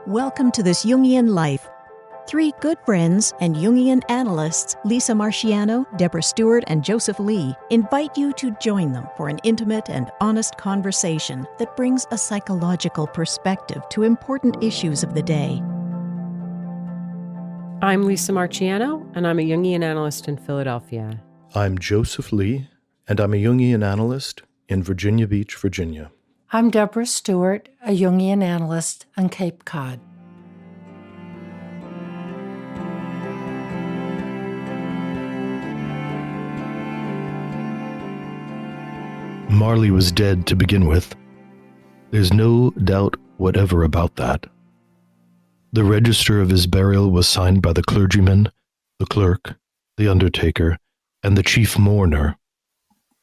Welcome to This Jungian Life. Three good friends and Jungian analysts, Lisa Marciano, Deborah Stewart, and Joseph Lee, invite you to join them for an intimate and honest conversation that brings a psychological perspective to important issues of the day. I'm Lisa Marciano, and I'm a Jungian analyst in Philadelphia. I'm Joseph Lee, and I'm a Jungian analyst in Virginia Beach, Virginia. I'm Deborah Stewart, a Jungian analyst on Cape Cod. Marley was dead to begin with. There's no doubt whatever about that. The register of his burial was signed by the clergyman, the clerk, the undertaker, and the chief mourner.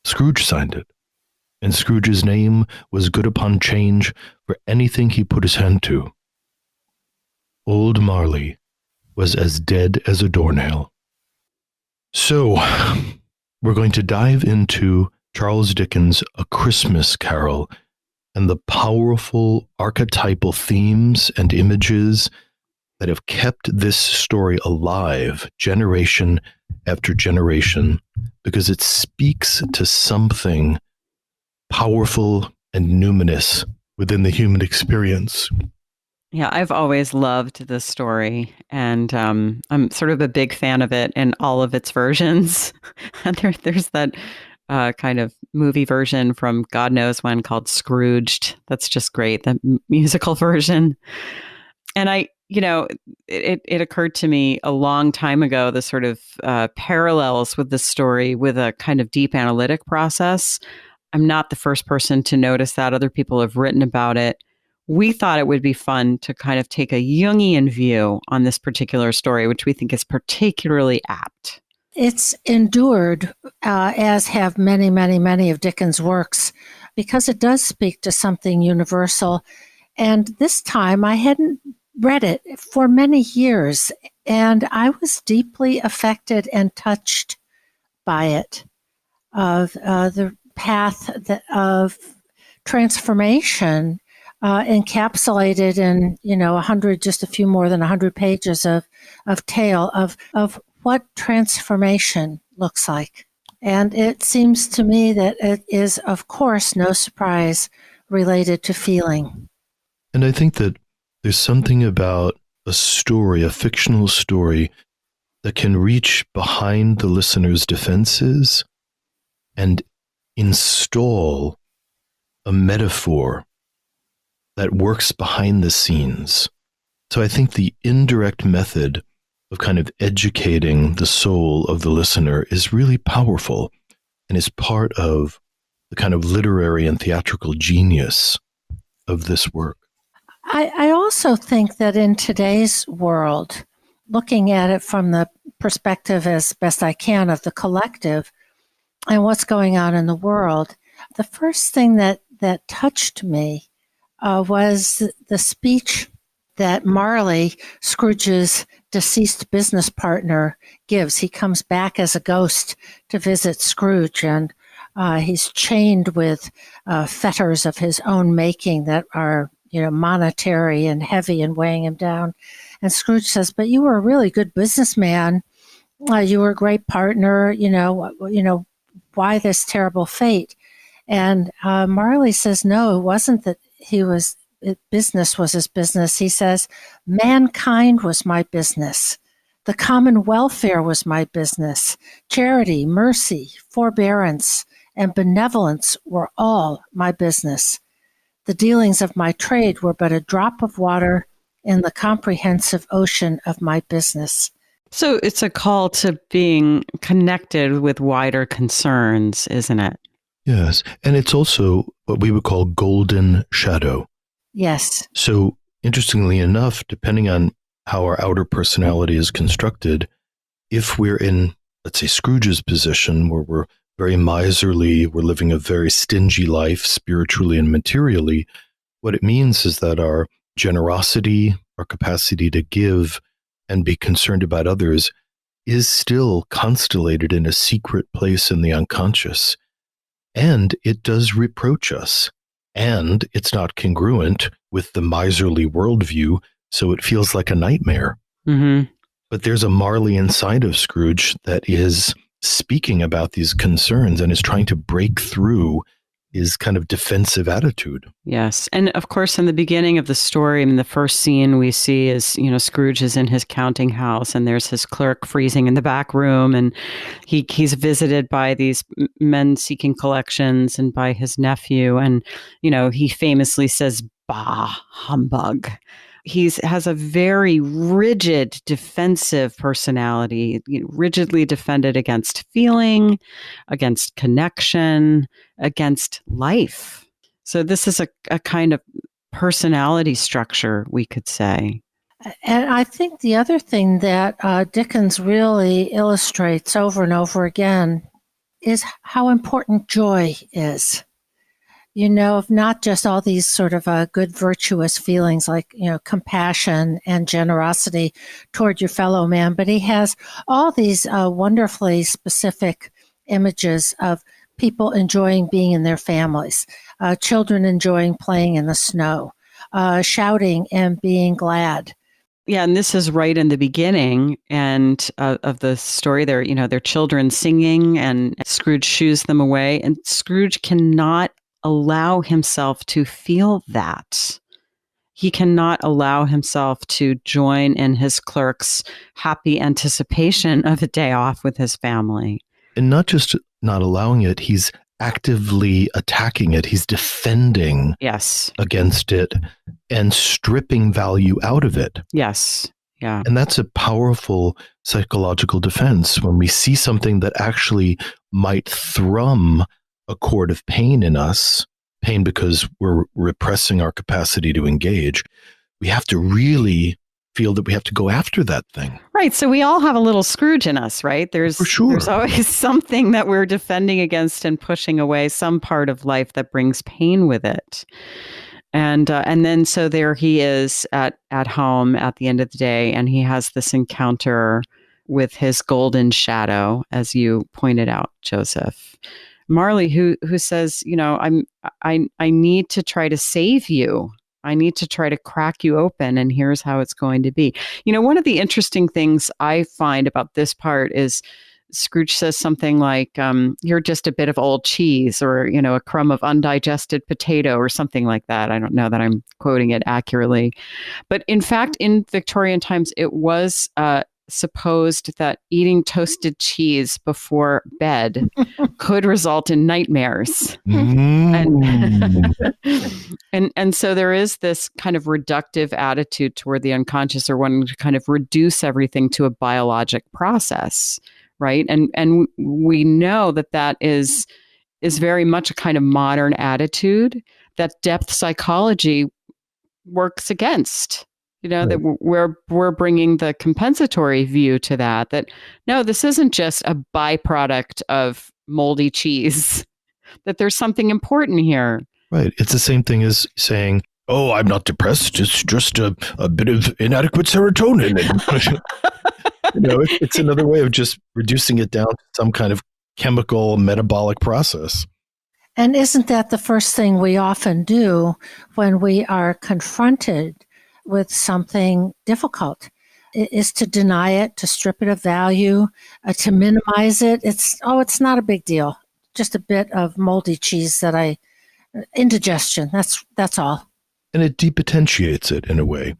Scrooge signed it, and Scrooge's name was good upon change for anything he put his hand to. Old Marley was as dead as a doornail. So, we're going to dive into Charles Dickens' A Christmas Carol and the powerful archetypal themes and images that have kept this story alive generation after generation, because it speaks to something powerful and numinous within the human experience. Yeah, I've always loved this story, and I'm sort of a big fan of it in all of its versions. And there's that kind of movie version from God knows when called Scrooged. That's just great, the musical version. And it occurred to me a long time ago, the sort of parallels with this story with a kind of deep analytic process. I'm not the first person to notice that. Other people have written about it. We thought it would be fun to kind of take a Jungian view on this particular story, which we think is particularly apt. It's endured, as have many, many, many of Dickens' works, because it does speak to something universal. And this time I hadn't read it for many years, and I was deeply affected and touched by it, of the path of transformation encapsulated in, just a few more than 100 pages of tale of what transformation looks like. And it seems to me that it is, of course, no surprise related to feeling. And I think that there's something about a story, a fictional story, that can reach behind the listener's defenses and install a metaphor that works behind the scenes. So I think the indirect method of kind of educating the soul of the listener is really powerful and is part of the kind of literary and theatrical genius of this work. I also think that in today's world, looking at it from the perspective as best I can of the collective and what's going on in the world, the first thing that touched me was the speech that Marley, Scrooge's deceased business partner, gives. He comes back as a ghost to visit Scrooge, and he's chained with fetters of his own making that are, monetary and heavy and weighing him down. And Scrooge says, "But you were a really good businessman. You were a great partner. Why this terrible fate?" And Marley says, "No, it wasn't that business was his business." He says, "Mankind was my business. The common welfare was my business. Charity, mercy, forbearance, and benevolence were all my business. The dealings of my trade were but a drop of water in the comprehensive ocean of my business." So it's a call to being connected with wider concerns, isn't it? Yes, and it's also what we would call golden shadow. Yes. So interestingly enough, depending on how our outer personality is constructed, if we're in, let's say, Scrooge's position, where we're very miserly, we're living a very stingy life spiritually and materially, what it means is that our generosity, our capacity to give and be concerned about others is still constellated in a secret place in the unconscious. And it does reproach us. And it's not congruent with the miserly worldview So it feels like a nightmare. Mm-hmm. But there's a Marley inside of Scrooge that is speaking about these concerns and is trying to break through his kind of defensive attitude. Yes. And of course, in the beginning of the story, the first scene we see is, Scrooge is in his counting house and there's his clerk freezing in the back room. And he's visited by these men seeking collections and by his nephew. And, he famously says, "Bah, humbug." He has a very rigid, defensive personality, rigidly defended against feeling, against connection, against life. So this is a kind of personality structure, we could say. And I think the other thing that Dickens really illustrates over and over again is how important joy is. Of not just all these sort of good, virtuous feelings like, compassion and generosity toward your fellow man, but he has all these wonderfully specific images of people enjoying being in their families, children enjoying playing in the snow, shouting and being glad. Yeah, and this is right in the beginning and of the story. Their children singing, and Scrooge shoos them away, and Scrooge cannot allow himself to feel that. He cannot allow himself to join in his clerk's happy anticipation of a day off with his family. And not just not allowing it, he's actively attacking it. He's defending against it and stripping value out of it. Yes. Yeah. And that's a powerful psychological defense when we see something that actually might thrum a chord of pain in us, pain because we're repressing our capacity to engage. We have to really feel that we have to go after that thing. Right. So we all have a little Scrooge in us, right? For sure. There's always something that we're defending against and pushing away, some part of life that brings pain with it. And then so there he is at home at the end of the day, and he has this encounter with his golden shadow, as you pointed out, Joseph. Marley, who says, I need to try to save you. I need to try to crack you open, and here's how it's going to be. One of the interesting things I find about this part is Scrooge says something like, "You're just a bit of old cheese," or, a crumb of undigested potato, or something like that. I don't know that I'm quoting it accurately. But in fact, in Victorian times, it was supposed that eating toasted cheese before bed could result in nightmares. And so there is this kind of reductive attitude toward the unconscious, or wanting to kind of reduce everything to a biologic process, right? And we know that is very much a kind of modern attitude that depth psychology works against. Right. That we're bringing the compensatory view to that no, this isn't just a byproduct of moldy cheese, that there's something important here. Right. It's the same thing as saying, "Oh, I'm not depressed. It's just a bit of inadequate serotonin." It's another way of just reducing it down to some kind of chemical metabolic process. And isn't that the first thing we often do when we are confronted with something difficult? Is to deny it, to strip it of value, to minimize it. It's not a big deal. Just a bit of moldy cheese indigestion. That's all. And it depotentiates it in a way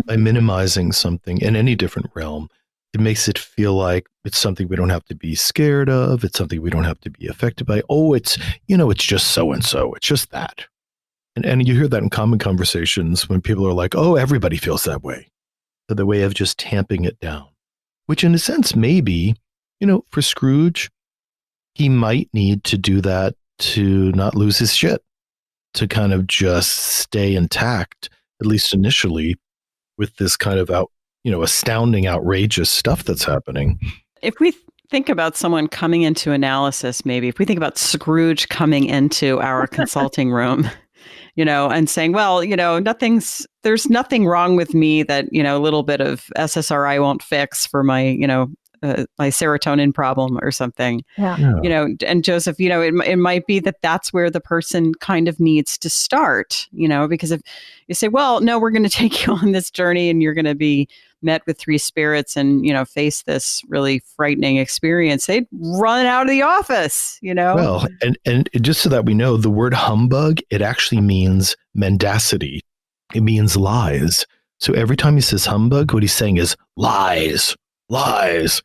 by minimizing something in any different realm. It makes it feel like it's something we don't have to be scared of. It's something we don't have to be affected by. Oh, it's just so-and-so. It's just that. And you hear that in common conversations when people are like, "Oh, everybody feels that way." So the way of just tamping it down, which in a sense, maybe, for Scrooge, he might need to do that to not lose his shit, to kind of just stay intact, at least initially, with this kind of astounding, outrageous stuff that's happening. If we think about someone coming into analysis, maybe if we think about Scrooge coming into our consulting room, and saying, well, there's nothing wrong with me that, a little bit of SSRI won't fix for my, my serotonin problem or something. Yeah. And Joseph, it might be that that's where the person kind of needs to start, because if you say, well, no, we're going to take you on this journey and you're going to be met with three spirits and, face this really frightening experience, they'd run out of the office, Well, and just so that we know, the word humbug, it actually means mendacity. It means lies. So every time he says humbug, what he's saying is lies, lies.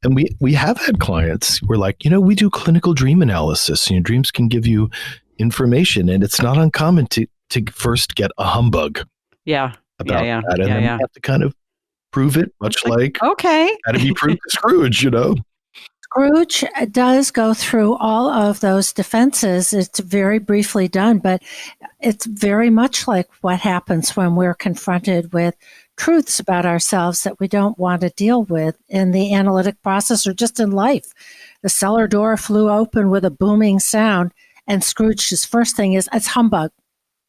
And we have had clients who are like, we do clinical dream analysis. Dreams can give you information, and it's not uncommon to first get a humbug. About that. And then you have to kind of prove it, much like okay, how to be proved to Scrooge, Scrooge does go through all of those defenses. It's very briefly done, but it's very much like what happens when we're confronted with truths about ourselves that we don't want to deal with in the analytic process or just in life. The cellar door flew open with a booming sound, and Scrooge's first thing is, it's humbug.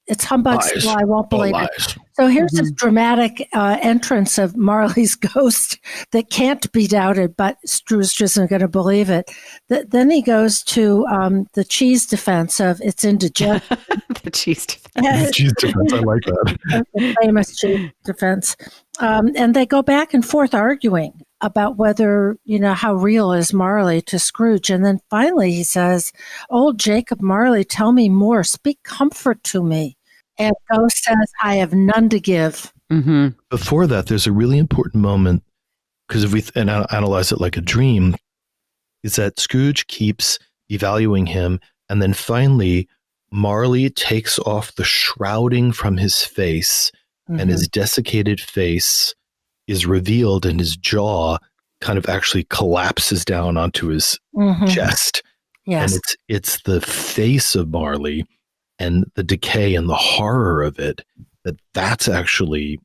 It's humbug, so I won't believe it. So here's this dramatic entrance of Marley's ghost that can't be doubted, but Scrooge isn't going to believe it. Then he goes to the cheese defense of it's indigestion. The cheese defense. Yeah, cheese defense, I like that. The famous cheese defense. And they go back and forth arguing about whether, how real is Marley to Scrooge. And then finally he says, old Jacob Marley, tell me more, speak comfort to me. And Ghost says, I have none to give. Mm-hmm. Before that, there's a really important moment, because if we analyze it like a dream, is that Scrooge keeps devaluing him. And then finally, Marley takes off the shrouding from his face, and his desiccated face is revealed, and his jaw kind of actually collapses down onto his chest. Yes. And it's the face of Marley and the decay and the horror of it, that's actually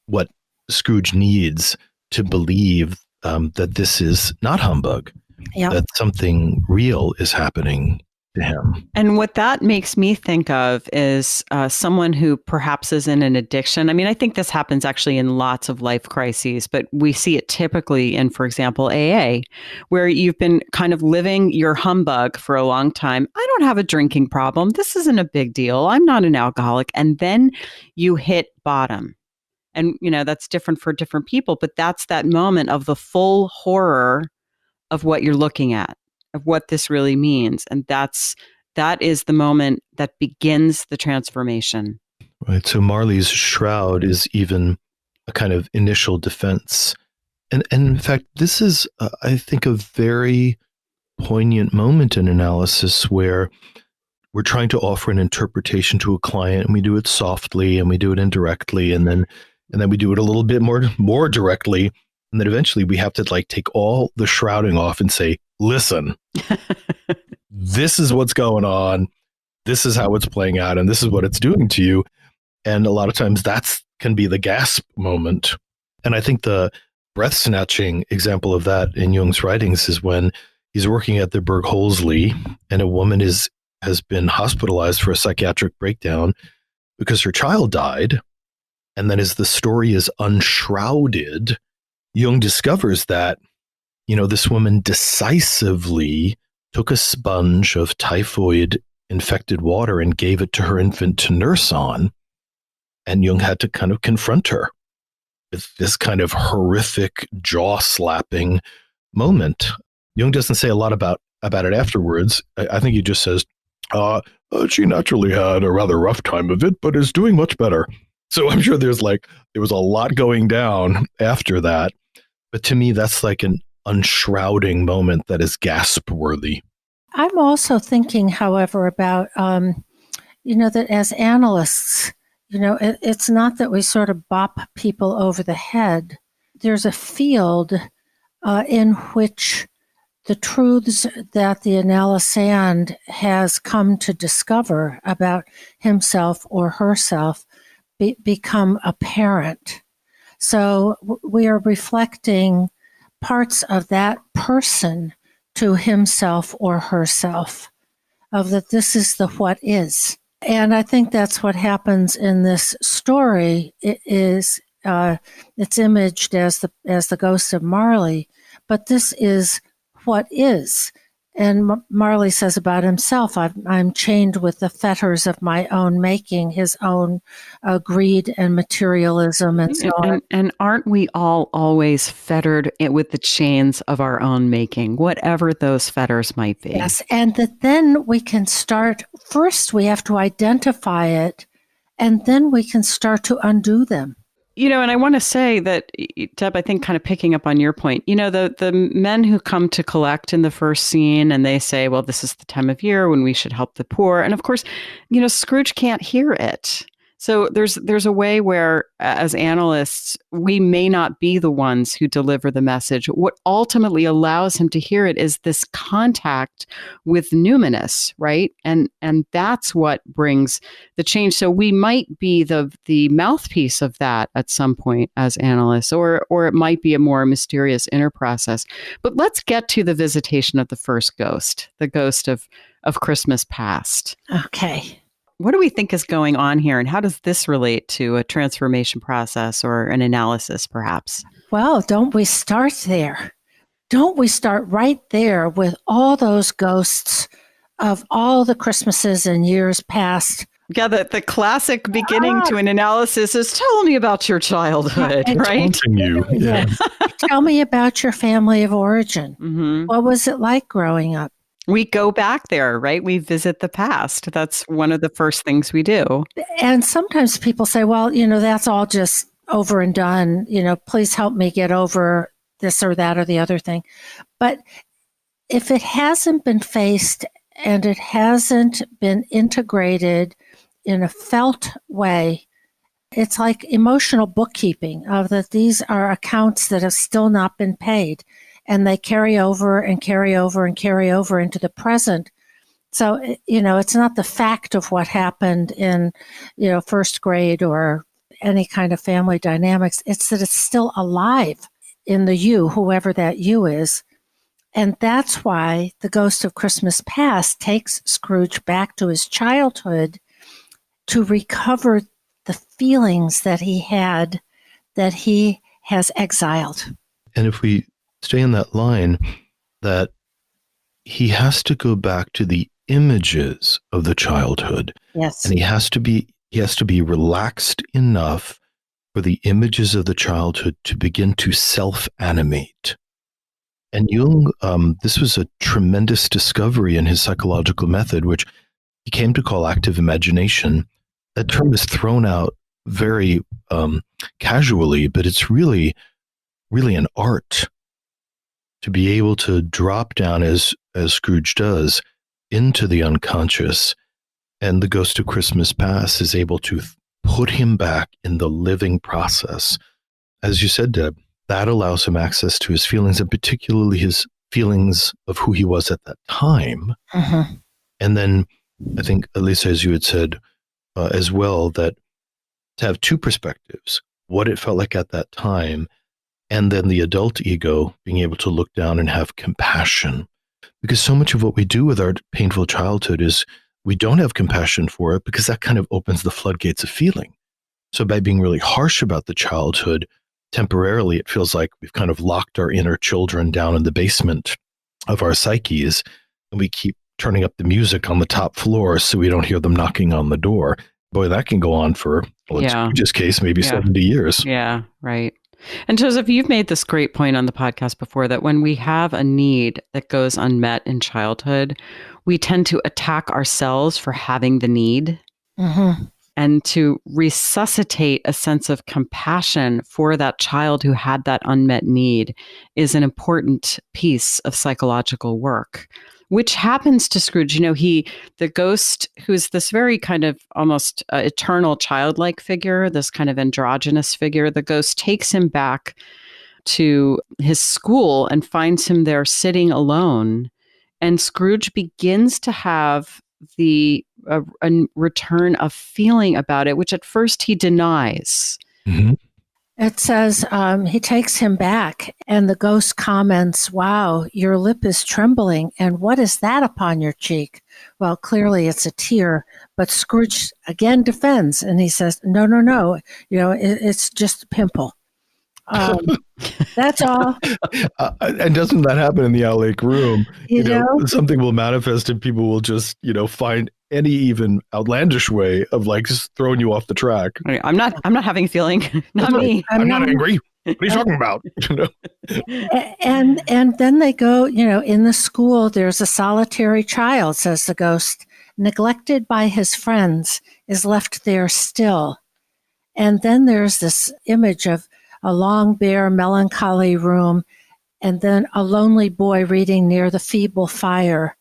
what Scrooge needs to believe that this is not humbug, that something real is happening to him. And what that makes me think of is someone who perhaps is in an addiction. I mean, I think this happens actually in lots of life crises, but we see it typically in, for example, AA, where you've been kind of living your humbug for a long time. I don't have a drinking problem. This isn't a big deal. I'm not an alcoholic. And then you hit bottom. And, that's different for different people, but that's that moment of the full horror of what you're looking at, of what this really means. And that is the moment that begins the transformation. Right. So Marley's shroud is even a kind of initial defense. And in fact, this is, I think, a very poignant moment in analysis where we're trying to offer an interpretation to a client, and we do it softly and we do it indirectly, and then we do it a little bit more directly. And then eventually we have to take all the shrouding off and say, listen, this is what's going on. This is how it's playing out. And this is what it's doing to you. And a lot of times can be the gasp moment. And I think the breath snatching example of that in Jung's writings is when he's working at the Berg Holsley and a woman has been hospitalized for a psychiatric breakdown because her child died. And then as the story is unshrouded, Jung discovers that, this woman decisively took a sponge of typhoid infected water and gave it to her infant to nurse on. And Jung had to kind of confront her with this kind of horrific jaw slapping moment. Jung doesn't say a lot about it afterwards. I think he just says, she naturally had a rather rough time of it, but is doing much better. So I'm sure there was a lot going down after that. But to me, that's like an unshrouding moment that is gasp worthy. I'm also thinking, however, about, that as analysts, it's not that we sort of bop people over the head. There's a field in which the truths that the analysand has come to discover about himself or herself become apparent. So we are reflecting parts of that person to himself or herself, of that this is the what is. And I think that's what happens in this story. It's imaged as the ghost of Marley, but this is what is. And Marley says about himself, I'm chained with the fetters of my own making, his own greed and materialism and so on. And aren't we all always fettered with the chains of our own making, whatever those fetters might be? Yes, and that then we can start, first we have to identify it, and then we can start to undo them. And I want to say that, Deb, I think kind of picking up on your point, the men who come to collect in the first scene and they say, well, this is the time of year when we should help the poor. And of course, Scrooge can't hear it. So there's a way where, as analysts, we may not be the ones who deliver the message. What ultimately allows him to hear it is this contact with Numinous, right? And that's what brings the change. So we might be the mouthpiece of that at some point as analysts, or it might be a more mysterious inner process. But let's get to the visitation of the first ghost, the ghost of Christmas past. Okay. What do we think is going on here, and how does this relate to a transformation process or an analysis, perhaps? Well, don't we start there? Don't we start right there with all those ghosts of all the Christmases and years past? Yeah, the classic beginning to an analysis is, tell me about your childhood, right? Yes. Tell me about your family of origin. Mm-hmm. What was it like growing up? We go back there, right? We visit the past. That's one of the first things we do. And sometimes people say, well, that's all just over and done. Please help me get over this or that or the other thing. But if it hasn't been faced and it hasn't been integrated in a felt way, it's like emotional bookkeeping of that these are accounts that have still not been paid. And they carry over and carry over and carry over into the present. So, it's not the fact of what happened in, first grade or any kind of family dynamics. It's that it's still alive in the you, whoever that you is. And that's why the ghost of Christmas past takes Scrooge back to his childhood to recover the feelings that he had that he has exiled. And if we stay in that line, that he has to go back to the images of the childhood. Yes. And he has to be relaxed enough for the images of the childhood to begin to self-animate. And Jung, this was a tremendous discovery in his psychological method, which he came to call active imagination. That term is thrown out very casually, but it's really an art to be able to drop down, as Scrooge does, into the unconscious. And the ghost of Christmas past is able to put him back in the living process. As you said, Deb, that allows him access to his feelings, and particularly his feelings of who he was at that time. Mm-hmm. And then I think, Elisa, as you had said as well, that to have two perspectives, what it felt like at that time, and then the adult ego being able to look down and have compassion. Because so much of what we do with our painful childhood is we don't have compassion for it, because that kind of opens the floodgates of feeling. So by being really harsh about the childhood, temporarily it feels like we've kind of locked our inner children down in the basement of our psyches, and we keep turning up the music on the top floor so we don't hear them knocking on the door. Boy, that can go on for, in Scrooge's case, maybe 70 years. Yeah, right. And Joseph, you've made this great point on the podcast before, that when we have a need that goes unmet in childhood, we tend to attack ourselves for having the need. Mm-hmm. And to resuscitate a sense of compassion for that child who had that unmet need is an important piece of psychological work, which happens to Scrooge. The ghost, who's this very kind of almost eternal childlike figure, this kind of androgynous figure, the ghost takes him back to his school and finds him there sitting alone. And Scrooge begins to have a return of feeling about it, which at first he denies. Mm-hmm. It says he takes him back, and the ghost comments, "Wow, your lip is trembling, and what is that upon your cheek?" Well, clearly it's a tear, but Scrooge again defends, and he says, no, it's just a pimple. Um, that's all. And doesn't that happen in the Owl Lake room? You know? Something will manifest and people will just, find any even outlandish way of like just throwing you off the track. I'm not having a feeling. Not me. I'm not angry. What are you talking about? And then they go, in the school, there's a solitary child, says the ghost, neglected by his friends, is left there still. And then there's this image of a long, bare, melancholy room, and then a lonely boy reading near the feeble fire.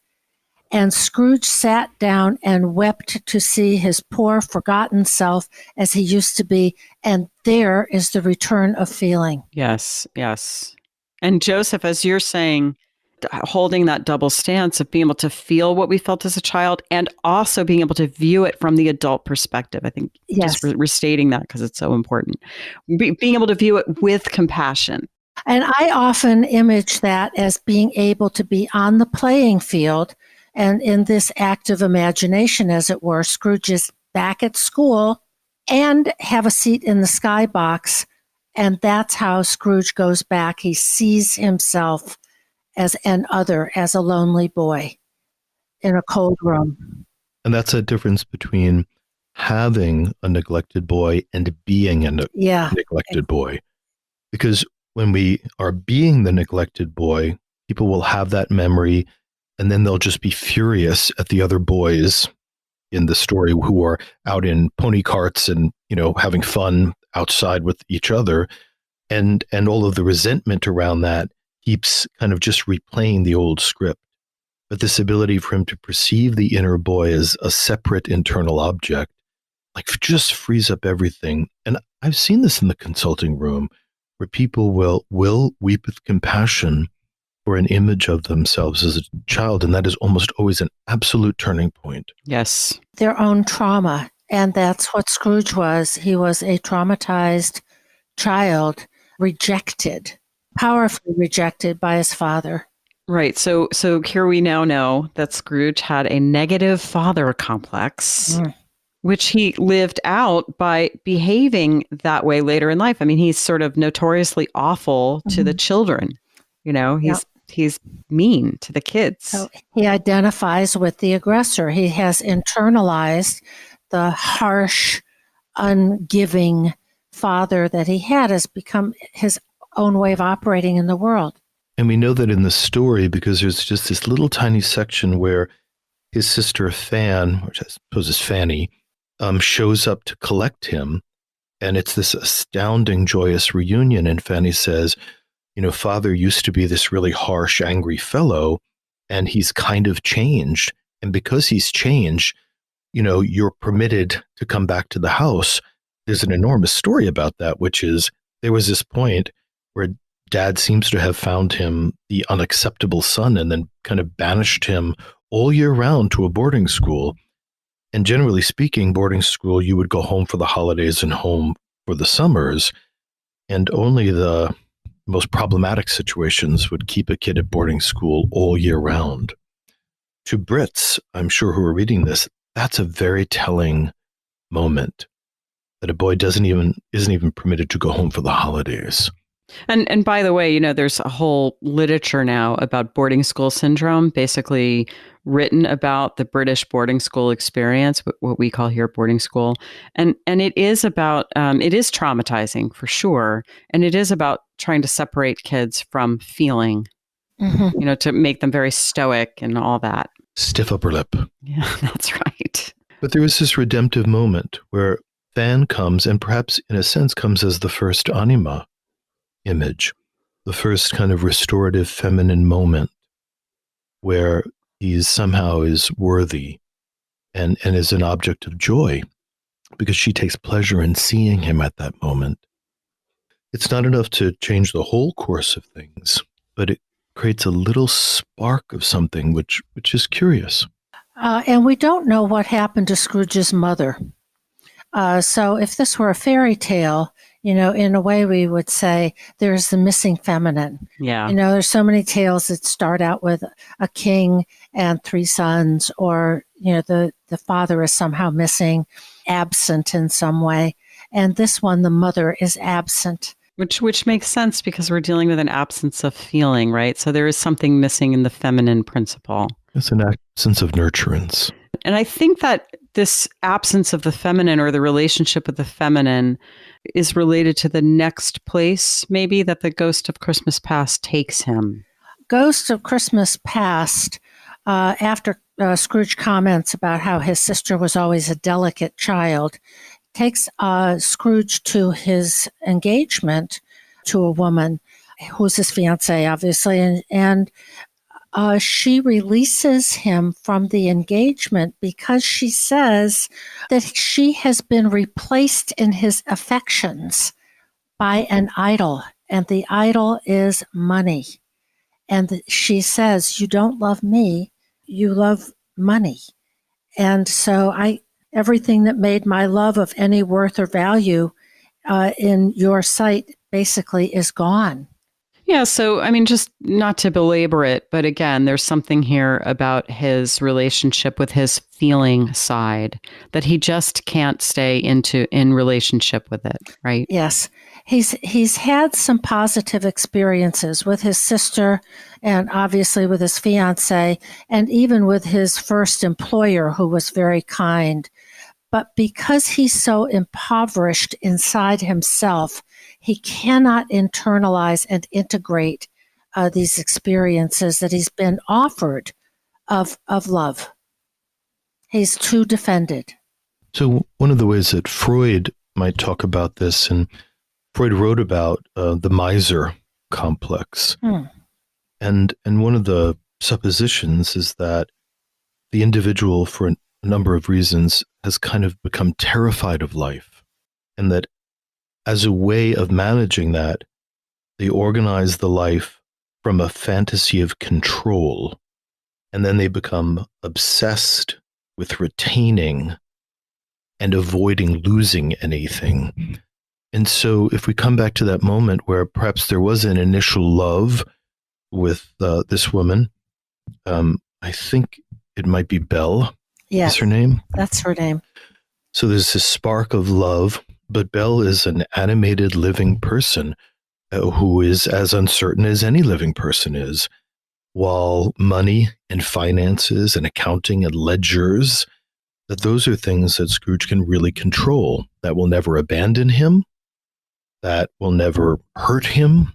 And Scrooge sat down and wept to see his poor, forgotten self as he used to be. And there is the return of feeling. Yes, yes. And Joseph, as you're saying, holding that double stance of being able to feel what we felt as a child and also being able to view it from the adult perspective. I think Yes. just restating that because it's so important. Being able to view it with compassion. And I often image that as being able to be on the playing field. And in this active imagination, as it were, Scrooge is back at school and have a seat in the skybox. And that's how Scrooge goes back. He sees himself as an other, as a lonely boy in a cold room. And that's a difference between having a neglected boy and being a neglected boy. Because when we are being the neglected boy, people will have that memory and then they'll just be furious at the other boys in the story who are out in pony carts and, having fun outside with each other. And all of the resentment around that keeps kind of just replaying the old script. But this ability for him to perceive the inner boy as a separate internal object, like just frees up everything. And I've seen this in the consulting room where people will weep with compassion for an image of themselves as a child. And that is almost always an absolute turning point. Yes. Their own trauma. And that's what Scrooge was. He was a traumatized child, rejected, powerfully rejected by his father. Right. So here we now know that Scrooge had a negative father complex, which he lived out by behaving that way later in life. I mean, he's sort of notoriously awful to the children. He's mean to the kids. So he identifies with the aggressor. He has internalized the harsh, ungiving father that he had, has become his own way of operating in the world. And we know that in the story because there's just this little tiny section where his sister Fan, which I suppose is Fanny, shows up to collect him. And it's this astounding, joyous reunion. And Fanny says, Father used to be this really harsh, angry fellow, and he's kind of changed. And because he's changed, you're permitted to come back to the house. There's an enormous story about that, which is there was this point where Dad seems to have found him the unacceptable son and then kind of banished him all year round to a boarding school. And generally speaking, boarding school, you would go home for the holidays and home for the summers. And only the most problematic situations would keep a kid at boarding school all year round. To Brits, I'm sure, who are reading this, that's a very telling moment that a boy isn't even permitted to go home for the holidays. And by the way, there's a whole literature now about boarding school syndrome, basically written about the British boarding school experience, what we call here boarding school. And it is about, it is traumatizing for sure. And it is about trying to separate kids from feeling, to make them very stoic and all that. Stiff upper lip. Yeah, that's right. But there was this redemptive moment where Fan comes and perhaps in a sense comes as the first anima image, the first kind of restorative feminine moment where he somehow is worthy and is an object of joy because she takes pleasure in seeing him at that moment. It's not enough to change the whole course of things, but it creates a little spark of something which is curious. And we don't know what happened to Scrooge's mother. So if this were a fairy tale, in a way we would say there's the missing feminine. Yeah. There's so many tales that start out with a king and 3 sons, or, the father is somehow missing, absent in some way. And this one, the mother is absent. Which makes sense because we're dealing with an absence of feeling, right? So there is something missing in the feminine principle. It's an absence of nurturance. And I think that this absence of the feminine or the relationship with the feminine is related to the next place, maybe, that the ghost of Christmas Past takes him. Ghost of Christmas Past, after Scrooge comments about how his sister was always a delicate child, takes Scrooge to his engagement to a woman who's his fiancée, obviously, and she releases him from the engagement because she says that she has been replaced in his affections by an idol, and the idol is money. And she says, "You don't love me, you love money." And so everything that made my love of any worth or value in your sight basically is gone. Yeah, so I mean, just not to belabor it, but again, there's something here about his relationship with his feeling side that he just can't stay in relationship with it, right? Yes. He's had some positive experiences with his sister and obviously with his fiance and even with his first employer who was very kind. But because he's so impoverished inside himself, he cannot internalize and integrate these experiences that he's been offered of love. He's too defended. So one of the ways that Freud might talk about this, and Freud wrote about the miser complex. And one of the suppositions is that the individual, for a number of reasons, has kind of become terrified of life, and that as a way of managing that, they organize the life from a fantasy of control, and then they become obsessed with retaining and avoiding losing anything. And so if we come back to that moment where perhaps there was an initial love with this woman, I think it might be Belle. Yes, is her name? That's her name. So there's this spark of love, but Belle is an animated living person who is as uncertain as any living person is, while money and finances and accounting and ledgers, that those are things that Scrooge can really control, that will never abandon him, that will never hurt him,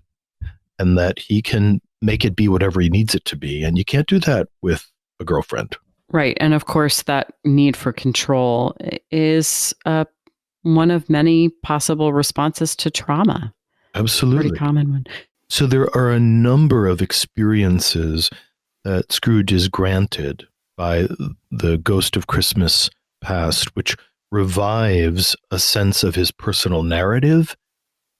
and that he can make it be whatever he needs it to be. And you can't do that with a girlfriend. Right. And of course, that need for control is one of many possible responses to trauma. Absolutely. Pretty common one. So there are a number of experiences that Scrooge is granted by the ghost of Christmas Past, which revives a sense of his personal narrative.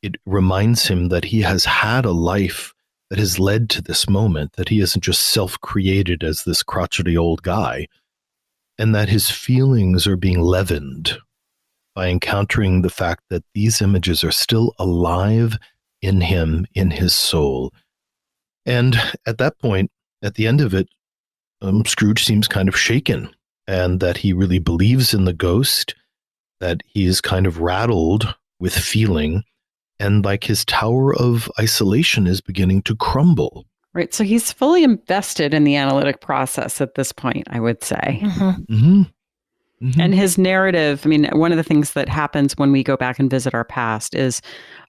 It reminds him that he has had a life that has led to this moment, that he isn't just self-created as this crotchety old guy, and that his feelings are being leavened by encountering the fact that these images are still alive in him, in his soul. And at that point, at the end of it, Scrooge seems kind of shaken, and that he really believes in the ghost, that he is kind of rattled with feeling, and like his tower of isolation is beginning to crumble. Right. So he's fully invested in the analytic process at this point, I would say. Mm-hmm. Mm-hmm. Mm-hmm. And his narrative, I mean, one of the things that happens when we go back and visit our past is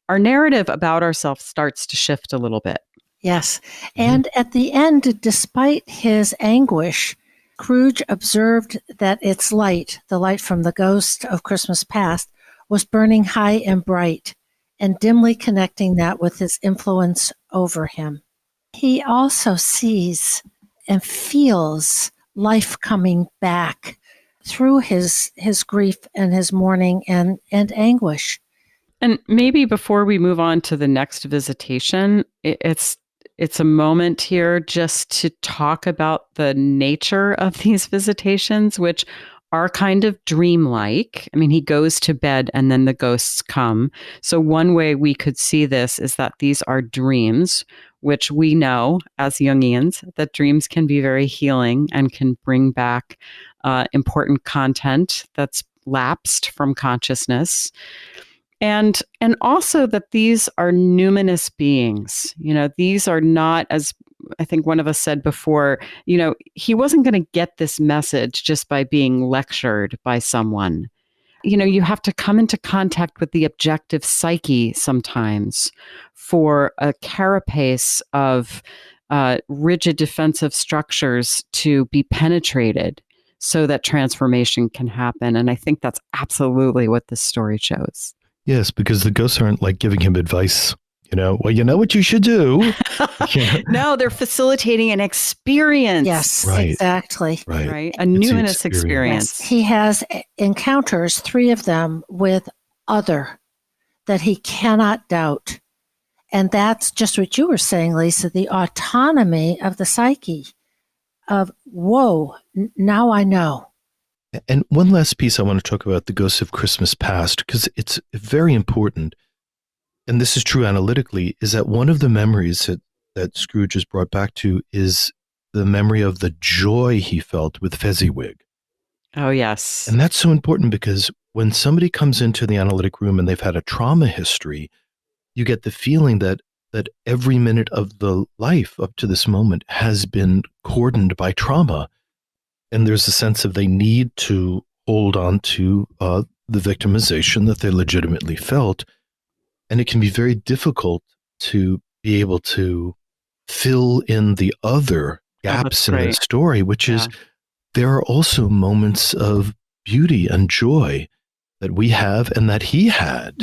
our narrative about ourselves starts to shift a little bit. Yes. And at the end, despite his anguish, Scrooge observed that its light, the light from the ghost of Christmas Past, was burning high and bright, and dimly connecting that with his influence over him. He also sees and feels life coming back through his grief and his mourning and anguish. And maybe before we move on to the next visitation, it's a moment here just to talk about the nature of these visitations, which are kind of dreamlike. I mean, he goes to bed and then the ghosts come. So one way we could see this is that these are dreams, which we know as Jungians that dreams can be very healing and can bring back important content that's lapsed from consciousness. And also that these are numinous beings. These are not, as I think one of us said before, he wasn't going to get this message just by being lectured by someone. You have to come into contact with the objective psyche sometimes for a carapace of rigid defensive structures to be penetrated so that transformation can happen. And I think that's absolutely what this story shows. Yes, because the ghosts aren't like giving him advice. Well, you know what you should do. No, they're facilitating an experience. Yes, right. Exactly. Right. A numinous experience. Yes. He has encounters, 3 of them, with other that he cannot doubt. And that's just what you were saying, Lisa, the autonomy of the psyche of, whoa, now I know. And one last piece I want to talk about the ghosts of Christmas past, because it's very important. And this is true analytically, is that one of the memories that Scrooge is brought back to is the memory of the joy he felt with Fezziwig. Oh, yes. And that's so important because when somebody comes into the analytic room and they've had a trauma history, you get the feeling that every minute of the life up to this moment has been cordoned by trauma. And there's a sense of they need to hold on to the victimization that they legitimately felt. And it can be very difficult to be able to fill in the other gaps in the story, which is there are also moments of beauty and joy that we have and that he had,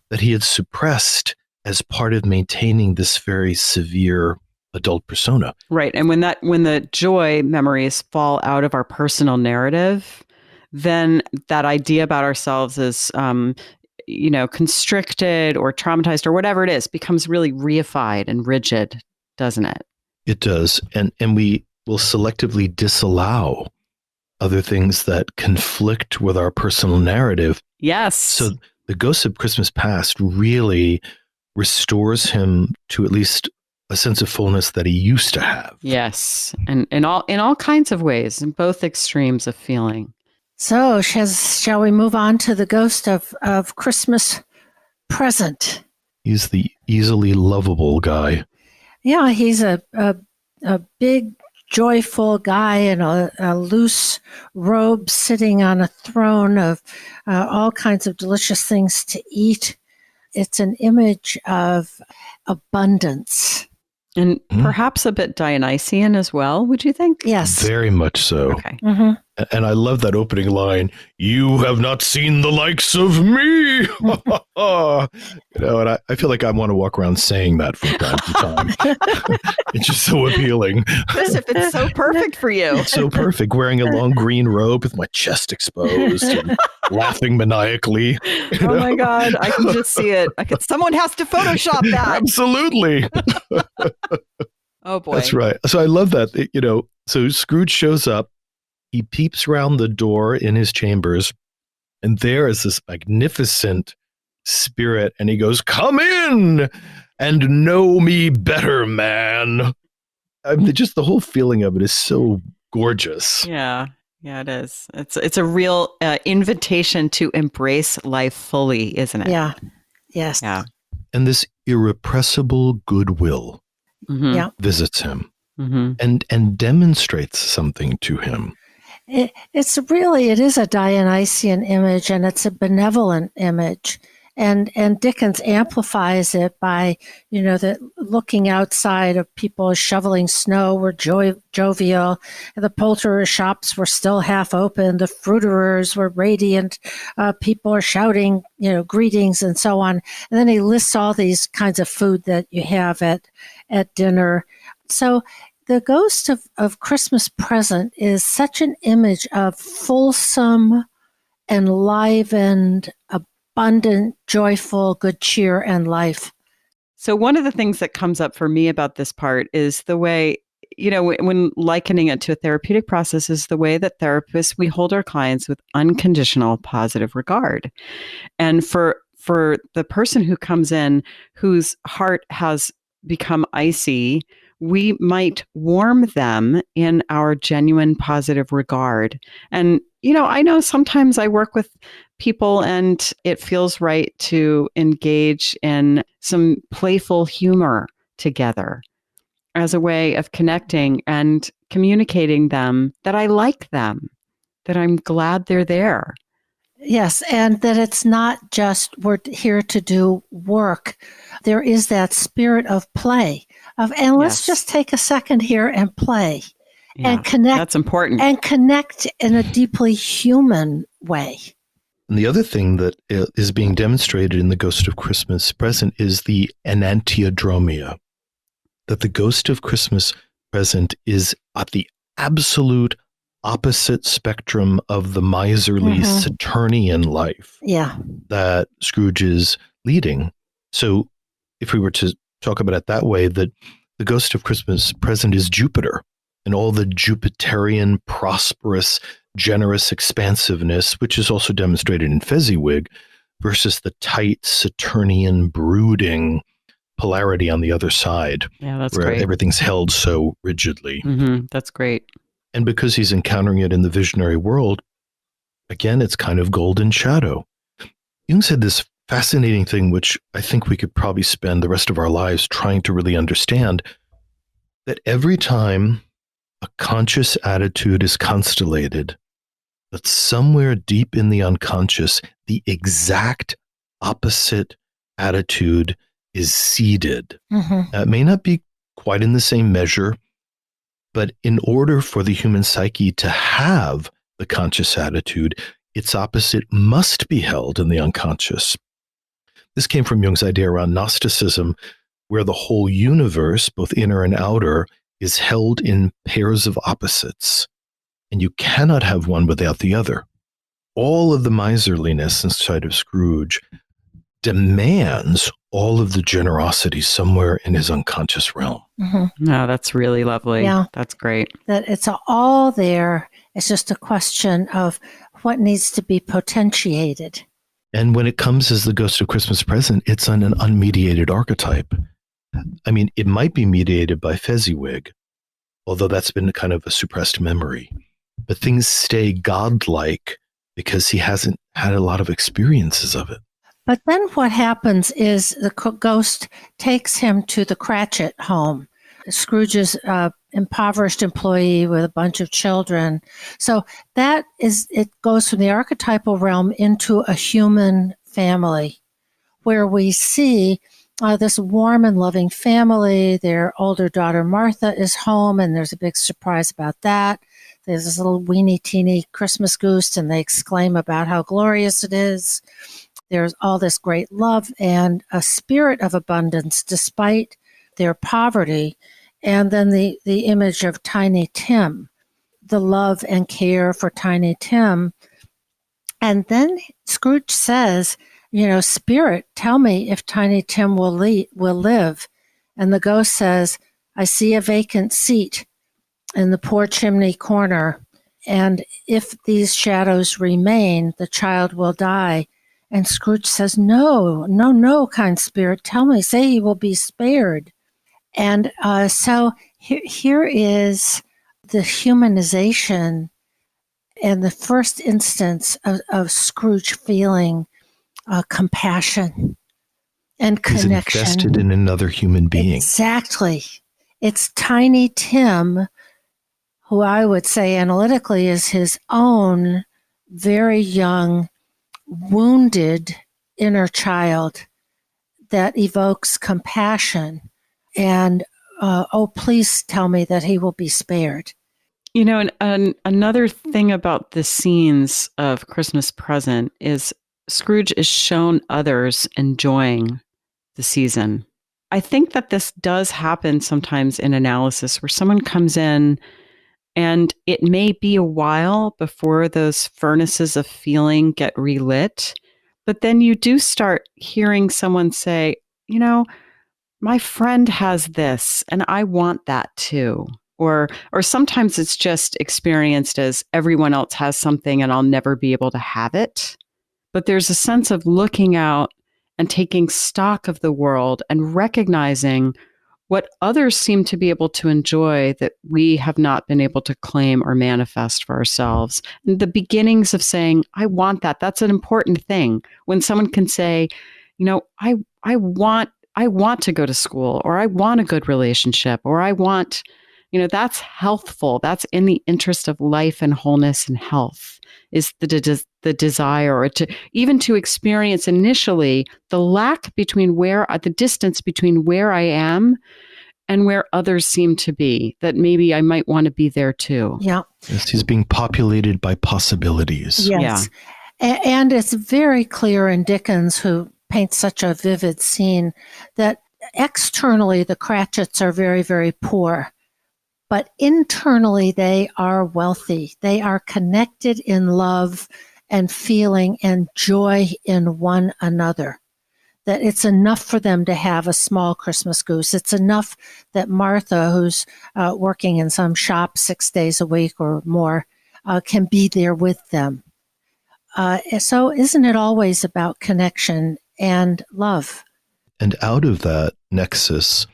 that he had suppressed as part of maintaining this very severe adult persona. Right. And when the joy memories fall out of our personal narrative, then that idea about ourselves is constricted or traumatized or whatever it is becomes really reified and rigid, doesn't it? It does. And we will selectively disallow other things that conflict with our personal narrative. Yes. So the Ghosts of Christmas Past really restores him to at least a sense of fullness that he used to have. Yes. And in all kinds of ways, in both extremes of feeling. So shall we move on to the ghost of Christmas present? He's the easily lovable guy. Yeah, he's a big, joyful guy in a loose robe sitting on a throne of all kinds of delicious things to eat. It's an image of abundance. And perhaps a bit Dionysian as well, would you think? Yes. Very much so. Okay. Mm-hmm. And I love that opening line, "You have not seen the likes of me." And I feel like I want to walk around saying that from time to time. It's just so appealing. Joseph, it's so perfect for you. It's so perfect. Wearing a long green robe with my chest exposed and laughing maniacally. Oh my God. I can just see it. Someone has to Photoshop that. Absolutely. Oh boy. That's right. So I love that. So Scrooge shows up. He peeps around the door in his chambers, and there is this magnificent spirit, and he goes, "Come in and know me better, man." I mean, just the whole feeling of it is so gorgeous. Yeah, it is. It's a real invitation to embrace life fully, isn't it? Yeah. Yes. Yeah. And this irrepressible goodwill visits him and demonstrates something to him. It is a Dionysian image, and it's a benevolent image. And Dickens amplifies it by, that looking outside of people shoveling snow were jovial. The poulterers' shops were still half open. The fruiterers were radiant. People are shouting, greetings and so on. And then he lists all these kinds of food that you have at dinner. So the ghost of Christmas present is such an image of fulsome, enlivened, abundant, joyful, good cheer and life. So one of the things that comes up for me about this part is the way, when likening it to a therapeutic process, is the way that therapists, we hold our clients with unconditional positive regard. And for the person who comes in whose heart has become icy, we might warm them in our genuine positive regard. And I know sometimes I work with people and it feels right to engage in some playful humor together as a way of connecting and communicating them that I like them, that I'm glad they're there. Yes, and that it's not just we're here to do work. There is that spirit of play, and let's just take a second here and play and connect. That's important. And connect in a deeply human way. And the other thing that is being demonstrated in the Ghost of Christmas Present is the enantiodromia, that the Ghost of Christmas Present is at the absolute opposite spectrum of the miserly Saturnian life that Scrooge is leading. So if we were to talk about it that way, that the Ghost of Christmas Present is Jupiter and all the Jupiterian, prosperous, generous expansiveness, which is also demonstrated in Fezziwig, versus the tight Saturnian brooding polarity on the other side. Yeah, that's where great. Everything's held so rigidly. That's great. And because he's encountering it in the visionary world, again, it's kind of golden shadow. Jung said this fascinating thing, which I think we could probably spend the rest of our lives trying to really understand, that every time a conscious attitude is constellated, that somewhere deep in the unconscious, the exact opposite attitude is seeded. It may not be quite in the same measure, but in order for the human psyche to have the conscious attitude, its opposite must be held in the unconscious. This came from Jung's idea around Gnosticism, where the whole universe, both inner and outer, is held in pairs of opposites, and you cannot have one without the other. All of the miserliness inside of Scrooge demands all of the generosity somewhere in his unconscious realm. No, that's really lovely. Yeah. That's great. That it's all there. It's just a question of what needs to be potentiated. And when it comes as the Ghost of Christmas Present, it's an unmediated archetype. I mean, it might be mediated by Fezziwig, although that's been kind of a suppressed memory. But things stay godlike because he hasn't had a lot of experiences of it. But then what happens is the ghost takes him to the Cratchit home. Scrooge's impoverished employee with a bunch of children. So that is, it goes from the archetypal realm into a human family where we see this warm and loving family. Their older daughter, Martha, is home, and there's a big surprise about that. There's this little weeny teeny Christmas goose, and they exclaim about how glorious it is. There's all this great love and a spirit of abundance despite their poverty. And then the image of Tiny Tim, the love and care for Tiny Tim. And then Scrooge says, Spirit, tell me if Tiny Tim will live. And the ghost says, I see a vacant seat in the poor chimney corner. And if these shadows remain, the child will die. And Scrooge says, no, kind spirit, tell me, say he will be spared. And so here is the humanization and the first instance of Scrooge feeling compassion and connection. He's invested in another human being. Exactly. It's Tiny Tim, who I would say analytically is his own very young, wounded inner child that evokes compassion and please tell me that he will be spared. And another thing about the scenes of Christmas Present is Scrooge is shown others enjoying the season. I think that this does happen sometimes in analysis where someone comes in and it may be a while before those furnaces of feeling get relit. But then you do start hearing someone say, my friend has this and I want that too. Or sometimes it's just experienced as everyone else has something and I'll never be able to have it. But there's a sense of looking out and taking stock of the world and recognizing what others seem to be able to enjoy that we have not been able to claim or manifest for ourselves. And the beginnings of saying, I want that. That's an important thing. When someone can say, I want to go to school, or I want a good relationship, or I want, that's healthful. That's in the interest of life and wholeness and health, is the desire, or to experience initially the distance between where I am and where others seem to be, that maybe I might want to be there too. Yeah. Yes, he's being populated by possibilities. Yes. Yeah. And it's very clear in Dickens, who paints such a vivid scene, that externally the Cratchits are very, very poor, but internally they are wealthy. They are connected in love and feeling and joy in one another. That it's enough for them to have a small Christmas goose. It's enough that Martha, who's working in some shop 6 days a week or more, can be there with them. So isn't it always about connection and love? And out of that nexus,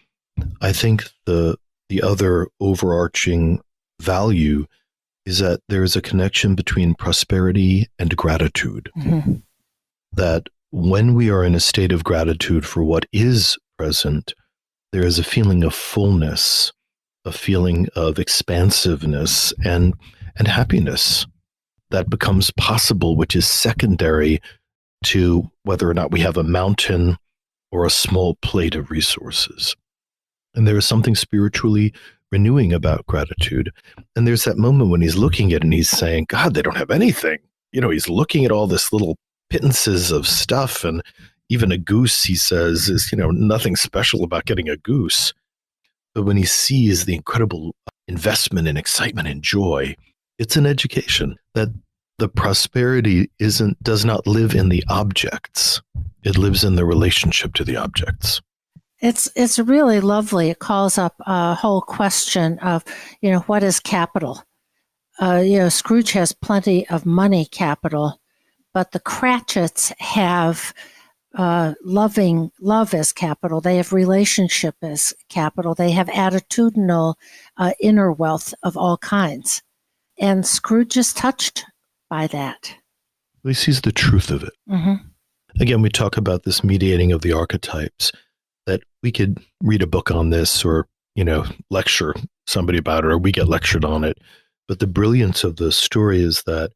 I think the other overarching value is that there is a connection between prosperity and gratitude. Mm-hmm. That when we are in a state of gratitude for what is present, there is a feeling of fullness, a feeling of expansiveness and happiness that becomes possible, which is secondary to whether or not we have a mountain or a small plate of resources. And there is something spiritually renewing about gratitude. And there's that moment when he's looking at it and he's saying, God, they don't have anything. He's looking at all this little pittances of stuff, and even a goose, he says, is nothing special about getting a goose. But when he sees the incredible investment and excitement and joy, it's an education that the prosperity does not live in the objects. It lives in the relationship to the objects. It's really lovely. It calls up a whole question of, what is capital? Scrooge has plenty of money capital, but the Cratchits have love as capital. They have relationship as capital. They have attitudinal inner wealth of all kinds. And Scrooge is touched by that. He sees the truth of it. Mm-hmm. Again, we talk about this mediating of the archetypes, that we could read a book on this or, lecture somebody about it, or we get lectured on it. But the brilliance of the story is that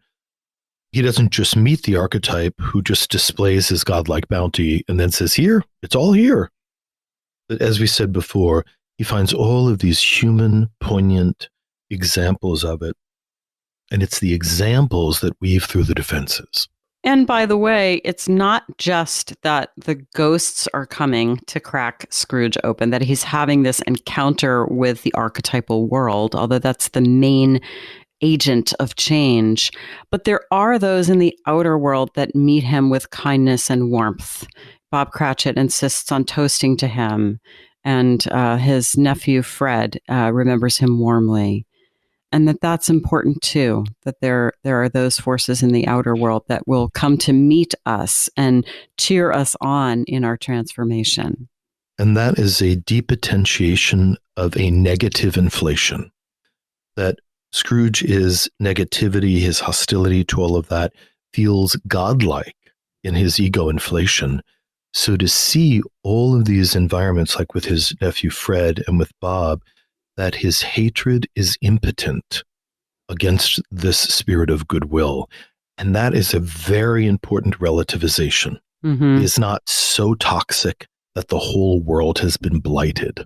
he doesn't just meet the archetype who just displays his godlike bounty and then says, here, it's all here. But as we said before, he finds all of these human, poignant examples of it. And it's the examples that weave through the defenses. And by the way, it's not just that the ghosts are coming to crack Scrooge open, that he's having this encounter with the archetypal world, although that's the main agent of change. But there are those in the outer world that meet him with kindness and warmth. Bob Cratchit insists on toasting to him, and his nephew Fred remembers him warmly. And that's important too, that there are those forces in the outer world that will come to meet us and cheer us on in our transformation. And that is a depotentiation of a negative inflation. That Scrooge is negativity, his hostility to all of that feels godlike in his ego inflation. So to see all of these environments, like with his nephew Fred and with Bob, that his hatred is impotent against this spirit of goodwill. And that is a very important relativization. Mm-hmm. He is not so toxic that the whole world has been blighted.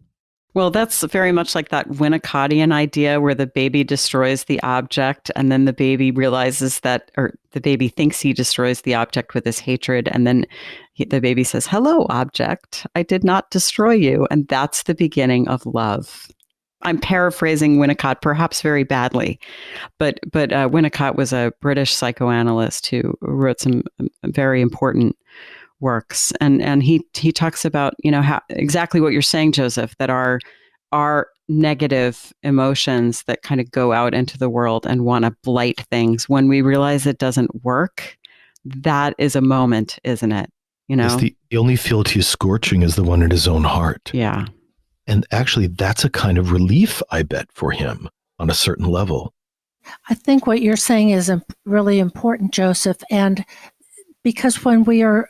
Well, that's very much like that Winnicottian idea where the baby destroys the object and then the baby realizes that, or the baby thinks he destroys the object with his hatred. And then the baby says, hello, object, I did not destroy you. And that's the beginning of love. I'm paraphrasing Winnicott perhaps very badly, but Winnicott was a British psychoanalyst who wrote some very important works, and he talks about how exactly what you're saying, Joseph, that our negative emotions that kind of go out into the world and want to blight things, when we realize it doesn't work, that is a moment, isn't it? The only field he's scorching is the one in his own heart. Yeah. And actually, that's a kind of relief, I bet, for him on a certain level. I think what you're saying is really important, Joseph. And because when we are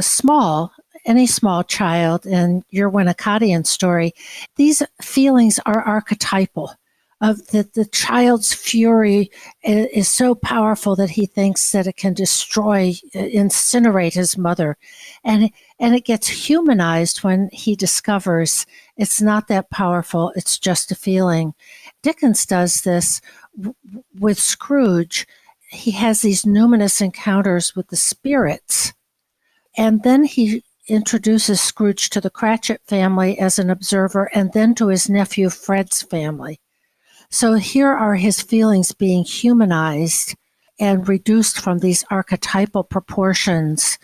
small, any small child in your Winnicottian story, these feelings are archetypal. Of the child's fury is so powerful that he thinks that it can destroy, incinerate his mother. And it gets humanized when he discovers it's not that powerful, it's just a feeling. Dickens does this with Scrooge. He has these numinous encounters with the spirits. And then he introduces Scrooge to the Cratchit family as an observer, and then to his nephew Fred's family. So here are his feelings being humanized and reduced from these archetypal proportions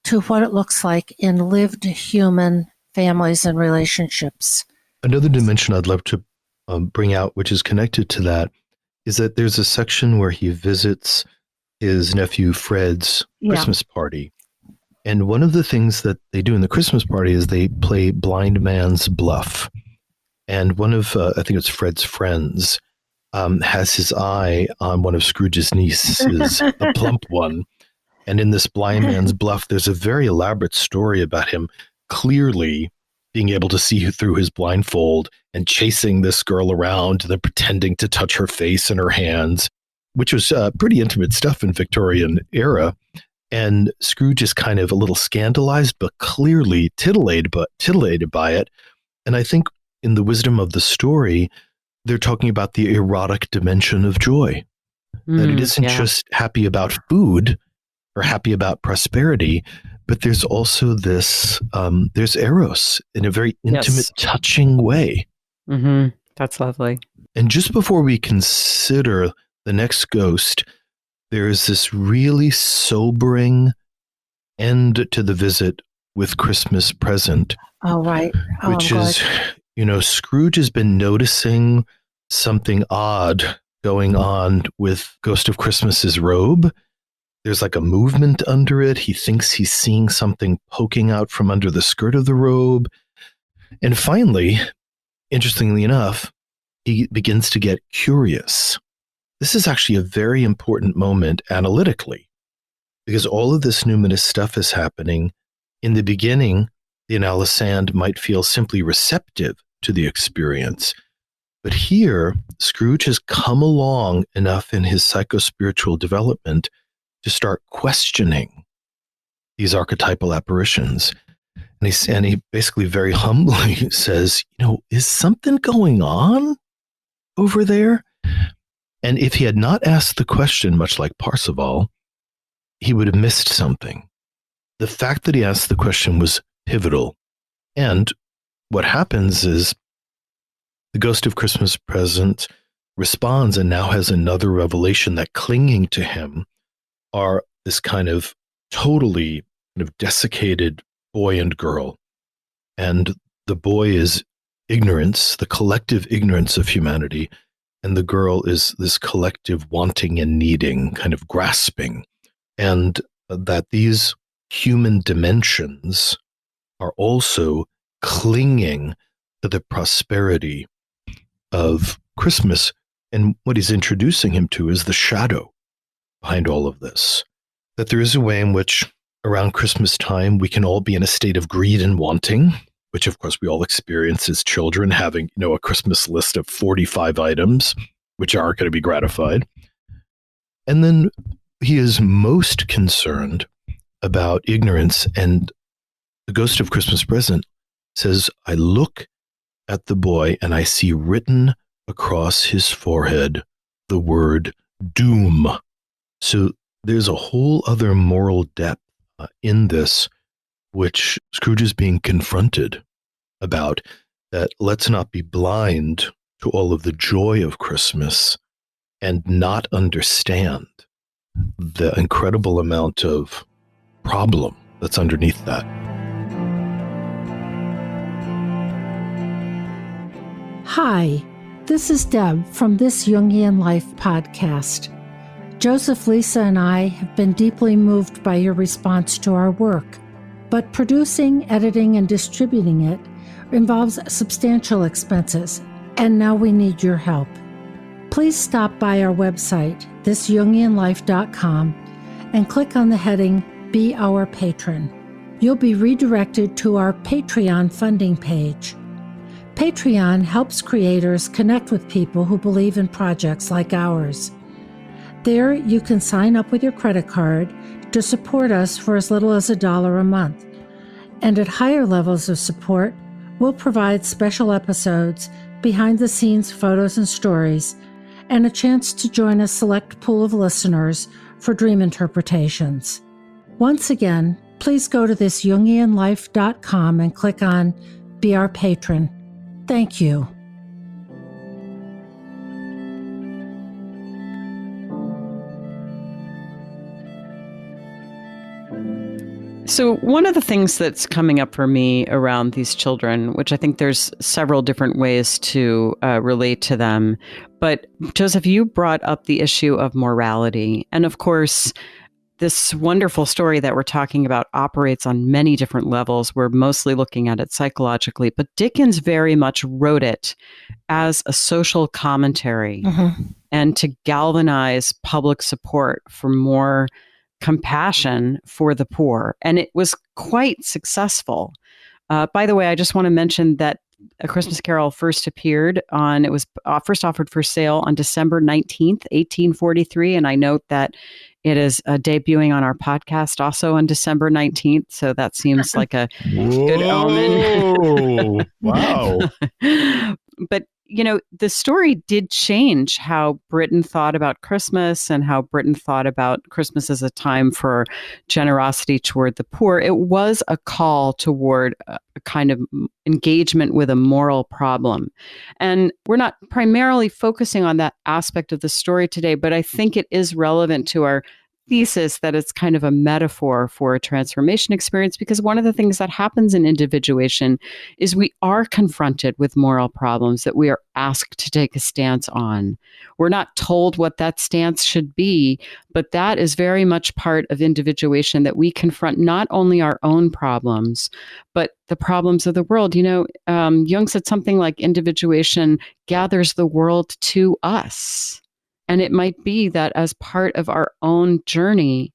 to what it looks like in lived human families and relationships. Another dimension I'd love to bring out, which is connected to that, is that there's a section where he visits his nephew Fred's Christmas party. And one of the things that they do in the Christmas party is they play blind man's bluff. And one of, I think it's Fred's friends, has his eye on one of Scrooge's nieces, a plump one. And in this blind man's bluff, there's a very elaborate story about him clearly being able to see through his blindfold and chasing this girl around and then pretending to touch her face and her hands, which was pretty intimate stuff in Victorian era. And Scrooge is kind of a little scandalized, but clearly titillated by it. And I think in the wisdom of the story, they're talking about the erotic dimension of joy. That it isn't just happy about food or happy about prosperity, but there's also this, there's eros in a very intimate, touching way. Mm-hmm. That's lovely. And just before we consider the next ghost, there is this really sobering end to the visit with Christmas Present. Oh, right. Which is, Scrooge has been noticing something odd going on with Ghost of Christmas's robe. There's like a movement under it. He thinks he's seeing something poking out from under the skirt of the robe. And finally, interestingly enough, he begins to get curious. This is actually a very important moment analytically, because all of this numinous stuff is happening. In the beginning, the analysand might feel simply receptive to the experience. But here, Scrooge has come along enough in his psychospiritual development to start questioning these archetypal apparitions. And he basically very humbly says, is something going on over there? And if he had not asked the question, much like Parzival, he would have missed something. The fact that he asked the question was pivotal. And what happens is the Ghost of Christmas Present responds and now has another revelation that clinging to him are this kind of totally desiccated boy and girl. And the boy is ignorance, the collective ignorance of humanity. And the girl is this collective wanting and needing, kind of grasping. And that these human dimensions are also clinging to the prosperity of Christmas. And what he's introducing him to is the shadow behind all of this. That there is a way in which around Christmas time, we can all be in a state of greed and wanting, which of course we all experience as children, having, a Christmas list of 45 items, which aren't going to be gratified. And then he is most concerned about ignorance. And the Ghost of Christmas Present says, I look at the boy and I see written across his forehead the word doom. So there's a whole other moral depth in this, which Scrooge is being confronted about, that let's not be blind to all of the joy of Christmas and not understand the incredible amount of problem that's underneath that. Hi, this is Deb from This Jungian Life podcast. Joseph, Lisa, and I have been deeply moved by your response to our work, but producing, editing, and distributing it involves substantial expenses, and now we need your help. Please stop by our website, thisjungianlife.com, and click on the heading Be Our Patron. You'll be redirected to our Patreon funding page. Patreon helps creators connect with people who believe in projects like ours. There, you can sign up with your credit card to support us for as little as $1 a month. And at higher levels of support, we'll provide special episodes, behind-the-scenes photos and stories, and a chance to join a select pool of listeners for dream interpretations. Once again, please go to thisjungianlife.com and click on Be Our Patron. Thank you. So one of the things that's coming up for me around these children, which I think there's several different ways to relate to them, but Joseph, you brought up the issue of morality. And of course, this wonderful story that we're talking about operates on many different levels. We're mostly looking at it psychologically, but Dickens very much wrote it as a social commentary and to galvanize public support for more compassion for the poor. And it was quite successful. By the way, I just want to mention that A Christmas Carol first appeared on, it was first offered for sale on December 19th, 1843. And I note that it is debuting on our podcast also on December 19th. So that seems like a good omen. Wow. But, you know, the story did change how Britain thought about Christmas and how Britain thought about Christmas as a time for generosity toward the poor. It was a call toward a kind of engagement with a moral problem. And we're not primarily focusing on that aspect of the story today, but I think it is relevant to our thesis that it's kind of a metaphor for a transformation experience, because one of the things that happens in individuation is we are confronted with moral problems that we are asked to take a stance on. We're not told what that stance should be, but that is very much part of individuation, that we confront not only our own problems, but the problems of the world. You know, Jung said something like individuation gathers the world to us. And it might be that as part of our own journey,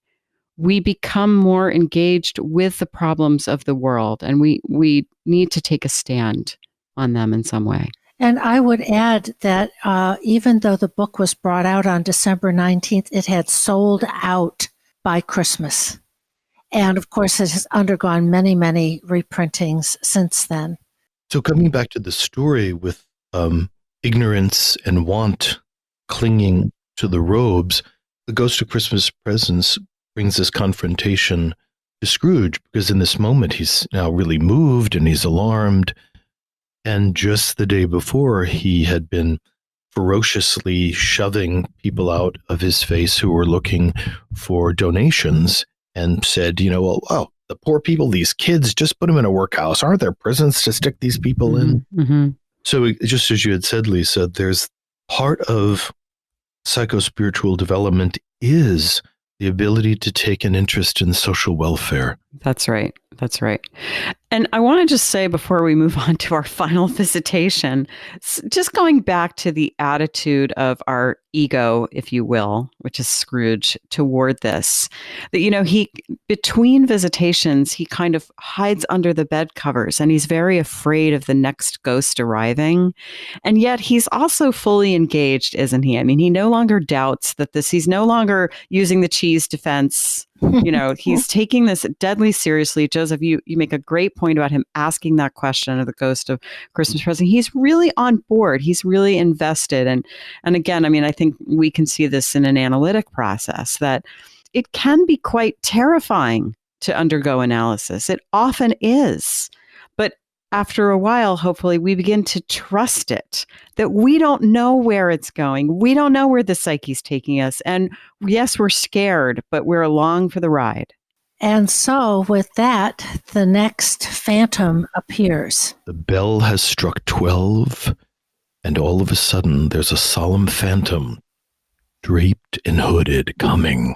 we become more engaged with the problems of the world, and we need to take a stand on them in some way. And I would add that even though the book was brought out on December 19th, it had sold out by Christmas. And of course, it has undergone many, many reprintings since then. So coming back to the story with ignorance and want clinging to the robes, the Ghost of Christmas Presents brings this confrontation to Scrooge, because in this moment he's now really moved and he's alarmed. And just the day before, he had been ferociously shoving people out of his face who were looking for donations, and said, you know, well, oh, the poor people, these kids, just put them in a workhouse. Aren't there prisons to stick these people in? Mm-hmm. So just as you had said, Lisa, there's part of psychospiritual development is the ability to take an interest in social welfare. That's right. That's right. And I want to just say before we move on to our final visitation, just going back to the attitude of our ego, if you will, which is Scrooge, toward this, that, you know, he, between visitations, he kind of hides under the bed covers and he's very afraid of the next ghost arriving. And yet he's also fully engaged, isn't he? I mean, he no longer doubts that he's no longer using the cheese defense. You know, he's taking this deadly seriously. Joseph, you make a great point about him asking that question of the Ghost of Christmas Present. He's really on board. He's really invested. And again, I mean, I think we can see this in an analytic process, that it can be quite terrifying to undergo analysis. It often is. But after a while, hopefully, we begin to trust it, that we don't know where it's going. We don't know where the psyche's taking us. And yes, we're scared, but we're along for the ride. And so with that, the next phantom appears. The bell has struck 12, and all of a sudden there's a solemn phantom, draped and hooded, coming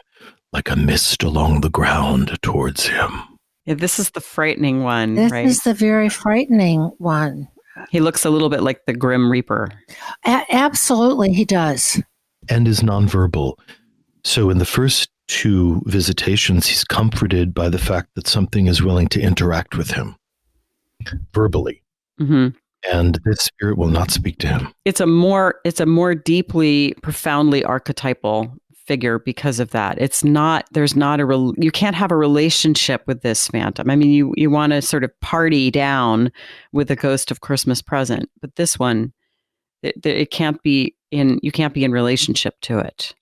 like a mist along the ground towards him. Yeah, this is the frightening one, This right? is the very frightening one. He looks a little bit like the Grim Reaper. Absolutely, he does. And is nonverbal. So in the first two visitations, he's comforted by the fact that something is willing to interact with him verbally. Mm-hmm. And this spirit will not speak to him. It's a more deeply, profoundly archetypal figure because of that. You can't have a relationship with this phantom. I mean, you want to sort of party down with the ghost of Christmas present, but this one, you can't be in relationship to it.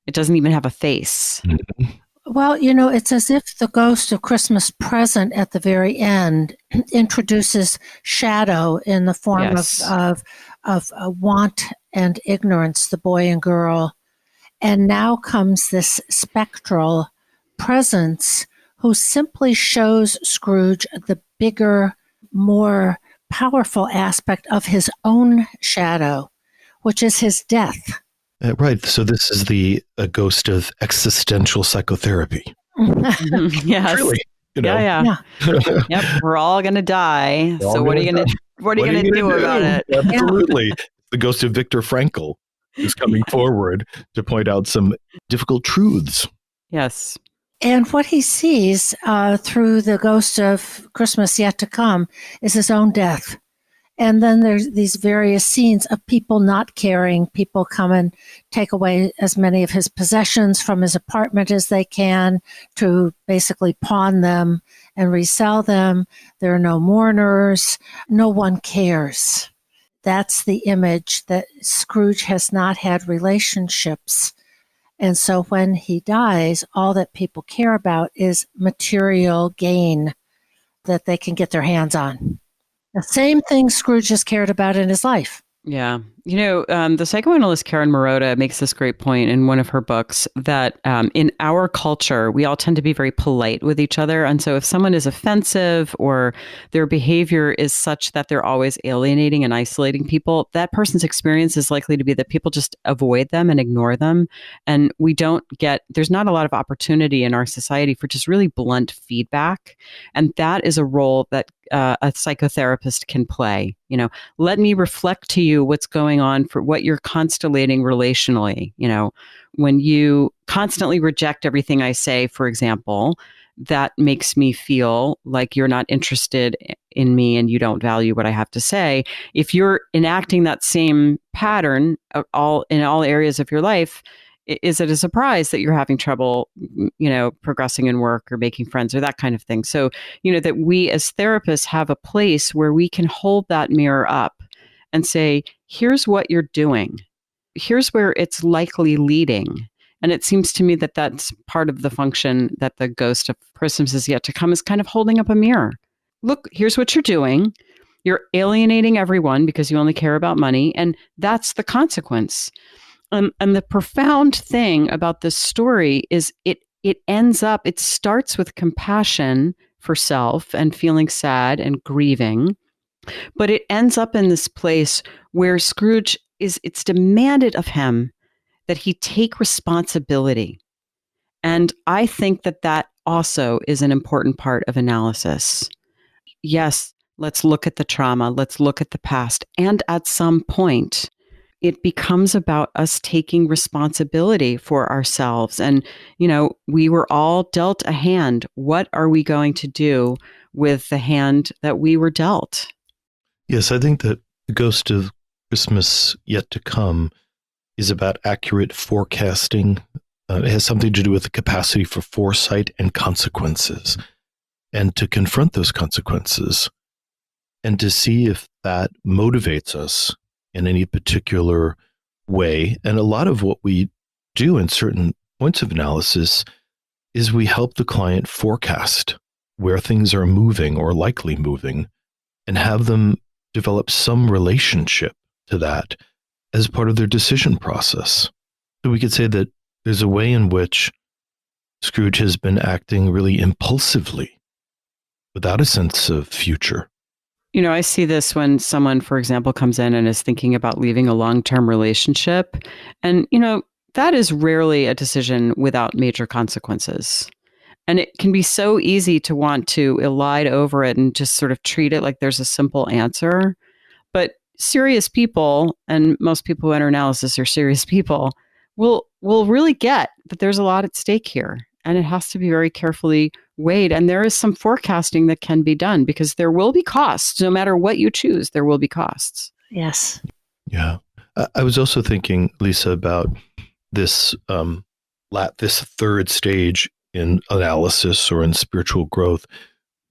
It doesn't even have a face. Mm-hmm. Well, it's as if the ghost of Christmas present at the very end introduces shadow in the form Yes. of want and ignorance, the boy and girl. And now comes this spectral presence who simply shows Scrooge the bigger, more powerful aspect of his own shadow, which is his death. Right. So this is a ghost of existential psychotherapy. Mm-hmm. Yes. Really? Yeah. Yep. We're all going to die. So what are you going to do about it? Absolutely. Yeah. The ghost of Viktor Frankl is coming forward to point out some difficult truths. Yes. And what he sees through the ghost of Christmas yet to come is his own death. And then there's these various scenes of people not caring. People come and take away as many of his possessions from his apartment as they can to basically pawn them and resell them. There are no mourners. No one cares. That's the image that Scrooge has not had relationships. And so when he dies, all that people care about is material gain that they can get their hands on. The same thing Scrooge has cared about in his life. Yeah. The psychoanalyst Karen Marotta makes this great point in one of her books that in our culture, we all tend to be very polite with each other. And so if someone is offensive or their behavior is such that they're always alienating and isolating people, that person's experience is likely to be that people just avoid them and ignore them. And there's not a lot of opportunity in our society for just really blunt feedback. And that is a role that a psychotherapist can play. Let me reflect to you what's going on for what you're constellating relationally. When you constantly reject everything I say, for example, that makes me feel like you're not interested in me and you don't value what I have to say. If you're enacting that same pattern in all areas of your life, is it a surprise that you're having trouble, progressing in work or making friends or that kind of thing? So, that we as therapists have a place where we can hold that mirror up and say, here's what you're doing. Here's where it's likely leading. And it seems to me that that's part of the function that the ghost of Christmas is yet to come is kind of holding up a mirror. Look, here's what you're doing. You're alienating everyone because you only care about money. And that's the consequence. And the profound thing about this story is it starts with compassion for self and feeling sad and grieving, but it ends up in this place where Scrooge it's demanded of him that he take responsibility. And I think that also is an important part of analysis. Yes, let's look at the trauma, let's look at the past, and at some point, it becomes about us taking responsibility for ourselves. And, we were all dealt a hand. What are we going to do with the hand that we were dealt? Yes, I think that the ghost of Christmas yet to come is about accurate forecasting. It has something to do with the capacity for foresight and consequences, and to confront those consequences and to see if that motivates us in any particular way. And a lot of what we do in certain points of analysis is we help the client forecast where things are moving or likely moving and have them develop some relationship to that as part of their decision process. So we could say that there's a way in which Scrooge has been acting really impulsively without a sense of future. I see this when someone, for example, comes in and is thinking about leaving a long-term relationship. And, that is rarely a decision without major consequences. And it can be so easy to want to elide over it and just sort of treat it like there's a simple answer. But serious people, and most people who enter analysis are serious people, will really get that there's a lot at stake here. And it has to be very carefully weighed. And there is some forecasting that can be done because there will be costs. No matter what you choose, there will be costs. Yes. Yeah. I was also thinking, Lisa, about this this third stage in analysis or in spiritual growth,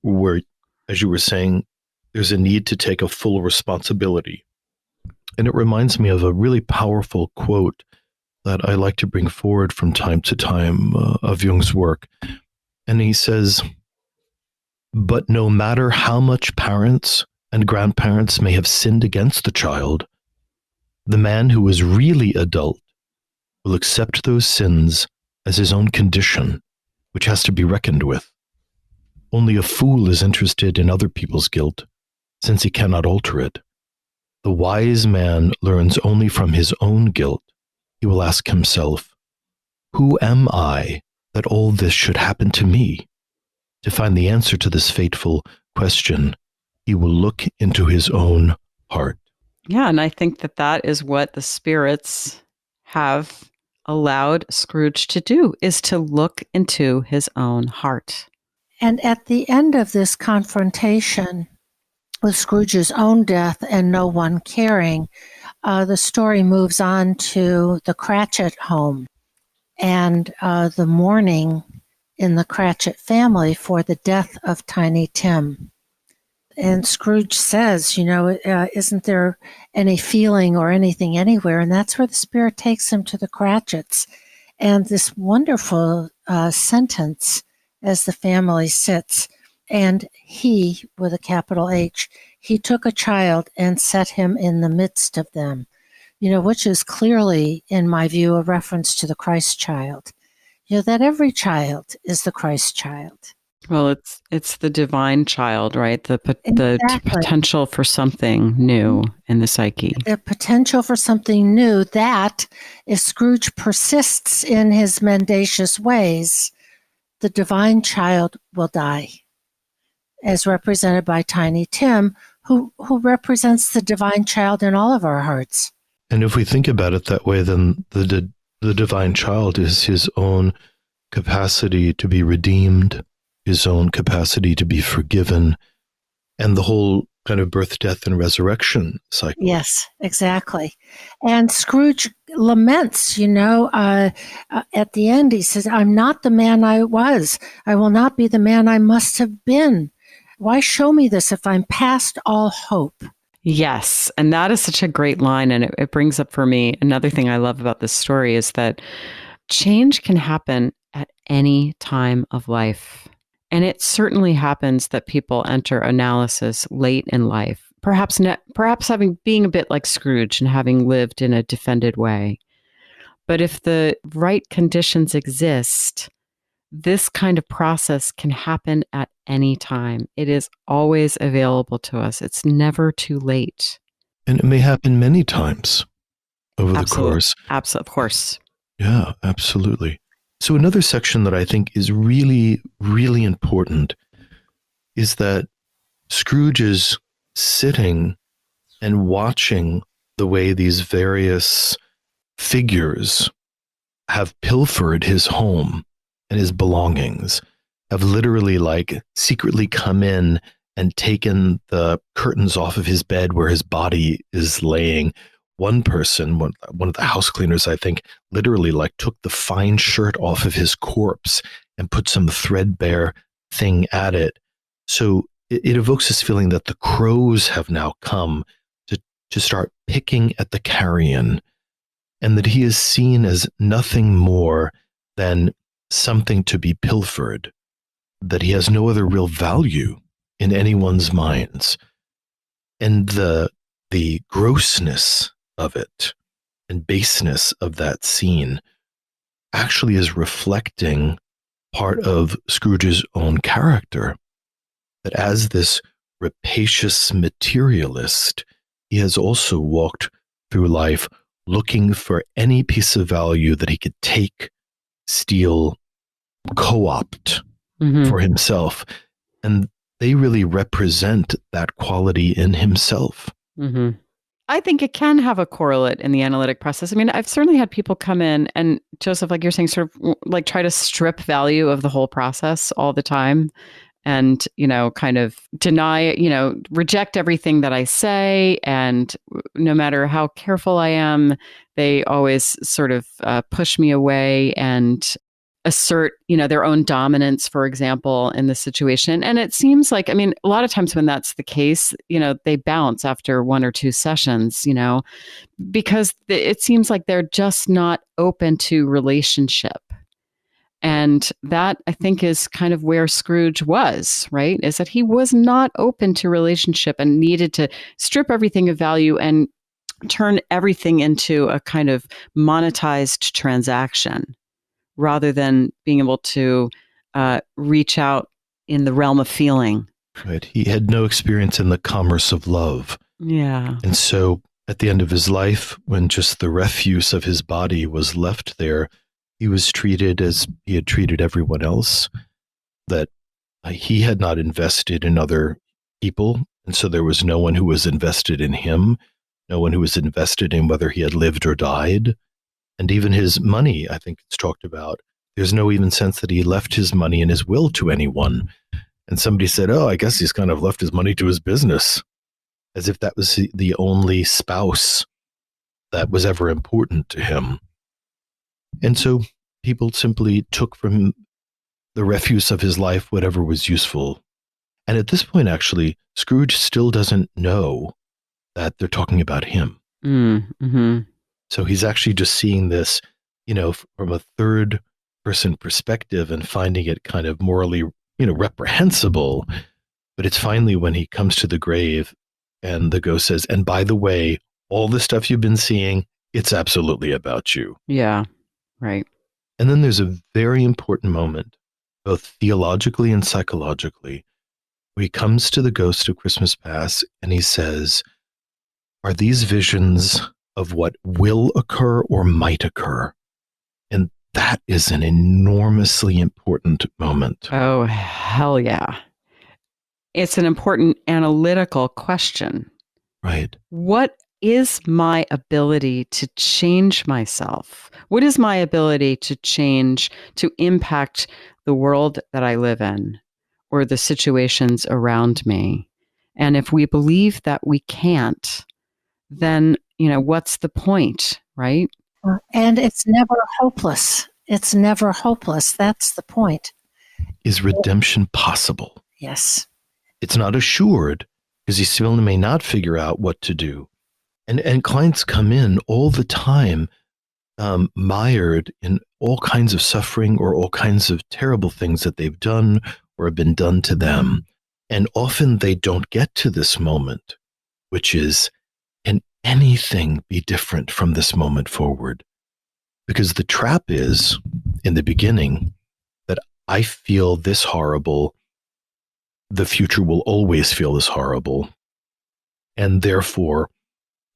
where, as you were saying, there's a need to take a full responsibility. And it reminds me of a really powerful quote that I like to bring forward from time to time of Jung's work. And he says, "But no matter how much parents and grandparents may have sinned against the child, the man who is really adult will accept those sins as his own condition, which has to be reckoned with. Only a fool is interested in other people's guilt, since he cannot alter it. The wise man learns only from his own guilt. He will ask himself, 'Who am I that all this should happen to me?' To find the answer to this fateful question, he will look into his own heart." Yeah, and I think that is what the spirits have allowed Scrooge to do, is to look into his own heart. And at the end of this confrontation with Scrooge's own death and no one caring, the story moves on to the Cratchit home and the mourning in the Cratchit family for the death of Tiny Tim. And Scrooge says, isn't there any feeling or anything anywhere? And that's where the spirit takes him to the Cratchits. And this wonderful sentence as the family sits, and he, with a capital H, he took a child and set him in the midst of them, which is clearly, in my view, a reference to the Christ child. That every child is the Christ child. Well, it's the divine child, right? The Exactly. potential for something new in the psyche. The potential for something new that, if Scrooge persists in his mendacious ways, the divine child will die, as represented by Tiny Tim, who represents the divine child in all of our hearts. And if we think about it that way, then the divine child is his own capacity to be redeemed, his own capacity to be forgiven, and the whole kind of birth, death, and resurrection cycle. Yes, exactly. And Scrooge laments, at the end, he says, "I'm not the man I was. I will not be the man I must have been. Why show me this if I'm past all hope?" Yes. And that is such a great line. And it brings up for me another thing I love about this story is that change can happen at any time of life. And it certainly happens that people enter analysis late in life, perhaps being a bit like Scrooge and having lived in a defended way. But if the right conditions exist, this kind of process can happen at any time. It is always available to us. It's never too late. And it may happen many times over the course. Absolutely, of course. Yeah, absolutely. So another section that I think is really, really important is that Scrooge is sitting and watching the way these various figures have pilfered his home and his belongings, have literally secretly come in and taken the curtains off of his bed where his body is laying. One person, one of the house cleaners, I think, literally took the fine shirt off of his corpse and put some threadbare thing at it. So it evokes this feeling that the crows have now come to start picking at the carrion, and that he is seen as nothing more than something to be pilfered, that he has no other real value in anyone's minds. And the grossness of it and baseness of that scene actually is reflecting part of Scrooge's own character, that as this rapacious materialist, he has also walked through life looking for any piece of value that he could take, steal, co-opt for himself. And they really represent that quality in himself. I think it can have a correlate in the analytic process. I mean, I've certainly had people come in and, Joseph, like you're saying, sort of like try to strip value of the whole process all the time and, kind of deny, reject everything that I say. And no matter how careful I am, they always sort of push me away and assert, their own dominance, for example, in the situation. And it seems like, I mean, a lot of times when that's the case, they bounce after one or two sessions, because it seems like they're just not open to relationship. And that, I think, is kind of where Scrooge was, right? Is that he was not open to relationship and needed to strip everything of value and turn everything into a kind of monetized transaction, rather than being able to reach out in the realm of feeling. Right. He had no experience in the commerce of love. Yeah. And so at the end of his life, when just the refuse of his body was left there, he was treated as he had treated everyone else, that he had not invested in other people. And so there was no one who was invested in him, no one who was invested in whether he had lived or died. And even his money, I think it's talked about, there's no even sense that he left his money in his will to anyone. And somebody said, oh, I guess he's kind of left his money to his business, as if that was the only spouse that was ever important to him. And so people simply took from the refuse of his life whatever was useful. And at this point, actually, Scrooge still doesn't know that they're talking about him. So he's actually just seeing this, from a third person perspective and finding it kind of morally, reprehensible. But it's finally when he comes to the grave and the ghost says, and by the way, all the stuff you've been seeing, it's absolutely about you. Yeah, right. And then there's a very important moment, both theologically and psychologically, where he comes to the ghost of Christmas Past and he says, are these visions of what will occur or might occur? And that is an enormously important moment. Oh, hell yeah. It's an important analytical question. Right. What is my ability to change myself? What is my ability to change, to impact the world that I live in or the situations around me? And if we believe that we can't, then, what's the point, right? And it's never hopeless. It's never hopeless. That's the point. Is redemption possible? Yes. It's not assured because he still may not figure out what to do. And clients come in all the time, mired in all kinds of suffering or all kinds of terrible things that they've done or have been done to them. And often they don't get to this moment, which is, can anything be different from this moment forward? Because the trap is, in the beginning, that I feel this horrible, the future will always feel this horrible. And therefore,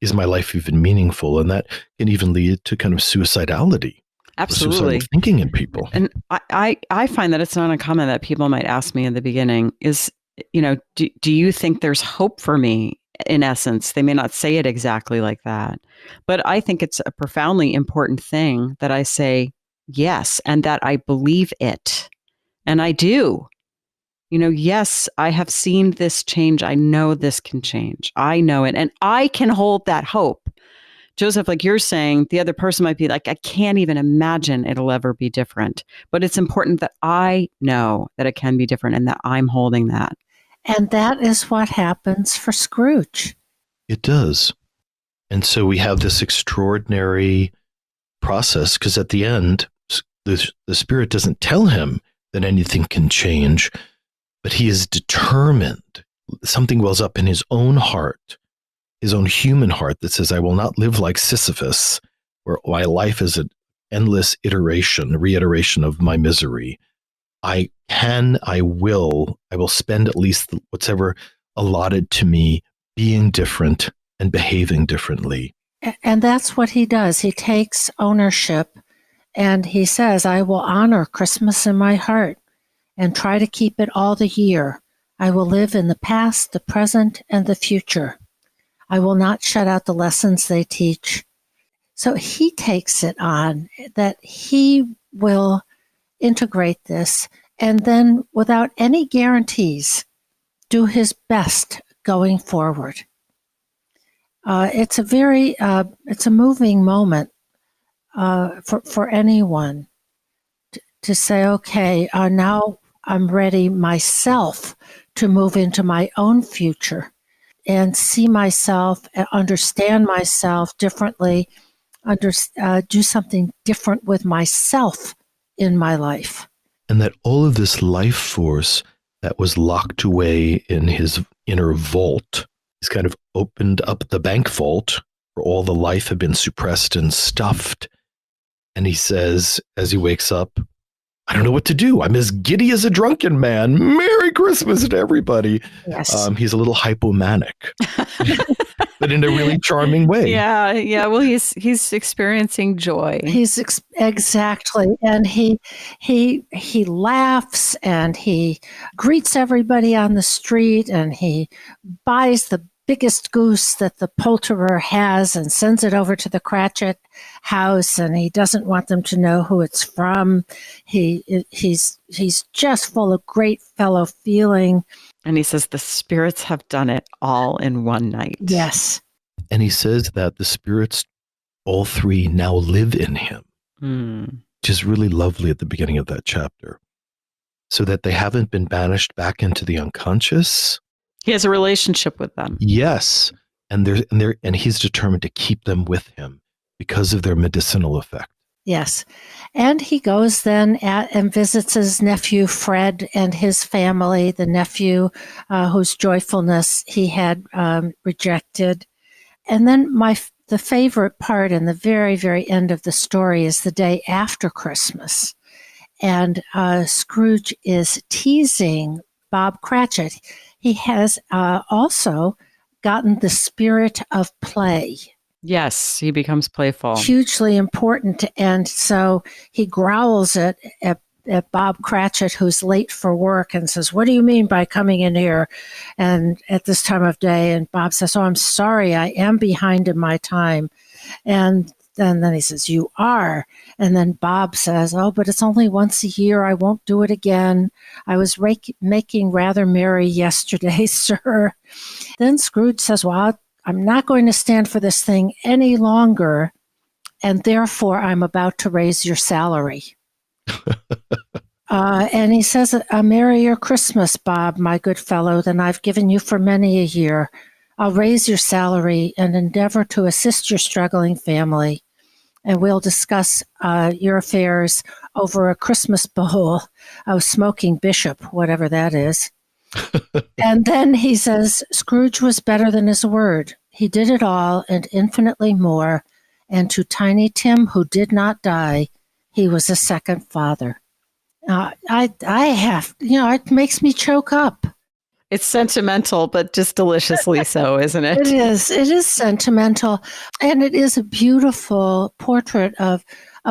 is my life even meaningful? And that can even lead to kind of suicidality. Absolutely. Suicidal thinking in people. And I find that it's not uncommon that people might ask me in the beginning is, do you think there's hope for me? In essence, they may not say it exactly like that, but I think it's a profoundly important thing that I say yes, and that I believe it. And I do. Yes, I have seen this change. I know this can change. I know it. And I can hold that hope. Joseph, like you're saying, the other person might be like, I can't even imagine it'll ever be different. But it's important that I know that it can be different and that I'm holding that. And that is what happens for Scrooge. It does. And so we have this extraordinary process because at the end, the spirit doesn't tell him that anything can change, but he is determined. Something wells up in his own heart, his own human heart that says, I will not live like Sisyphus, where my life is an endless reiteration of my misery. I will spend at least what's ever allotted to me being different and behaving differently. And that's what he does. He takes ownership and he says, I will honor Christmas in my heart. and try to keep it all the year. I will live in the past, the present, and the future. I will not shut out the lessons they teach. So he takes it on that he will integrate this and then, without any guarantees, do his best going forward. It's a moving moment for anyone to say, okay, now I'm ready myself to move into my own future and see myself, understand myself differently, do something different with myself in my life. And that all of this life force that was locked away in his inner vault, he's kind of opened up the bank vault where all the life had been suppressed and stuffed. And he says, as he wakes up, I don't know what to do. I'm as giddy as a drunken man. Merry Christmas to everybody. Yes. He's a little hypomanic, but in a really charming way. Yeah. Well, he's experiencing joy. Exactly, and he laughs and he greets everybody on the street, and he buys the biggest goose that the poulterer has and sends it over to the Cratchit house, and he doesn't want them to know who it's from. He's just full of great fellow feeling. And he says the spirits have done it all in one night. Yes. And he says that the spirits, all three, now live in him, which is really lovely at the beginning of that chapter. So that they haven't been banished back into the unconscious. He has a relationship with them. Yes. And he's determined to keep them with him because of their medicinal effect. Yes. And he goes then and visits his nephew, Fred, and his family, the nephew whose joyfulness he had rejected. And then the favorite part in the very, very end of the story is the day after Christmas. And Scrooge is teasing Bob Cratchit. He has also gotten the spirit of play. Yes, he becomes playful. Hugely important. And so he growls at Bob Cratchit, who's late for work, and says, what do you mean by coming in here and at this time of day? And Bob says, oh, I'm sorry, I am behind in my time. And then he says, you are. And then Bob says, oh, but it's only once a year. I won't do it again. I was making rather merry yesterday, sir. Then Scrooge says, well, I'm not going to stand for this thing any longer, and therefore I'm about to raise your salary. And he says, a merrier Christmas, Bob, my good fellow, than I've given you for many a year. I'll raise your salary and endeavor to assist your struggling family. And we'll discuss your affairs over a Christmas bowl of smoking bishop, whatever that is. And then he says, Scrooge was better than his word. He did it all and infinitely more. And to Tiny Tim, who did not die, he was a second father. It makes me choke up. It's sentimental, but just deliciously so, isn't it? It is. It is sentimental. And it is a beautiful portrait of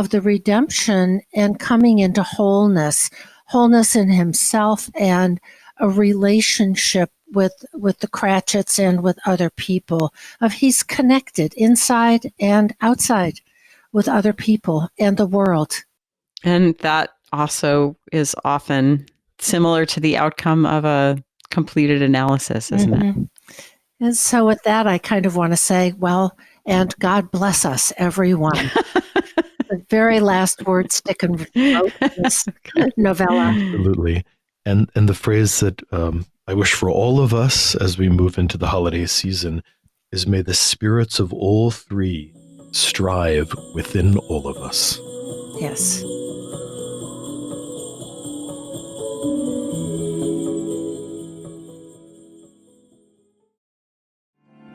the redemption and coming into wholeness in himself and a relationship with the Cratchits and with other people. He's connected inside and outside with other people and the world. And that also is often similar to the outcome of a completed analysis, isn't it? And so with that, I kind of want to say, well, and God bless us, everyone. The very last word stick and wrote this novella. Absolutely. And the phrase that I wish for all of us as we move into the holiday season is, may the spirits of all three strive within all of us. Yes.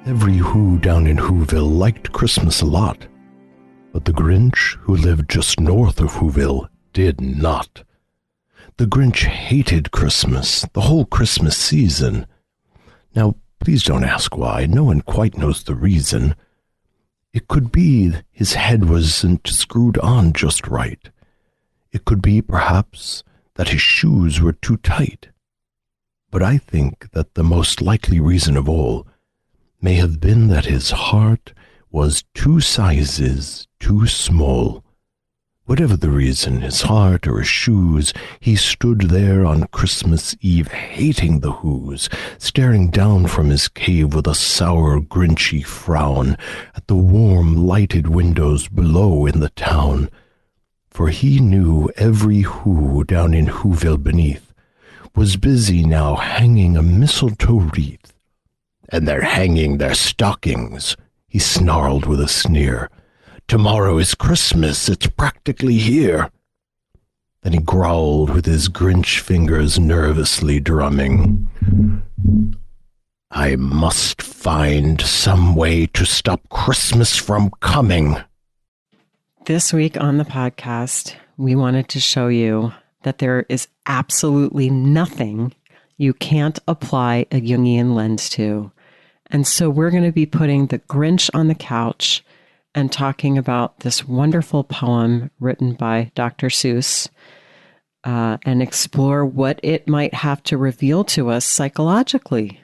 Every Who down in Whoville liked Christmas a lot, but the Grinch, who lived just north of Whoville, did not. The Grinch hated Christmas, the whole Christmas season. Now, please don't ask why. No one quite knows the reason. It could be his head wasn't screwed on just right. It could be, perhaps, that his shoes were too tight. But I think that the most likely reason of all may have been that his heart was 2 sizes too small. Whatever the reason, his heart or his shoes, he stood there on Christmas Eve, hating the Whos, staring down from his cave with a sour, grinchy frown at the warm, lighted windows below in the town. For he knew every Who down in Whoville beneath was busy now hanging a mistletoe wreath. And they're hanging their stockings, he snarled with a sneer. Tomorrow is Christmas, it's practically here. Then he growled with his Grinch fingers nervously drumming. I must find some way to stop Christmas from coming. This week on the podcast, we wanted to show you that there is absolutely nothing you can't apply a Jungian lens to. And so we're going to be putting the Grinch on the couch and talking about this wonderful poem written by Dr. Seuss and explore what it might have to reveal to us psychologically.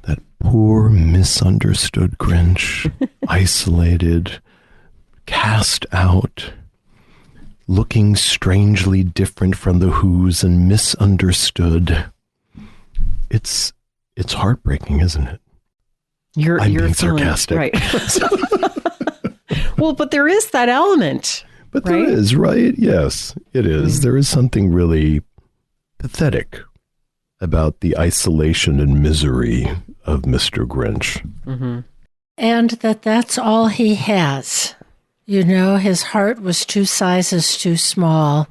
That poor, misunderstood Grinch, isolated, cast out, looking strangely different from the Whos and misunderstood. It's heartbreaking, isn't it? You're being feeling, sarcastic. Right. Well, but there is that element. But right? there is, right? Yes, it is. There is something really pathetic about the isolation and misery of Mr. Grinch. Mm-hmm. And that's all he has. You know, his heart was 2 sizes too small.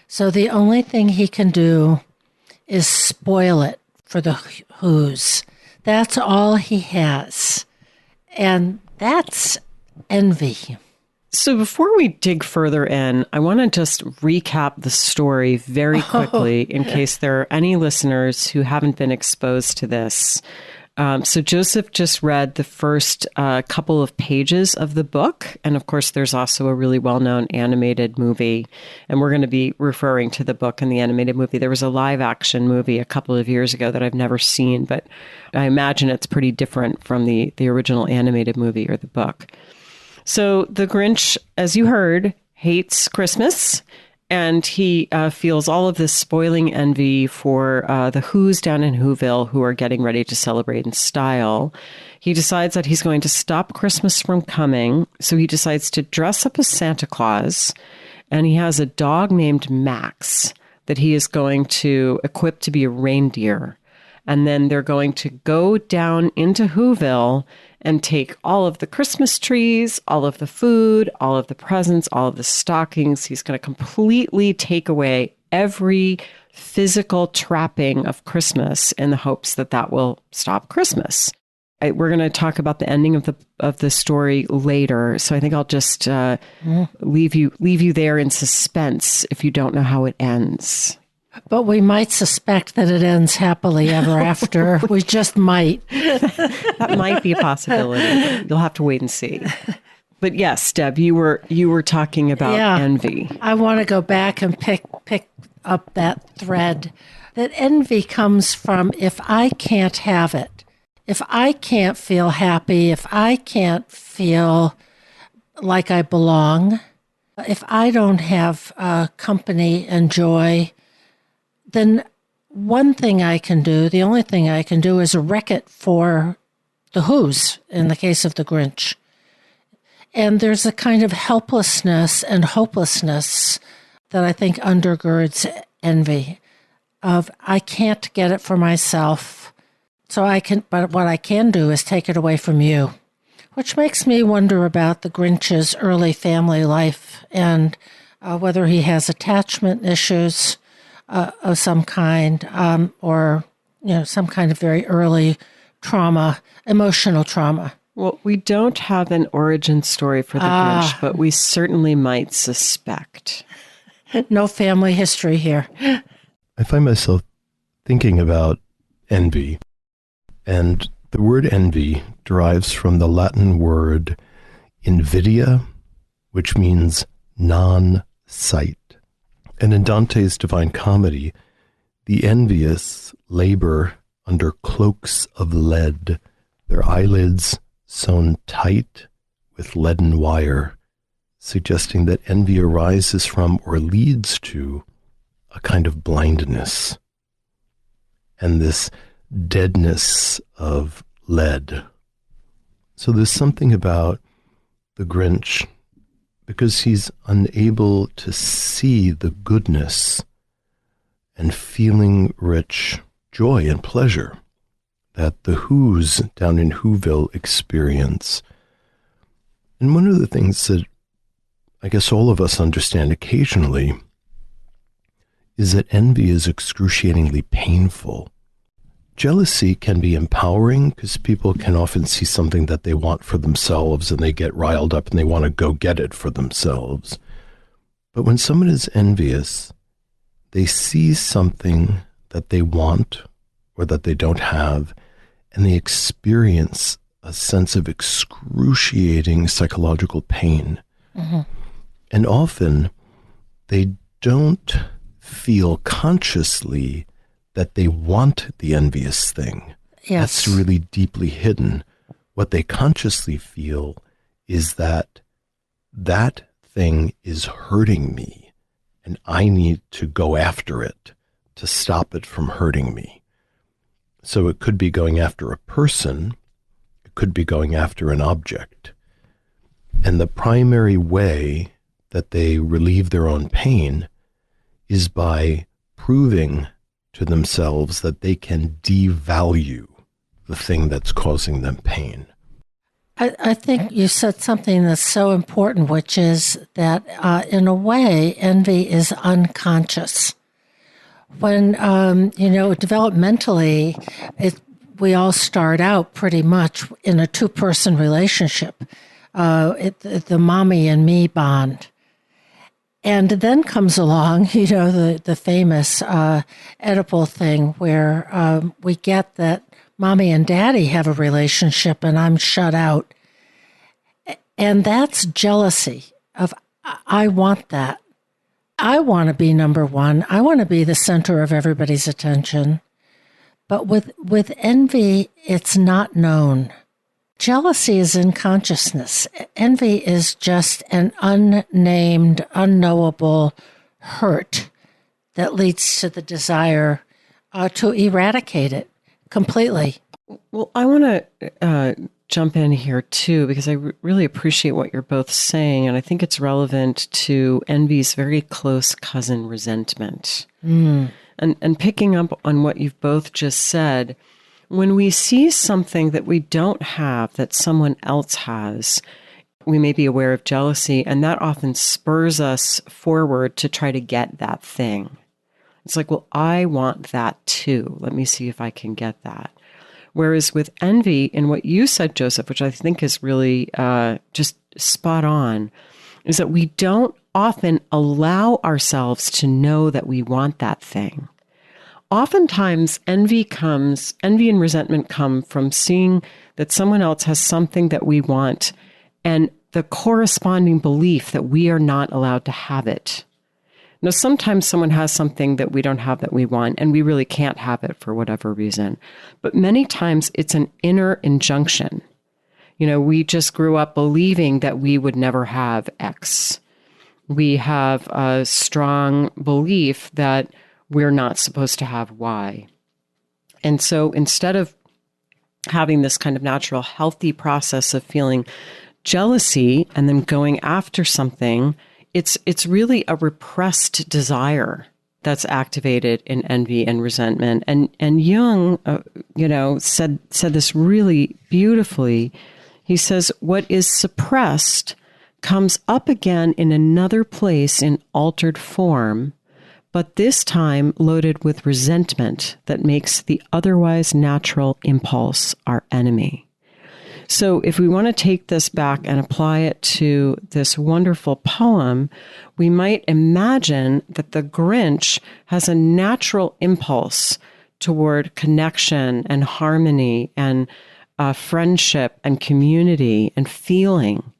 So the only thing he can do is spoil it for the Whos. That's all he has. And that's envy. So before we dig further in, I want to just recap the story very quickly in case there are any listeners who haven't been exposed to this. So Joseph just read the first couple of pages of the book. And of course, there's also a really well-known animated movie. And we're going to be referring to the book and the animated movie. There was a live action movie a couple of years ago that I've never seen, but I imagine it's pretty different from the original animated movie or the book. So the Grinch, as you heard, hates Christmas. And he feels all of this spoiling envy for the Whos down in Whoville who are getting ready to celebrate in style. He decides that he's going to stop Christmas from coming. So he decides to dress up as Santa Claus. And he has a dog named Max that he is going to equip to be a reindeer. And then they're going to go down into Whoville and take all of the Christmas trees, all of the food, all of the presents, all of the stockings. He's going to completely take away every physical trapping of Christmas in the hopes that that will stop Christmas. We're going to talk about the ending of the story later, so I think I'll just leave you there in suspense if you don't know how it ends. But we might suspect that it ends happily ever after. We just might. That might be a possibility. You'll have to wait and see. But yes, Deb, you were talking about envy. I want to go back and pick up that thread. That envy comes from if I can't have it, if I can't feel happy, if I can't feel like I belong, if I don't have company and joy, then one thing I can do, the only thing I can do is wreck it for the Whos in the case of the Grinch. And there's a kind of helplessness and hopelessness that I think undergirds envy of I can't get it for myself. But what I can do is take it away from you, which makes me wonder about the Grinch's early family life and whether he has attachment issues of some kind, or some kind of very early trauma, emotional trauma. Well, we don't have an origin story for the Grinch, but we certainly might suspect. No family history here. I find myself thinking about envy, and the word envy derives from the Latin word invidia, which means non-sight. And in Dante's Divine Comedy, the envious labor under cloaks of lead, their eyelids sewn tight with leaden wire, suggesting that envy arises from or leads to a kind of blindness and this deadness of lead. So there's something about the Grinch, because he's unable to see the goodness and feeling rich joy and pleasure that the Who's down in Whoville experience. And one of the things that I guess all of us understand occasionally is that envy is excruciatingly painful. Jealousy can be empowering because people can often see something that they want for themselves and they get riled up and they want to go get it for themselves. But when someone is envious, they see something that they want or that they don't have, and they experience a sense of excruciating psychological pain. Mm-hmm. And often they don't feel consciously that they want the envious thing. Yes. That's really deeply hidden. What they consciously feel is that that thing is hurting me and I need to go after it to stop it from hurting me. So it could be going after a person, it could be going after an object. And the primary way that they relieve their own pain is by proving to themselves that they can devalue the thing that's causing them pain. I think you said something that's so important, which is that in a way, envy is unconscious. When, developmentally, we all start out pretty much in a two-person relationship, the mommy and me bond. And then comes along, the famous Oedipal thing where we get that mommy and daddy have a relationship and I'm shut out. And that's jealousy of, I want that. I want to be number one. I want to be the center of everybody's attention. But with envy, it's not known. Jealousy is in consciousness. Envy is just an unnamed, unknowable hurt that leads to the desire to eradicate it completely. Well, I want to jump in here too, because I really appreciate what you're both saying. And I think it's relevant to envy's very close cousin, resentment. And picking up on what you've both just said, when we see something that we don't have that someone else has, we may be aware of jealousy, and that often spurs us forward to try to get that thing. It's like, well, I want that too. Let me see if I can get that. Whereas with envy, and what you said, Joseph, which I think is really just spot on, is that we don't often allow ourselves to know that we want that thing. Oftentimes, envy and resentment come from seeing that someone else has something that we want and the corresponding belief that we are not allowed to have it. Now, sometimes someone has something that we don't have that we want, and we really can't have it for whatever reason. But many times it's an inner injunction. We just grew up believing that we would never have X. We have a strong belief that we're not supposed to have Y. And so instead of having this kind of natural, healthy process of feeling jealousy and then going after something, it's really a repressed desire that's activated in envy and resentment. And Jung, said this really beautifully. He says, what is suppressed comes up again in another place in altered form, but this time loaded with resentment that makes the otherwise natural impulse our enemy. So if we want to take this back and apply it to this wonderful poem, we might imagine that the Grinch has a natural impulse toward connection and harmony and friendship and community and feeling.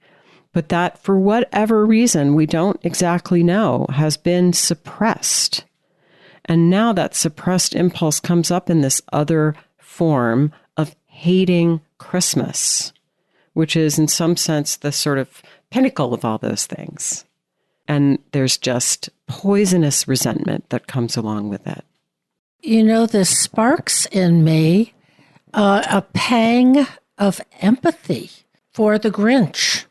but that for whatever reason, we don't exactly know, has been suppressed. And now that suppressed impulse comes up in this other form of hating Christmas, which is in some sense the sort of pinnacle of all those things. And there's just poisonous resentment that comes along with it. You know, this sparks in me a pang of empathy for the Grinch,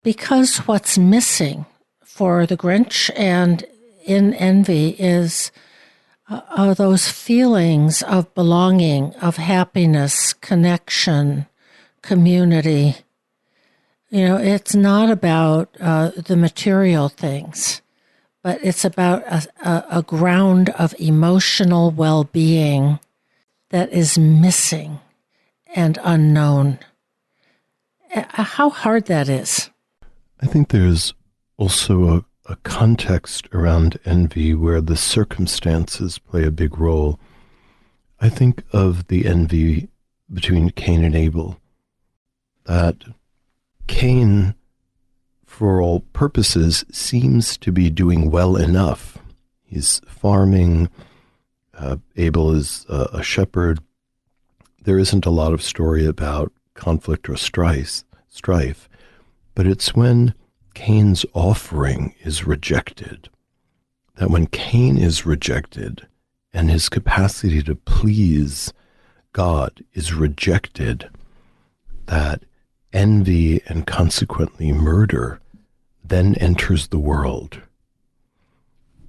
because what's missing for the Grinch and in envy is those feelings of belonging, of happiness, connection, community. You know, it's not about the material things, but it's about a ground of emotional well-being that is missing and unknown. How hard that is. I think there's also a context around envy where the circumstances play a big role. I think of the envy between Cain and Abel, that Cain, for all purposes, seems to be doing well enough. He's farming. Abel is a shepherd. There isn't a lot of story about conflict or strife, but it's when Cain's offering is rejected, that when Cain is rejected and his capacity to please God is rejected, that envy and consequently murder then enters the world.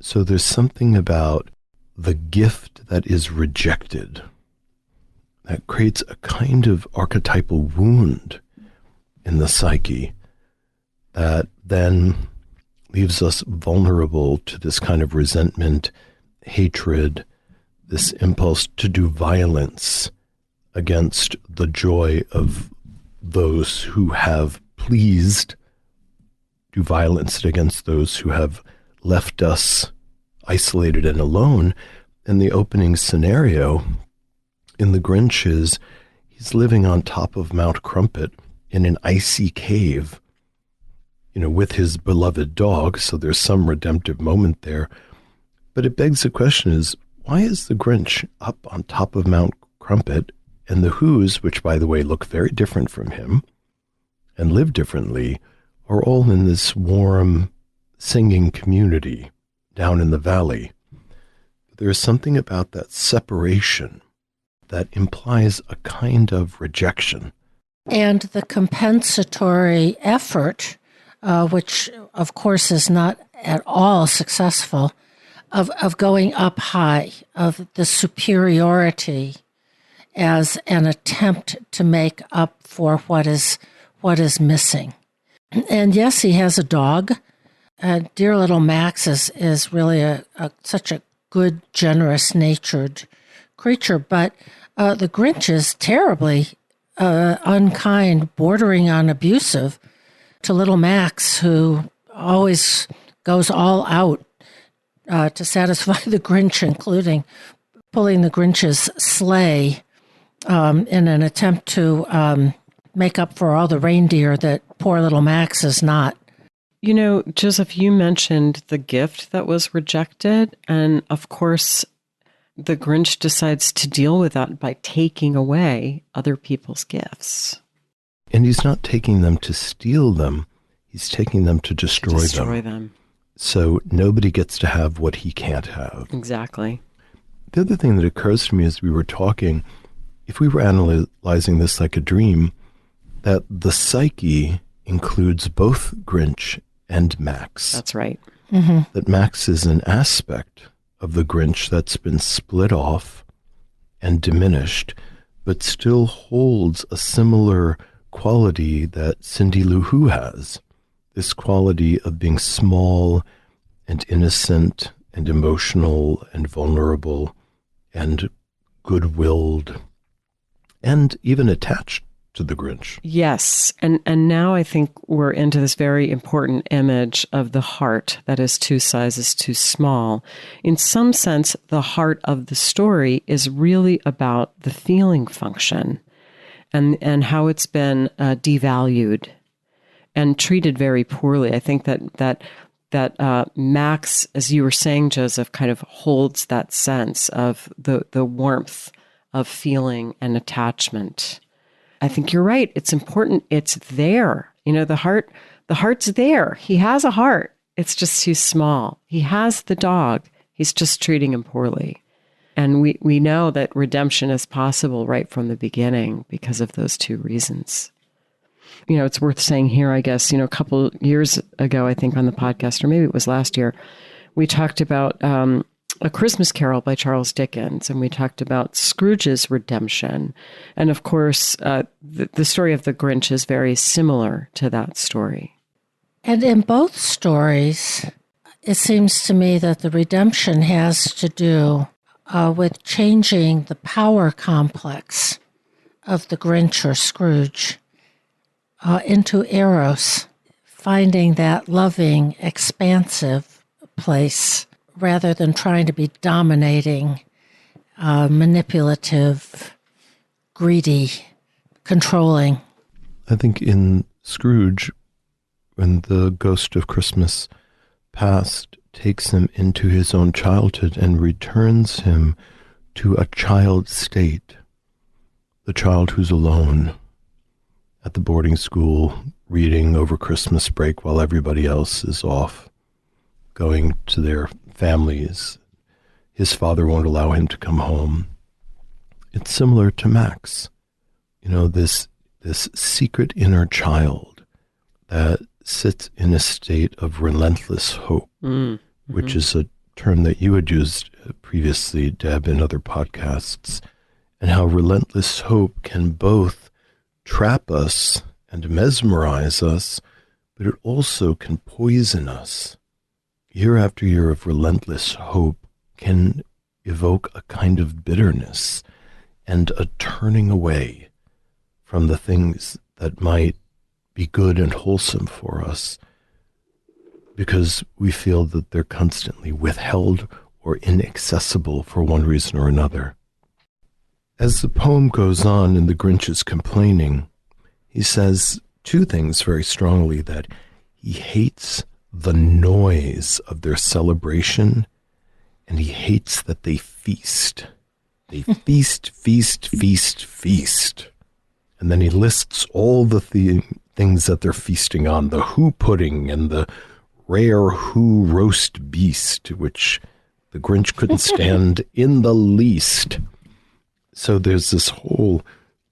So there's something about the gift that is rejected that creates a kind of archetypal wound in the psyche that then leaves us vulnerable to this kind of resentment, hatred, this impulse to do violence against the joy of those who have pleased, do violence against those who have left us isolated and alone. And the opening scenario in The Grinch is he's living on top of Mount Crumpet in an icy cave, you know, with his beloved dog. So there's some redemptive moment there. But it begs the question is, why is the Grinch up on top of Mount Crumpet, and the Who's, which by the way look very different from him and live differently, are all in this warm singing community down in the valley? There's something about that separation that implies a kind of rejection. And the compensatory effort, which of course is not at all successful, of going up high, of the superiority as an attempt to make up for what is missing. And yes, he has a dog. Dear little Max is really such a good, generous-natured creature, but the Grinch is terribly unkind, bordering on abusive to little Max, who always goes all out to satisfy the Grinch, including pulling the Grinch's sleigh in an attempt to make up for all the reindeer that poor little Max is not. You know, Joseph, you mentioned the gift that was rejected. And of course, the Grinch decides to deal with that by taking away other people's gifts. And he's not taking them to steal them. He's taking them to destroy them. So nobody gets to have what he can't have. Exactly. The other thing that occurs to me as we were talking, if we were analyzing this like a dream, that the psyche includes both Grinch and Max. That's right. Mm-hmm. That Max is an aspect of the Grinch that's been split off and diminished, but still holds a similar quality that Cindy Lou Who has. This quality of being small and innocent and emotional and vulnerable and good-willed and even attached to the Grinch. Yes. And now I think we're into this very important image of the heart that is two sizes too small. In some sense, the heart of the story is really about the feeling function and how it's been devalued. and treated very poorly. I think that Max, as you were saying, Joseph, kind of holds that sense of the warmth of feeling and attachment. I think you're right. It's important. It's there. The heart's there. He has a heart. It's just too small. He has the dog. He's just treating him poorly. And we know that redemption is possible right from the beginning because of those two reasons. It's worth saying here, I guess, a couple years ago, I think on the podcast, or maybe it was last year, we talked about A Christmas Carol by Charles Dickens, and we talked about Scrooge's redemption. And of course, the story of the Grinch is very similar to that story. And in both stories, it seems to me that the redemption has to do with changing the power complex of the Grinch or Scrooge into Eros, finding that loving, expansive place rather than trying to be dominating, manipulative, greedy, controlling. I think in Scrooge, when the ghost of Christmas past takes him into his own childhood and returns him to a child state, the child who's alone at the boarding school, reading over Christmas break while everybody else is off, going to their families. His father won't allow him to come home. It's similar to Max. This secret inner child that sits in a state of relentless hope, which is a term that you had used previously, Deb, in other podcasts, and how relentless hope can both trap us and mesmerize us, but it also can poison us. Year after year of relentless hope can evoke a kind of bitterness and a turning away from the things that might be good and wholesome for us, because we feel that they're constantly withheld or inaccessible for one reason or another. As the poem goes on and the Grinch is complaining, he says two things very strongly: that he hates the noise of their celebration, and he hates that they feast. They feast, feast, feast, feast. And then he lists all the things that they're feasting on: the Who pudding and the rare Who roast beast, which the Grinch couldn't stand in the least. So there's this whole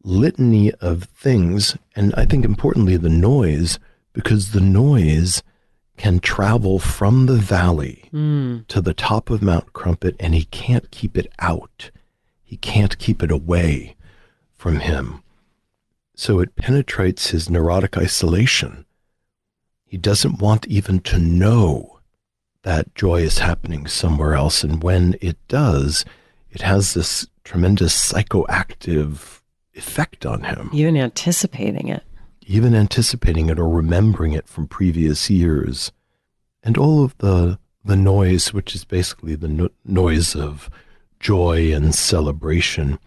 litany of things, and I think importantly the noise, because the noise can travel from the valley to the top of Mount Crumpet, and he can't keep it out. He can't keep it away from him. So it penetrates his neurotic isolation. He doesn't want even to know that joy is happening somewhere else. And when it does, it has this tremendous psychoactive effect on him. Even anticipating it. Or remembering it from previous years. And all of the noise, which is basically the noise of joy and celebration,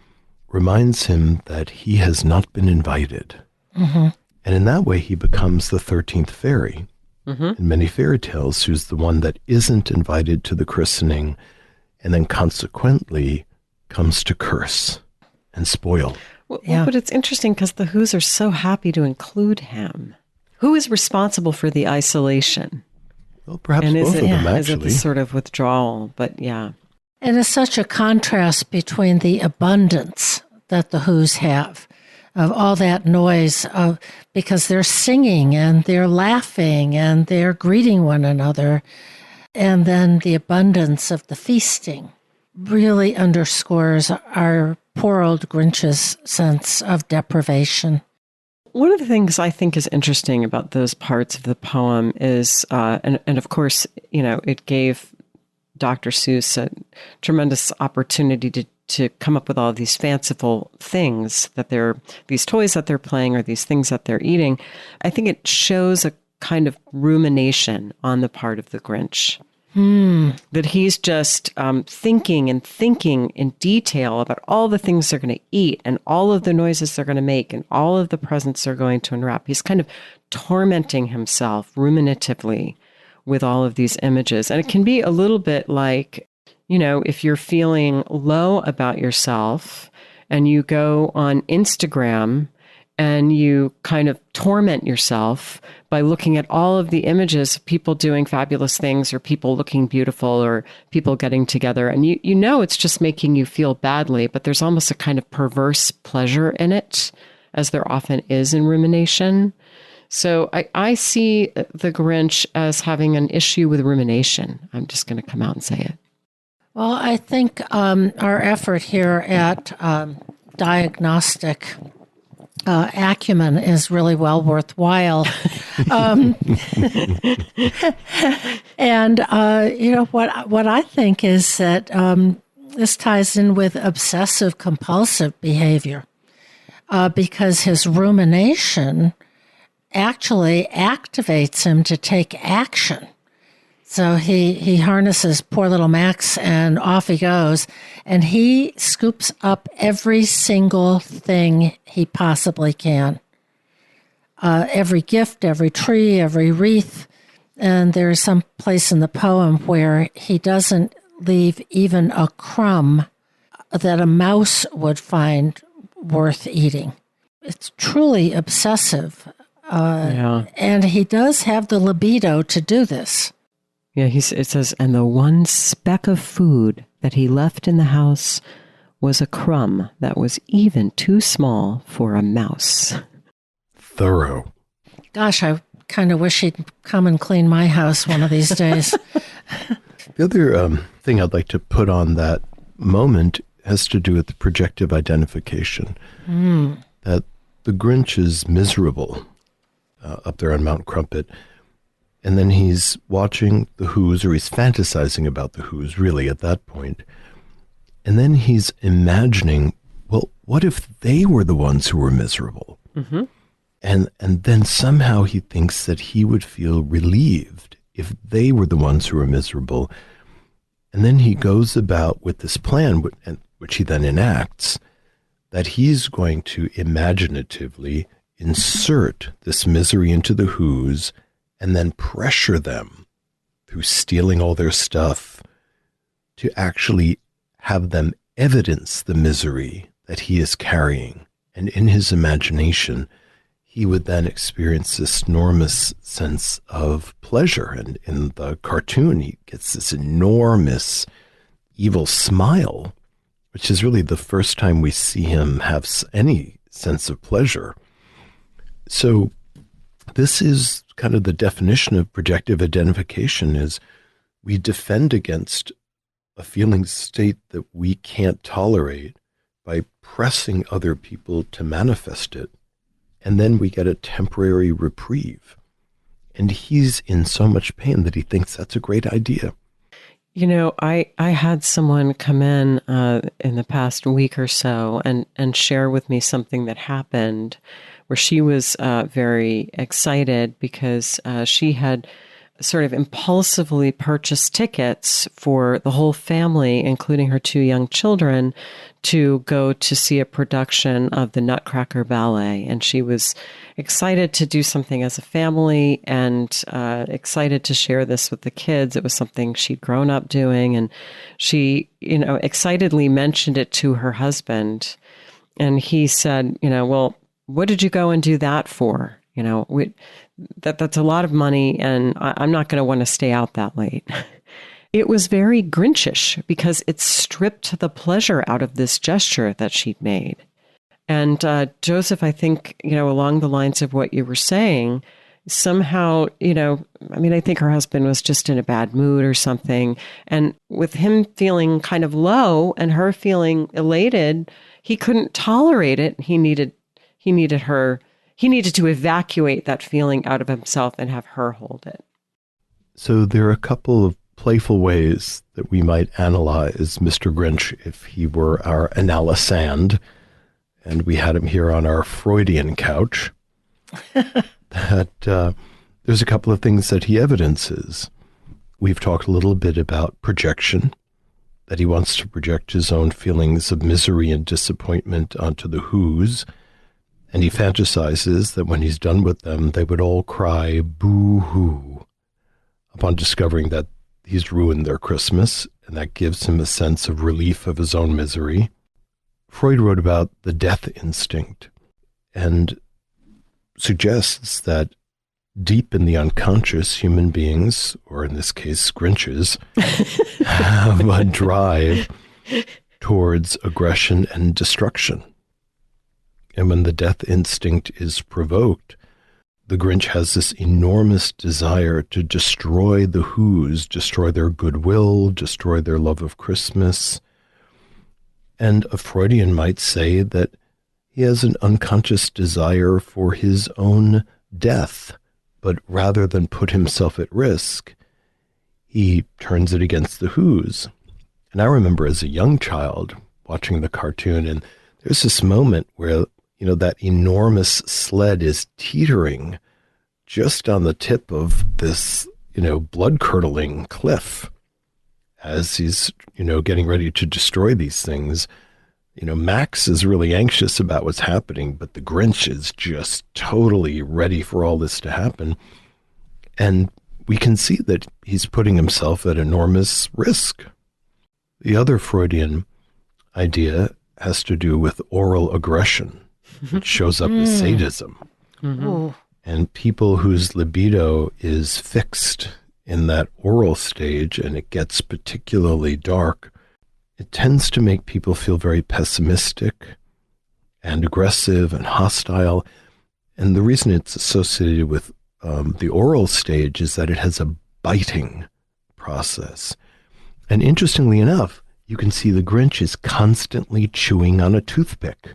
reminds him that he has not been invited. Mm-hmm. And in that way, he becomes the 13th fairy. Mm-hmm. In many fairy tales, who's the one that isn't invited to the christening, and then consequently comes to curse and spoil. Well, but it's interesting because the Who's are so happy to include him. Who is responsible for the isolation? Well, perhaps both of them, actually. Is it the sort of withdrawal? But yeah. And it's such a contrast between the abundance that the Who's have of all that noise, because they're singing and they're laughing and they're greeting one another. And then the abundance of the feasting really underscores our poor old Grinch's sense of deprivation. One of the things I think is interesting about those parts of the poem is, and of course, it gave Dr. Seuss a tremendous opportunity to come up with all of these fanciful things these toys that they're playing or these things that they're eating. I think it shows a kind of rumination on the part of the Grinch. That he's just thinking and thinking in detail about all the things they're going to eat and all of the noises they're going to make and all of the presents they're going to unwrap. He's kind of tormenting himself ruminatively with all of these images. And it can be a little bit like, if you're feeling low about yourself and you go on Instagram and you kind of torment yourself by looking at all of the images of people doing fabulous things or people looking beautiful or people getting together. And you know it's just making you feel badly, but there's almost a kind of perverse pleasure in it, as there often is in rumination. So I see the Grinch as having an issue with rumination. I'm just going to come out and say it. Well, I think our effort here at diagnostic acumen is really well worthwhile. And what I think is that this ties in with obsessive compulsive behavior, because his rumination actually activates him to take action. So he harnesses poor little Max and off he goes. And he scoops up every single thing he possibly can. Every gift, every tree, every wreath. And there's some place in the poem where he doesn't leave even a crumb that a mouse would find worth eating. It's truly obsessive. And he does have the libido to do this. Yeah, it says, and the one speck of food that he left in the house was a crumb that was even too small for a mouse. Thorough. Gosh, I kind of wish he'd come and clean my house one of these days. The other thing I'd like to put on that moment has to do with the projective identification. That the Grinch is miserable up there on Mount Crumpet. And then he's watching the Who's, or he's fantasizing about the Who's, really, at that point. And then he's imagining, well, what if they were the ones who were miserable? Mm-hmm. And then somehow he thinks that he would feel relieved if they were the ones who were miserable. And then he goes about with this plan, which he then enacts, that he's going to imaginatively insert this misery into the Who's and then pressure them through stealing all their stuff to actually have them evidence the misery that he is carrying. And in his imagination, he would then experience this enormous sense of pleasure. And in the cartoon, he gets this enormous evil smile, which is really the first time we see him have any sense of pleasure. So this is kind of the definition of projective identification, is we defend against a feeling state that we can't tolerate by pressing other people to manifest it. And then we get a temporary reprieve. And he's in so much pain that he thinks that's a great idea. I had someone come in the past week or so and share with me something that happened where she was very excited because she had sort of impulsively purchased tickets for the whole family, including her 2 young children, to go to see a production of the Nutcracker Ballet. And she was excited to do something as a family and excited to share this with the kids. It was something she'd grown up doing. And she, excitedly mentioned it to her husband. And he said, well, what did you go and do that for? That's a lot of money, and I'm not going to want to stay out that late. It was very Grinchish because it stripped the pleasure out of this gesture that she'd made. And Joseph, I think, along the lines of what you were saying, somehow, I think her husband was just in a bad mood or something. And with him feeling kind of low and her feeling elated, he couldn't tolerate it. He needed to evacuate that feeling out of himself and have her hold it. So there are a couple of playful ways that we might analyze Mr. Grinch if he were our analysand, and we had him here on our Freudian couch. That there's a couple of things that he evidences. We've talked a little bit about projection, that he wants to project his own feelings of misery and disappointment onto the Who's, and he fantasizes that when he's done with them, they would all cry boo-hoo upon discovering that he's ruined their Christmas, and that gives him a sense of relief of his own misery. Freud wrote about the death instinct and suggests that deep in the unconscious, human beings, or in this case, Grinches, have a drive towards aggression and destruction. And when the death instinct is provoked, the Grinch has this enormous desire to destroy the Who's, destroy their goodwill, destroy their love of Christmas. And a Freudian might say that he has an unconscious desire for his own death. But rather than put himself at risk, he turns it against the Who's. And I remember as a young child watching the cartoon, and there's this moment where, that enormous sled is teetering just on the tip of this, blood-curdling cliff as he's, getting ready to destroy these things. Max is really anxious about what's happening, but the Grinch is just totally ready for all this to happen. And we can see that he's putting himself at enormous risk. The other Freudian idea has to do with oral aggression, which shows up as sadism. Mm-hmm. And people whose libido is fixed in that oral stage, and it gets particularly dark, it tends to make people feel very pessimistic and aggressive and hostile. And the reason it's associated with the oral stage is that it has a biting process. And interestingly enough, you can see the Grinch is constantly chewing on a toothpick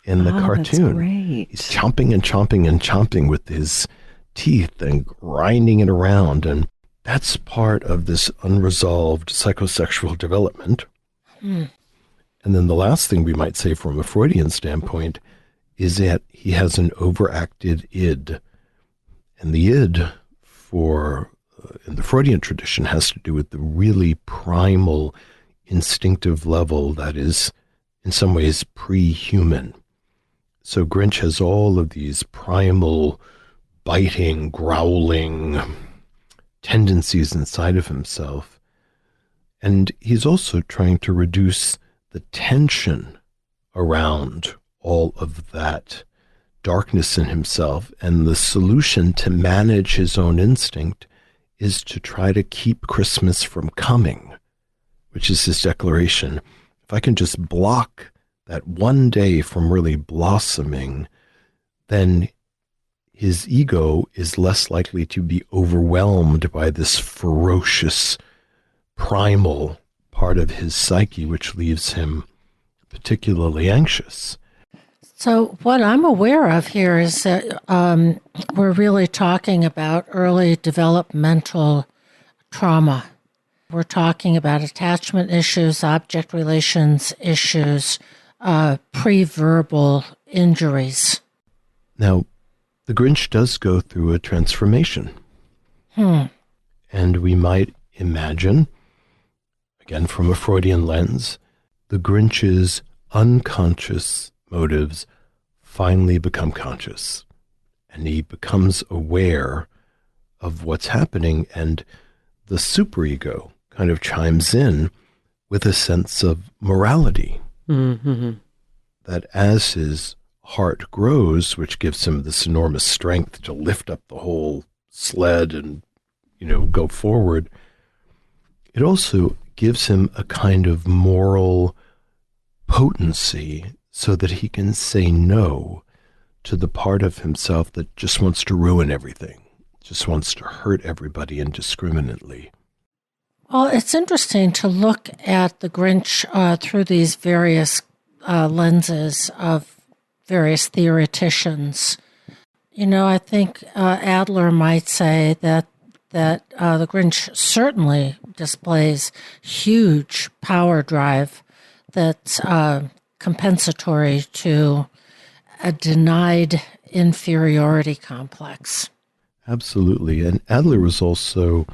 in the cartoon. That's great. He's chomping and chomping and chomping with his teeth and grinding it around. And that's part of this unresolved psychosexual development. And then the last thing we might say from a Freudian standpoint is that he has an overacted id. And the id in the Freudian tradition has to do with the really primal instinctive level that is in some ways pre-human. So Grinch has all of these primal biting, growling tendencies inside of himself. And he's also trying to reduce the tension around all of that darkness in himself. And the solution to manage his own instinct is to try to keep Christmas from coming, which is his declaration. If I can just block that one day from really blossoming, then his ego is less likely to be overwhelmed by this ferocious, primal part of his psyche, which leaves him particularly anxious. So what I'm aware of here is that we're really talking about early developmental trauma. We're talking about attachment issues, object relations issues, pre-verbal injuries. Now, the Grinch does go through a transformation. And we might imagine, again from a Freudian lens, the Grinch's unconscious motives finally become conscious. And he becomes aware of what's happening, and the superego kind of chimes in with a sense of morality. Mm-hmm. That as his heart grows, which gives him this enormous strength to lift up the whole sled and, go forward, it also gives him a kind of moral potency so that he can say no to the part of himself that just wants to ruin everything, just wants to hurt everybody indiscriminately. Well, it's interesting to look at the Grinch through these various lenses of various theoreticians. I think Adler might say that the Grinch certainly displays huge power drive that's compensatory to a denied inferiority complex. Absolutely. And Adler was also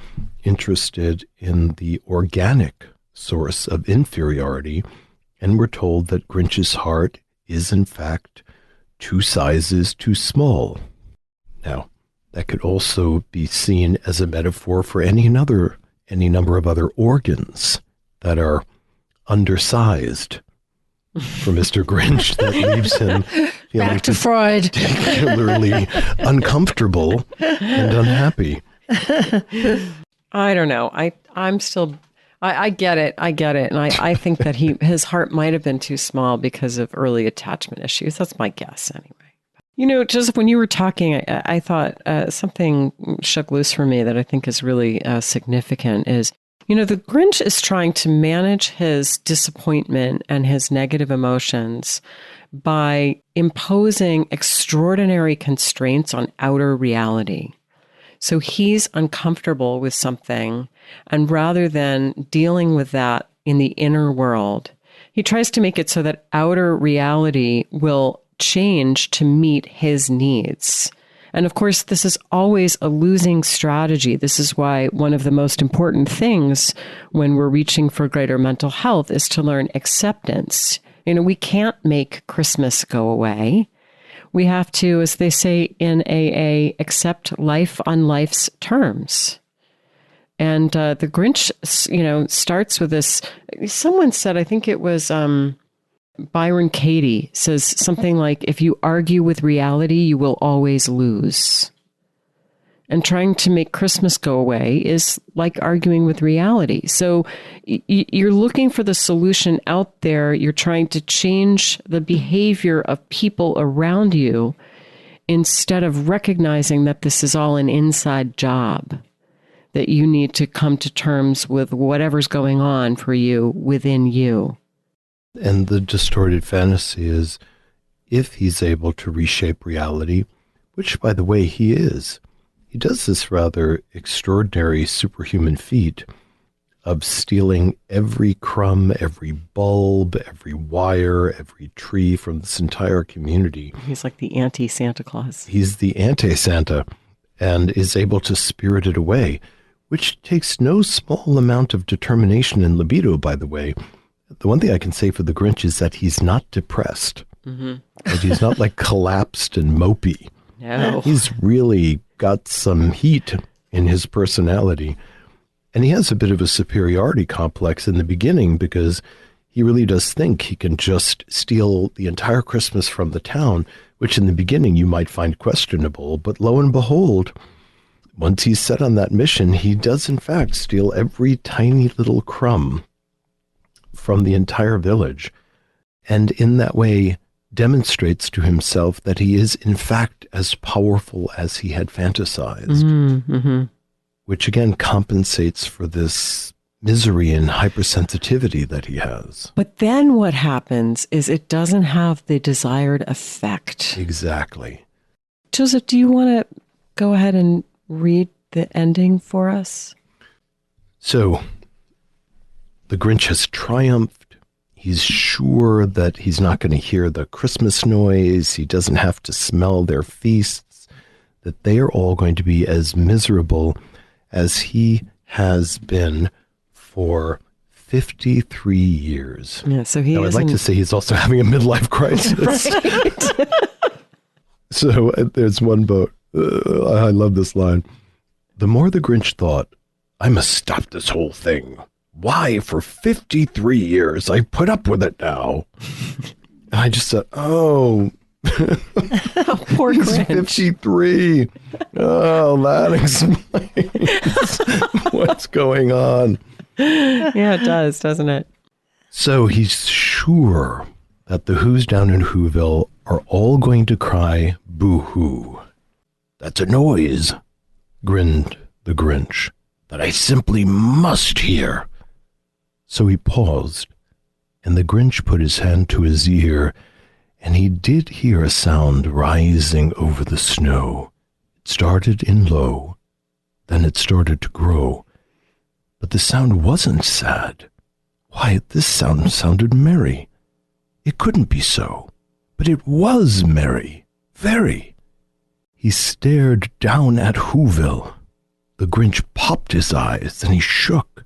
interested in the organic source of inferiority, and we're told that Grinch's heart is, in fact, 2 sizes too small. Now, that could also be seen as a metaphor for any number of other organs that are undersized for Mr. Grinch, that leaves him feeling Back to Freud. particularly uncomfortable and unhappy. I don't know. I'm still, I get it. And I think that his heart might have been too small because of early attachment issues. That's my guess anyway. You know, Joseph, when you were talking, I thought something shook loose for me that I think is really significant is, you know, the Grinch is trying to manage his disappointment and his negative emotions by imposing extraordinary constraints on outer reality. So he's uncomfortable with something, and rather than dealing with that in the inner world, he tries to make it so that outer reality will change to meet his needs. And of course, this is always a losing strategy. This is why one of the most important things when we're reaching for greater mental health is to learn acceptance. You know, we can't make Christmas go away. We have to, as they say in AA, accept life on life's terms. And the Grinch, you know, starts with this. Someone said, I think it was Byron Katie, says something like, if you argue with reality, you will always lose. And trying to make Christmas go away is like arguing with reality. So you're looking for the solution out there. You're trying to change the behavior of people around you instead of recognizing that this is all an inside job, that you need to come to terms with whatever's going on for you within you. And the distorted fantasy is, if he's able to reshape reality, which, by the way, he is, he does this rather extraordinary superhuman feat of stealing every crumb, every bulb, every wire, every tree from this entire community. He's like the anti-Santa Claus. He's the anti-Santa and is able to spirit it away, which takes no small amount of determination and libido, by the way. The one thing I can say for the Grinch is that he's not depressed. Mm-hmm. That he's not like collapsed and mopey. No. He's really got some heat in his personality. And he has a bit of a superiority complex in the beginning because he really does think he can just steal the entire Christmas from the town, which in the beginning you might find questionable. But lo and behold, once he's set on that mission, he does in fact steal every tiny little crumb from the entire village, and in that way demonstrates to himself that he is in fact as powerful as he had fantasized, mm-hmm. which again compensates for this misery and hypersensitivity that he has. But then what happens is it doesn't have the desired effect. Exactly. Joseph, do you want to go ahead and read the ending for us? So, the Grinch has triumphed. He's sure that he's not going to hear the Christmas noise. He doesn't have to smell their feasts, that they are all going to be as miserable as he has been for 53 years. Yeah, so he I'd like to say he's also having a midlife crisis. Right. So there's one boat. I love this line. The more the Grinch thought, I must stop this whole thing. Why, for 53 years, I put up with it now. And I just said, oh, poor he's Grinch. 53. Oh, that explains what's going on. Yeah, it does, doesn't it? So he's sure that the Who's down in Whoville are all going to cry boo-hoo. That's a noise, grinned the Grinch, that I simply must hear. So he paused, and the Grinch put his hand to his ear, and he did hear a sound rising over the snow. It started in low, then it started to grow. But the sound wasn't sad. Why, this sound sounded merry. It couldn't be so, but it was merry, very. He stared down at Whoville. The Grinch popped his eyes and he shook.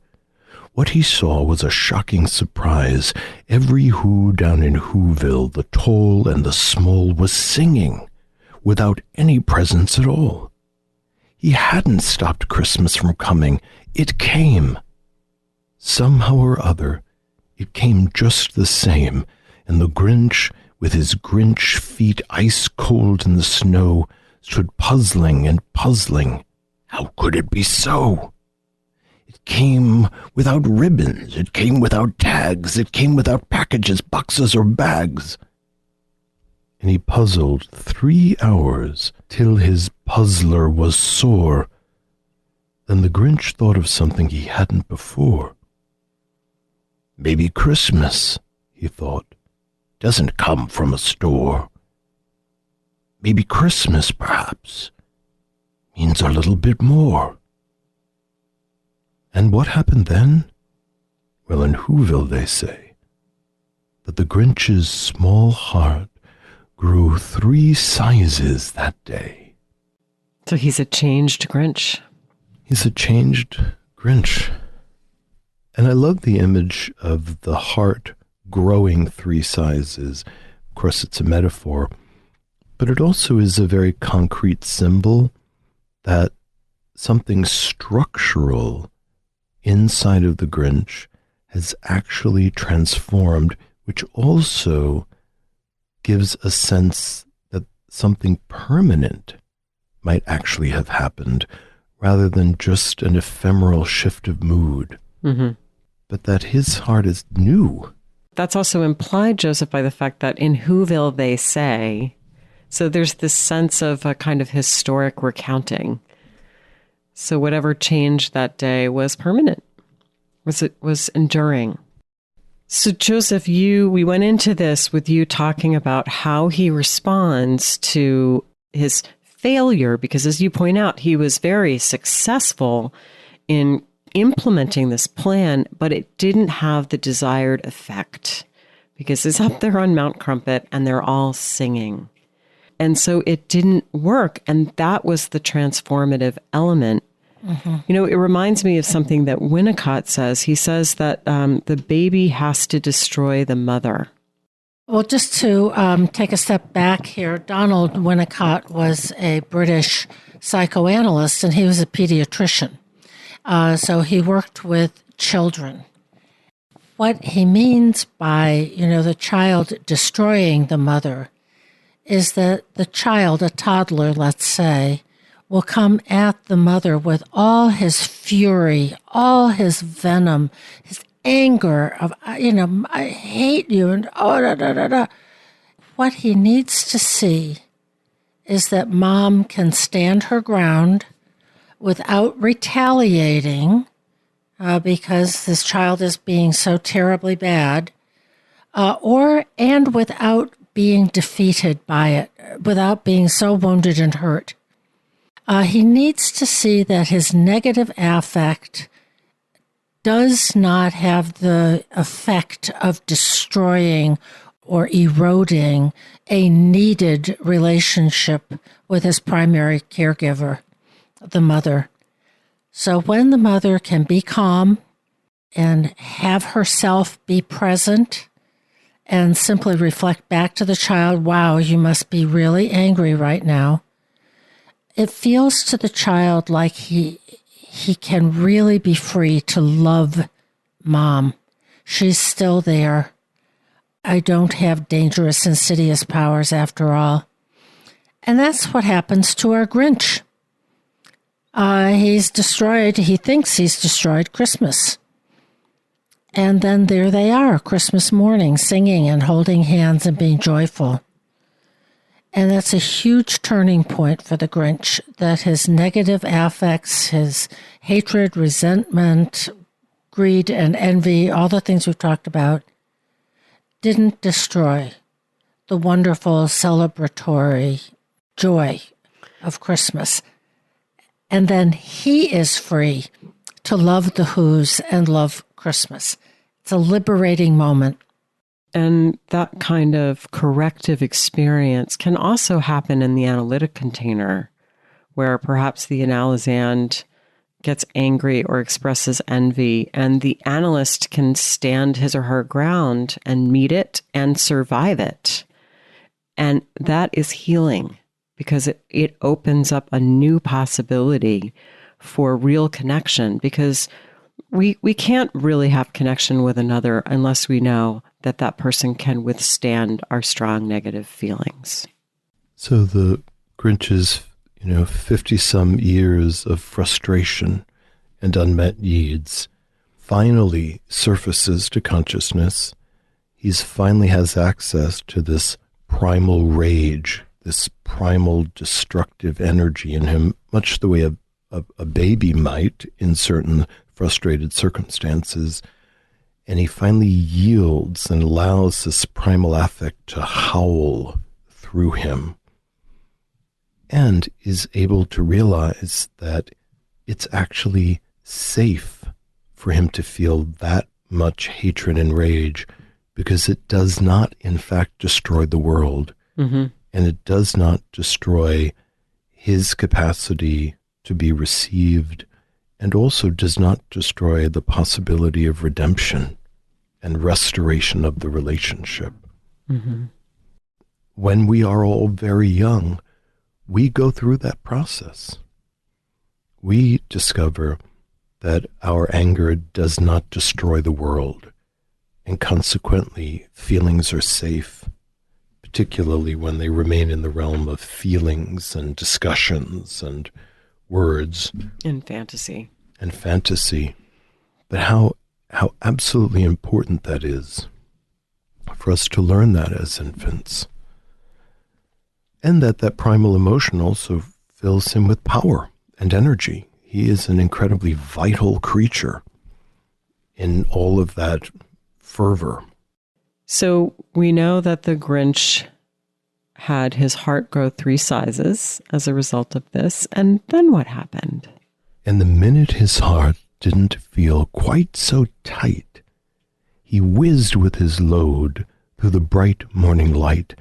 What he saw was a shocking surprise. Every Who down in Whoville, the tall and the small, was singing without any presents at all. He hadn't stopped Christmas from coming. It came. Somehow or other, it came just the same, and the Grinch, with his Grinch feet ice cold in the snow, stood puzzling and puzzling. How could it be so? It came without ribbons, it came without tags, it came without packages, boxes, or bags. And he puzzled 3 hours till his puzzler was sore. Then the Grinch thought of something he hadn't before. Maybe Christmas, he thought, doesn't come from a store. Maybe Christmas, perhaps, means a little bit more. And what happened then? Well, in Whoville they say that the Grinch's small heart grew 3 sizes that day. So he's a changed Grinch. He's a changed Grinch. And I love the image of the heart growing 3 sizes. Of course, it's a metaphor, but it also is a very concrete symbol that something structural inside of the Grinch has actually transformed, which also gives a sense that something permanent might actually have happened rather than just an ephemeral shift of mood. Mm-hmm. But that his heart is new. That's also implied, Joseph, by the fact that in Whoville they say, so there's this sense of a kind of historic recounting. So whatever changed that day was permanent, was enduring. So Joseph, we went into this with you talking about how he responds to his failure, because as you point out, he was very successful in implementing this plan, but it didn't have the desired effect because it's up there on Mount Crumpet and they're all singing. And so it didn't work. And that was the transformative element. Mm-hmm. You know, it reminds me of something that Winnicott says. He says that the baby has to destroy the mother. Well, just to take a step back here, Donald Winnicott was a British psychoanalyst and he was a pediatrician. So he worked with children. What he means by, the child destroying the mother is that the child, a toddler, let's say, will come at the mother with all his fury, all his venom, his anger of, I hate you, and What he needs to see is that mom can stand her ground without retaliating because this child is being so terribly bad, and without being defeated by it, without being so wounded and hurt. He needs to see that his negative affect does not have the effect of destroying or eroding a needed relationship with his primary caregiver, the mother. So when the mother can be calm and have herself be present and simply reflect back to the child, wow, you must be really angry right now, it feels to the child like he can really be free to love mom. She's still there. I don't have dangerous, insidious powers after all. And that's what happens to our Grinch. He thinks he's destroyed Christmas. And then there they are, Christmas morning, singing and holding hands and being joyful. And that's a huge turning point for the Grinch, that his negative affects, his hatred, resentment, greed, and envy, all the things we've talked about, didn't destroy the wonderful celebratory joy of Christmas. And then he is free to love the Who's and love Christmas. It's a liberating moment. And that kind of corrective experience can also happen in the analytic container, where perhaps the analysand gets angry or expresses envy, and the analyst can stand his or her ground and meet it and survive it. And that is healing, because it opens up a new possibility for real connection, because we can't really have connection with another unless we know that that person can withstand our strong negative feelings. So the Grinch's 50-some years of frustration and unmet needs finally surfaces to consciousness. He's finally has access to this primal rage, this primal destructive energy in him, much the way a baby might in certain frustrated circumstances. And he finally yields and allows this primal affect to howl through him, and is able to realize that it's actually safe for him to feel that much hatred and rage, because it does not, in fact, destroy the world. Mm-hmm. And it does not destroy his capacity to be received, and also does not destroy the possibility of redemption and restoration of the relationship. Mm-hmm. When we are all very young, we go through that process. We discover that our anger does not destroy the world, and consequently feelings are safe, particularly when they remain in the realm of feelings and discussions and words. And fantasy. But how absolutely important that is for us to learn that as infants. And that primal emotion also fills him with power and energy. He is an incredibly vital creature in all of that fervor. So we know that the Grinch had his heart grow 3 sizes as a result of this. And then what happened? And the minute his heart didn't feel quite so tight, he whizzed with his load through the bright morning light,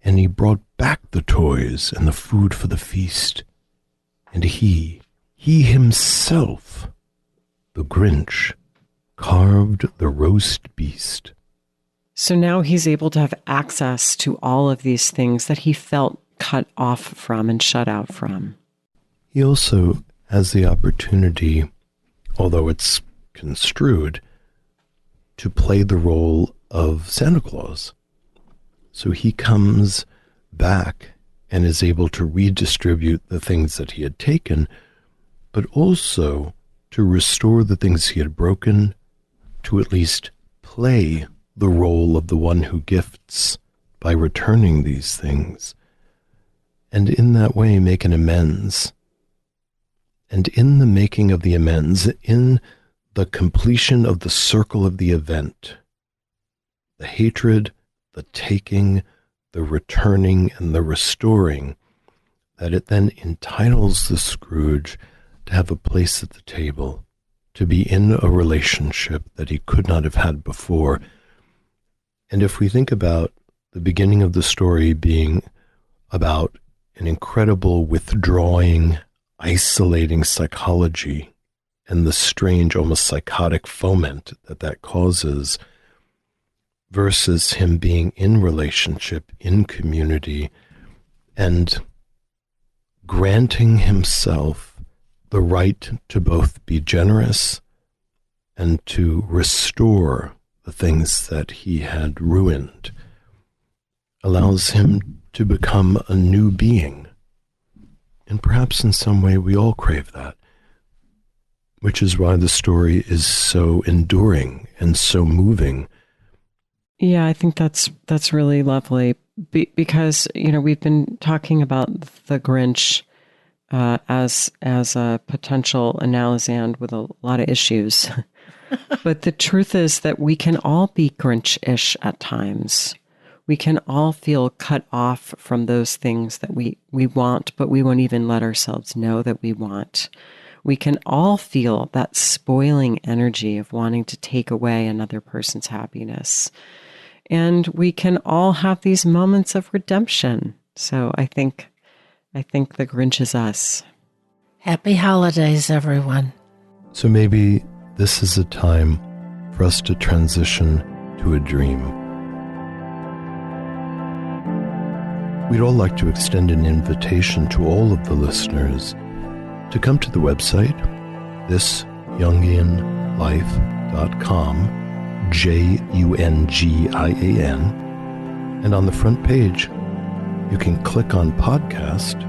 and he brought back the toys and the food for the feast. And he himself, the Grinch, carved the roast beast. So now he's able to have access to all of these things that he felt cut off from and shut out from. He also has the opportunity, although it's construed, to play the role of Santa Claus. So he comes back and is able to redistribute the things that he had taken, but also to restore the things he had broken, to at least play the role of the one who gifts by returning these things, and in that way make an amends. And in the making of the amends, in the completion of the circle of the event, the hatred, the taking, the returning, and the restoring, that it then entitles the Scrooge to have a place at the table, to be in a relationship that he could not have had before. And if we think about the beginning of the story being about an incredible withdrawing, isolating psychology and the strange, almost psychotic foment that causes, versus him being in relationship, in community, and granting himself the right to both be generous and to restore the things that he had ruined, allows him to become a new being. And perhaps in some way we all crave that, which is why the story is so enduring and so moving. Yeah, I think that's really lovely, because we've been talking about the Grinch as a potential analysand with a lot of issues, but the truth is that we can all be Grinch-ish at times. We can all feel cut off from those things that we want, but we won't even let ourselves know that we want. We can all feel that spoiling energy of wanting to take away another person's happiness. and we can all have these moments of redemption. So I think the Grinch is us. Happy holidays, everyone. So maybe this is a time for us to transition to a dream. We'd all like to extend an invitation to all of the listeners to come to the website, thisjungianlife.com, Jungian, and on the front page, you can click on podcast,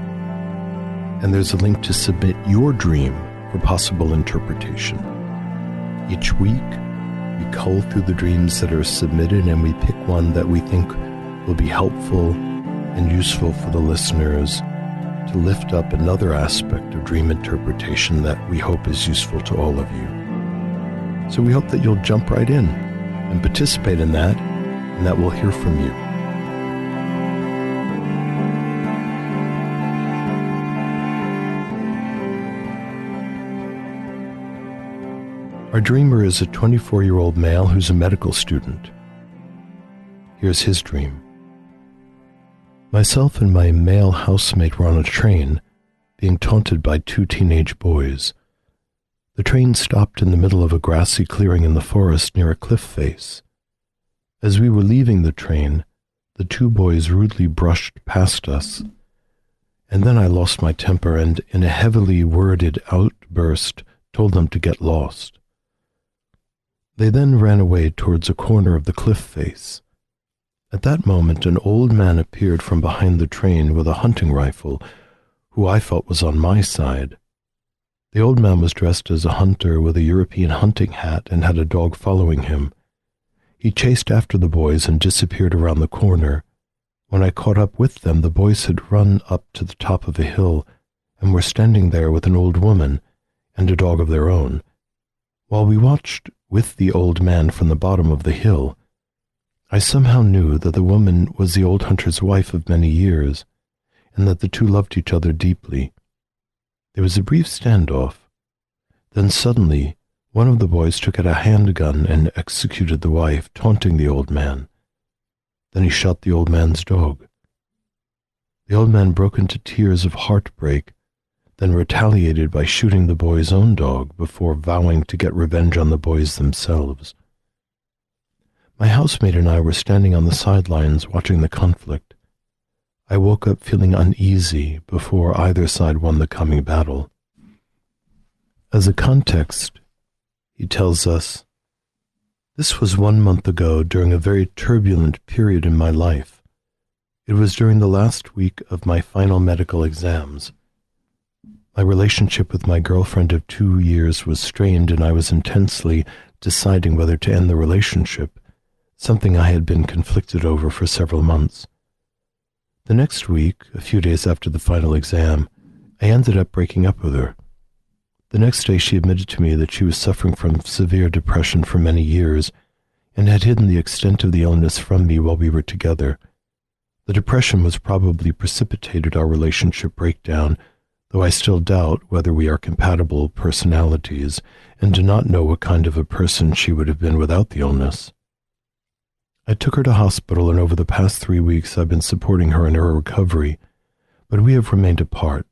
and there's a link to submit your dream for possible interpretation. Each week, we cull through the dreams that are submitted, and we pick one that we think will be helpful and useful for the listeners to lift up another aspect of dream interpretation that we hope is useful to all of you. So we hope that you'll jump right in and participate in that, and that we'll hear from you. Our dreamer is a 24-year-old male who's a medical student. Here's his dream. Myself and my male housemate were on a train, being taunted by two teenage boys. The train stopped in the middle of a grassy clearing in the forest near a cliff face. As we were leaving the train, the two boys rudely brushed past us, and then I lost my temper and, in a heavily worded outburst, told them to get lost. They then ran away towards a corner of the cliff face. At that moment, an old man appeared from behind the train with a hunting rifle, who I felt was on my side. The old man was dressed as a hunter with a European hunting hat and had a dog following him. He chased after the boys and disappeared around the corner. When I caught up with them, the boys had run up to the top of a hill and were standing there with an old woman and a dog of their own. While we watched with the old man from the bottom of the hill, I somehow knew that the woman was the old hunter's wife of many years, and that the two loved each other deeply. There was a brief standoff. Then suddenly, one of the boys took out a handgun and executed the wife, taunting the old man. Then he shot the old man's dog. The old man broke into tears of heartbreak, then retaliated by shooting the boy's own dog before vowing to get revenge on the boys themselves. My housemate and I were standing on the sidelines watching the conflict. I woke up feeling uneasy before either side won the coming battle. As a context, he tells us, "This was 1 month ago during a very turbulent period in my life. It was during the last week of my final medical exams. My relationship with my girlfriend of 2 years was strained, and I was intensely deciding whether to end the relationship, something I had been conflicted over for several months. The next week, a few days after the final exam, I ended up breaking up with her. The next day she admitted to me that she was suffering from severe depression for many years and had hidden the extent of the illness from me while we were together. The depression was probably precipitated our relationship breakdown, though I still doubt whether we are compatible personalities and do not know what kind of a person she would have been without the illness. I took her to hospital, and over the past 3 weeks I've been supporting her in her recovery, but we have remained apart.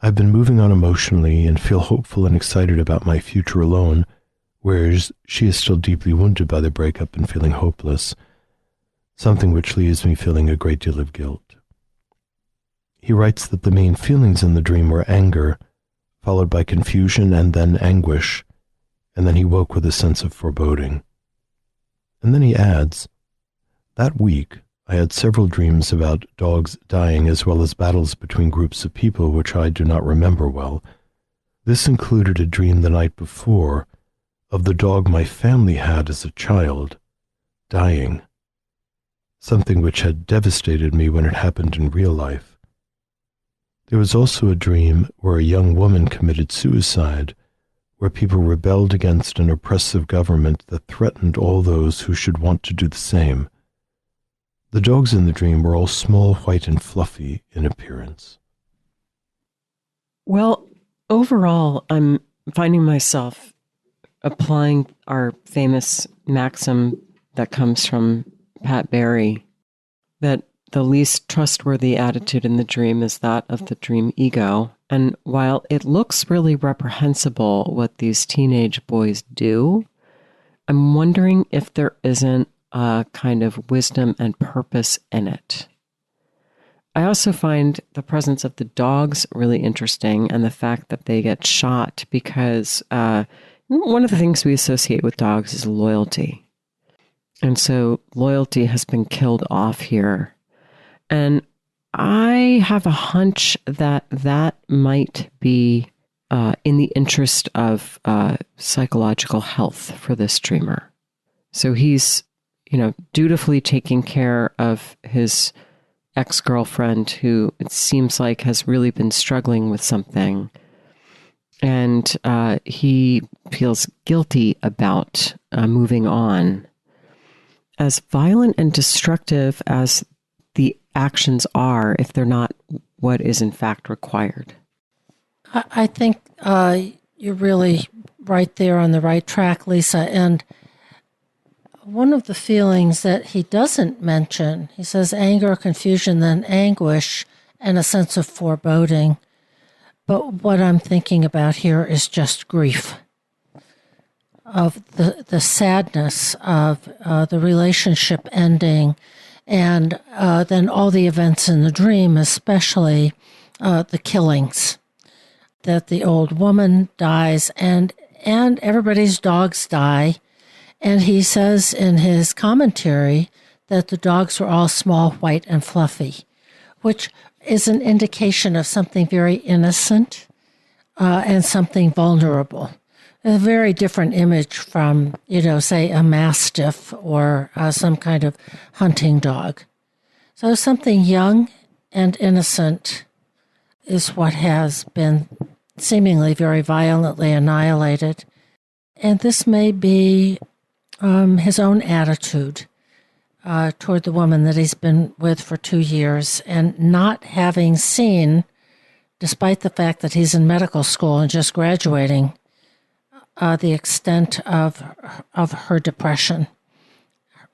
I've been moving on emotionally and feel hopeful and excited about my future alone, whereas she is still deeply wounded by the breakup and feeling hopeless, something which leaves me feeling a great deal of guilt." He writes that the main feelings in the dream were anger, followed by confusion and then anguish, and then he woke with a sense of foreboding. And then he adds, "That week, I had several dreams about dogs dying as well as battles between groups of people which I do not remember well. This included a dream the night before of the dog my family had as a child, dying, something which had devastated me when it happened in real life. There was also a dream where a young woman committed suicide, where people rebelled against an oppressive government that threatened all those who should want to do the same. The dogs in the dream were all small, white, and fluffy in appearance." Well, overall, I'm finding myself applying our famous maxim that comes from Pat Berry, that the least trustworthy attitude in the dream is that of the dream ego. And while it looks really reprehensible what these teenage boys do, I'm wondering if there isn't a kind of wisdom and purpose in it. I also find the presence of the dogs really interesting, and the fact that they get shot, because one of the things we associate with dogs is loyalty. And so loyalty has been killed off here. And I have a hunch that that might be in the interest of psychological health for this dreamer. So he's, dutifully taking care of his ex-girlfriend, who it seems like has really been struggling with something. And he feels guilty about moving on. As violent and destructive as the actions are, if they're not what is in fact required. I think you're really right there on the right track, Lisa. And one of the feelings that he doesn't mention, he says anger, confusion, then anguish, and a sense of foreboding. But what I'm thinking about here is just grief, of the sadness of the relationship ending, and then all the events in the dream, especially the killings, that the old woman dies and everybody's dogs die. And he says in his commentary that the dogs were all small, white, and fluffy, which is an indication of something very innocent and something vulnerable. A very different image from, say, a mastiff or some kind of hunting dog. So something young and innocent is what has been seemingly very violently annihilated. And this may be his own attitude toward the woman that he's been with for 2 years, and not having seen, despite the fact that he's in medical school and just graduating, the extent of her depression,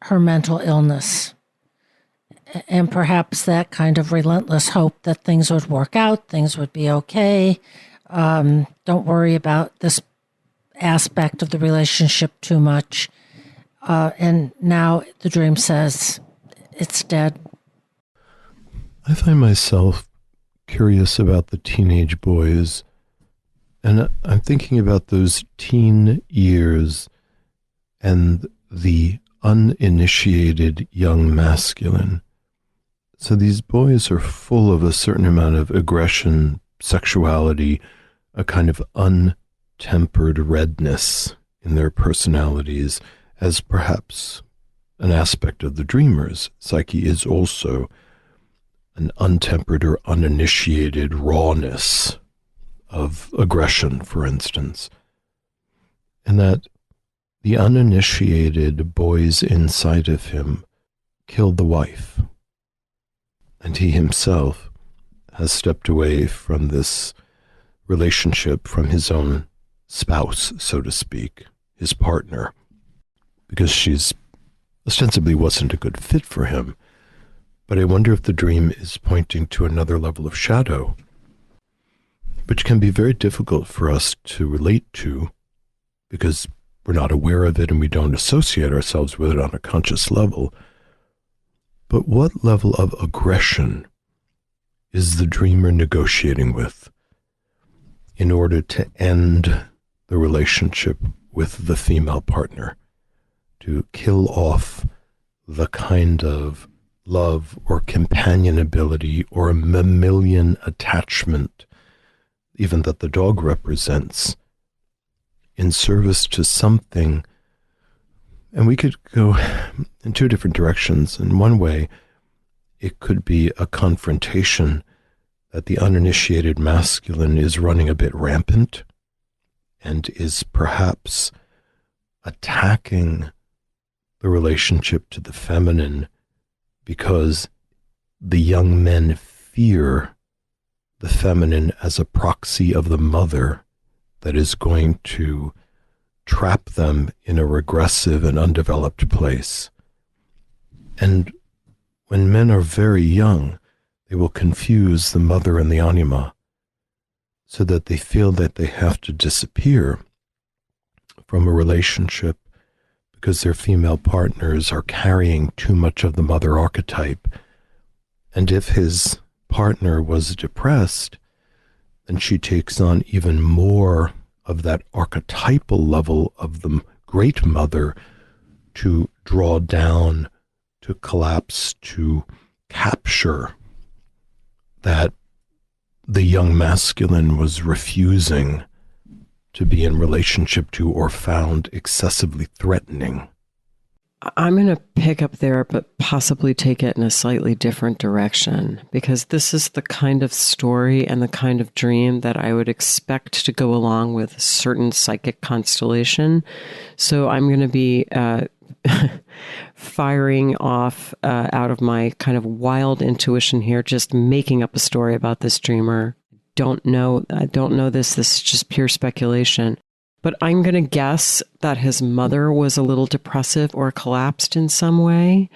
her mental illness, and perhaps that kind of relentless hope that things would work out, things would be okay. Don't worry about this aspect of the relationship too much. And now the dream says it's dead. I find myself curious about the teenage boys, and I'm thinking about those teen years and the uninitiated young masculine. So these boys are full of a certain amount of aggression, sexuality, a kind of untempered redness in their personalities, as perhaps an aspect of the dreamer's psyche is also an untempered or uninitiated rawness of aggression, for instance. And that the uninitiated boys inside of him killed the wife. And he himself has stepped away from this relationship, from his own spouse, so to speak, his partner, because she's ostensibly wasn't a good fit for him. But I wonder if the dream is pointing to another level of shadow, which can be very difficult for us to relate to because we're not aware of it and we don't associate ourselves with it on a conscious level. But what level of aggression is the dreamer negotiating with in order to end the relationship with the female partner, to kill off the kind of love or companionability or mammalian attachment, even that the dog represents, in service to something? And we could go in two different directions. In one way, it could be a confrontation that the uninitiated masculine is running a bit rampant and is perhaps attacking the relationship to the feminine because the young men fear the feminine as a proxy of the mother that is going to trap them in a regressive and undeveloped place. And when men are very young, they will confuse the mother and the anima so that they feel that they have to disappear from a relationship because their female partners are carrying too much of the mother archetype. And if his partner was depressed, then she takes on even more of that archetypal level of the great mother to draw down, to collapse, to capture that the young masculine was refusing to be in relationship to or found excessively threatening. I'm going to pick up there, but possibly take it in a slightly different direction, because this is the kind of story and the kind of dream that I would expect to go along with a certain psychic constellation. So I'm going to be firing off out of my kind of wild intuition here, just making up a story about this dreamer. I don't know this. This is just pure speculation. But I'm going to guess that his mother was a little depressive or collapsed in some way,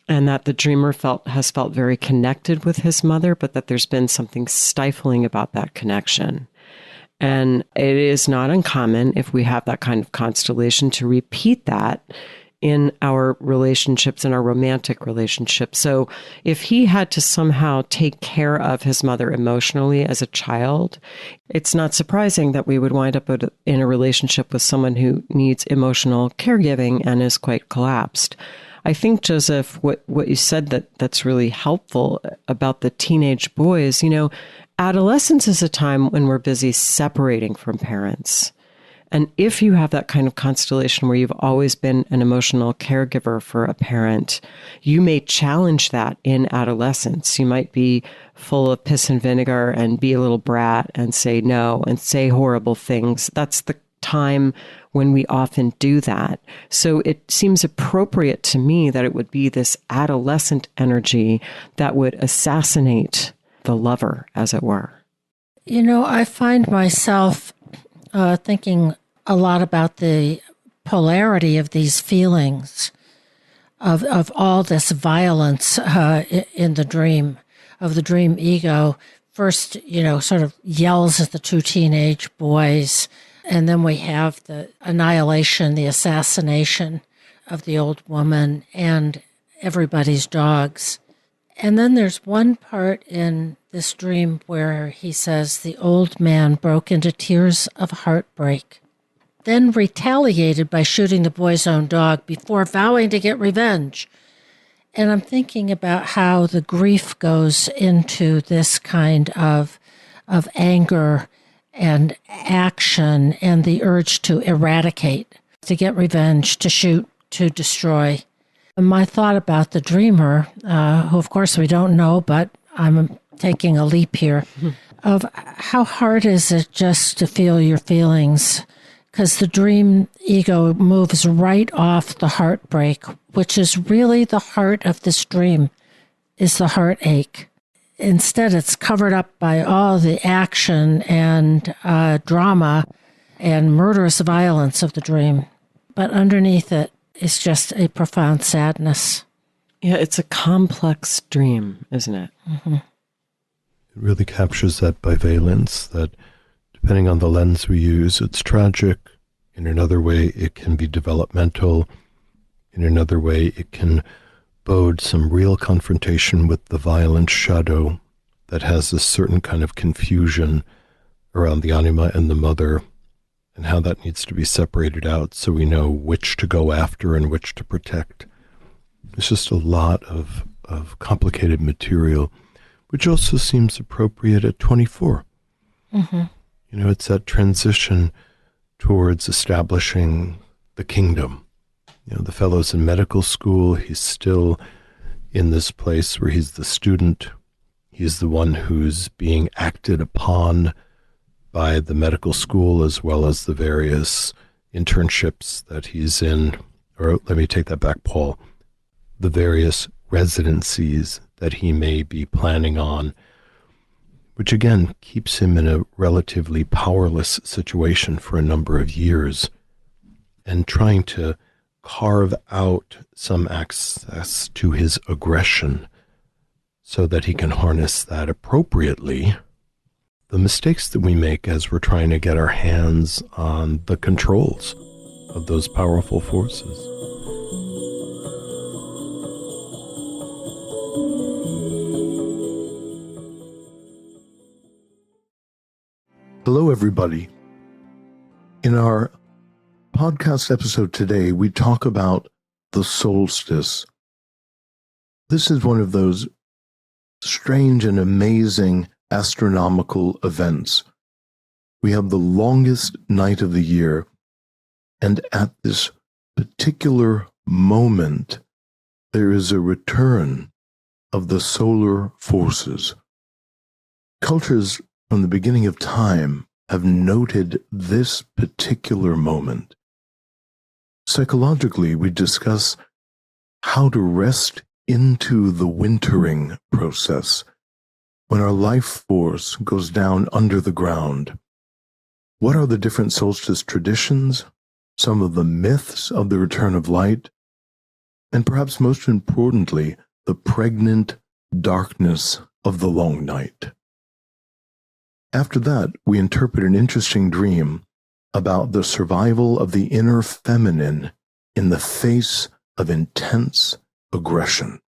and that the dreamer has felt very connected with his mother, but that there's been something stifling about that connection. And it is not uncommon, if we have that kind of constellation, to repeat that in our relationships, in our romantic relationships. So if he had to somehow take care of his mother emotionally as a child, it's not surprising that we would wind up in a relationship with someone who needs emotional caregiving and is quite collapsed. I think, Joseph, what you said that's really helpful about the teenage boys, adolescence is a time when we're busy separating from parents. And if you have that kind of constellation where you've always been an emotional caregiver for a parent, you may challenge that in adolescence. You might be full of piss and vinegar and be a little brat and say no and say horrible things. That's the time when we often do that. So it seems appropriate to me that it would be this adolescent energy that would assassinate the lover, as it were. I find myself thinking a lot about the polarity of these feelings, of all this violence in the dream, of the dream ego. First, sort of yells at the two teenage boys, and then we have the annihilation, the assassination of the old woman and everybody's dogs. And then there's one part in this dream where he says the old man broke into tears of heartbreak, then retaliated by shooting the boy's own dog before vowing to get revenge. And I'm thinking about how the grief goes into this kind of anger and action and the urge to eradicate, to get revenge, to shoot, to destroy. My thought about the dreamer, who of course we don't know, but I'm taking a leap here, of how hard is it just to feel your feelings? Because the dream ego moves right off the heartbreak, which is really the heart of this dream, is the heartache. Instead, it's covered up by all the action and drama and murderous violence of the dream. But underneath it is just a profound sadness. Yeah, it's a complex dream, isn't it? Mm-hmm. It really captures that bivalence that, depending on the lens we use, it's tragic. In another way, it can be developmental. In another way, it can bode some real confrontation with the violent shadow that has a certain kind of confusion around the anima and the mother, and how that needs to be separated out so we know which to go after and which to protect. It's just a lot of complicated material, which also seems appropriate at 24. Mm-hmm. It's that transition towards establishing the kingdom. The fellow's in medical school. He's still in this place where he's the student. He's the one who's being acted upon by the medical school, as well as the various internships that he's in. Or let me take that back, Paul. The various residencies that he may be planning on, which again keeps him in a relatively powerless situation for a number of years, and trying to carve out some access to his aggression so that he can harness that appropriately. The mistakes that we make as we're trying to get our hands on the controls of those powerful forces. Hello, everybody. In our podcast episode today, we talk about the solstice. This is one of those strange and amazing astronomical events. We have the longest night of the year, and at this particular moment, there is a return of the solar forces. Cultures from the beginning of time have noted this particular moment. Psychologically, we discuss how to rest into the wintering process when our life force goes down under the ground. What are the different solstice traditions, some of the myths of the return of light, and perhaps most importantly, the pregnant darkness of the long night. After that, we interpret an interesting dream about the survival of the inner feminine in the face of intense aggression.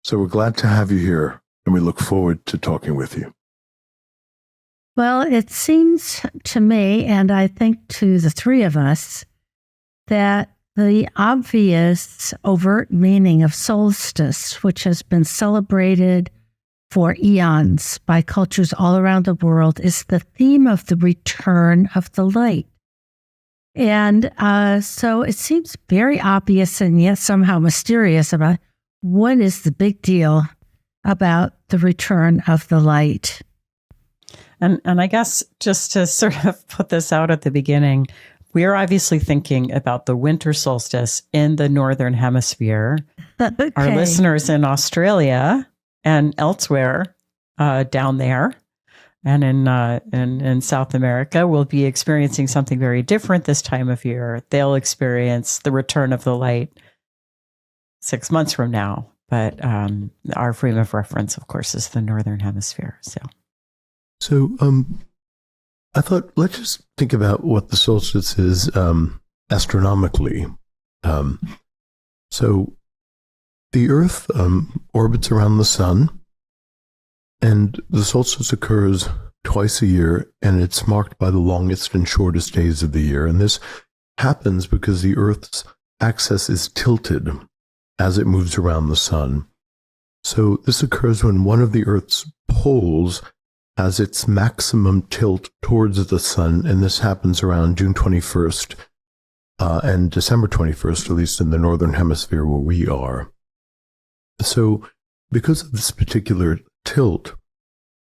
So we're glad to have you here, and we look forward to talking with you. Well, it seems to me, and I think to the three of us, that the obvious overt meaning of solstice, which has been celebrated for eons by cultures all around the world, is the theme of the return of the light. And so it seems very obvious and yet somehow mysterious about what is the big deal about the return of the light. And I guess just to sort of put this out at the beginning, we're obviously thinking about the winter solstice in the Northern Hemisphere. Okay. Our listeners in Australia and elsewhere down there and in South America will be experiencing something very different this time of year. They'll experience the return of the light 6 months from now. But our frame of reference, of course, is the Northern Hemisphere. So I thought, let's just think about what the solstice is astronomically. So the Earth orbits around the sun, and the solstice occurs twice a year, and it's marked by the longest and shortest days of the year. And this happens because the Earth's axis is tilted as it moves around the sun. So this occurs when one of the Earth's poles has its maximum tilt towards the sun, and this happens around June 21st and December 21st, at least in the Northern Hemisphere where we are. So because of this particular tilt,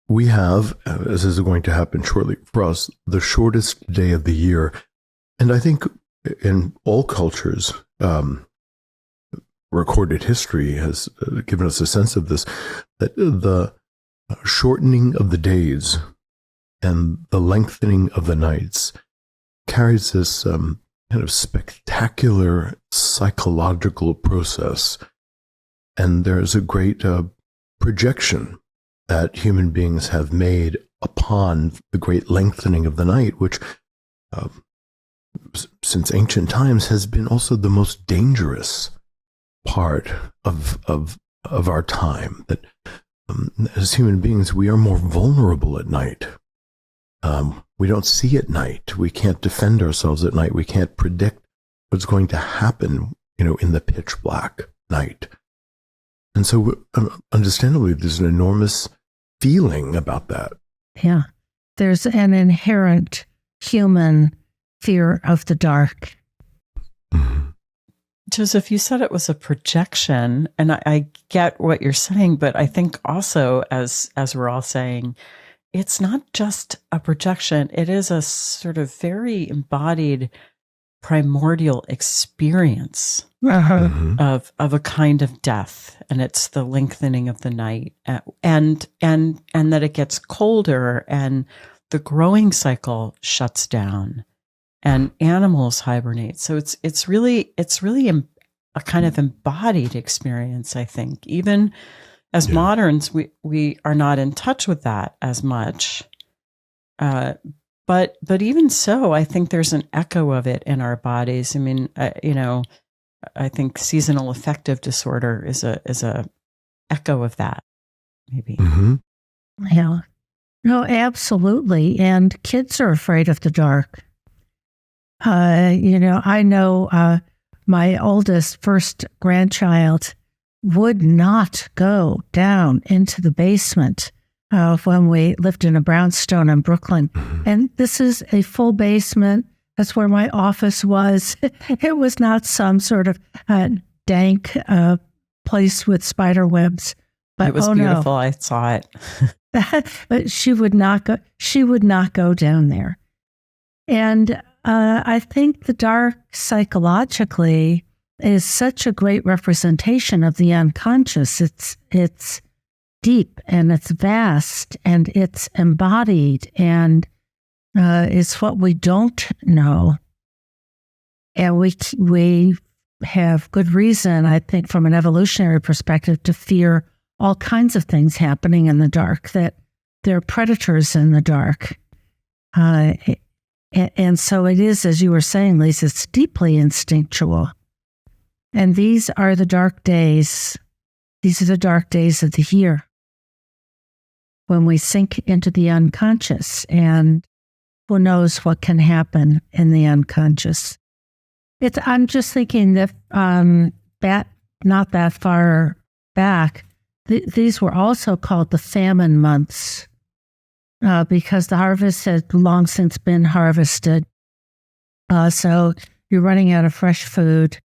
we have, as is going to happen shortly for us, the shortest day of the year. And I think in all cultures, recorded history has given us a sense of this, that the shortening of the days and the lengthening of the nights carries this kind of spectacular psychological process. And there's a great projection that human beings have made upon the great lengthening of the night, which since ancient times has been also the most dangerous part of our time. That as human beings, we are more vulnerable at night. We don't see at night. We can't defend ourselves at night. We can't predict what's going to happen, in the pitch black night. And so, understandably, there's an enormous feeling about that. Yeah. There's an inherent human fear of the dark. Mm-hmm. Joseph, you said it was a projection, and I get what you're saying, but I think also, as we're all saying, it's not just a projection. It is a sort of very embodied primordial experience of a kind of death, and it's the lengthening of the night, and that it gets colder, and the growing cycle shuts down, and animals hibernate. So it's really a kind of embodied experience, I think. Even as moderns, we are not in touch with that as much. But even so, I think there's an echo of it in our bodies. I mean, I think seasonal affective disorder is a echo of that, maybe. Mm-hmm. Yeah. No, absolutely. And kids are afraid of the dark. I know my oldest first grandchild would not go down into the basement when we lived in a brownstone in Brooklyn. And this is a full basement. That's where my office was. It was not some sort of dank place with spider webs. But, it was beautiful. No. I saw it. But she would not go. She would not go down there. And I think the dark psychologically is such a great representation of the unconscious. It's deep and it's vast and it's embodied and it's what we don't know. And we have good reason, I think, from an evolutionary perspective, to fear all kinds of things happening in the dark, that there are predators in the dark. And so it is, as you were saying, Lisa, it's deeply instinctual. And these are the dark days. These are the dark days of the year when we sink into the unconscious, and who knows what can happen in the unconscious. I'm just thinking that not that far back, these were also called the famine months because the harvest had long since been harvested. So you're running out of fresh food.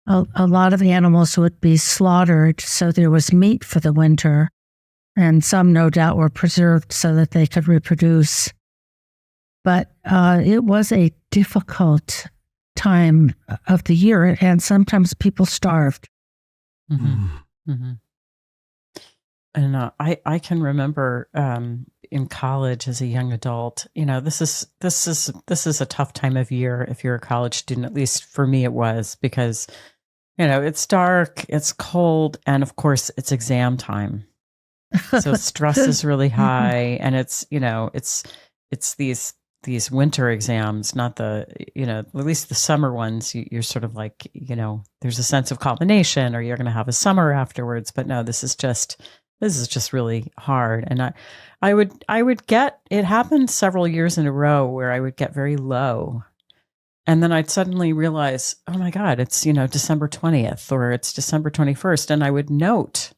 A lot of animals would be slaughtered, so there was meat for the winter, and some no doubt were preserved so that they could reproduce. But it was a difficult time of the year, and sometimes people starved. Mm-hmm. Mm-hmm. And I can remember in college as a young adult, this is a tough time of year if you're a college student. At least for me, it was, because it's dark, it's cold, and of course it's exam time. So stress is really high, and it's these winter exams, not the, at least the summer ones, you're sort of like, there's a sense of culmination, or you're going to have a summer afterwards. But no, this is just really hard. And I would get, it happened several years in a row where I would get very low. And then I'd suddenly realize, oh my God, it's, December 20th or it's December 21st. And I would note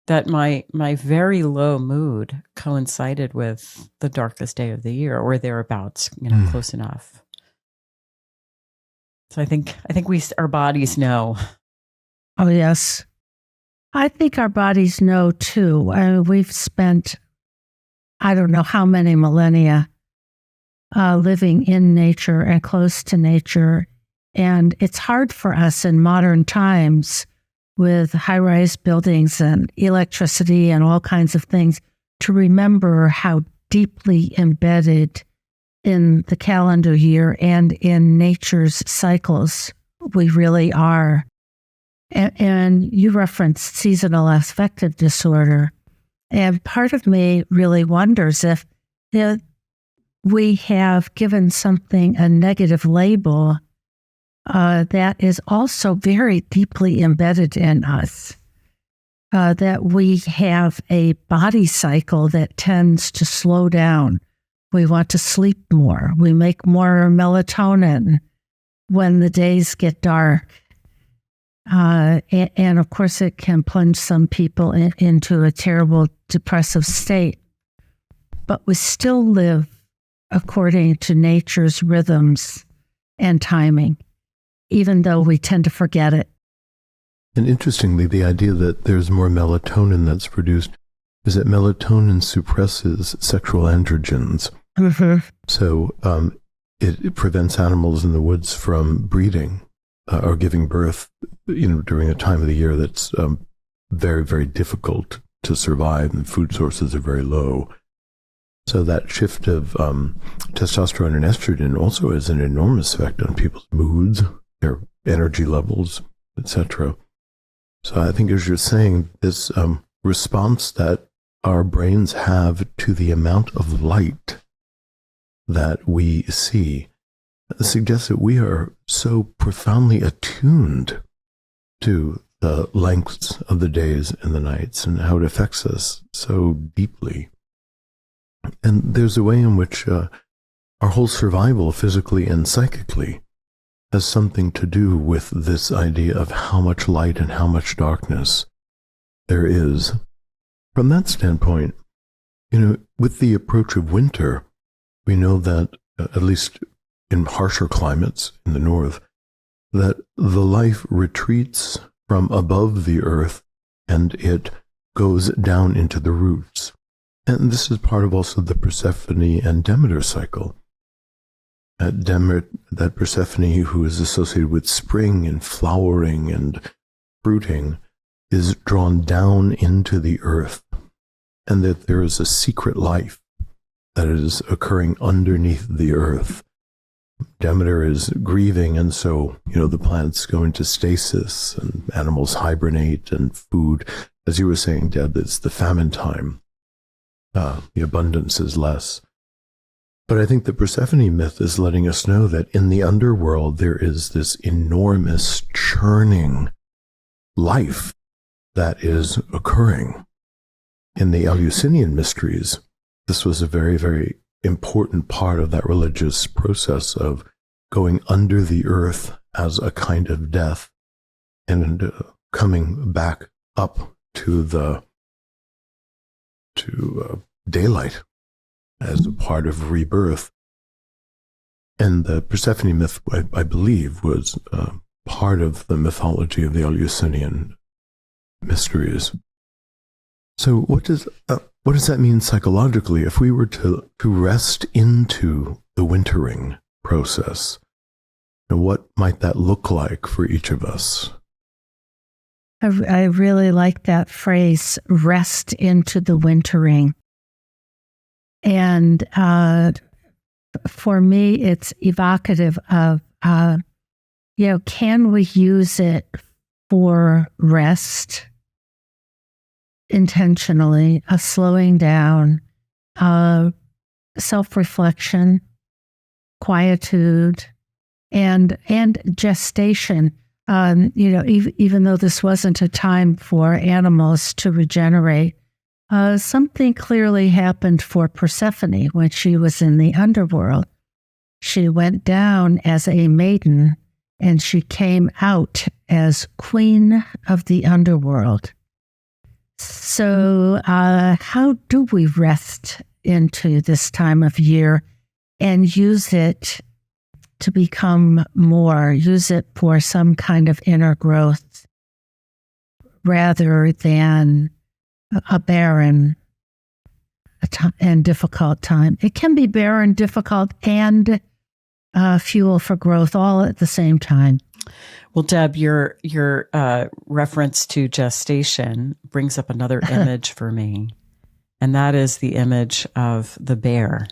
that my very low mood coincided with the darkest day of the year, or thereabouts, close enough. So I think our bodies know. Oh, yes. I think our bodies know too. I mean, we've spent, I don't know how many millennia living in nature and close to nature. And it's hard for us in modern times with high-rise buildings and electricity and all kinds of things to remember how deeply embedded in the calendar year and in nature's cycles we really are. And you referenced seasonal affective disorder. And part of me really wonders if we have given something a negative label that is also very deeply embedded in us. That we have a body cycle that tends to slow down. We want to sleep more. We make more melatonin when the days get dark. And of course, it can plunge some people into a terrible depressive state. But we still live according to nature's rhythms and timing, even though we tend to forget it. And interestingly, the idea that there's more melatonin that's produced is that melatonin suppresses sexual androgens. Mm-hmm. So it prevents animals in the woods from breeding or giving birth, during a time of the year that's very, very difficult to survive, and food sources are very low. So that shift of testosterone and estrogen also has an enormous effect on people's moods, their energy levels, etc. So I think, as you're saying, this response that our brains have to the amount of light that we see suggests that we are so profoundly attuned to the lengths of the days and the nights and how it affects us so deeply. And there's a way in which our whole survival, physically and psychically, has something to do with this idea of how much light and how much darkness there is. From that standpoint, with the approach of winter, we know that, at least in harsher climates in the north, that the life retreats from above the earth and it goes down into the roots. And this is part of also the Persephone and Demeter cycle. That Persephone, who is associated with spring and flowering and fruiting, is drawn down into the earth, and that there is a secret life that is occurring underneath the earth. Demeter is grieving, and so, the plants go into stasis, and animals hibernate, and food, as you were saying, Deb, it's the famine time. The abundance is less. But I think the Persephone myth is letting us know that in the underworld there is this enormous churning life that is occurring. In the Eleusinian mysteries, this was a very, very important part of that religious process of going under the earth as a kind of death and coming back up to daylight as a part of rebirth. And the Persephone myth, I believe, was part of the mythology of the Eleusinian mysteries. So what does that mean psychologically if we were to rest into the wintering process? And what might that look like for each of us? I really like that phrase, rest into the wintering. And for me, it's evocative of, can we use it for rest intentionally, a slowing down, self-reflection, quietude, and gestation. Even though this wasn't a time for animals to regenerate, something clearly happened for Persephone when she was in the underworld. She went down as a maiden, and she came out as queen of the underworld. So how do we rest into this time of year and use it to become more, use it for some kind of inner growth rather than a barren and difficult time? It can be barren, difficult, and fuel for growth all at the same time. Well, Deb, your reference to gestation brings up another image for me, and that is the image of the bear.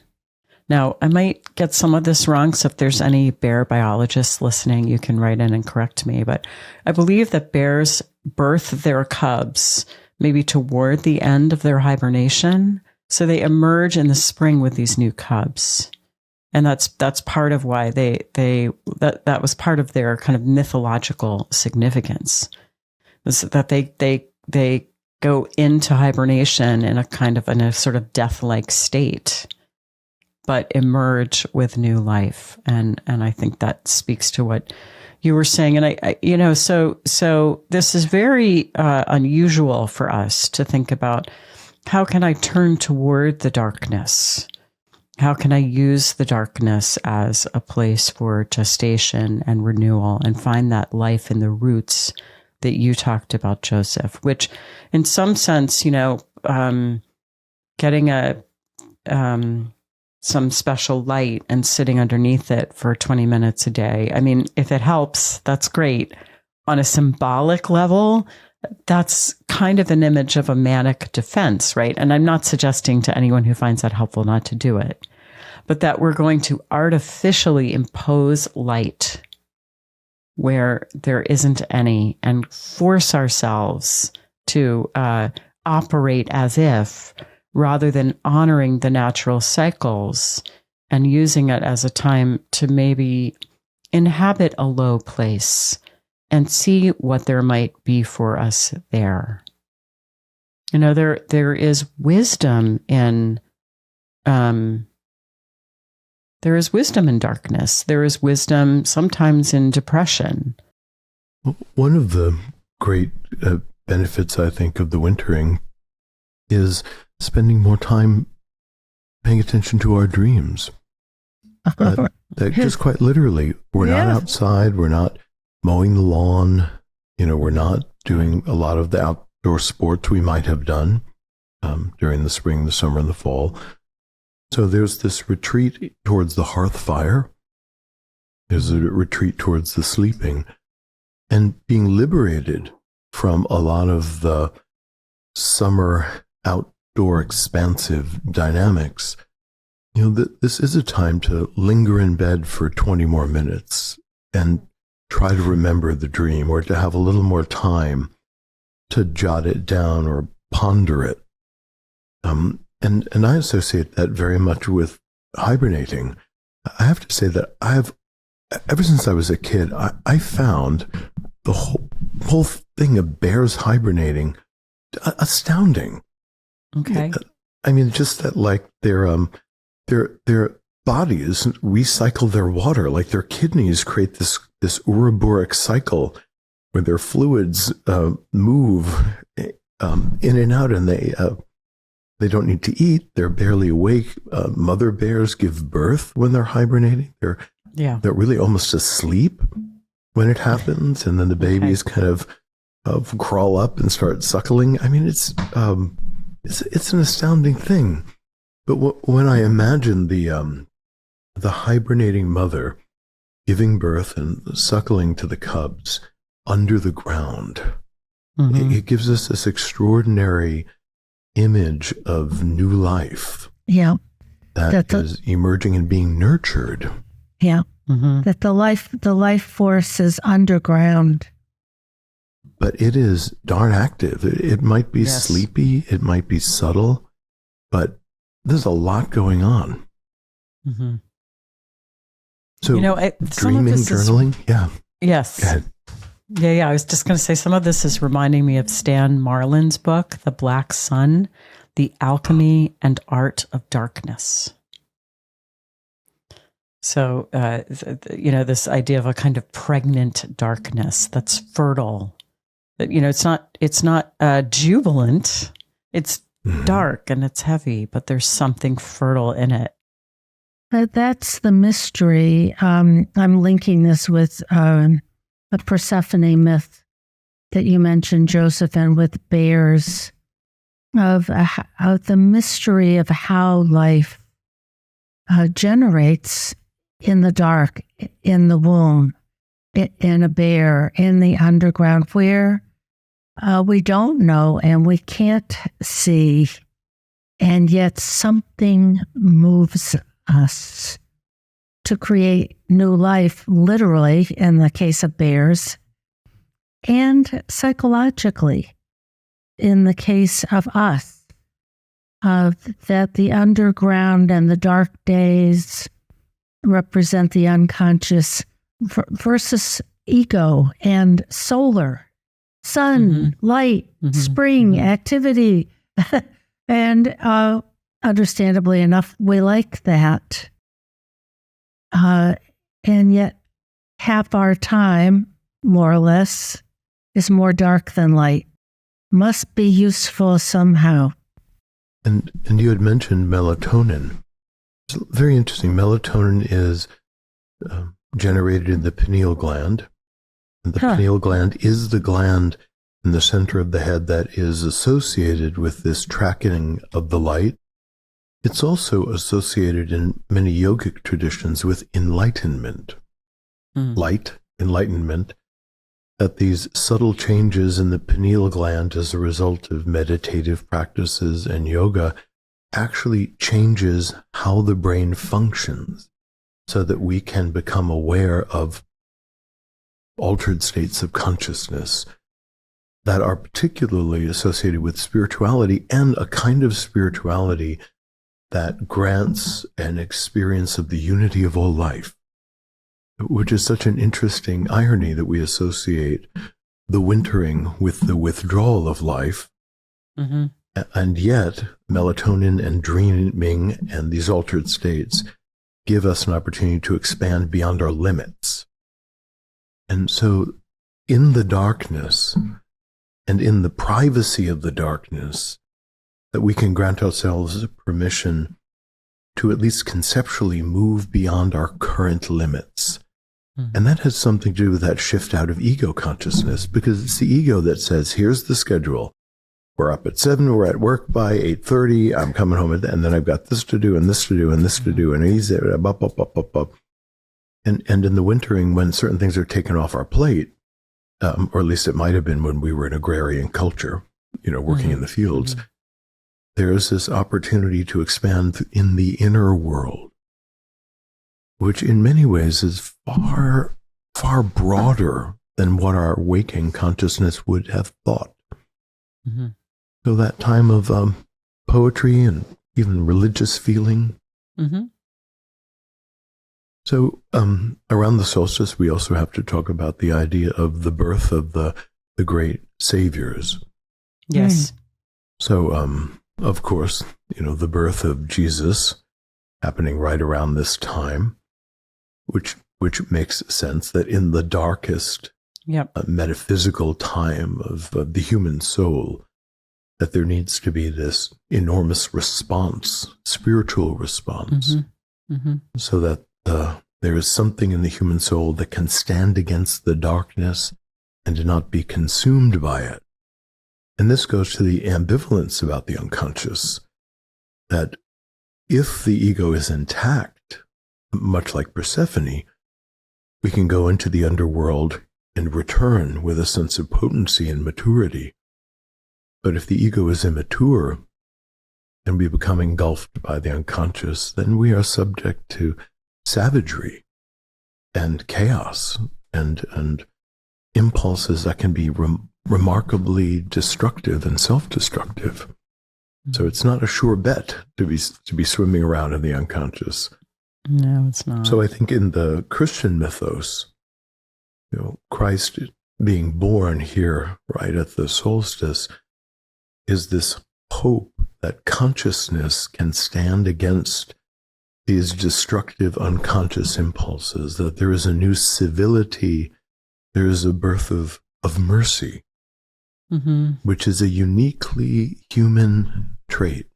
Now, I might get some of this wrong, so if there's any bear biologists listening, you can write in and correct me. But I believe that bears birth their cubs maybe toward the end of their hibernation, so they emerge in the spring with these new cubs. And that's part of why that was part of their kind of mythological significance, is that they go into hibernation in a sort of death-like state, but emerge with new life. And I think that speaks to what you were saying. And so this is very unusual for us to think about, how can I turn toward the darkness? How can I use the darkness as a place for gestation and renewal and find that life in the roots that you talked about, Joseph, which in some sense, getting some special light and sitting underneath it for 20 minutes a day. I mean, if it helps, that's great. On a symbolic level, that's kind of an image of a manic defense, right? And I'm not suggesting to anyone who finds that helpful not to do it, but that we're going to artificially impose light where there isn't any and force ourselves to operate as if, rather than honoring the natural cycles and using it as a time to maybe inhabit a low place and see what there might be for us there. You know, there is wisdom in darkness. There is wisdom sometimes in depression. One of the great benefits, I think, of the wintering is spending more time paying attention to our dreams. That just quite literally, we're not outside, we're not mowing the lawn, we're not doing a lot of the outdoor sports we might have done during the spring, the summer, and the fall. So there's this retreat towards the hearth fire. There's a retreat towards the sleeping, and being liberated from a lot of the summer outdoor expansive dynamics. This is a time to linger in bed for 20 more minutes and try to remember the dream, or to have a little more time to jot it down or ponder it. And I associate that very much with hibernating. I have to say that ever since I was a kid, I found the whole thing of bears hibernating astounding. Okay. I mean, just that, like, their bodies recycle their water, like their kidneys create this uroboric cycle where their fluids move in and out, and they don't need to eat. They're barely awake. Mother bears give birth when they're hibernating. They're really almost asleep when it happens, and then the babies kind of crawl up and start suckling. I mean, it's an astounding thing. But when I imagine the hibernating mother giving birth and suckling to the cubs under the ground, it gives us this extraordinary image of new life. Yeah. That is emerging and being nurtured. Yeah. That the life force is underground. But it is darn active. It might be sleepy, it might be subtle, but there's a lot going on. So, dreaming, journaling, Yes. Go ahead. Yeah. I was just going to say, some of this is reminding me of Stan Marlin's book, The Black Sun, The Alchemy and Art of Darkness. So, this idea of a kind of pregnant darkness that's fertile. That, it's not jubilant. It's dark and it's heavy, but there's something fertile in it. That's the mystery. I'm linking this with a Persephone myth that you mentioned, Joseph, and with bears, of the mystery of how life generates in the dark, in the womb, in a bear, in the underground, where we don't know and we can't see, and yet something moves us to create new life, literally, in the case of bears, and psychologically, in the case of us, that the underground and the dark days represent the unconscious versus ego and solar, sun, light, spring, activity. And understandably enough, we like that. And yet half our time, more or less, is more dark than light. Must be useful somehow. And you had mentioned melatonin. It's very interesting. Melatonin is generated in the pineal gland. And the pineal gland is the gland in the center of the head that is associated with this tracking of the light. It's also associated in many yogic traditions with enlightenment. Light, enlightenment. that these subtle changes in the pineal gland as a result of meditative practices and yoga actually changes how the brain functions so that we can become aware of altered states of consciousness that are particularly associated with spirituality, and a kind of spirituality that grants an experience of the unity of all life, which is such an interesting irony that we associate the wintering with the withdrawal of life. Mm-hmm. And yet melatonin and dreaming and these altered states give us an opportunity to expand beyond our limits. And so in the darkness and in the privacy of the darkness, that we can grant ourselves permission to at least conceptually move beyond our current limits. And that has something to do with that shift out of ego consciousness, because it's the ego that says, here's the schedule. We're up at 7, we're at work by 8:30, I'm coming home, and then I've got this to do, and this to do, and this to do, and he's up. And in the wintering, when certain things are taken off our plate, or at least it might have been when we were an agrarian culture, working in the fields, there is this opportunity to expand in the inner world, which in many ways is far, far broader than what our waking consciousness would have thought. Mm-hmm. So that time of poetry and even religious feeling. Mm-hmm. So around the solstice, we also have to talk about the idea of the birth of the great saviors. Yes. So, of course, the birth of Jesus happening right around this time, which makes sense that in the darkest metaphysical time of the human soul, that there needs to be this enormous response, spiritual response, so that there is something in the human soul that can stand against the darkness and not be consumed by it. And this goes to the ambivalence about the unconscious, that if the ego is intact, much like Persephone, we can go into the underworld and return with a sense of potency and maturity. But if the ego is immature and we become engulfed by the unconscious, then we are subject to savagery and chaos and impulses that can be remarkably destructive and self-destructive. So it's not a sure bet to be swimming around in the unconscious. No, it's not. So I think in the Christian mythos, Christ being born here right at the solstice is this hope that consciousness can stand against these destructive unconscious impulses, that there is a new civility, there is a birth of mercy, which is a uniquely human trait,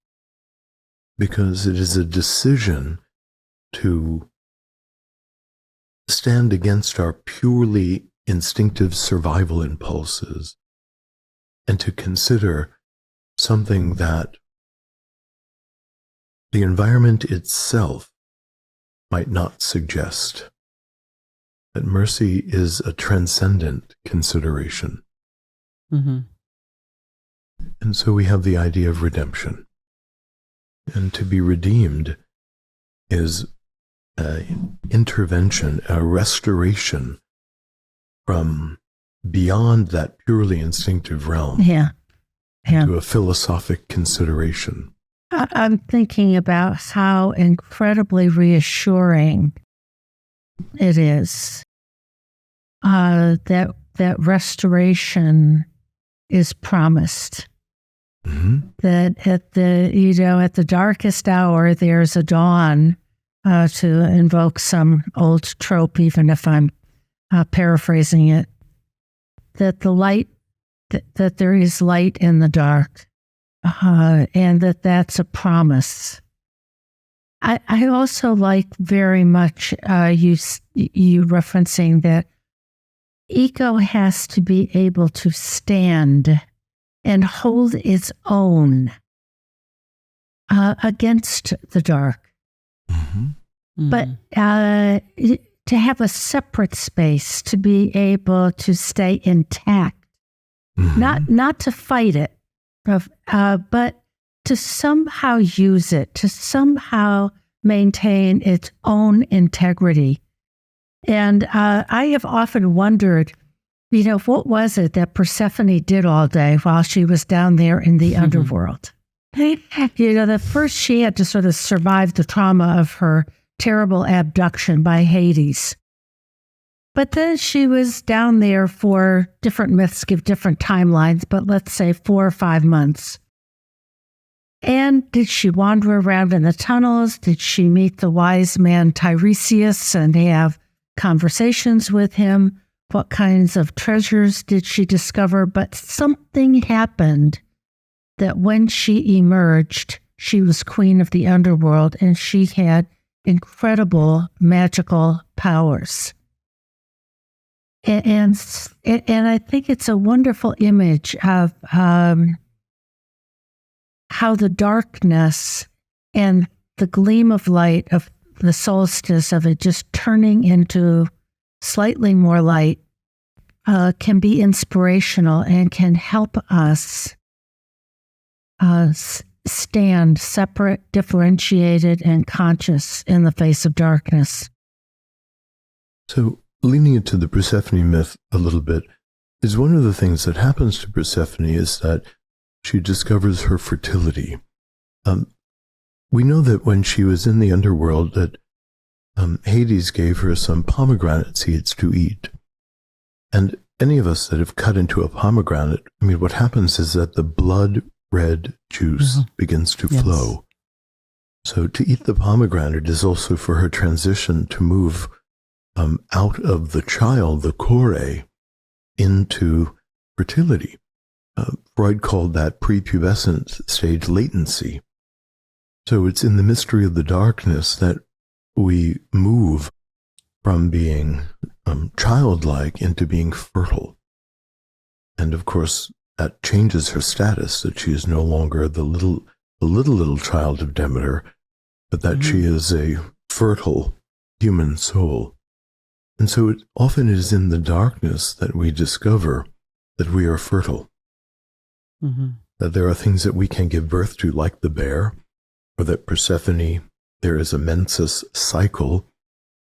because it is a decision to stand against our purely instinctive survival impulses and to consider something that the environment itself might not suggest. That mercy is a transcendent consideration. And so we have the idea of redemption. And to be redeemed is an intervention, a restoration from beyond that purely instinctive realm to a philosophic consideration. I'm thinking about how incredibly reassuring it is that restoration is promised. That at the darkest hour there's a dawn, to invoke some old trope, even if I'm paraphrasing it. That the light, that there is light in the dark. And that's a promise. I also like very much you referencing that ego has to be able to stand and hold its own against the dark. But to have a separate space, to be able to stay intact, not to fight it, but to somehow use it, to somehow maintain its own integrity. And I have often wondered, what was it that Persephone did all day while she was down there in the underworld? The first she had to sort of survive the trauma of her terrible abduction by Hades. But then she was down there for, different myths give different timelines, but let's say 4 or 5 months. And did she wander around in the tunnels? Did she meet the wise man Tiresias and have conversations with him? What kinds of treasures did she discover? But something happened that when she emerged, she was queen of the underworld and she had incredible magical powers. And I think it's a wonderful image of how the darkness and the gleam of light of the solstice, of it just turning into slightly more light, can be inspirational and can help us stand separate, differentiated, and conscious in the face of darkness. So, leaning into the Persephone myth a little bit, is one of the things that happens to Persephone is that she discovers her fertility. We know that when she was in the underworld, that Hades gave her some pomegranate seeds to eat. And any of us that have cut into a pomegranate, what happens is that the blood-red juice begins to flow. So to eat the pomegranate is also for her transition to move out of the child, the chore, into fertility. Freud called that prepubescent stage latency. So it's in the mystery of the darkness that we move from being childlike into being fertile. And of course, that changes her status, that she is no longer the little child of Demeter, but that she is a fertile human soul. And so it often is in the darkness that we discover that we are fertile. That there are things that we can give birth to, like the bear, or that Persephone, there is a menses cycle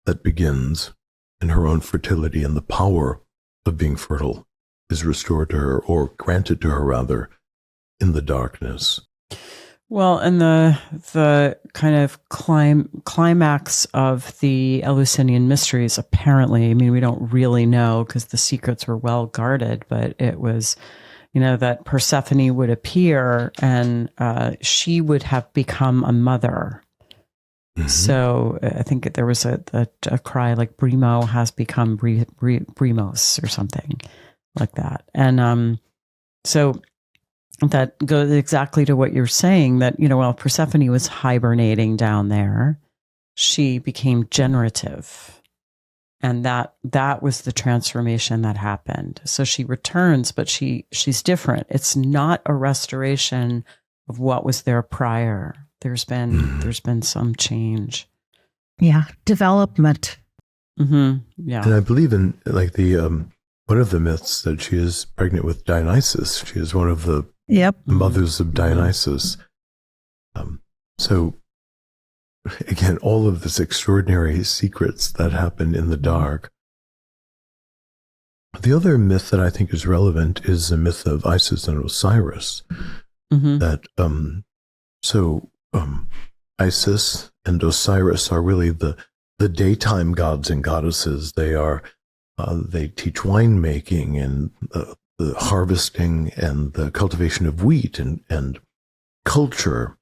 that begins in her own fertility, and the power of being fertile is restored to her, or granted to her rather, in the darkness. Well, and the kind of climax of the Eleusinian mysteries, apparently, we don't really know because the secrets were well guarded, but it was, that Persephone would appear and she would have become a mother. So I think there was a cry like Brimo has become Brimos or something like that. And so that goes exactly to what you're saying, that, while Persephone was hibernating down there, she became generative. And that was the transformation that happened. So she returns, but she's different. It's not a restoration of what was there prior. There's been some change. Yeah, development. Yeah. And I believe in one of the myths that she is pregnant with Dionysus. She is one of the mothers of Dionysus. So again, all of this extraordinary secrets that happen in the dark. The other myth that I think is relevant is the myth of Isis and Osiris. That Isis and Osiris are really the daytime gods and goddesses. They teach winemaking and the harvesting and the cultivation of wheat and culture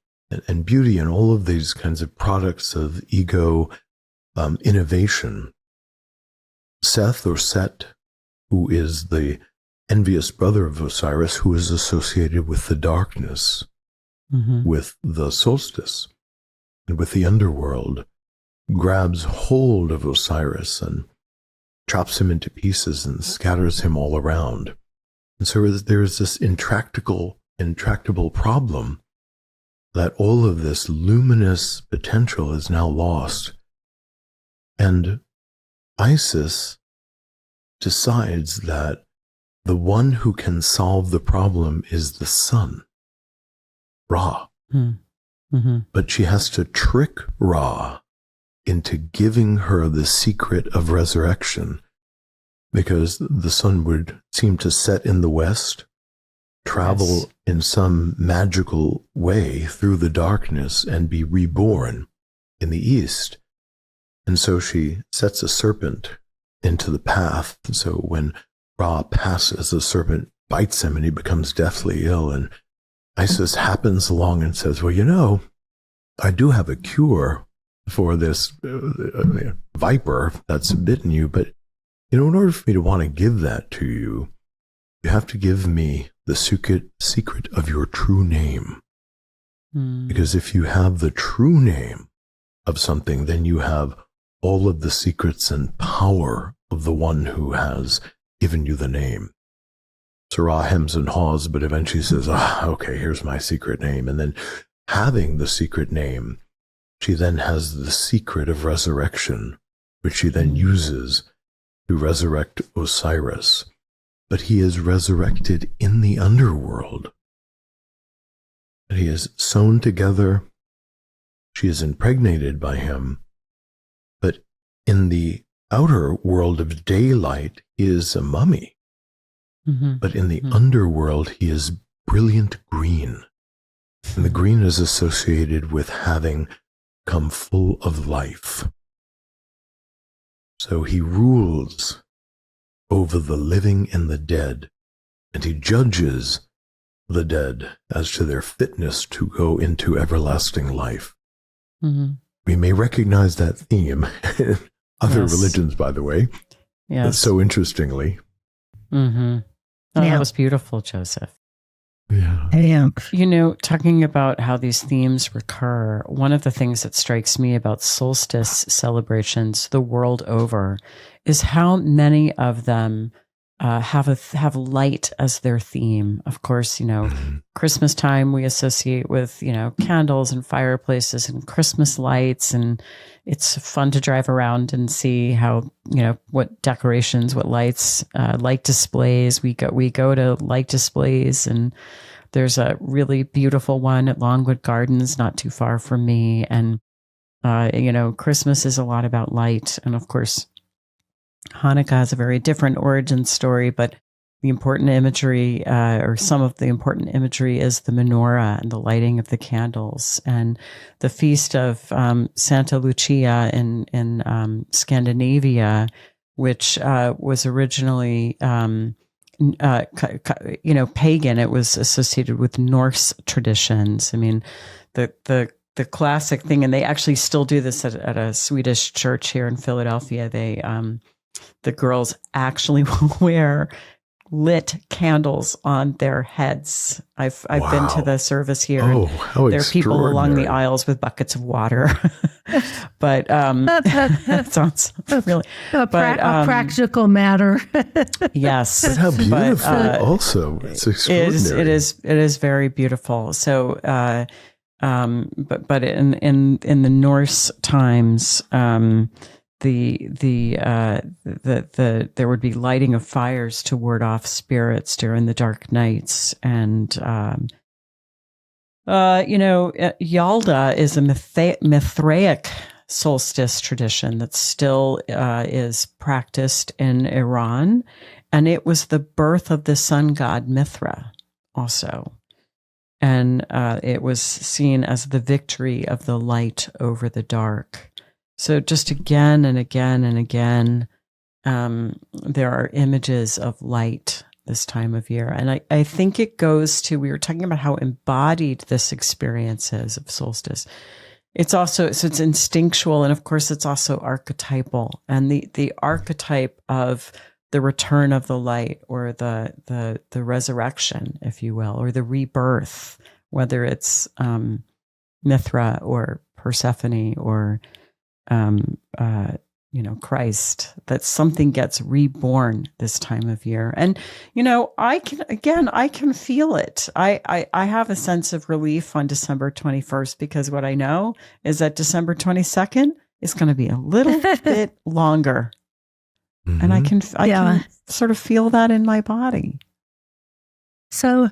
and beauty and all of these kinds of products of ego innovation. Seth, or Set, who is the envious brother of Osiris, who is associated with the darkness, with the solstice, and with the underworld, grabs hold of Osiris and chops him into pieces and scatters him all around. And so there is this intractable problem that all of this luminous potential is now lost. And Isis decides that the one who can solve the problem is the sun, Ra. Mm-hmm. But she has to trick Ra into giving her the secret of resurrection, because the sun would seem to set in the west, travel in some magical way through the darkness, and be reborn in the east. And so she sets a serpent into the path. So when Ra passes, the serpent bites him and he becomes deathly ill. And Isis happens along and says, well, you know, I do have a cure for this viper that's bitten you, but you know, in order for me to want to give that to you, you have to give me the secret of your true name. Because if you have the true name of something, then you have all of the secrets and power of the one who has given you the name. So Ra hems and haws, but eventually says, okay, here's my secret name. And then having the secret name, she then has the secret of resurrection, which she then uses to resurrect Osiris. But he is resurrected in the underworld. And he is sewn together. She is impregnated by him. But in the outer world of daylight, he is a mummy. But in the underworld, he is brilliant green. And the green is associated with having come full of life. So he rules over the living and the dead, and he judges the dead as to their fitness to go into everlasting life. We may recognize that theme in other religions, by the way. Yes. So interestingly. That was beautiful, Joseph. Yeah. You know, talking about how these themes recur, one of the things that strikes me about solstice celebrations the world over is how many of them have light as their theme. Of course, you know, Christmas time we associate with, you know, candles and fireplaces and Christmas lights, and it's fun to drive around and see how, you know, what decorations, what lights, light displays. We go to light displays, and there's a really beautiful one at Longwood Gardens, not too far from me. And you know, Christmas is a lot about light, and of course, Hanukkah has a very different origin story, but the important imagery, or some of the important imagery, is the menorah and the lighting of the candles. And the feast of Santa Lucia in Scandinavia, which was originally, you know, pagan. It was associated with Norse traditions. I mean, the classic thing, and they actually still do this at a Swedish church here in Philadelphia. They the girls actually will wear lit candles on their heads. I've been to the service here. Oh, how there are people along the aisles with buckets of water. But that sounds really a practical matter. Yes. But how beautiful also. It's extraordinary. It is very beautiful. So but in the Norse times, there would be lighting of fires to ward off spirits during the dark nights. And, you know, Yalda is a Mithraic solstice tradition that still is practiced in Iran. And it was the birth of the sun god Mithra also. And it was seen as the victory of the light over the dark. So just again and again and again, there are images of light this time of year. And I think it goes to, we were talking about how embodied this experience is of solstice. It's also, so it's instinctual, and of course it's also archetypal. And the archetype of the return of the light, or the resurrection, if you will, or the rebirth, whether it's Mithra or Persephone or you know, Christ, that something gets reborn this time of year. And, you know, I can feel it. I have a sense of relief on December 21st, because what I know is that December 22nd is going to be a little bit longer And I can sort of feel that in my body. So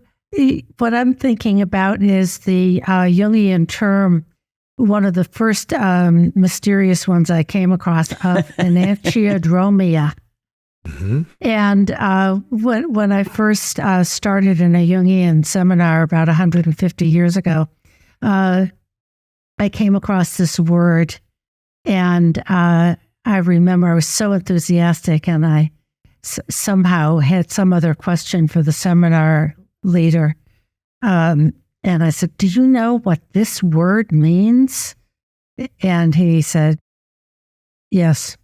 what I'm thinking about is the Jungian term, one of the first mysterious ones I came across, of enantiodromia. Mm-hmm. And when I first started in a Jungian seminar about 150 years ago, I came across this word, and I remember I was so enthusiastic, and I somehow had some other question for the seminar leader. And I said, "Do you know what this word means?" And he said, "Yes."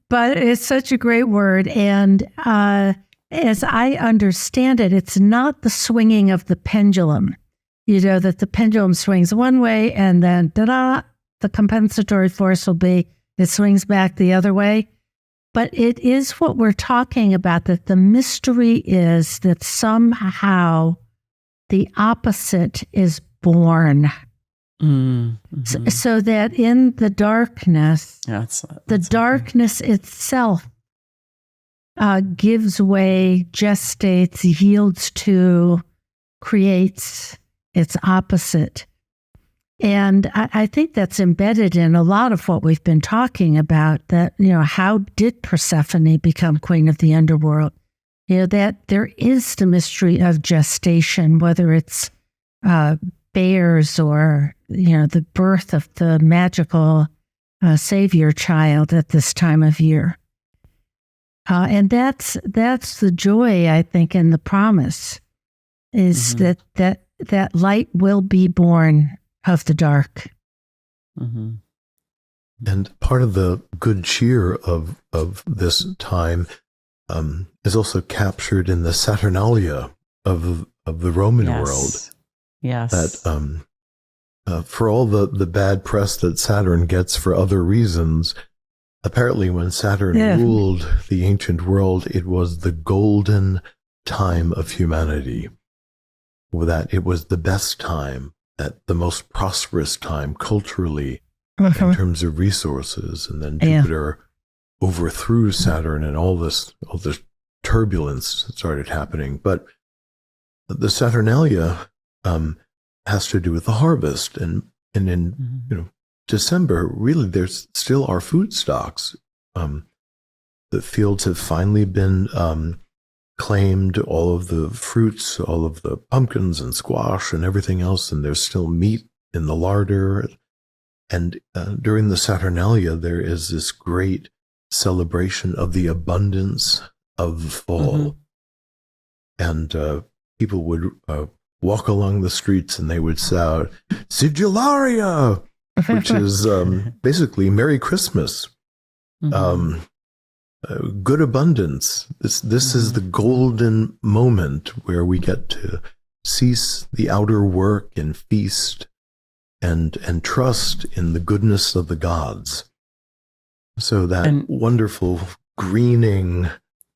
But it's such a great word. And as I understand it, it's not the swinging of the pendulum. You know, that the pendulum swings one way and then the compensatory force will be it swings back the other way. But it is what we're talking about, that the mystery is that somehow the opposite is born. Mm-hmm. So that in the darkness, the darkness itself gives way, gestates, yields to, creates its opposite. And I think that's embedded in a lot of what we've been talking about, that, you know, how did Persephone become queen of the underworld? You know, that there is the mystery of gestation, whether it's bears or, you know, the birth of the magical savior child at this time of year. And that's the joy, I think, in the promise, is that light will be born of the dark. Mm-hmm. And part of the good cheer of this time is also captured in the Saturnalia of the Roman world. Yes. That for all the bad press that Saturn gets for other reasons, apparently when Saturn ruled the ancient world, it was the golden time of humanity. That it was the best time, that the most prosperous time culturally in terms of resources. And then Jupiter overthrew Saturn, and all this turbulence started happening. But the Saturnalia has to do with the harvest, and in December, really, there's still our food stocks. The fields have finally been claimed, all of the fruits, all of the pumpkins and squash and everything else, and there's still meat in the larder. And during the Saturnalia, there is this great celebration of the abundance of the fall. And people would walk along the streets and they would shout, "Sigillaria!" which is basically Merry Christmas. Good abundance. This is the golden moment where we get to cease the outer work and feast and trust in the goodness of the gods. So that wonderful greening,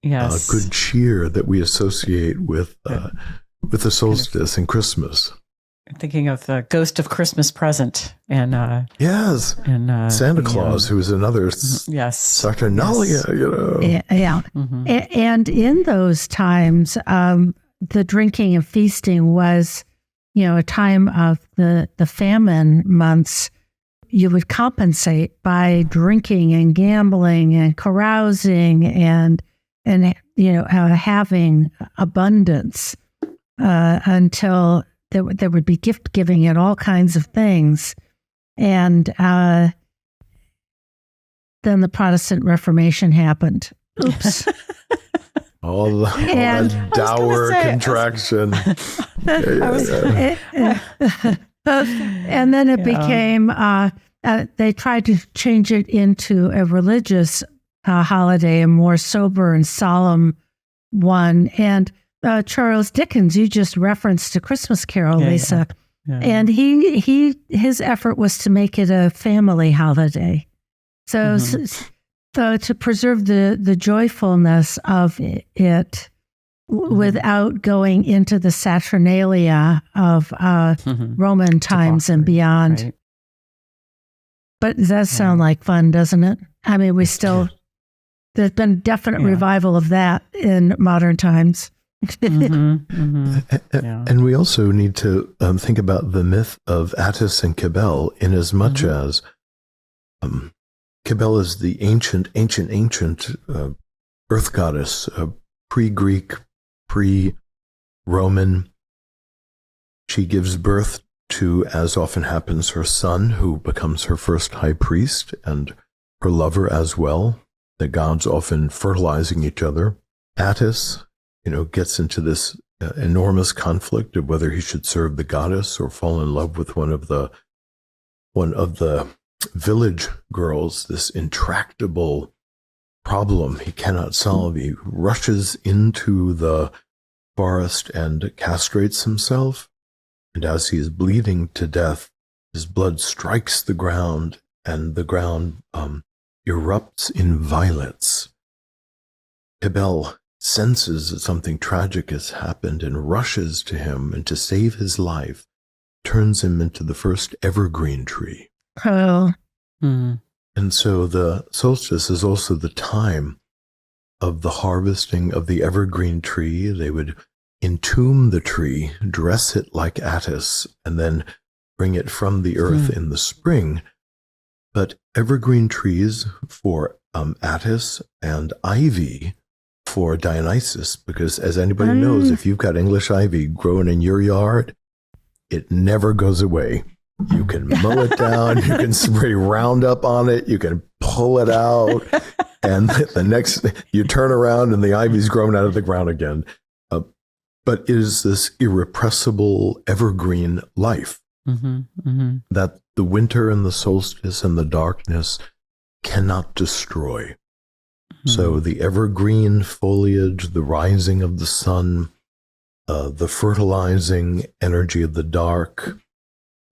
good cheer that we associate with the solstice and Christmas. Thinking of the Ghost of Christmas Present and and Santa Claus, who is another Saturnalia, you know. And in those times, the drinking and feasting was, you know, a time of the famine months. You would compensate by drinking and gambling and carousing and you know, having abundance until there would be gift giving and all kinds of things. And then the Protestant Reformation happened. Oops. all that dour contraction. And then it became, they tried to change it into a religious holiday, a more sober and solemn one. And Charles Dickens, you just referenced A Christmas Carol, Lisa. Yeah. And his effort was to make it a family holiday. So, so to preserve the joyfulness of it without going into the Saturnalia of Roman times and beyond. Right. But it does sound like fun, doesn't it? I mean, there's been definite revival of that in modern times. And we also need to think about the myth of Attis and Cybele, in as much as Cybele is the ancient earth goddess, pre-Greek, pre-Roman. She gives birth to, as often happens, her son, who becomes her first high priest, and her lover as well. The gods often fertilizing each other. Attis, gets into this enormous conflict of whether he should serve the goddess or fall in love with one of the village girls. This intractable problem he cannot solve. He rushes into the forest and castrates himself. And as he is bleeding to death, his blood strikes the ground, and the ground erupts in violets. Cybele senses that something tragic has happened and rushes to him, and to save his life, turns him into the first evergreen tree. Oh. And so the solstice is also the time of the harvesting of the evergreen tree. They would entomb the tree, dress it like Attis, and then bring it from the earth in the spring. But evergreen trees for Attis, and ivy for Dionysus, because as anybody knows, if you've got English ivy growing in your yard, it never goes away. You can mow it down, you can spray Roundup on it, you can pull it out, and the next, you turn around and the ivy's grown out of the ground again. But it is this irrepressible evergreen life that the winter and the solstice and the darkness cannot destroy. So the evergreen foliage, the rising of the sun, the fertilizing energy of the dark,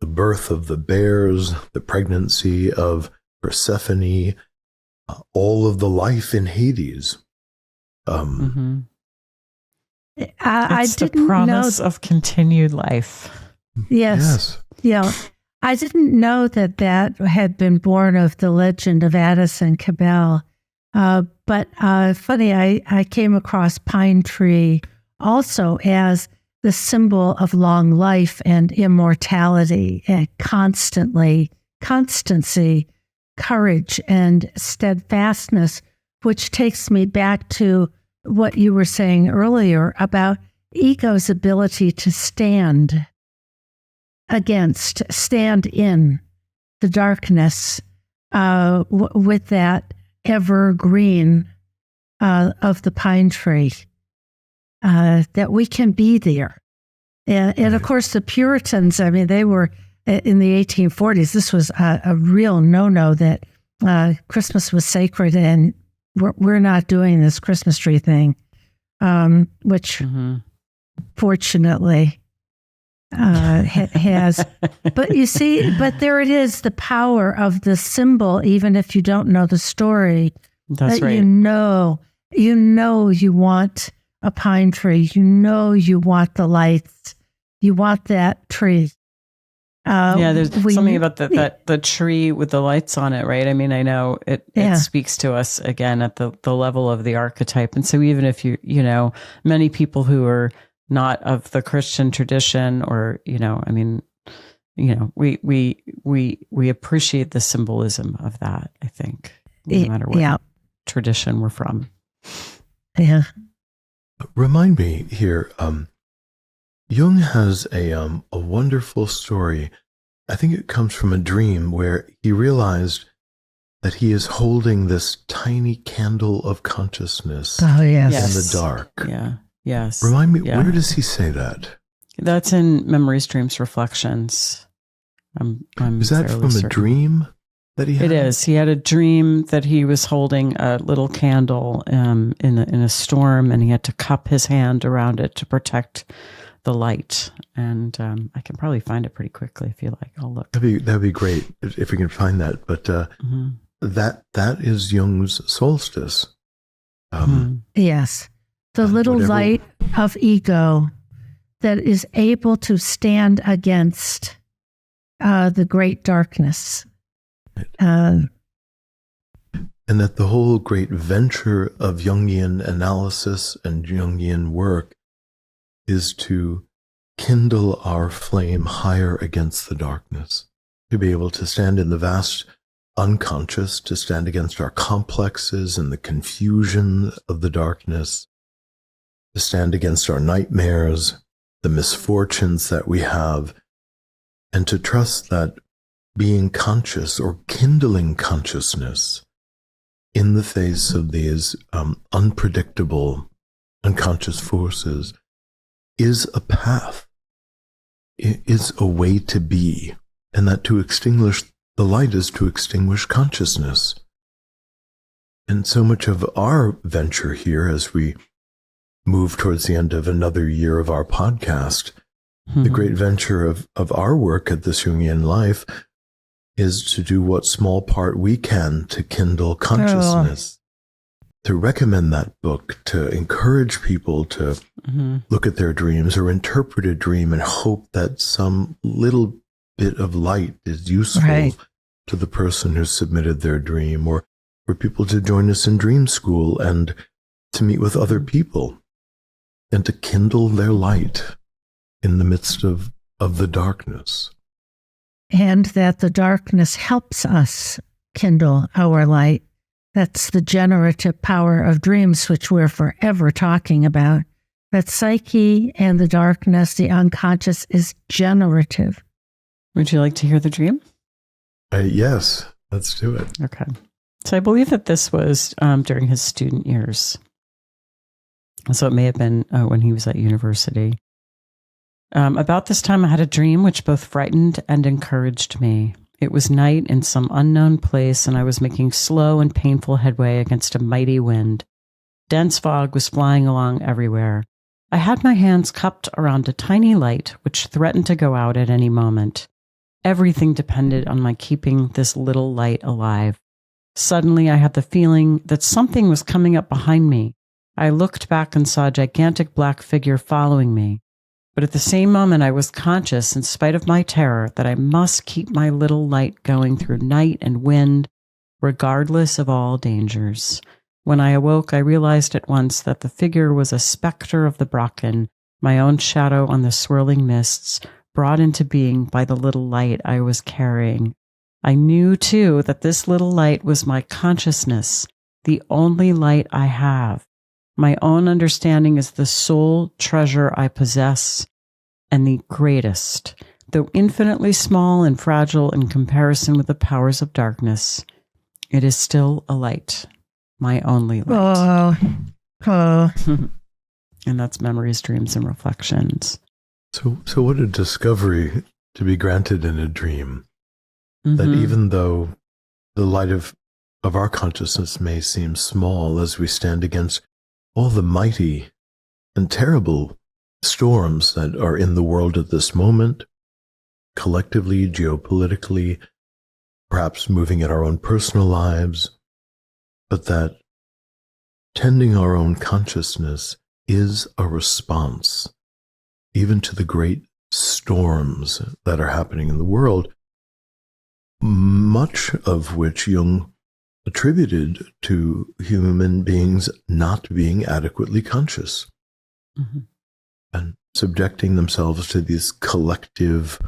the birth of the bears, the pregnancy of Persephone, all of the life in Hades. It's the promise of continued life. Yes. Yeah. I didn't know that had been born of the legend of Attis and Cybele. But funny, I came across pine tree also as the symbol of long life and immortality and constancy, courage, and steadfastness, which takes me back to what you were saying earlier about ego's ability to stand in the darkness with that evergreen of the pine tree, that we can be there. And of course, the Puritans, I mean, they were in the 1840s. This was a real no-no that Christmas was sacred, and we're not doing this Christmas tree thing, which fortunately has. But you see, but there it is, the power of the symbol, even if you don't know the story. That's right. You know you want a pine tree. You know you want the lights. You want that tree. There's something about the tree with the lights on it, right? I mean, I know it speaks to us again at the level of the archetype. And so even if many people who are not of the Christian tradition, or, we appreciate the symbolism of that, I think, no matter what tradition we're from. Yeah. Remind me here, Jung has a wonderful story. I think it comes from a dream where he realized that he is holding this tiny candle of consciousness in the dark. Yeah. Yes. Remind me, where does he say that? That's in Memories, Dreams, Reflections. I'm is that from certain. A dream that he had? It is. He had a dream that he was holding a little candle in a storm, and he had to cup his hand around it to protect the light. And I can probably find it pretty quickly if you like. I'll look. That'd be great if we can find that. But that is Jung's solstice. Yes. The little light of ego that is able to stand against the great darkness. And that the whole great venture of Jungian analysis and Jungian work is to kindle our flame higher against the darkness, to be able to stand in the vast unconscious, to stand against our complexes and the confusion of the darkness, to stand against our nightmares, the misfortunes that we have, and to trust that being conscious or kindling consciousness in the face of these unpredictable unconscious forces is a path, is a way to be, and that to extinguish the light is to extinguish consciousness. And so much of our venture here, as we move towards the end of another year of our podcast, the great venture of our work at This Jungian Life is to do what small part we can to kindle consciousness, to recommend that book, to encourage people to look at their dreams or interpret a dream and hope that some little bit of light is useful to the person who submitted their dream, or for people to join us in dream school and to meet with other people and to kindle their light in the midst of the darkness. And that the darkness helps us kindle our light. That's the generative power of dreams, which we're forever talking about. That psyche and the darkness, the unconscious, is generative. Would you like to hear the dream? Yes, let's do it. Okay. So I believe that this was during his student years. So it may have been when he was at university. About this time, I had a dream which both frightened and encouraged me. It was night in some unknown place, and I was making slow and painful headway against a mighty wind. Dense fog was flying along everywhere. I had my hands cupped around a tiny light, which threatened to go out at any moment. Everything depended on my keeping this little light alive. Suddenly, I had the feeling that something was coming up behind me. I looked back and saw a gigantic black figure following me. But at the same moment, I was conscious, in spite of my terror, that I must keep my little light going through night and wind, regardless of all dangers. When I awoke, I realized at once that the figure was a specter of the Brocken, my own shadow on the swirling mists, brought into being by the little light I was carrying. I knew, too, that this little light was my consciousness, the only light I have. My own understanding is the sole treasure I possess, and the greatest, though infinitely small and fragile in comparison with the powers of darkness. It is still a light, my only light. And that's Memories, Dreams, and Reflections. So what a discovery to be granted in a dream, that even though the light of our consciousness may seem small as we stand against all the mighty and terrible storms that are in the world at this moment, collectively, geopolitically, perhaps moving in our own personal lives, but that tending our own consciousness is a response even to the great storms that are happening in the world, much of which Jung attributed to human beings not being adequately conscious and subjecting themselves to these collective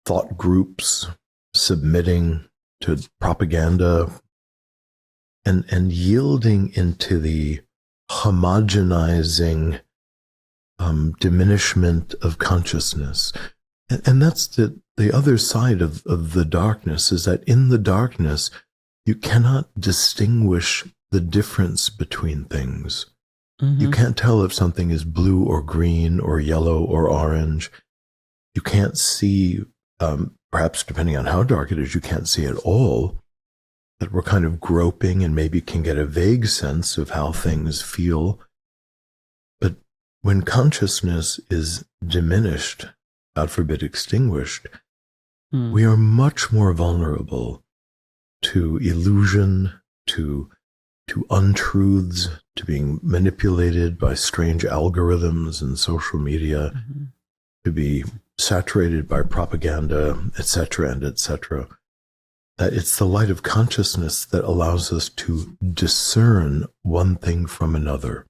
thought groups, submitting to propaganda, and yielding into the homogenizing diminishment of consciousness. And that's the other side of the darkness, is that in the darkness, you cannot distinguish the difference between things. You can't tell if something is blue or green or yellow or orange. You can't see, perhaps depending on how dark it is, you can't see at all. That we're kind of groping and maybe can get a vague sense of how things feel. But when consciousness is diminished, God forbid extinguished, we are much more vulnerable to illusion, to untruths, to being manipulated by strange algorithms and social media, to be saturated by propaganda, etc., and etc. that it's the light of consciousness that allows us to discern one thing from another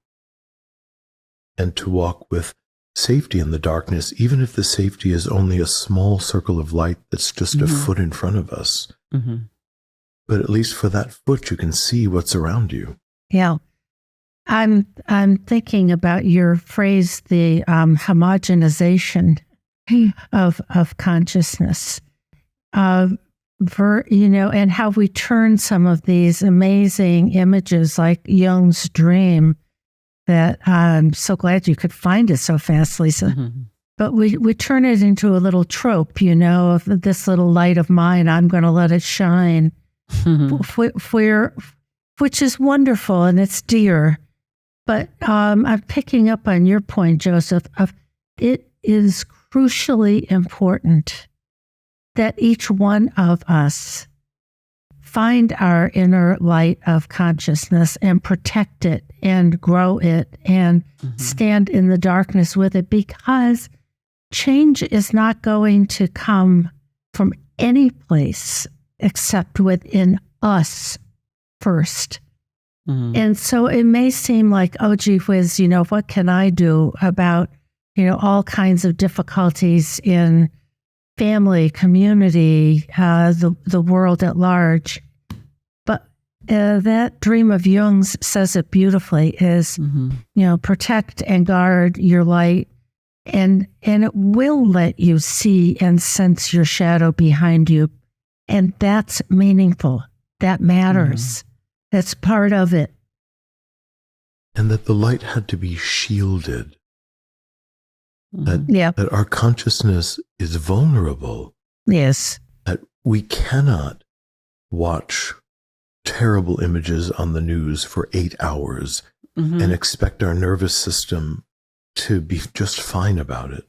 and to walk with safety in the darkness, even if the safety is only a small circle of light that's just a foot in front of us. But at least for that foot, you can see what's around you. Yeah. I'm thinking about your phrase, the homogenization of consciousness, and how we turn some of these amazing images like Jung's dream, that I'm so glad you could find it so fast, Lisa. But we turn it into a little trope, of this little light of mine, I'm going to let it shine, which is wonderful and it's dear. But I'm picking up on your point, Joseph, of it is crucially important that each one of us find our inner light of consciousness and protect it and grow it and stand in the darkness with it, because change is not going to come from any place except within us first. And so it may seem like, oh, gee whiz, what can I do about, all kinds of difficulties in family, community, the world at large. But that dream of Jung's says it beautifully, is, protect and guard your light, and it will let you see and sense your shadow behind you. And that's meaningful. That matters. That's part of it. And that the light had to be shielded. That our consciousness is vulnerable. Yes. That we cannot watch terrible images on the news for 8 hours and expect our nervous system to be just fine about it.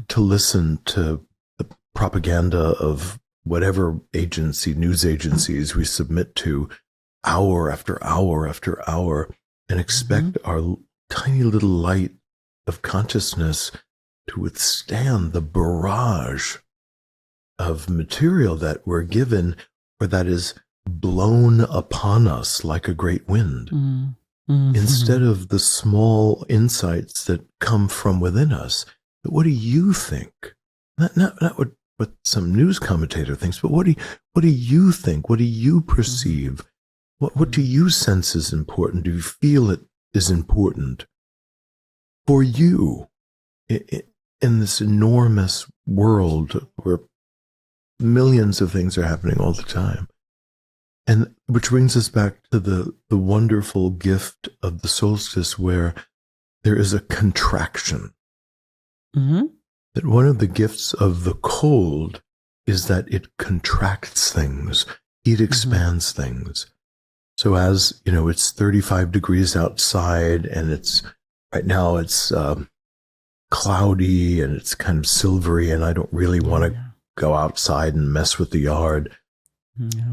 To listen to the propaganda of whatever news agencies we submit to, hour after hour after hour, and expect our tiny little light of consciousness to withstand the barrage of material that we're given, or that is blown upon us like a great wind, instead of the small insights that come from within us. But what do you think? Not what some news commentator thinks, but what do you think? What do you perceive? What do you sense is important? Do you feel it is important for you in this enormous world where millions of things are happening all the time? And which brings us back to the wonderful gift of the solstice, where there is a contraction. That one of the gifts of the cold is that it contracts things. Heat expands things. So as, it's 35 degrees outside, and right now it's cloudy and it's kind of silvery, and I don't really want to go outside and mess with the yard.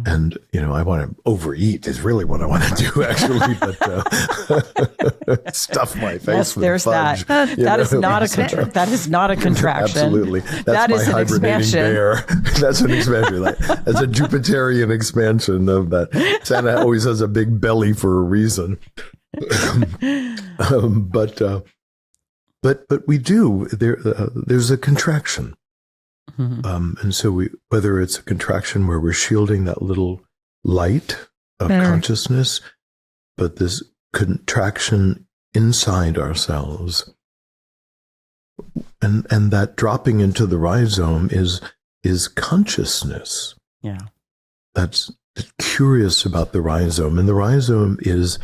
And, I want to overeat is really what I want to do, actually, but stuff my face yes, with there's fudge. That is not a contraction. Absolutely. That's that my is hibernating bear. That's an expansion. That's a Jupiterian expansion of that. Santa always has a big belly for a reason. But we do. There's a contraction. And so whether it's a contraction where we're shielding that little light of consciousness, but this contraction inside ourselves, and that dropping into the rhizome is consciousness. Yeah. That's curious about the rhizome. And the rhizome is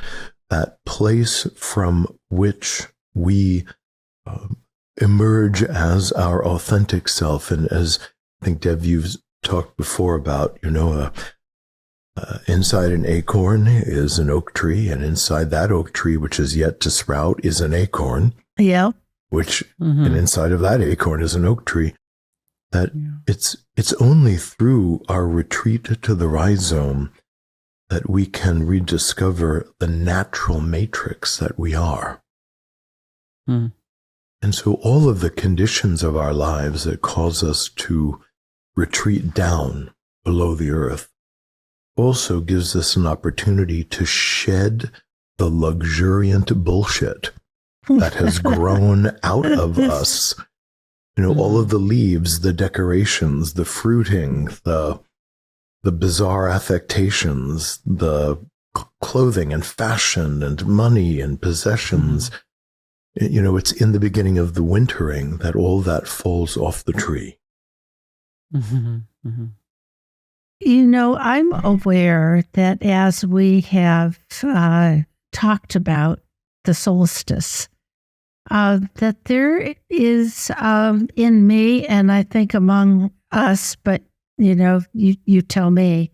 that place from which we emerge as our authentic self. And as I think, Deb, you've talked before about, inside an acorn is an oak tree, and inside that oak tree, which is yet to sprout, is an acorn. Yeah. And inside of that acorn is an oak tree. That it's only through our retreat to the rhizome that we can rediscover the natural matrix that we are. And so all of the conditions of our lives that cause us to retreat down below the earth also gives us an opportunity to shed the luxuriant bullshit that has grown out of us. All of the leaves, the decorations, the fruiting, the bizarre affectations, the clothing and fashion and money and possessions. It's in the beginning of the wintering that all that falls off the tree. I'm aware that as we have talked about the solstice, that there is in me, and I think among us, but you tell me,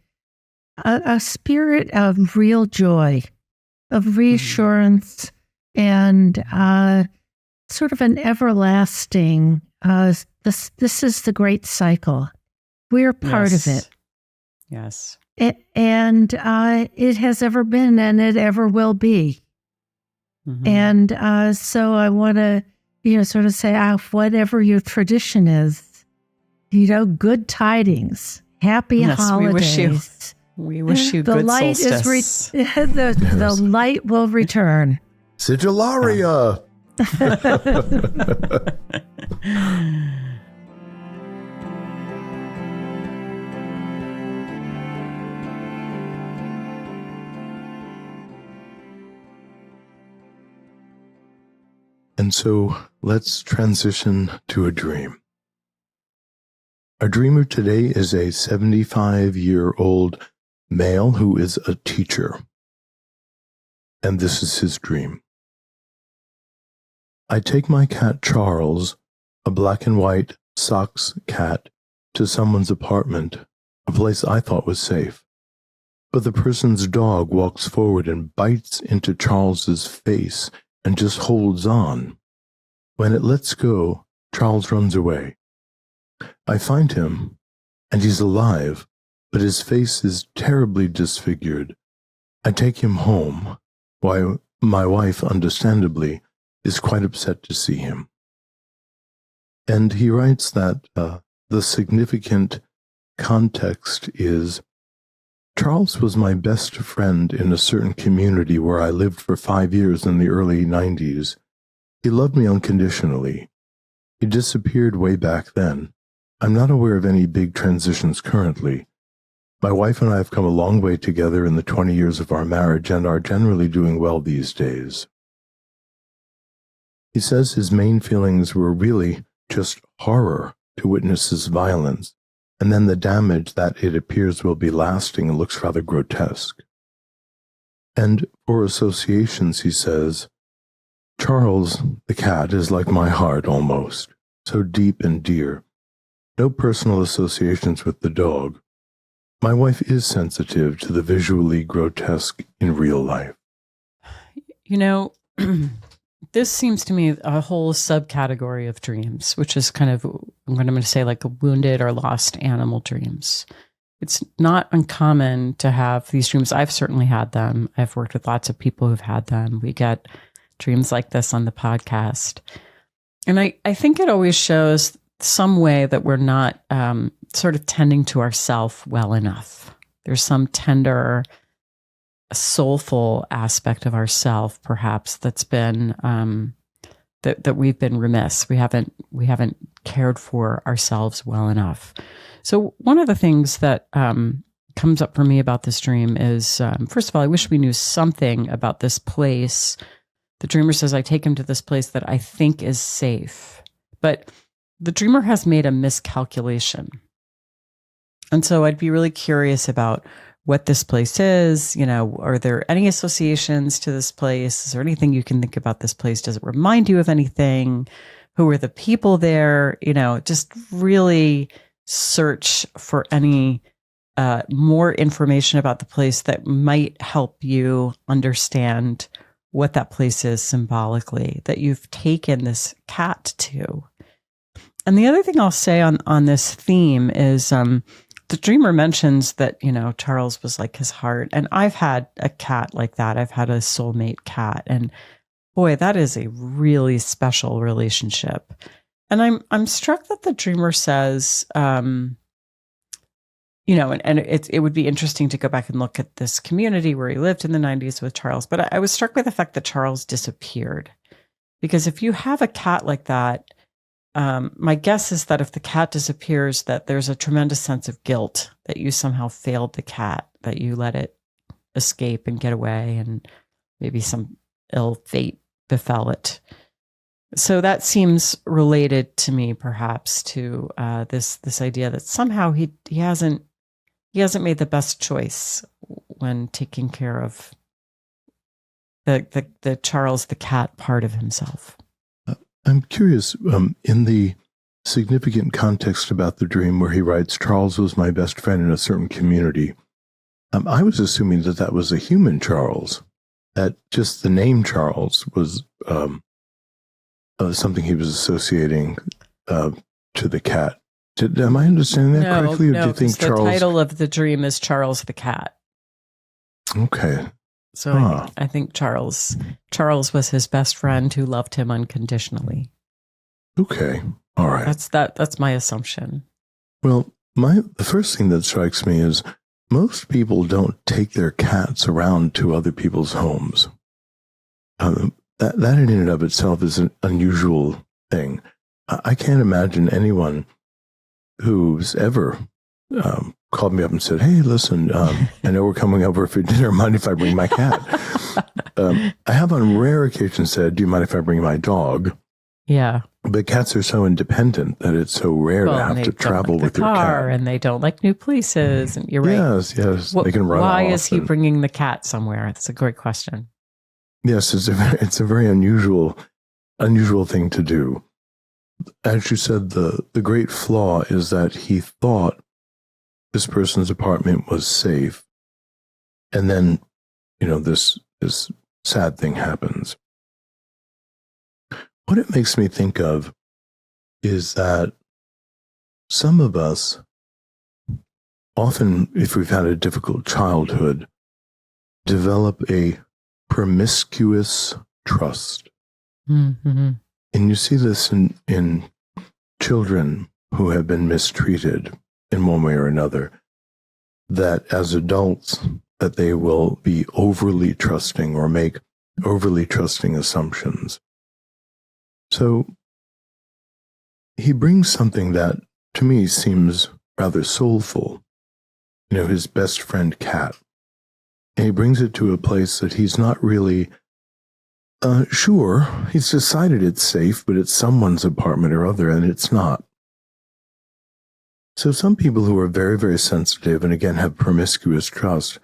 a spirit of real joy, of reassurance, and sort of an everlasting. This is the great cycle. We're part of it. Yes. It has ever been, and it ever will be. And so I want to, sort of say, whatever your tradition is, good tidings, happy holidays. We wish you good solstice. The light will return. Sigillaria. And so let's transition to a dream. Our dreamer today is a 75-year-old male who is a teacher. And this is his dream. I take my cat Charles, a black and white Sox cat, to someone's apartment, a place I thought was safe. But the person's dog walks forward and bites into Charles's face and just holds on. When it lets go, Charles runs away. I find him, and he's alive, but his face is terribly disfigured. I take him home, while my wife, understandably, is quite upset to see him. And he writes that the significant context is, Charles was my best friend in a certain community where I lived for 5 years in the early 90s. He loved me unconditionally. He disappeared way back then. I'm not aware of any big transitions currently. My wife and I have come a long way together in the 20 years of our marriage and are generally doing well these days. He says his main feelings were really just horror to witness his violence, and then the damage that it appears will be lasting and looks rather grotesque. And for associations, he says, Charles, the cat, is like my heart almost, so deep and dear. No personal associations with the dog. My wife is sensitive to the visually grotesque in real life. This seems to me a whole subcategory of dreams, which is kind of what I'm going to say, like a wounded or lost animal dreams. It's not uncommon to have these dreams. I've certainly had them. I've worked with lots of people who've had them. We get dreams like this on the podcast. And I think it always shows some way that we're not sort of tending to ourself well enough. There's some tender, soulful aspect of ourself, perhaps, that's been that we've been remiss. We haven't cared for ourselves well enough. So one of the things that comes up for me about this dream is, first of all, I wish we knew something about this place. The dreamer says, I take him to this place that I think is safe. But the dreamer has made a miscalculation. And so I'd be really curious about what this place is. Are there any associations to this place? Is there anything you can think about this place? Does it remind you of anything? Who are the people there? Just really search for any more information about the place that might help you understand what that place is symbolically, that you've taken this cat to. And the other thing I'll say on this theme is the dreamer mentions that, Charles was like his heart. And I've had a cat like that. I've had a soulmate cat. And boy, that is a really special relationship. And I'm struck that the dreamer says, and it would be interesting to go back and look at this community where he lived in the 90s with Charles. But I was struck by the fact that Charles disappeared. Because if you have a cat like that, my guess is that if the cat disappears, that there's a tremendous sense of guilt that you somehow failed the cat, that you let it escape and get away, and maybe some ill fate befell it. So that seems related to me, perhaps, to this idea that somehow he hasn't made the best choice when taking care of the Charles the cat part of himself. I'm curious, in the significant context about the dream where he writes, Charles was my best friend in a certain community, I was assuming that was a human Charles, that just the name Charles was something he was associating to the cat. Am I understanding that correctly? Or do you think the title of the dream is Charles the cat. Okay. So I think Charles was his best friend who loved him unconditionally. Okay. All right. That's my assumption. Well, the first thing that strikes me is most people don't take their cats around to other people's homes. That in and of itself is an unusual thing. I can't imagine anyone who's ever called me up and said, "Hey, listen, I know we're coming over for dinner. Mind if I bring my cat?" I have on rare occasions said, "Do you mind if I bring my dog?" Yeah. But cats are so independent that it's so rare to have to travel with your cat. And they don't like new places. And you're right. Yes. They can run off. Why is he bringing the cat somewhere? That's a great question. Yes, it's a very unusual thing to do. As you said, the great flaw is that he thought this person's apartment was safe, and then, this sad thing happens. What it makes me think of is that some of us, often if we've had a difficult childhood, develop a promiscuous trust. Mm-hmm. And you see this in children who have been mistreated in one way or another, that as adults, that they will be overly trusting or make overly trusting assumptions. So he brings something that to me seems rather soulful, his best friend cat. And he brings it to a place that he's not really sure. He's decided it's safe, but it's someone's apartment or other, and it's not. So some people who are very, very sensitive and again have promiscuous trust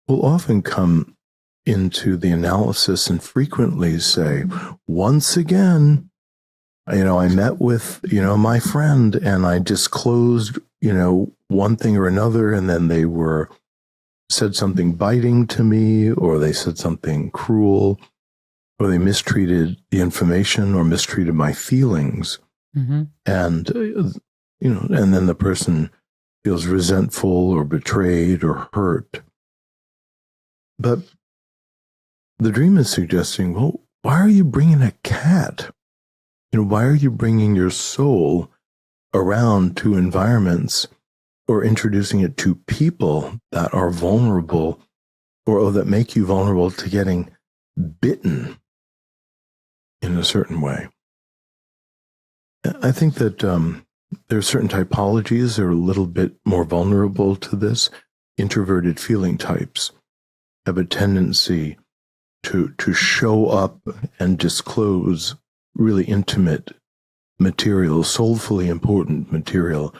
will often come into the analysis and frequently say, once again, I met with, my friend and I disclosed, one thing or another, and then they said something biting to me, or they said something cruel, or they mistreated the information or mistreated my feelings. Mm-hmm. And, and then the person feels resentful or betrayed or hurt. But the dream is suggesting, well, why are you bringing a cat? Why are you bringing your soul around to environments or introducing it to people that are vulnerable or that make you vulnerable to getting bitten in a certain way? I think that there are certain typologies that are a little bit more vulnerable to this. Introverted feeling types have a tendency to show up and disclose really intimate material, soulfully important material,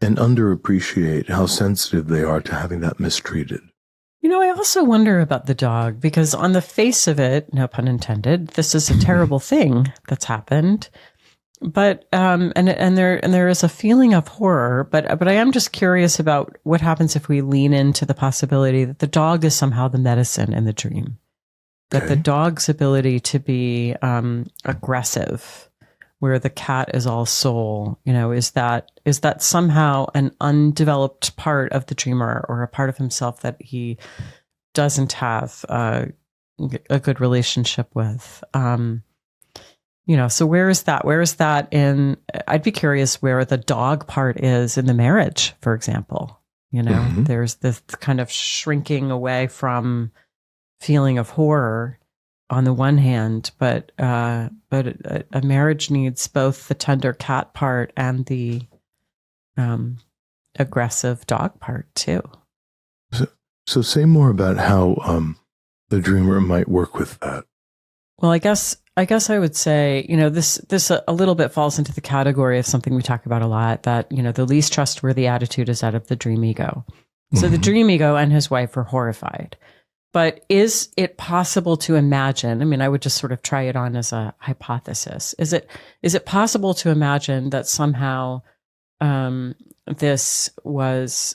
and underappreciate how sensitive they are to having that mistreated. I also wonder about the dog, because on the face of it, no pun intended, this is a terrible thing that's happened. But and there is a feeling of horror, but I am just curious about what happens if we lean into the possibility that the dog is somehow the medicine in the dream. That the dog's ability to be aggressive, where the cat is all soul, is that somehow an undeveloped part of the dreamer, or a part of himself that he doesn't have a good relationship with? So where is that? Where is that in? I'd be curious where the dog part is in the marriage, for example. There's this kind of shrinking away from feeling of horror on the one hand, but a marriage needs both the tender cat part and the aggressive dog part too. So say more about how the dreamer might work with that. Well, I guess I would say, this a little bit falls into the category of something we talk about a lot, that, the least trustworthy attitude is that of the dream ego. So the dream ego and his wife are horrified. But is it possible to imagine, I would just sort of try it on as a hypothesis. Is it possible to imagine that somehow this was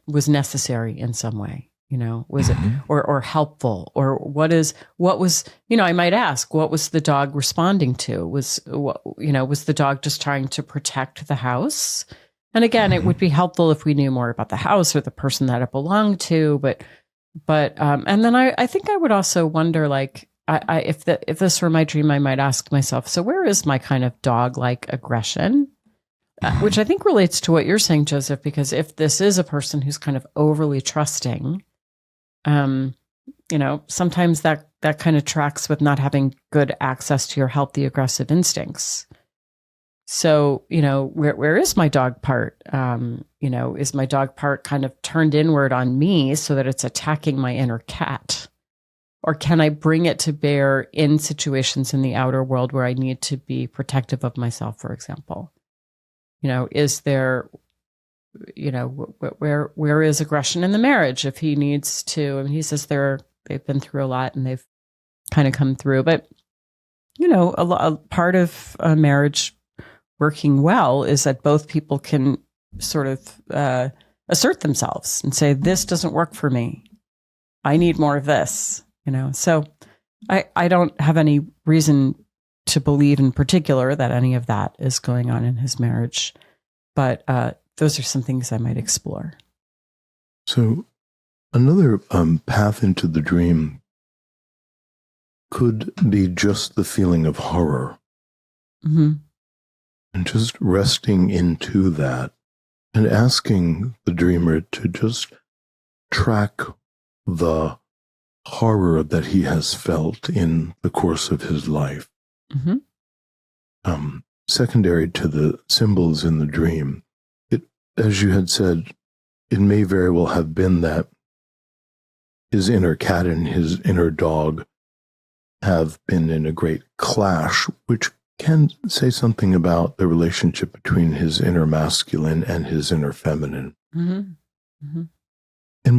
necessary in some way? Was it or helpful, or what was, I might ask, what was the dog responding to? Was the dog just trying to protect the house? And again, it would be helpful if we knew more about the house or the person that it belonged to, but and then I think I would also wonder, like, if this were my dream, I might ask myself, so where is my kind of dog-like aggression? Which I think relates to what you're saying, Joseph, because if this is a person who's kind of overly trusting, sometimes that kind of tracks with not having good access to your healthy aggressive instincts. So, where is my dog part? Is my dog part kind of turned inward on me so that it's attacking my inner cat? Or can I bring it to bear in situations in the outer world where I need to be protective of myself, for example? Is there, where is aggression in the marriage if he needs to? He says they've been through a lot and they've kind of come through. But, a part of a marriage working well is that both people can sort of assert themselves and say, this doesn't work for me. I need more of this, So I don't have any reason to believe in particular that any of that is going on in his marriage. But those are some things I might explore. So another path into the dream could be just the feeling of horror. And just resting into that and asking the dreamer to just track the horror that he has felt in the course of his life. Secondary to the symbols in the dream, as you had said, it may very well have been that his inner cat and his inner dog have been in a great clash, which can say something about the relationship between his inner masculine and his inner feminine. And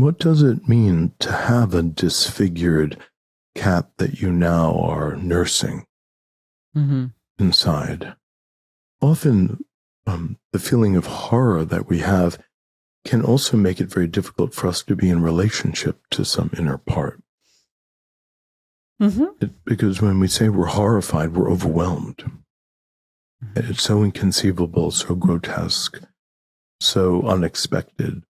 what does it mean to have a disfigured cat that you now are nursing inside? Often, the feeling of horror that we have can also make it very difficult for us to be in relationship to some inner part. Because when we say we're horrified, we're overwhelmed. It's so inconceivable, so grotesque, so unexpected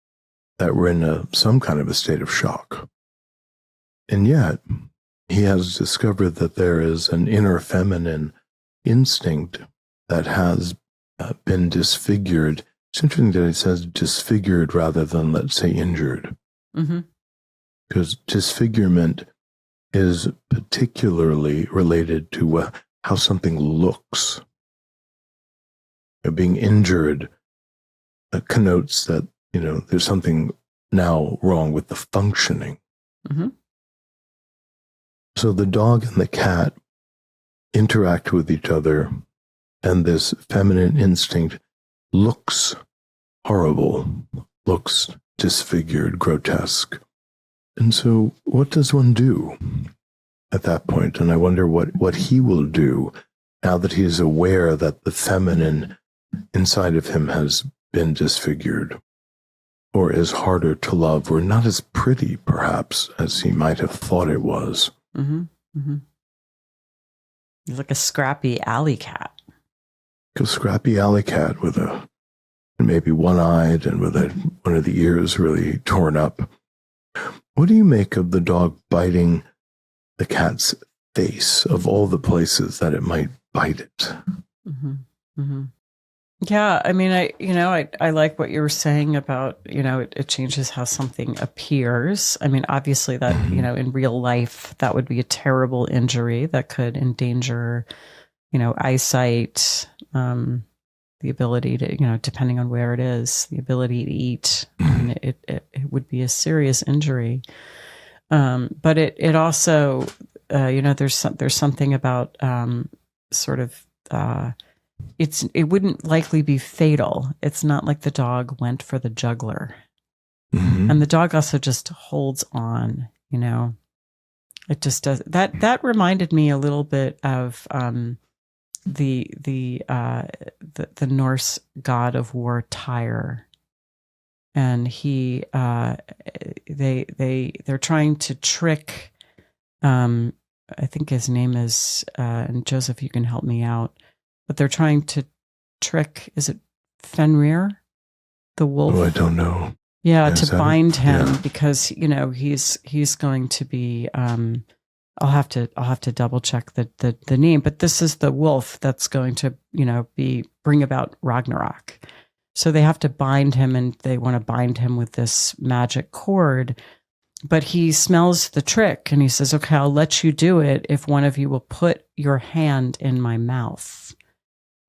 that we're in some kind of a state of shock. And yet, he has discovered that there is an inner feminine instinct that has been disfigured. It's interesting that it says disfigured rather than, let's say, injured. Because disfigurement is particularly related to how something looks. Being injured connotes that, there's something now wrong with the functioning. So the dog and the cat interact with each other, and this feminine instinct looks horrible, looks disfigured, grotesque. And so what does one do at that point? And I wonder what he will do now that he is aware that the feminine inside of him has been disfigured, or is harder to love, or not as pretty, perhaps, as he might have thought it was. He's like a scrappy alley cat. A scrappy alley cat with maybe one-eyed and with one of the ears really torn up. What do you make of the dog biting the cat's face, of all the places that it might bite it? Yeah, I mean, I like what you were saying about, it changes how something appears. I mean, obviously that, in real life, that would be a terrible injury that could endanger, eyesight, the ability to, depending on where it is, the ability to eat. I mean, it would be a serious injury. But it also, there's something about sort of, it wouldn't likely be fatal. It's not like the dog went for the jugular. Mm-hmm. And the dog also just holds on, it just does. That reminded me a little bit of the Norse god of war Tyr. And they're trying to trick, I think his name is, and Joseph, you can help me out, but they're trying to trick, is it Fenrir, the wolf? Oh, I don't know. Yeah, to bind him because, he's going to be, I'll have to double check the name, but this is the wolf that's going to, bring about Ragnarok. So they have to bind him, and they want to bind him with this magic cord. But he smells the trick and he says, okay, I'll let you do it if one of you will put your hand in my mouth.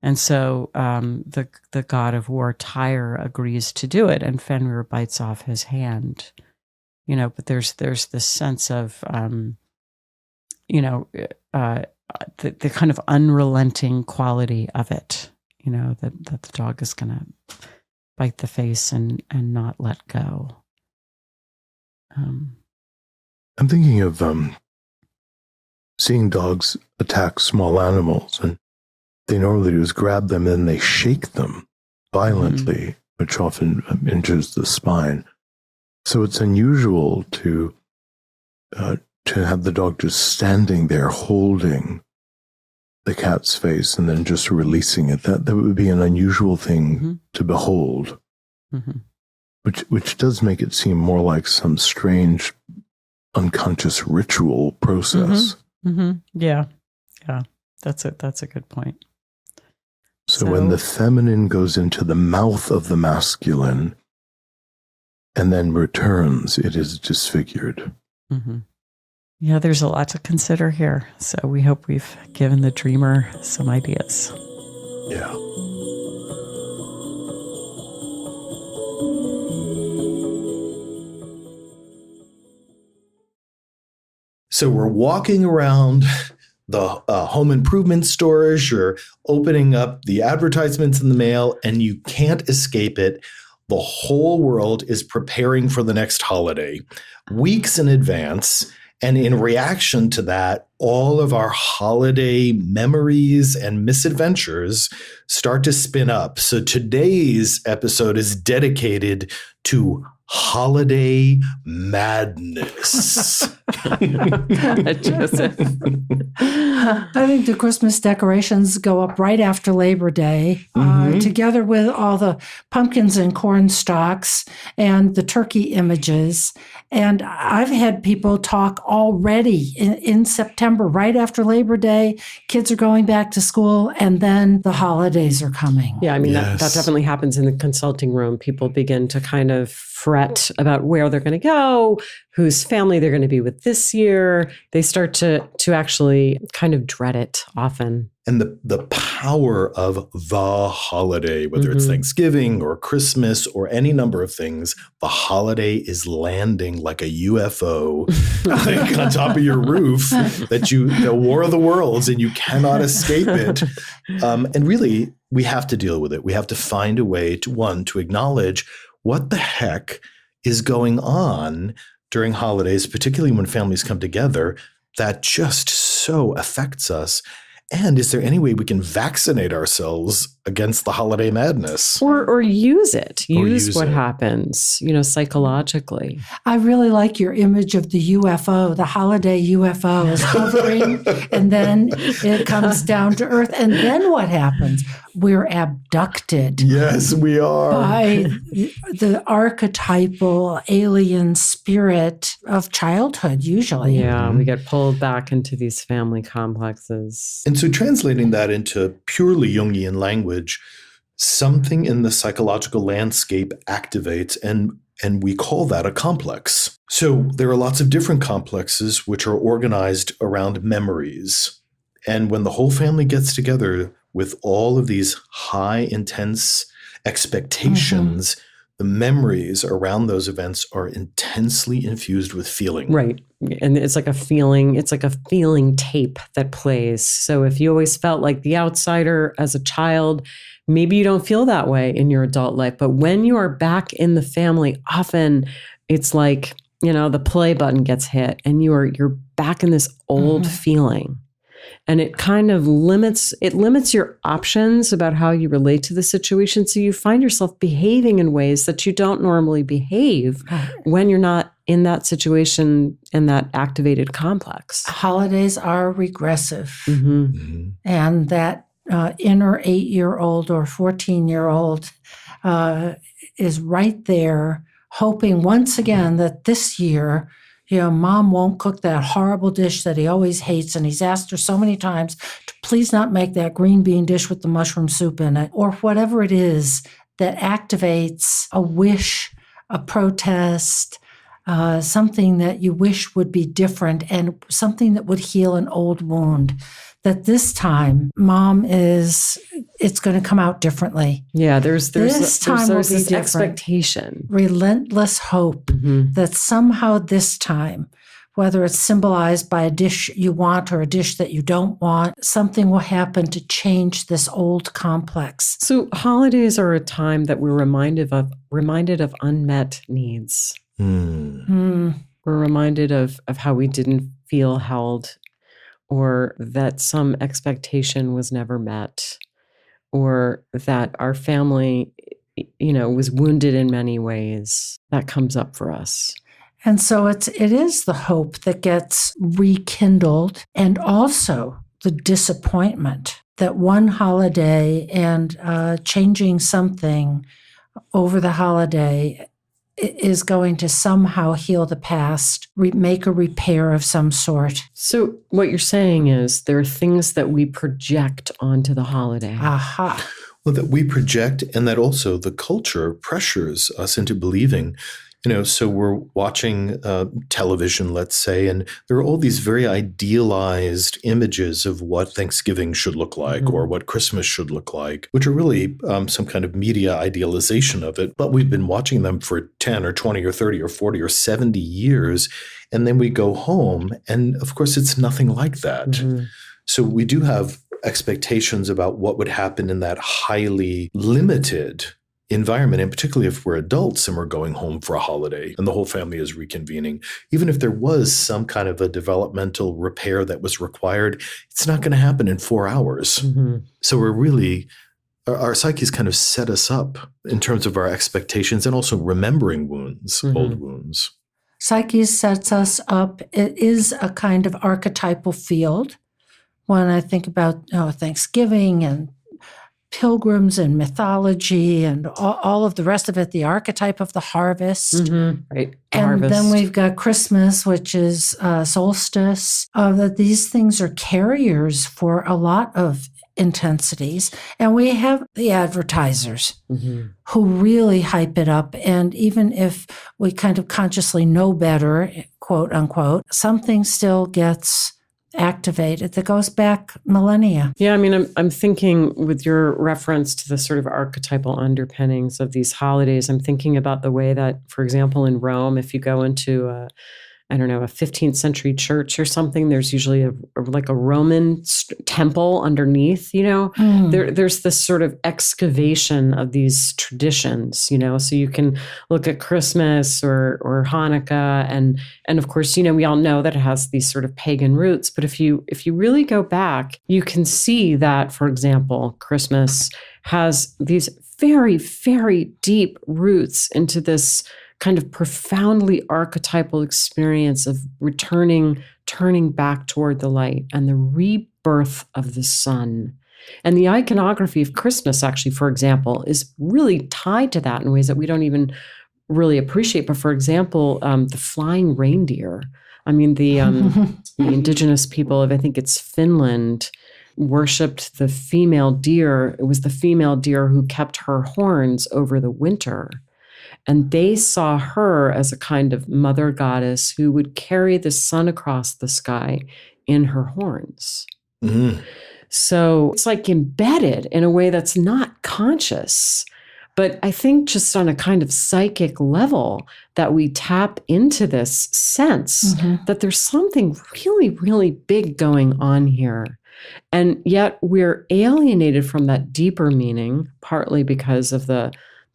And so the god of war, Tyr, agrees to do it, and Fenrir bites off his hand. But there's this sense of, the kind of unrelenting quality of it, that the dog is going to bite the face and not let go. I'm thinking of seeing dogs attack small animals, and they normally do is grab them and they shake them violently, which often injures the spine. So it's unusual to have the dog just standing there holding the cat's face and then just releasing it. That would be an unusual thing to behold, which does make it seem more like some strange unconscious ritual process. Yeah, that's a good point. So when the feminine goes into the mouth of the masculine and then returns, it is disfigured. Yeah, there's a lot to consider here. So we hope we've given the dreamer some ideas. Yeah. So we're walking around the home improvement stores, you're opening up the advertisements in the mail, and you can't escape it. The whole world is preparing for the next holiday, weeks in advance. And in reaction to that, all of our holiday memories and misadventures start to spin up. So today's episode is dedicated to holiday madness. Joseph. I think the Christmas decorations go up right after Labor Day, together with all the pumpkins and corn stalks and the turkey images. And I've had people talk already in September, right after Labor Day. Kids are going back to school, and then the holidays are coming. Yeah, I mean, that definitely happens in the consulting room. People begin to kind of fret about where they're going to go, whose family they're going to be with this year. They start to actually kind of dread it often. And the power of the holiday, whether it's Thanksgiving or Christmas or any number of things, the holiday is landing like a UFO on top of your roof, the War of the Worlds, and you cannot escape it. And really, we have to deal with it. We have to find a way to acknowledge what the heck is going on during holidays, particularly when families come together, that just so affects us. And is there any way we can vaccinate ourselves against the holiday madness? Or use it. Use what happens, psychologically. I really like your image of the UFO. The holiday UFO is hovering, and then it comes down to Earth. And then what happens? We're abducted. Yes, we are. By the archetypal alien spirit of childhood, usually. Yeah, we get pulled back into these family complexes. And so translating that into purely Jungian language, something in the psychological landscape activates, and we call that a complex. So there are lots of different complexes which are organized around memories. And when the whole family gets together with all of these high, intense expectations, the memories around those events are intensely infused with feeling. Right. And it's like a feeling tape that plays. So if you always felt like the outsider as a child, maybe you don't feel that way in your adult life. But when you are back in the family, often it's like, the play button gets hit and you're back in this old feeling. And it kind of limits your options about how you relate to the situation. So you find yourself behaving in ways that you don't normally behave when you're not in that situation, in that activated complex. Holidays are regressive. And that inner 8-year-old or 14-year-old is right there, hoping once again that this year, Mom won't cook that horrible dish that he always hates, and he's asked her so many times to please not make that green bean dish with the mushroom soup in it, or whatever it is that activates a wish, a protest, something that you wish would be different, and something that would heal an old wound. That this time, Mom it's going to come out differently. Yeah, there's this expectation. Relentless hope that somehow this time, whether it's symbolized by a dish you want or a dish that you don't want, something will happen to change this old complex. So holidays are a time that we're reminded of unmet needs. We're reminded of how we didn't feel held, or that some expectation was never met, or that our family, was wounded in many ways. That comes up for us. And so it is the hope that gets rekindled, and also the disappointment that one holiday and changing something over the holiday is going to somehow heal the past, make a repair of some sort. So what you're saying is there are things that we project onto the holiday. Aha. Well, that we project, and that also the culture pressures us into believing. So we're watching television, let's say, and there are all these very idealized images of what Thanksgiving should look like or what Christmas should look like, which are really some kind of media idealization of it. But we've been watching them for 10 or 20 or 30 or 40 or 70 years. And then we go home, and of course, it's nothing like that. So we do have expectations about what would happen in that highly limited environment, and particularly if we're adults and we're going home for a holiday and the whole family is reconvening. Even if there was some kind of a developmental repair that was required, it's not going to happen in 4 hours. So we're really, our psyches kind of set us up in terms of our expectations and also remembering wounds, old wounds. Psyche sets us up. It is a kind of archetypal field. When I think about Thanksgiving and pilgrims and mythology and all of the rest of it, the archetype of the harvest. Right. And harvest. Then we've got Christmas, which is solstice. That these things are carriers for a lot of intensities. And we have the advertisers who really hype it up. And even if we kind of consciously know better, quote unquote, something still gets activated that goes back millennia. Yeah, I mean, I'm thinking with your reference to the sort of archetypal underpinnings of these holidays, I'm thinking about the way that, for example, in Rome, if you go into a 15th century church or something, there's usually a Roman temple underneath, there's this sort of excavation of these traditions, so you can look at Christmas or Hanukkah. And of course, we all know that it has these sort of pagan roots, but if you really go back, you can see that, for example, Christmas has these very, very deep roots into this kind of profoundly archetypal experience of turning back toward the light and the rebirth of the sun. And the iconography of Christmas, actually, for example, is really tied to that in ways that we don't even really appreciate. But for example, the flying reindeer. I mean, the indigenous people of, I think it's Finland, worshipped the female deer. It was the female deer who kept her horns over the winter. And they saw her as a kind of mother goddess who would carry the sun across the sky in her horns. Mm-hmm. So it's like embedded in a way that's not conscious. But I think just on a kind of psychic level that we tap into this sense that there's something really, really big going on here. And yet we're alienated from that deeper meaning, partly because of the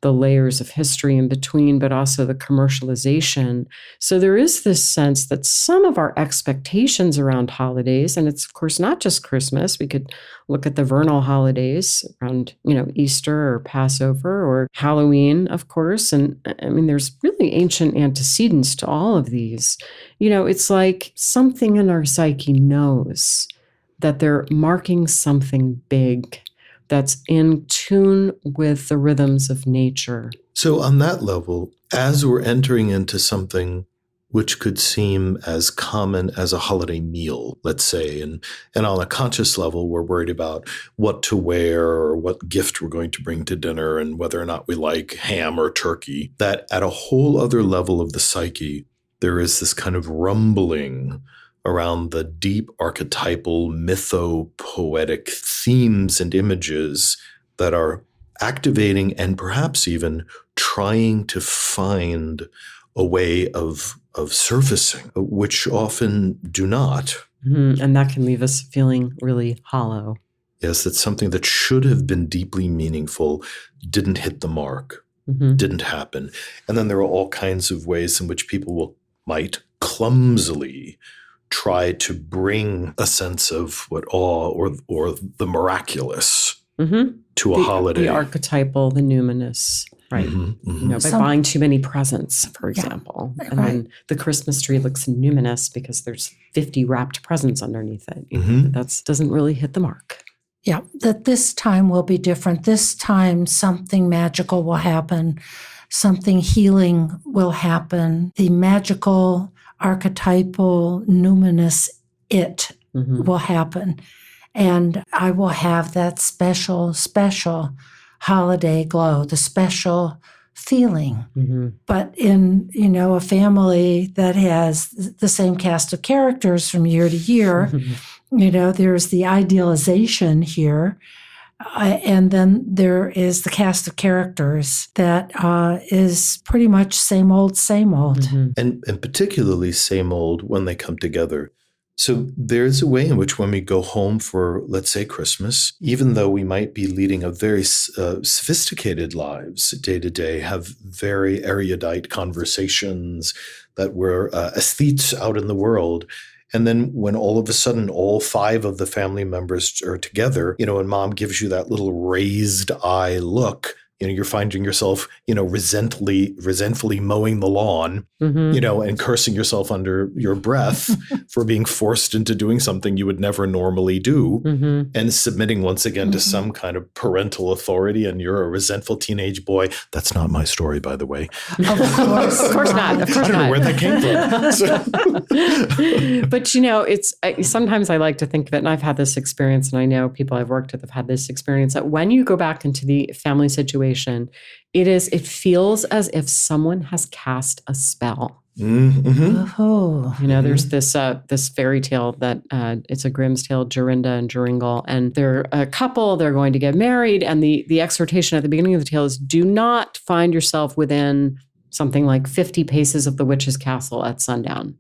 layers of history in between, but also the commercialization. So there is this sense that some of our expectations around holidays, and it's of course not just Christmas, we could look at the vernal holidays around, Easter or Passover or Halloween, of course. And I mean, there's really ancient antecedents to all of these. It's like something in our psyche knows that they're marking something big that's in tune with the rhythms of nature. So on that level, as we're entering into something which could seem as common as a holiday meal, let's say, and on a conscious level, we're worried about what to wear or what gift we're going to bring to dinner and whether or not we like ham or turkey, that at a whole other level of the psyche, there is this kind of rumbling around the deep archetypal mytho-poetic themes and images that are activating and perhaps even trying to find a way of surfacing, which often do not. Mm-hmm. And that can leave us feeling really hollow. Yes, that something that should have been deeply meaningful didn't hit the mark, didn't happen. And then there are all kinds of ways in which people might clumsily try to bring a sense of what awe or the miraculous to a holiday. The archetypal, the numinous, right? By buying too many presents, for example. Yeah, and then the Christmas tree looks numinous because there's 50 wrapped presents underneath it. That doesn't really hit the mark. Yeah, that this time will be different. This time something magical will happen. Something healing will happen. The magical, archetypal, numinous will happen. And I will have that special holiday glow, the special feeling. But in, a family that has the same cast of characters from year to year, there's the idealization here. And then there is the cast of characters that is pretty much same old, same old. And particularly same old when they come together. So there's a way in which when we go home for, let's say, Christmas, even though we might be leading a very sophisticated lives day to day, have very erudite conversations, that we're aesthetes out in the world. And then when all of a sudden all 5 of the family members are together, and mom gives you that little raised eye look, you're finding yourself, resentfully mowing the lawn, and cursing yourself under your breath for being forced into doing something you would never normally do, and submitting once again to some kind of parental authority, and you're a resentful teenage boy. That's not my story, by the way. Of course not. Of course I don't know where that came from. But, it's sometimes I like to think of it, and I've had this experience, and I know people I've worked with have had this experience, that when you go back into the family situation, it feels as if someone has cast a spell. There's this fairy tale that it's a Grimm's tale, Jorinda and Joringel, and they're a couple, they're going to get married, and the exhortation at the beginning of the tale is, do not find yourself within something like 50 paces of the witch's castle at sundown.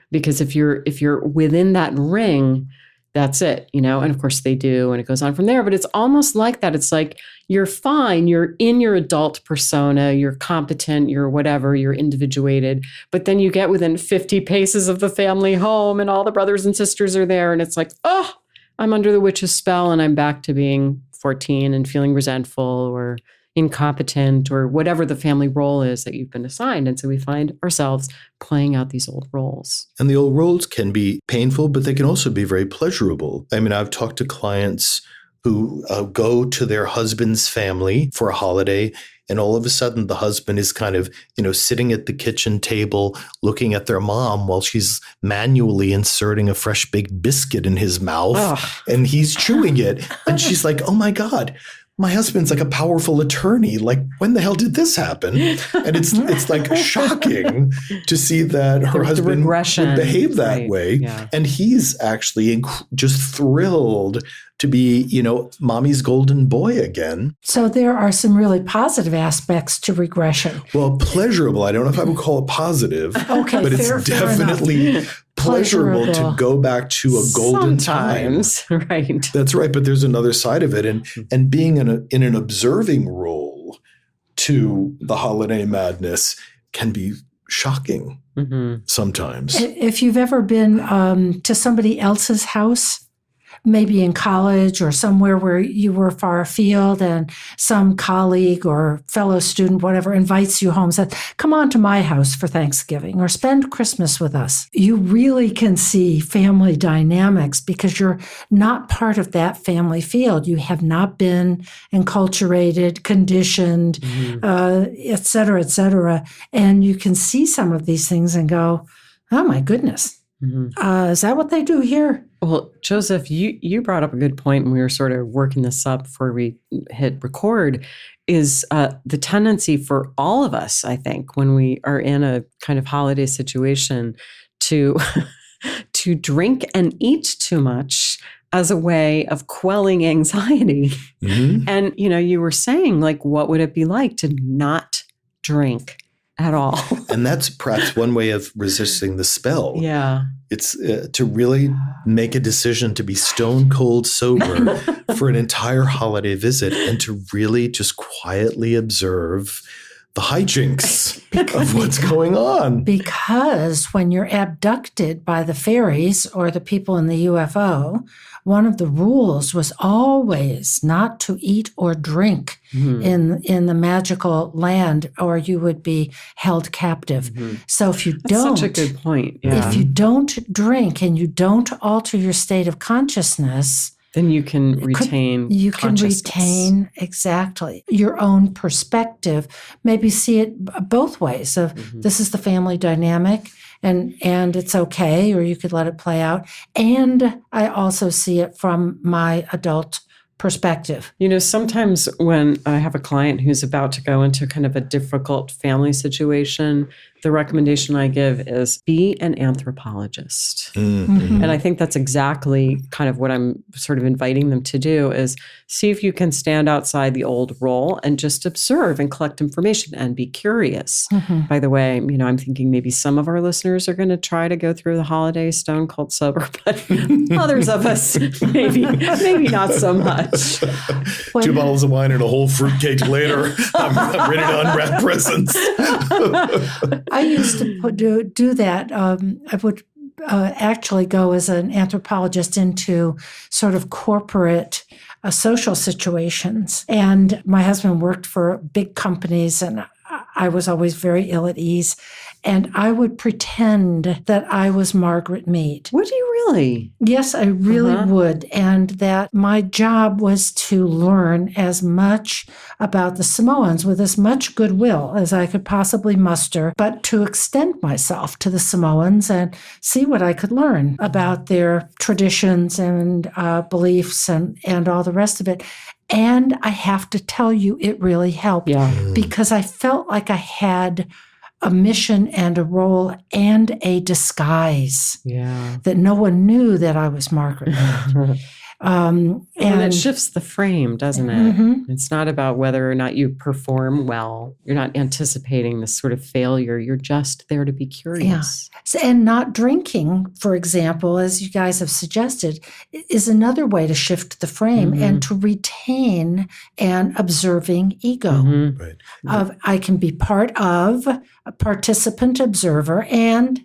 Because if you're within that ring, that's it, and of course they do, and it goes on from there. But it's almost like that. It's like, you're fine, you're in your adult persona, you're competent, you're whatever, you're individuated, but then you get within 50 paces of the family home and all the brothers and sisters are there, and it's like, oh, I'm under the witch's spell, and I'm back to being 14 and feeling resentful or incompetent or whatever the family role is that you've been assigned. And so we find ourselves playing out these old roles. And the old roles can be painful, but they can also be very pleasurable. I mean, I've talked to clients who go to their husband's family for a holiday, And all of a sudden the husband is kind of, sitting at the kitchen table looking at their mom while she's manually inserting a fresh baked biscuit in his mouth and he's chewing it. And she's like, oh my God, my husband's like a powerful attorney. Like, when the hell did this happen? And it's like shocking to see that her husband would behave that way. Yeah. And he's actually just thrilled to be, mommy's golden boy again. So there are some really positive aspects to regression. Well, pleasurable. I don't know if I would call it positive. Okay, but it's definitely pleasurable to go back to a golden time. Right. That's right. But there's another side of it. And being in an observing role to the holiday madness can be shocking sometimes. If you've ever been to somebody else's house, maybe in college or somewhere where you were far afield, and some colleague or fellow student, whatever, invites you home, says, come on to my house for Thanksgiving or spend Christmas with us. You really can see family dynamics because you're not part of that family field. You have not been enculturated, conditioned, et cetera, et cetera. And you can see some of these things and go, oh my goodness. Is that what they do here? Well, Joseph, you brought up a good point when we were sort of working this up before we hit record, is the tendency for all of us, I think, when we are in a kind of holiday situation to drink and eat too much as a way of quelling anxiety. And, you were saying, like, what would it be like to not drink at all? And that's perhaps one way of resisting the spell. Yeah. It's to really make a decision to be stone cold sober for an entire holiday visit and to really just quietly observe the hijinks of what's going on. Because when you're abducted by the fairies or the people in the UFO, one of the rules was always not to eat or drink in the magical land, or you would be held captive. So if you don't, such a good point. Yeah. If you don't drink and you don't alter your state of consciousness, then you can retain exactly your own perspective. Maybe see it both ways of this is the family dynamic and it's okay, or you could let it play out. And I also see it from my adult perspective. Sometimes when I have a client who's about to go into kind of a difficult family situation, the recommendation I give is be an anthropologist. And I think that's exactly kind of what I'm sort of inviting them to do, is see if you can stand outside the old role and just observe and collect information and be curious. By the way, I'm thinking maybe some of our listeners are going to try to go through the holiday stone cold sober, but others of us, maybe not so much. 2 bottles of wine and a whole fruitcake later, I'm ready to unwrap presents. I used to do that. I would actually go as an anthropologist into sort of corporate social situations. And my husband worked for big companies, and I was always very ill at ease. And I would pretend that I was Margaret Mead. Would you really? Yes, I really would. And that my job was to learn as much about the Samoans with as much goodwill as I could possibly muster, but to extend myself to the Samoans and see what I could learn about their traditions and beliefs and all the rest of it. And I have to tell you, it really helped because I felt like I had a mission and a role and a disguise that no one knew that I was Margaret. And it shifts the frame, doesn't it? It's not about whether or not you perform well. You're not anticipating this sort of failure. You're just there to be curious. And not drinking, for example, as you guys have suggested, is another way to shift the frame and to retain an observing ego. I can be part of, a participant observer, and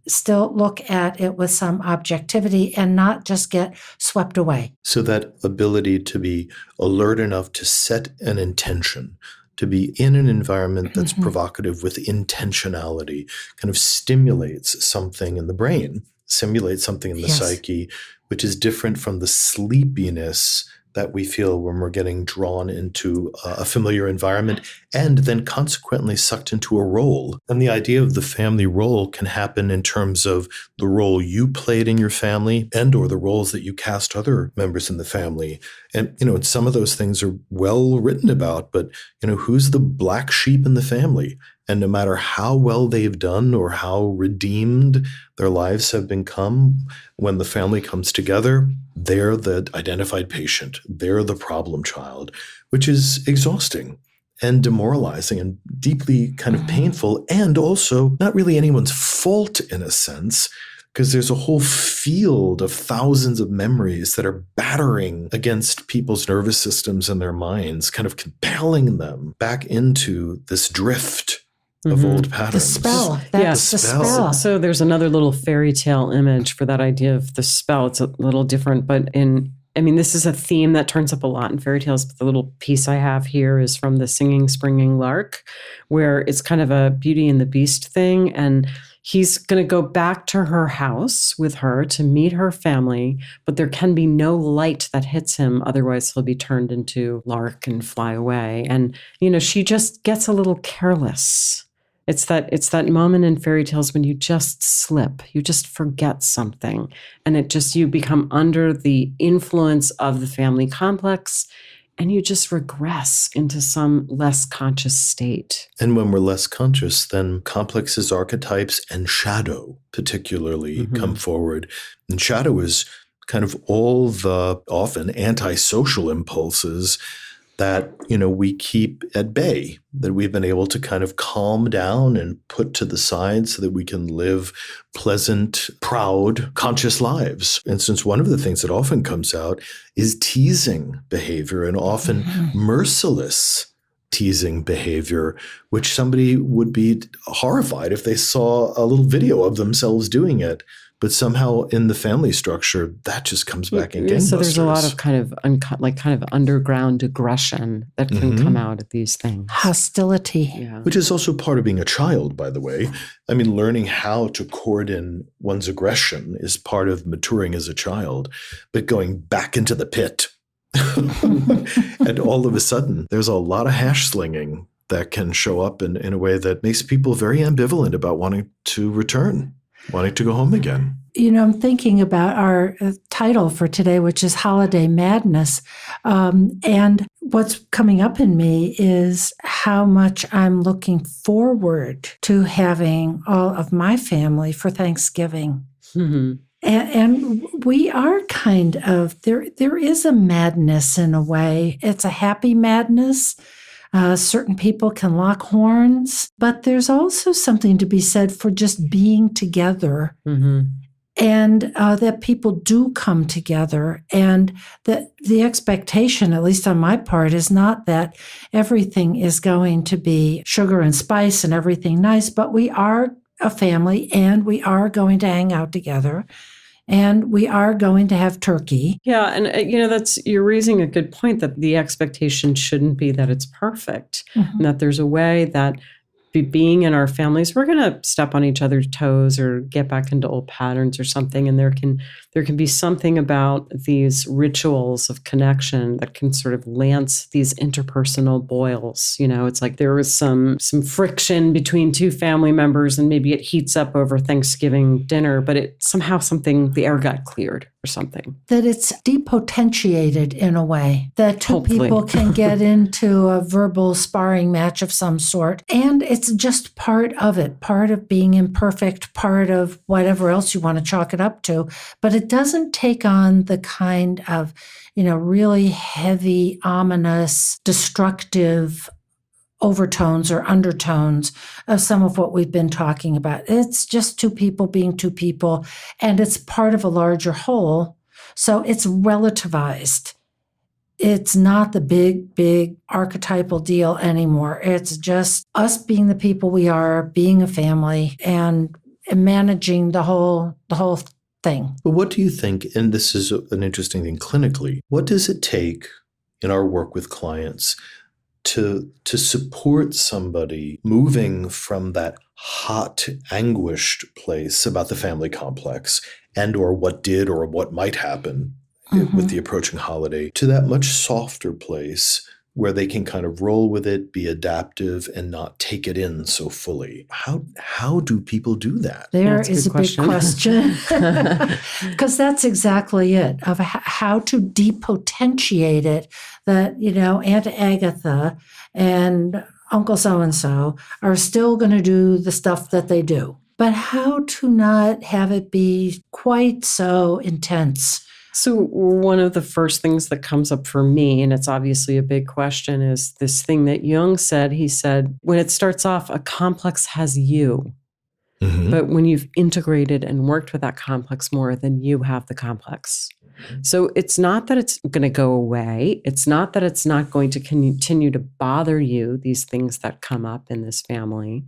still look at it with some objectivity and not just get swept away. So that ability to be alert enough to set an intention, to be in an environment that's provocative with intentionality, kind of stimulates something in the brain, simulates something in the psyche, which is different from the sleepiness that we feel when we're getting drawn into a familiar environment and then consequently sucked into a role. And the idea of the family role can happen in terms of the role you played in your family and or the roles that you cast other members in the family. And, some of those things are well written about, but, who's the black sheep in the family? And no matter how well they've done or how redeemed their lives have become, when the family comes together, they're the identified patient. They're the problem child, which is exhausting and demoralizing and deeply kind of painful, and also not really anyone's fault in a sense, because there's a whole field of thousands of memories that are battering against people's nervous systems and their minds, kind of compelling them back into this drift of old patterns. The spell. That's the spell. So there's another little fairy tale image for that idea of the spell. It's a little different, but this is a theme that turns up a lot in fairy tales, but the little piece I have here is from the Singing Springing Lark, where it's kind of a Beauty and the Beast thing. And he's going to go back to her house with her to meet her family, but there can be no light that hits him. Otherwise, he'll be turned into lark and fly away. And, she just gets a little careless. It's that moment in fairy tales when you just slip, you just forget something, and you become under the influence of the family complex, and you just regress into some less conscious state. And when we're less conscious, then complexes, archetypes, and shadow particularly come forward. And shadow is kind of all the often antisocial impulses that, we keep at bay, that we've been able to kind of calm down and put to the side so that we can live pleasant, proud, conscious lives. And since one of the things that often comes out is teasing behavior, and often merciless teasing behavior, which somebody would be horrified if they saw a little video of themselves doing it. But somehow in the family structure, that just comes back in gangbusters. So there's a lot of kind of underground aggression that can come out of these things. Hostility. Yeah. Which is also part of being a child, by the way. Learning how to cord in one's aggression is part of maturing as a child. But going back into the pit, and all of a sudden, there's a lot of hash slinging that can show up in a way that makes people very ambivalent about wanting to return. Wanting to go home again. I'm thinking about our title for today, which is Holiday Madness. And what's coming up in me is how much I'm looking forward to having all of my family for Thanksgiving. Mm-hmm. And we are kind of, there is a madness in a way. It's a happy madness. Certain people can lock horns, but there's also something to be said for just being together, and that people do come together, and that the expectation, at least on my part, is not that everything is going to be sugar and spice and everything nice, but we are a family and we are going to hang out together. And we are going to have turkey. Yeah. And, you're raising a good point that the expectation shouldn't be that it's perfect, and that there's a way that being in our families, we're going to step on each other's toes or get back into old patterns or something. And there can be something about these rituals of connection that can sort of lance these interpersonal boils. It's like there was some friction between two family members, and maybe it heats up over Thanksgiving dinner, but the air got cleared or something. That it's depotentiated in a way, that two Hopefully. people can get into a verbal sparring match of some sort. And it's just part of it, part of being imperfect, part of whatever else you want to chalk it up to. But it doesn't take on the kind of, really heavy, ominous, destructive overtones or undertones of some of what we've been talking about. It's just two people being two people, and it's part of a larger whole. So it's relativized. It's not the big archetypal deal anymore. It's just us being the people we are, being a family, and managing the whole thing. But what do you think, and this is an interesting thing clinically, what does it take in our work with clients to support somebody moving from that hot, anguished place about the family complex and or what did or what might happen with the approaching holiday to that much softer place where they can kind of roll with it, be adaptive, and not take it in so fully. How do people do that? There is a big question. Because that's exactly it, of how to depotentiate it, that, Aunt Agatha and Uncle so-and-so are still going to do the stuff that they do. But how to not have it be quite so intense? So one of the first things that comes up for me, and it's obviously a big question, is this thing that Jung said. He said, when it starts off, a complex has you. Mm-hmm. But when you've integrated and worked with that complex more, then you have the complex. So it's not that it's going to go away. It's not that it's not going to continue to bother you, these things that come up in this family,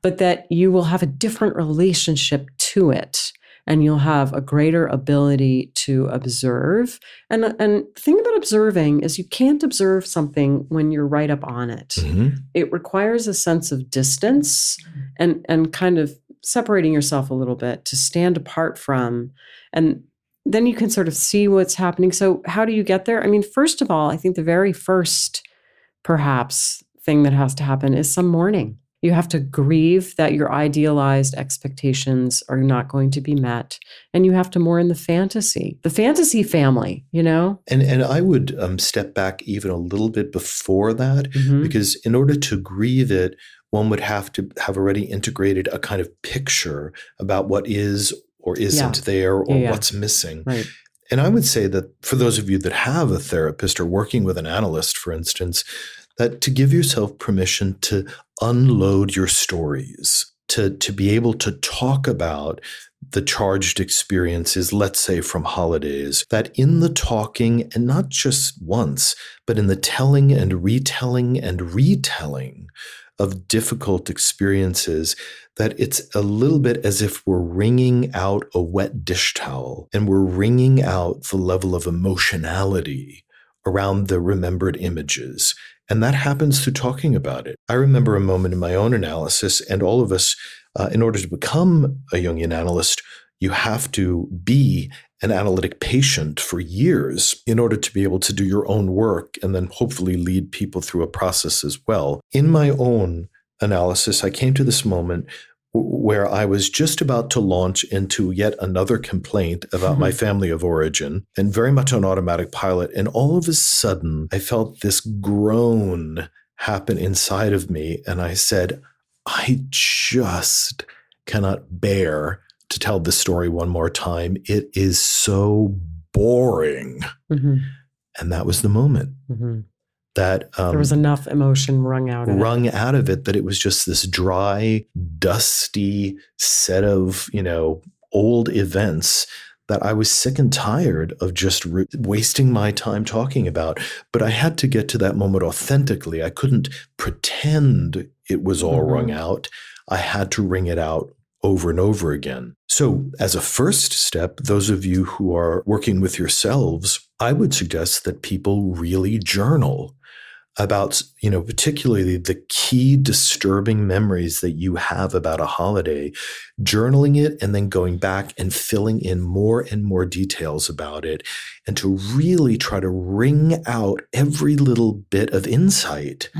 but that you will have a different relationship to it. And you'll have a greater ability to observe. And the thing about observing is you can't observe something when you're right up on it. Mm-hmm. It requires a sense of distance and kind of separating yourself a little bit to stand apart from. And then you can sort of see what's happening. So how do you get there? I mean, first of all, I think the very first, perhaps, thing that has to happen is some mourning. You have to grieve that your idealized expectations are not going to be met. And you have to mourn the fantasy family, And I would step back even a little bit before that, mm-hmm. because in order to grieve it, one would have to have already integrated a kind of picture about what is or isn't there or what's missing. Right. And I would say that for those of you that have a therapist or working with an analyst, for instance, that to give yourself permission to unload your stories, to be able to talk about the charged experiences, let's say from holidays, that in the talking, and not just once, but in the telling and retelling of difficult experiences, that it's a little bit as if we're wringing out a wet dish towel and we're wringing out the level of emotionality around the remembered images. And that happens through talking about it. I remember a moment in my own analysis, and all of us, in order to become a Jungian analyst, you have to be an analytic patient for years in order to be able to do your own work and then hopefully lead people through a process as well. In my own analysis, I came to this moment where I was just about to launch into yet another complaint about my family of origin, and very much on automatic pilot. And all of a sudden, I felt this groan happen inside of me. And I said, I just cannot bear to tell this story one more time. It is so boring. Mm-hmm. And that was the moment. Mm-hmm. That there was enough emotion wrung out of it that it was just this dry, dusty set of, old events that I was sick and tired of just wasting my time talking about. But I had to get to that moment authentically. I couldn't pretend it was all wrung out. I had to wring it out over and over again. So as a first step, those of you who are working with yourselves, I would suggest that people really journal about, particularly the key disturbing memories that you have about a holiday, journaling it and then going back and filling in more and more details about it, and to really try to wring out every little bit of insight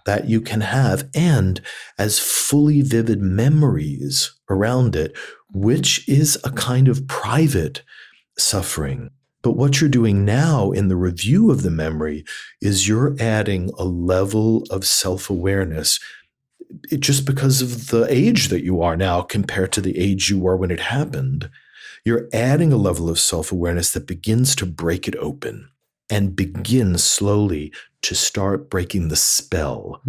that you can have, and as fully vivid memories around it, which is a kind of private suffering. But what you're doing now in the review of the memory is you're adding a level of self-awareness just because of the age that you are now compared to the age you were when it happened. You're adding a level of self-awareness that begins to break it open and begins slowly to start breaking the spell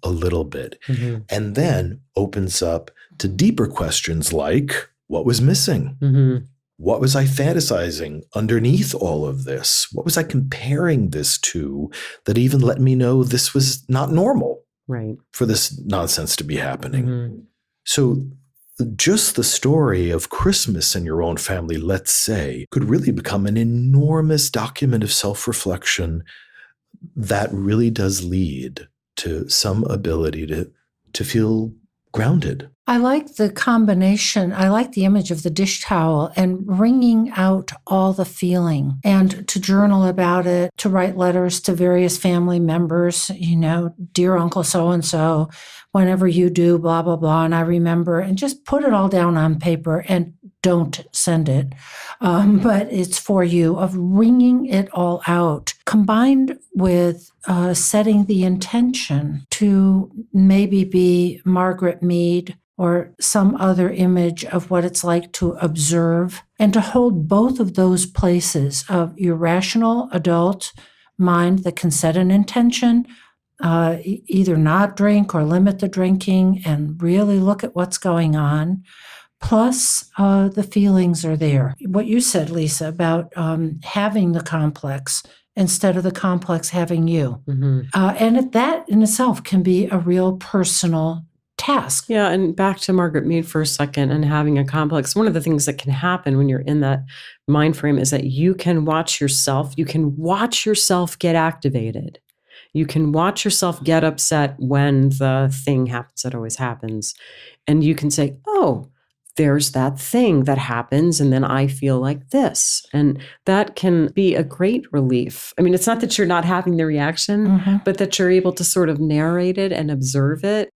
a little bit, and then opens up to deeper questions like, what was missing? What was I fantasizing underneath all of this? What was I comparing this to that even let me know this was not normal for this nonsense to be happening? So just the story of Christmas in your own family, let's say, could really become an enormous document of self-reflection that really does lead to some ability to feel grounded. I like the combination. I like the image of the dish towel and wringing out all the feeling and to journal about it, to write letters to various family members, dear Uncle so-and-so, whenever you do, blah, blah, blah. And I remember, and just put it all down on paper and don't send it. But it's for you, of wringing it all out, combined with setting the intention to maybe be Margaret Mead or some other image of what it's like to observe, and to hold both of those places of your rational adult mind that can set an intention, either not drink or limit the drinking and really look at what's going on. Plus, the feelings are there. What you said, Lisa, about having the complex instead of the complex having you. Mm-hmm. And that in itself can be a real personal task. Yeah, and back to Margaret Mead for a second and having a complex. One of the things that can happen when you're in that mind frame is that you can watch yourself. You can watch yourself get activated. You can watch yourself get upset when the thing happens that always happens. And you can say, oh, there's that thing that happens, and then I feel like this. And that can be a great relief. I mean, it's not that you're not having the reaction, mm-hmm. but that you're able to sort of narrate it and observe it.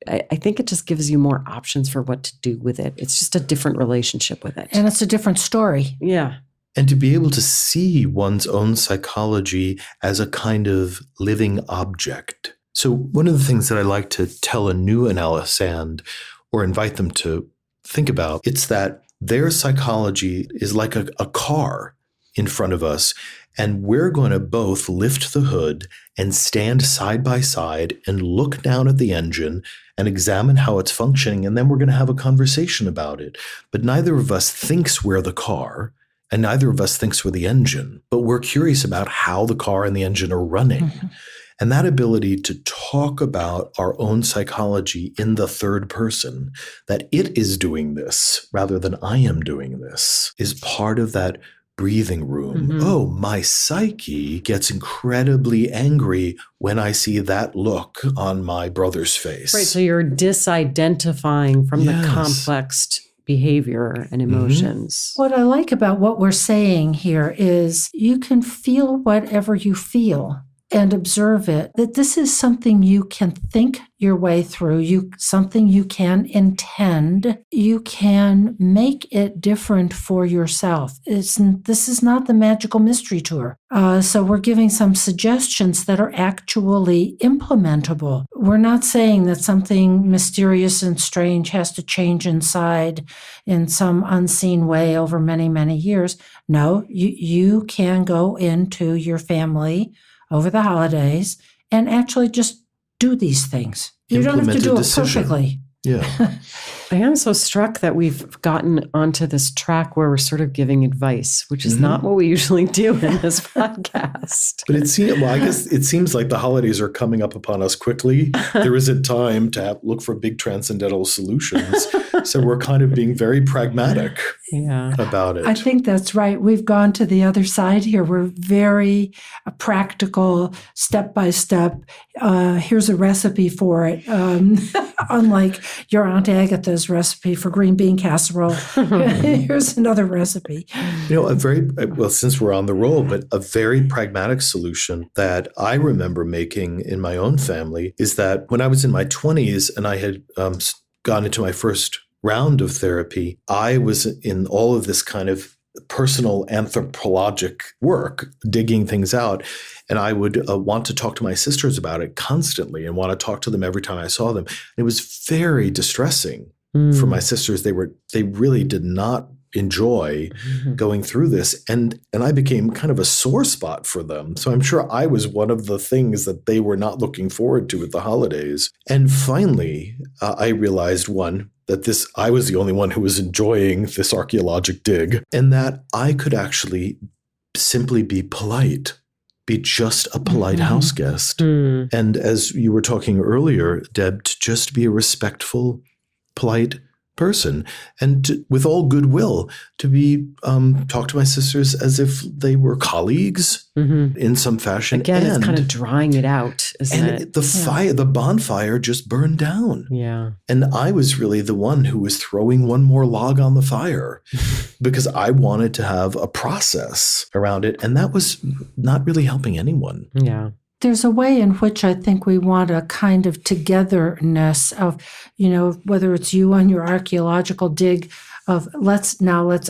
I think it just gives you more options for what to do with it. It's just a different relationship with it. And it's a different story. Yeah. And to be able to see one's own psychology as a kind of living object. So one of the things that I like to tell a new analyst or invite them to think about, it's that their psychology is like a car in front of us, and we're going to both lift the hood and stand side by side and look down at the engine and examine how it's functioning, and then we're going to have a conversation about it. But neither of us thinks we're the car, and neither of us thinks we're the engine, but we're curious about how the car and the engine are running. Mm-hmm. And that ability to talk about our own psychology in the third person, that it is doing this rather than I am doing this, is part of that breathing room. Mm-hmm. Oh, my psyche gets incredibly angry when I see that look on my brother's face. Right. So you're disidentifying from the complex behavior and emotions. Mm-hmm. What I like about what we're saying here is you can feel whatever you feel and observe it, that this is something you can think your way through, something you can intend, you can make it different for yourself. This is not the magical mystery tour. So we're giving some suggestions that are actually implementable. We're not saying that something mysterious and strange has to change inside in some unseen way over many, many years. No, you can go into your family over the holidays and actually just do these things. You don't have to do it perfectly. Yeah. I am so struck that we've gotten onto this track where we're sort of giving advice, which is not what we usually do in this podcast. But I guess it seems like the holidays are coming up upon us quickly. There isn't time to look for big transcendental solutions. So we're kind of being very pragmatic about it. I think that's right. We've gone to the other side here. We're very practical, step by step. Here's a recipe for it. Unlike your Aunt Agatha's recipe for green bean casserole. Here's another recipe. Since we're on the roll, but a very pragmatic solution that I remember making in my own family is that when I was in my 20s and I had gone into my first round of therapy, I was in all of this kind of personal anthropologic work, digging things out. And I would want to talk to my sisters about it constantly and want to talk to them every time I saw them. And it was very distressing for my sisters. They really did not enjoy going through this. And I became kind of a sore spot for them. So I'm sure I was one of the things that they were not looking forward to at the holidays. And finally, I realized, that I was the only one who was enjoying this archaeologic dig, and that I could actually simply be polite, be just a polite house guest. And as you were talking earlier, Deb, to just be a respectful, polite person, and with all goodwill to be talk to my sisters as if they were colleagues in some fashion. Again, it's kind of drawing it out, isn't it? The bonfire just burned down. Yeah. And I was really the one who was throwing one more log on the fire because I wanted to have a process around it. And that was not really helping anyone. Yeah. There's a way in which I think we want a kind of togetherness of, whether it's you on your archaeological dig of let's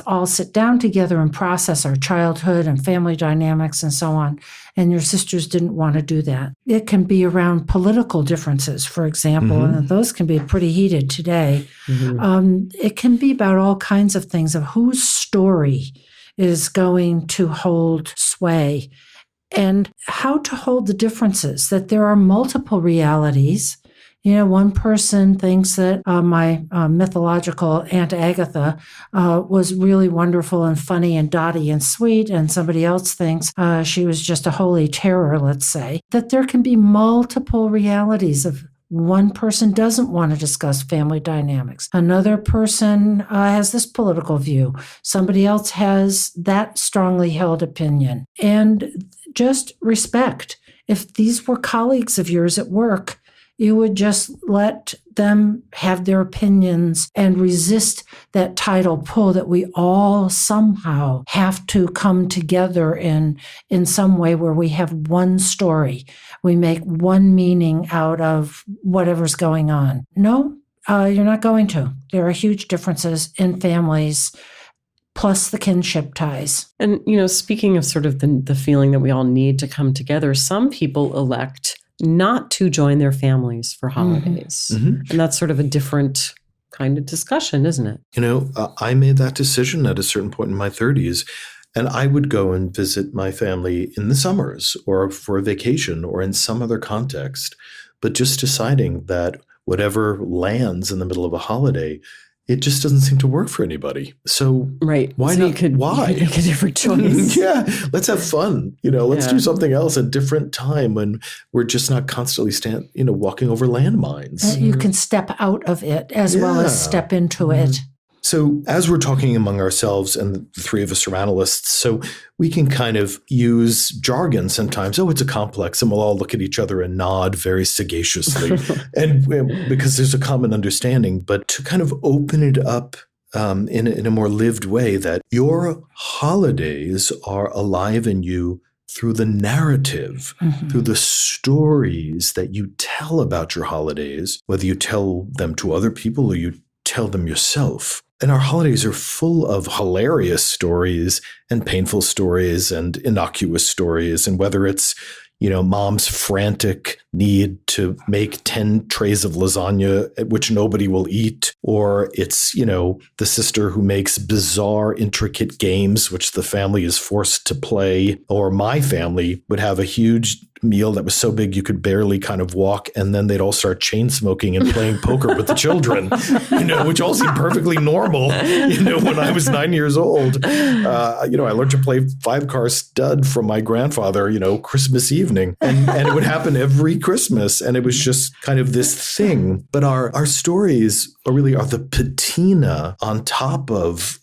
all sit down together and process our childhood and family dynamics and so on. And your sisters didn't want to do that. It can be around political differences, for example, and those can be pretty heated today. It can be about all kinds of things of whose story is going to hold sway. And how to hold the differences, that there are multiple realities. One person thinks that my mythological Aunt Agatha was really wonderful and funny and dotty and sweet, and somebody else thinks she was just a holy terror, let's say. That there can be multiple realities of one person doesn't want to discuss family dynamics. Another person has this political view. Somebody else has that strongly held opinion. And just respect. If these were colleagues of yours at work, you would just let them have their opinions and resist that tidal pull that we all somehow have to come together in some way where we have one story. We make one meaning out of whatever's going on. No, you're not going to. There are huge differences in families, plus the kinship ties. And, speaking of sort of the feeling that we all need to come together, some people elect not to join their families for holidays. And that's sort of a different kind of discussion, isn't it? I made that decision at a certain point in my 30s, and I would go and visit my family in the summers or for a vacation or in some other context, but just deciding that whatever lands in the middle of a holiday, it just doesn't seem to work for anybody. So right. Why so not? You could make a different choice. Yeah, let's have fun. Let's do something else at a different time when we're just not constantly walking over landmines. You can step out of it as well as step into it. So as we're talking among ourselves, and the three of us are analysts, so we can kind of use jargon sometimes. Oh, it's a complex. And we'll all look at each other and nod very sagaciously. and because there's a common understanding, but to kind of open it up in a more lived way, that your holidays are alive in you through the narrative, through the stories that you tell about your holidays, whether you tell them to other people or you tell them yourself. And our holidays are full of hilarious stories and painful stories and innocuous stories. And whether it's, mom's frantic need to make 10 trays of lasagna, which nobody will eat, or it's, the sister who makes bizarre, intricate games, which the family is forced to play, or my family would have a huge meal that was so big you could barely kind of walk, and then they'd all start chain smoking and playing poker with the children, which all seemed perfectly normal, when I was 9 years old. I learned to play 5-car stud from my grandfather, Christmas evening, and it would happen every Christmas, and it was just kind of this thing. But our stories are the patina on top of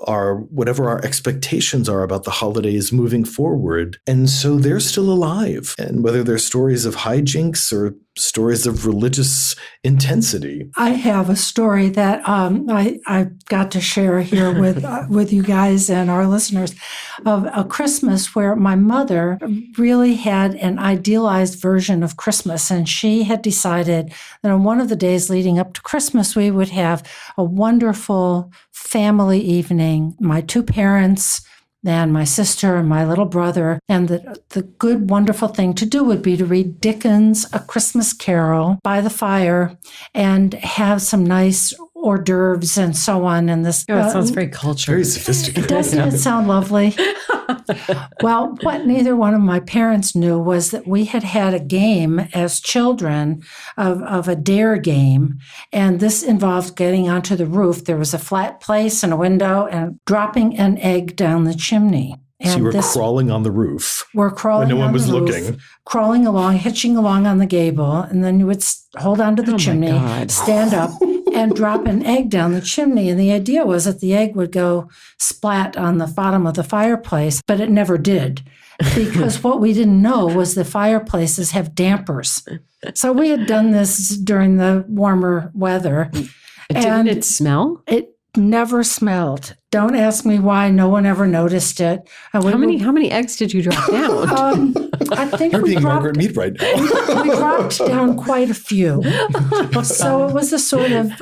whatever our expectations are about the holidays moving forward. And so they're still alive. And whether they're stories of hijinks or stories of religious intensity. I have a story that I got to share here with you guys and our listeners of a Christmas where my mother really had an idealized version of Christmas. And she had decided that on one of the days leading up to Christmas, we would have a wonderful family evening. My two parents, and my sister and my little brother. And the good, wonderful thing to do would be to read Dickens' A Christmas Carol by the fire and have some nice hors d'oeuvres and so on. And this it sounds very cultured. Very sophisticated. Doesn't it sound lovely? Well, what neither one of my parents knew was that we had a game as children of a dare game. And this involved getting onto the roof. There was a flat place and a window and dropping an egg down the chimney. And so you were crawling on the roof. We're crawling when no one was roof, looking. Crawling along, hitching along on the gable. And then you would hold onto the chimney, stand up, and drop an egg down the chimney. And the idea was that the egg would go splat on the bottom of the fireplace, but it never did. Because what we didn't know was the fireplaces have dampers. So we had done this during the warmer weather. Didn't it smell? It never smelled. Don't ask me why. No one ever noticed it. How many eggs did you drop down? I think You're being Margaret Mead right now. We dropped down quite a few. So it was a sort of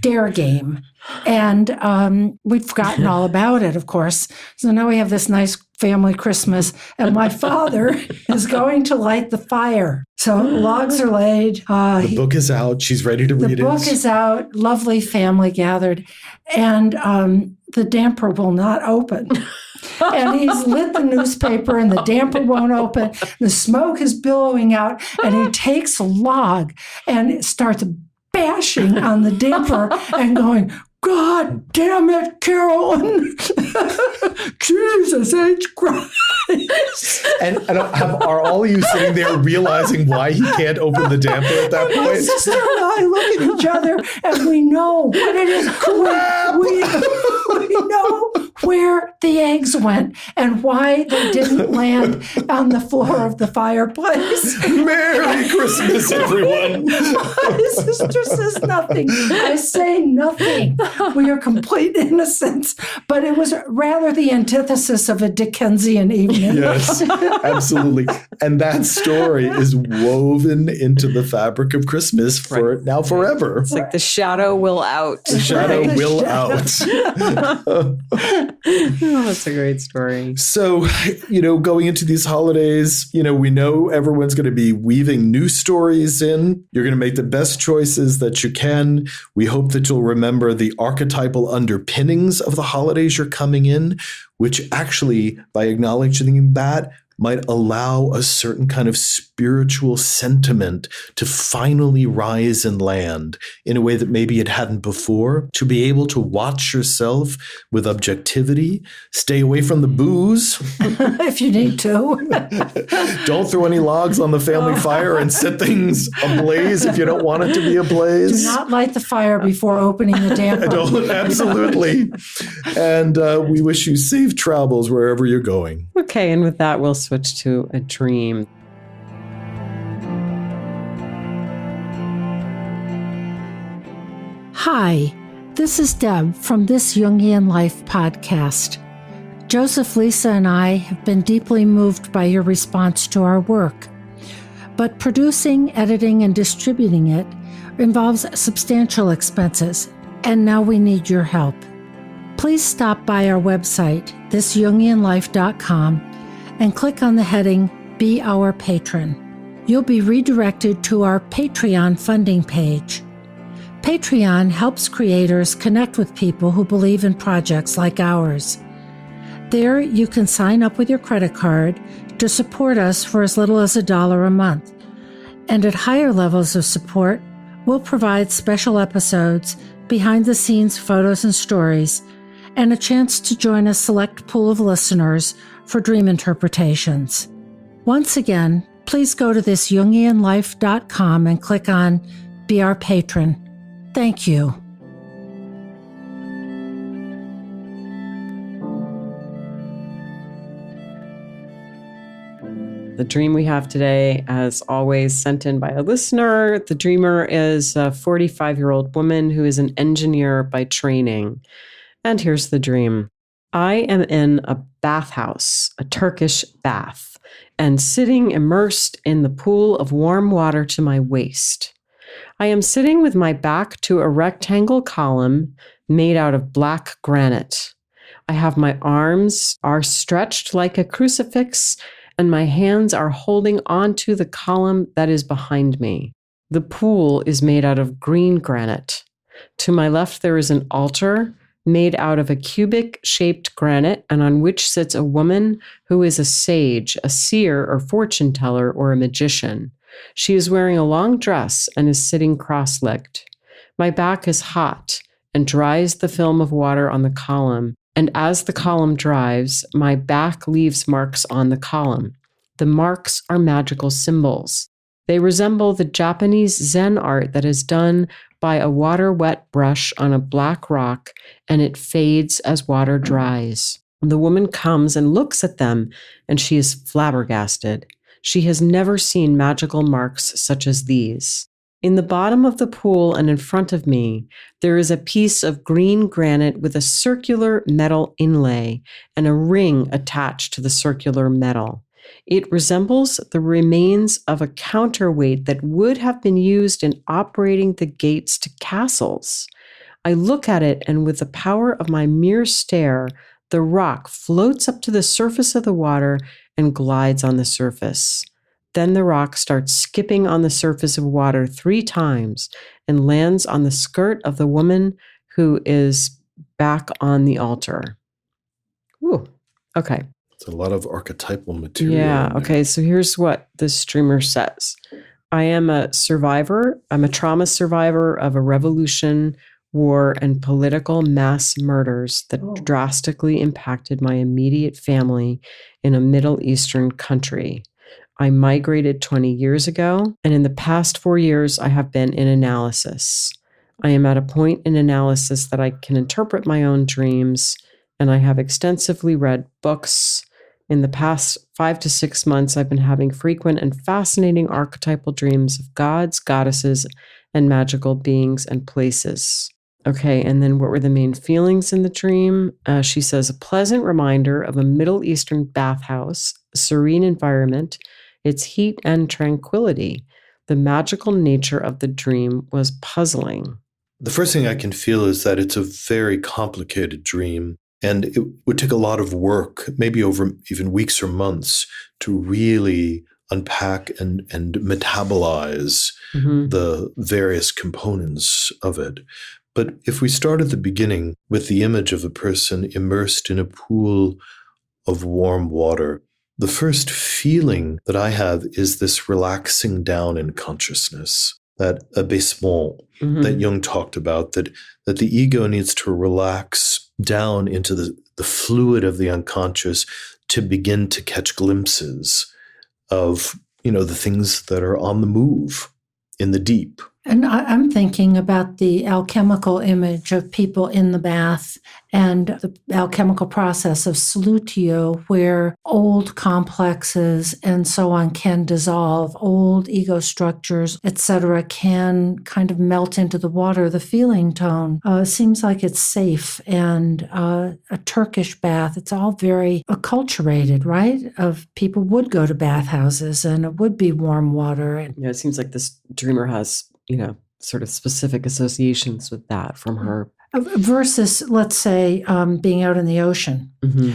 dare game. And we'd forgotten all about it, of course. So now we have this nice family Christmas, and my father is going to light the fire. So logs are laid. The book is out. She's ready to read it. The book is out. Lovely family gathered. And the damper will not open. And he's lit the newspaper and the damper won't open. The smoke is billowing out, and he takes a log and starts bashing on the damper and going, God damn it, Carolyn. Jesus H. Christ. And are all of you sitting there realizing why he can't open the damper at that point? My sister and I look at each other and we know what it is. We know where the eggs went and why they didn't land on the floor of the fireplace. Merry Christmas, everyone. My sister says nothing. I say nothing. We are complete innocents. But it was rather the antithesis of a Dickensian evening. Yes, absolutely. And that story is woven into the fabric of Christmas for now forever. It's like the shadow will out. The shadow will out. Oh, that's a great story. So, going into these holidays, we know everyone's going to be weaving new stories in. You're going to make the best choices that you can. We hope that you'll remember the archetypal underpinnings of the holidays you're coming in, which actually, by acknowledging that, might allow a certain kind of spiritual sentiment to finally rise and land in a way that maybe it hadn't before, to be able to watch yourself with objectivity, stay away from the booze. If you need to. Don't throw any logs on the family fire and set things ablaze if you don't want it to be ablaze. Do not light the fire before opening the damper. Absolutely. And we wish you safe travels wherever you're going. Okay, and with that, we'll switch to a dream. Hi, this is Deb from This Jungian Life podcast. Joseph, Lisa, and I have been deeply moved by your response to our work. But producing, editing, and distributing it involves substantial expenses, and now we need your help. Please stop by our website, thisjungianlife.com, and click on the heading, Be Our Patron. You'll be redirected to our Patreon funding page. Patreon helps creators connect with people who believe in projects like ours. There, you can sign up with your credit card to support us for as little as $1 a month. And at higher levels of support, we'll provide special episodes, behind-the-scenes photos and stories, and a chance to join a select pool of listeners for dream interpretations. Once again, please go to thisjungianlife.com and click on Be Our Patron. Thank you. The dream we have today, as always, sent in by a listener. The dreamer is a 45-year-old woman who is an engineer by training. And here's the dream. I am in a bathhouse, a Turkish bath, and sitting immersed in the pool of warm water to my waist. I am sitting with my back to a rectangle column made out of black granite. I have my arms are stretched like a crucifix, and my hands are holding onto the column that is behind me. The pool is made out of green granite. To my left, there is an altar made out of a cubic-shaped granite, and on which sits a woman who is a sage, a seer or fortune teller, or a magician. She is wearing a long dress and is sitting cross-legged. My back is hot and dries the film of water on the column, and as the column dries, my back leaves marks on the column. The marks are magical symbols. They resemble the Japanese Zen art that is done by a water-wet brush on a black rock, and it fades as water dries. The woman comes and looks at them, and she is flabbergasted. She has never seen magical marks such as these. In the bottom of the pool and in front of me, there is a piece of green granite with a circular metal inlay and a ring attached to the circular metal. It resembles the remains of a counterweight that would have been used in operating the gates to castles. I look at it, and with the power of my mere stare, the rock floats up to the surface of the water and glides on the surface. Then the rock starts skipping on the surface of water 3 times and lands on the skirt of the woman who is back on the altar. Ooh, okay. It's a lot of archetypal material. Yeah, okay. So here's what this streamer says. I am a survivor. I'm a trauma survivor of a revolution, war, and political mass murders that drastically impacted my immediate family in a Middle Eastern country. I migrated 20 years ago, and in the past 4 years, I have been in analysis. I am at a point in analysis that I can interpret my own dreams, and I have extensively read books. In the past 5 to 6 months, I've been having frequent and fascinating archetypal dreams of gods, goddesses, and magical beings and places. Okay, and then what were the main feelings in the dream? She says, a pleasant reminder of a Middle Eastern bathhouse, a serene environment, its heat and tranquility. The magical nature of the dream was puzzling. The first thing I can feel is that it's a very complicated dream, and it would take a lot of work, maybe over even weeks or months, to really unpack and metabolize the various components of it. But if we start at the beginning with the image of a person immersed in a pool of warm water, the first feeling that I have is this relaxing down in consciousness, that abaissement that Jung talked about, that the ego needs to relax down into the fluid of the unconscious to begin to catch glimpses of, the things that are on the move in the deep. And I'm thinking about the alchemical image of people in the bath and the alchemical process of solutio, where old complexes and so on can dissolve, old ego structures, etc., can kind of melt into the water. The feeling tone seems like it's safe, and a Turkish bath, it's all very acculturated, right? Of people would go to bathhouses and it would be warm water. Yeah, it seems like this dreamer has sort of specific associations with that from her. Versus, let's say, being out in the ocean.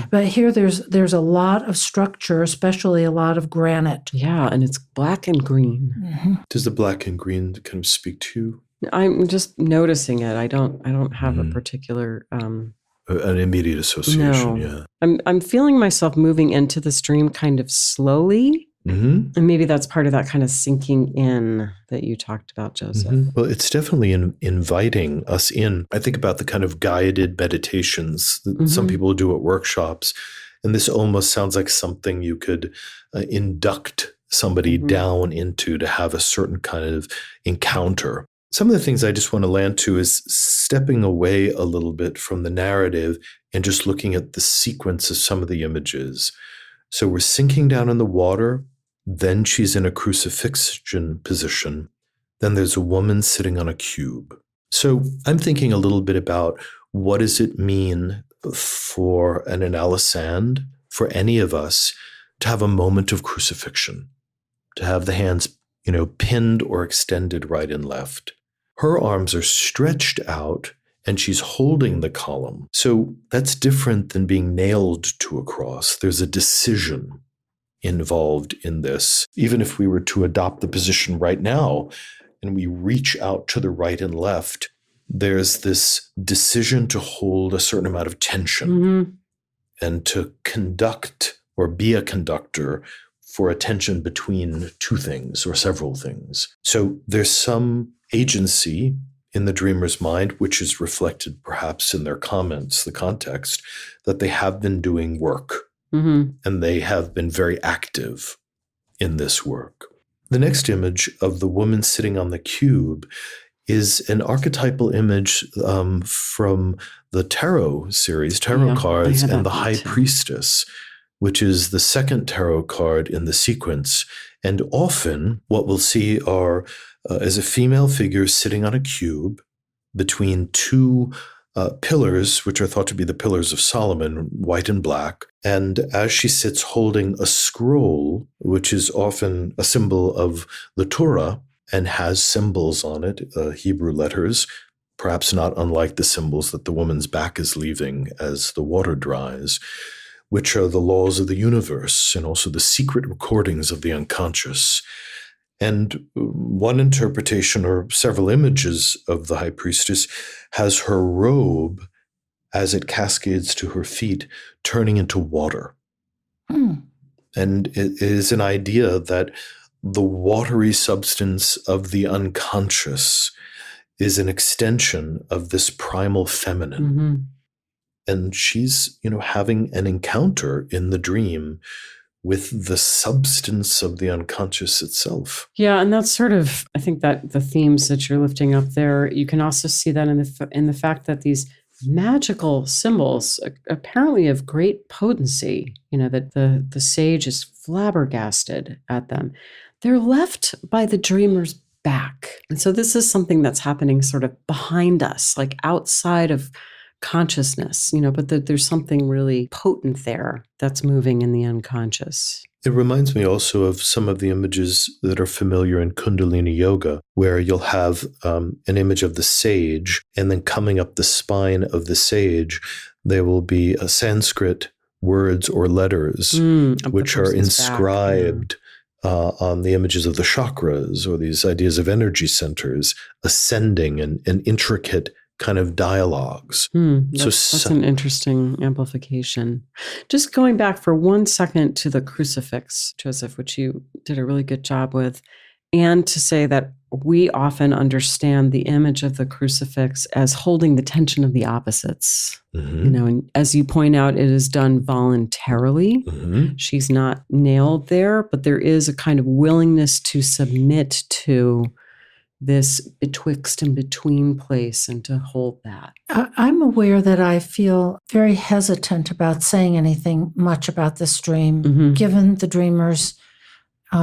But here there's a lot of structure, especially a lot of granite. Yeah, and it's black and green. Does the black and green kind of speak to you? I'm just noticing it. I don't have a particular an immediate association. No. Yeah. I'm feeling myself moving into this dream kind of slowly. And maybe that's part of that kind of sinking in that you talked about, Joseph. Well, it's definitely inviting us in. I think about the kind of guided meditations that some people do at workshops. And this almost sounds like something you could induct somebody down into to have a certain kind of encounter. Some of the things I just want to land to is stepping away a little bit from the narrative and just looking at the sequence of some of the images. So we're sinking down in the water. Then she's in a crucifixion position. Then there's a woman sitting on a cube. So I'm thinking a little bit about what does it mean for an analysand, for any of us, to have a moment of crucifixion, to have the hands, pinned or extended right and left. Her arms are stretched out and she's holding the column. So that's different than being nailed to a cross. There's a decision involved in this. Even if we were to adopt the position right now and we reach out to the right and left, there's this decision to hold a certain amount of tension and to conduct or be a conductor for a tension between two things or several things. So there's some agency in the dreamer's mind, which is reflected perhaps in their comments, the context, that they have been doing work. And they have been very active in this work. The next image of the woman sitting on the cube is an archetypal image from the tarot series, tarot cards, and the High Priestess, which is the second tarot card in the sequence. And often what we'll see is a female figure sitting on a cube between two pillars, which are thought to be the pillars of Solomon, white and black. And as she sits holding a scroll, which is often a symbol of the Torah and has symbols on it, Hebrew letters, perhaps not unlike the symbols that the woman's back is leaving as the water dries, which are the laws of the universe and also the secret recordings of the unconscious. And one interpretation, or several images of the High Priestess, has her robe, as it cascades to her feet, turning into water. And it is an idea that the watery substance of the unconscious is an extension of this primal feminine. And she's, having an encounter in the dream with the substance of the unconscious itself. Yeah, and that's sort of, I think that the themes that you're lifting up there, you can also see that in the fact that these magical symbols apparently of great potency, that the sage is flabbergasted at them. They're left by the dreamer's back. And so this is something that's happening sort of behind us, like outside of consciousness, but there's something really potent there that's moving in the unconscious. It reminds me also of some of the images that are familiar in Kundalini Yoga, where you'll have an image of the sage, and then coming up the spine of the sage, there will be a Sanskrit words or letters, which are inscribed on the images of the chakras, or these ideas of energy centers, ascending and intricate kind of dialogues. That's an interesting amplification. Just going back for 1 second to the crucifix, Joseph, which you did a really good job with, and to say that we often understand the image of the crucifix as holding the tension of the opposites. And as you point out, it is done voluntarily. She's not nailed there, but there is a kind of willingness to submit to this betwixt and between place and to hold that. I'm aware that I feel very hesitant about saying anything much about this dream, given the dreamer's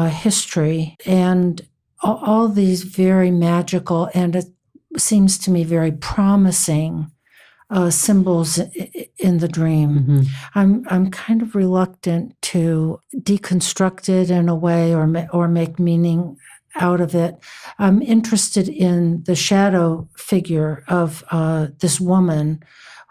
history and all these very magical and it seems to me very promising symbols in the dream. I'm kind of reluctant to deconstruct it in a way or make meaning out of it. I'm interested in the shadow figure of this woman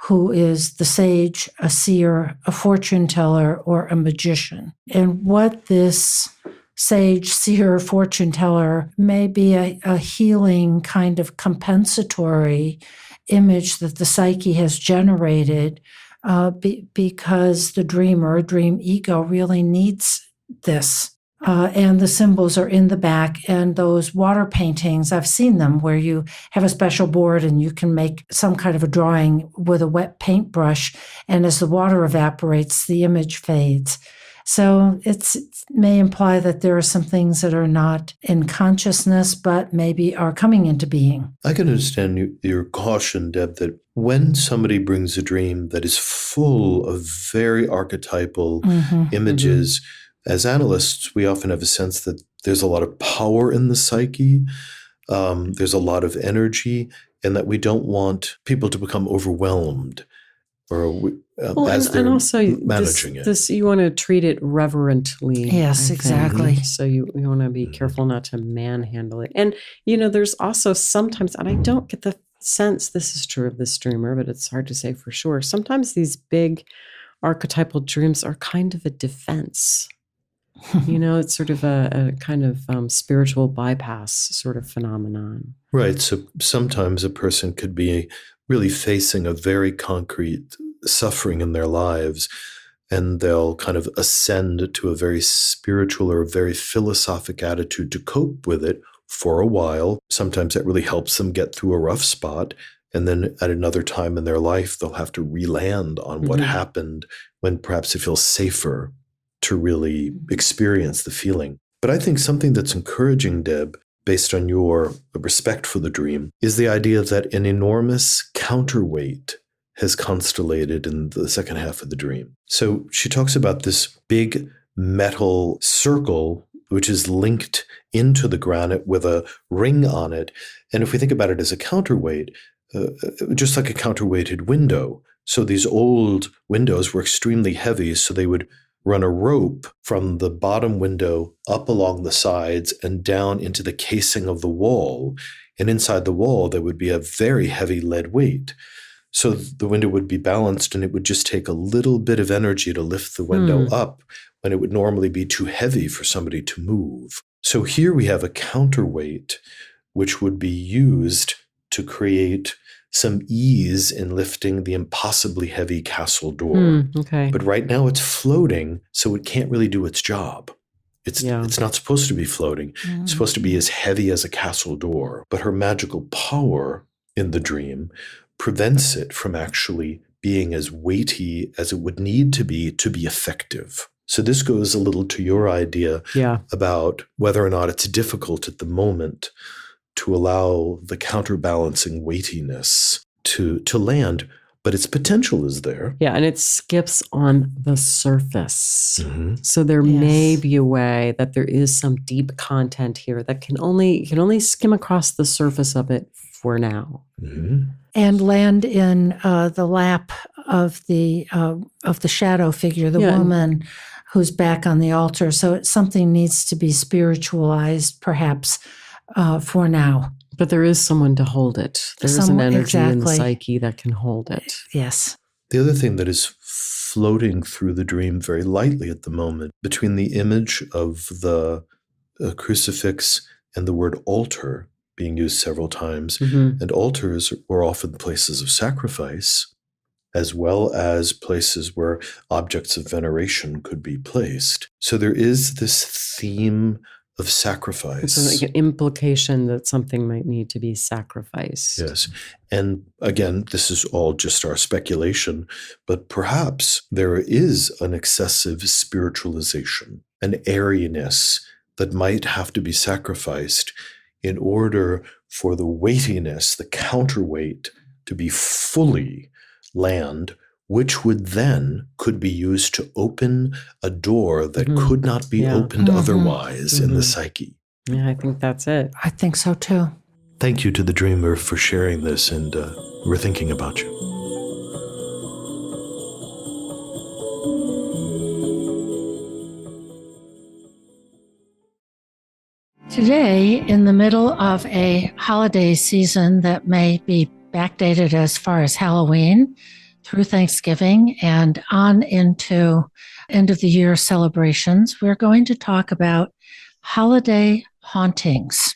who is the sage, a seer, a fortune teller, or a magician. And what this sage, seer, fortune teller may be a healing kind of compensatory image that the psyche has generated because the dreamer, dream ego, really needs this. And the symbols are in the back, and those water paintings, I've seen them where you have a special board and you can make some kind of a drawing with a wet paintbrush, and as the water evaporates, the image fades. So it may imply that there are some things that are not in consciousness, but maybe are coming into being. I can understand your caution, Deb, that when somebody brings a dream that is full of very archetypal images, as analysts, we often have a sense that there's a lot of power in the psyche, there's a lot of energy, and that we don't want people to become overwhelmed or as they're managing it. This, you want to treat it reverently. Yes, exactly. So you want to be careful not to manhandle it. And, there's also sometimes, and I don't get the sense this is true of this dreamer, but it's hard to say for sure. Sometimes these big archetypal dreams are kind of a defense. It's sort of a kind of spiritual bypass sort of phenomenon. Right. So sometimes a person could be really facing a very concrete suffering in their lives, and they'll kind of ascend to a very spiritual or a very philosophic attitude to cope with it for a while. Sometimes that really helps them get through a rough spot. And then at another time in their life, they'll have to re-land on what happened when perhaps it feels safer to really experience the feeling. But I think something that's encouraging, Deb, based on your respect for the dream, is the idea that an enormous counterweight has constellated in the second half of the dream. So she talks about this big metal circle, which is linked into the granite with a ring on it. And if we think about it as a counterweight, just like a counterweighted window. So these old windows were extremely heavy, so they would run a rope from the bottom window up along the sides and down into the casing of the wall. And inside the wall, there would be a very heavy lead weight. So the window would be balanced, and it would just take a little bit of energy to lift the window up when it would normally be too heavy for somebody to move. So here we have a counterweight, which would be used to create some ease in lifting the impossibly heavy castle door. But right now it's floating, so it can't really do its job. It's not supposed to be floating. It's supposed to be as heavy as a castle door. But her magical power in the dream prevents it from actually being as weighty as it would need to be effective. So this goes a little to your idea about whether or not it's difficult at the moment to allow the counterbalancing weightiness to land, but its potential is there. Yeah, and it skips on the surface. So there may be a way that there is some deep content here that can only skim across the surface of it for now. And land in the lap of the shadow figure, the woman who's back on the altar. So something needs to be spiritualized, perhaps, for now. But there is someone to hold it. There is an energy in the psyche that can hold it. Yes. The other thing that is floating through the dream very lightly at the moment, between the image of the crucifix and the word altar being used several times, and altars were often places of sacrifice, as well as places where objects of veneration could be placed. So there is this theme of sacrifice. It's like an implication that something might need to be sacrificed. Yes. And again, this is all just our speculation, but perhaps there is an excessive spiritualization, an airiness that might have to be sacrificed in order for the weightiness, the counterweight, to be fully land, which could be used to open a door that could not be opened otherwise in the psyche. Yeah, I think that's it. I think so too. Thank you to the dreamer for sharing this, and we're thinking about you. Today, in the middle of a holiday season that may be backdated as far as Halloween, through Thanksgiving and on into end of the year celebrations, we're going to talk about holiday hauntings,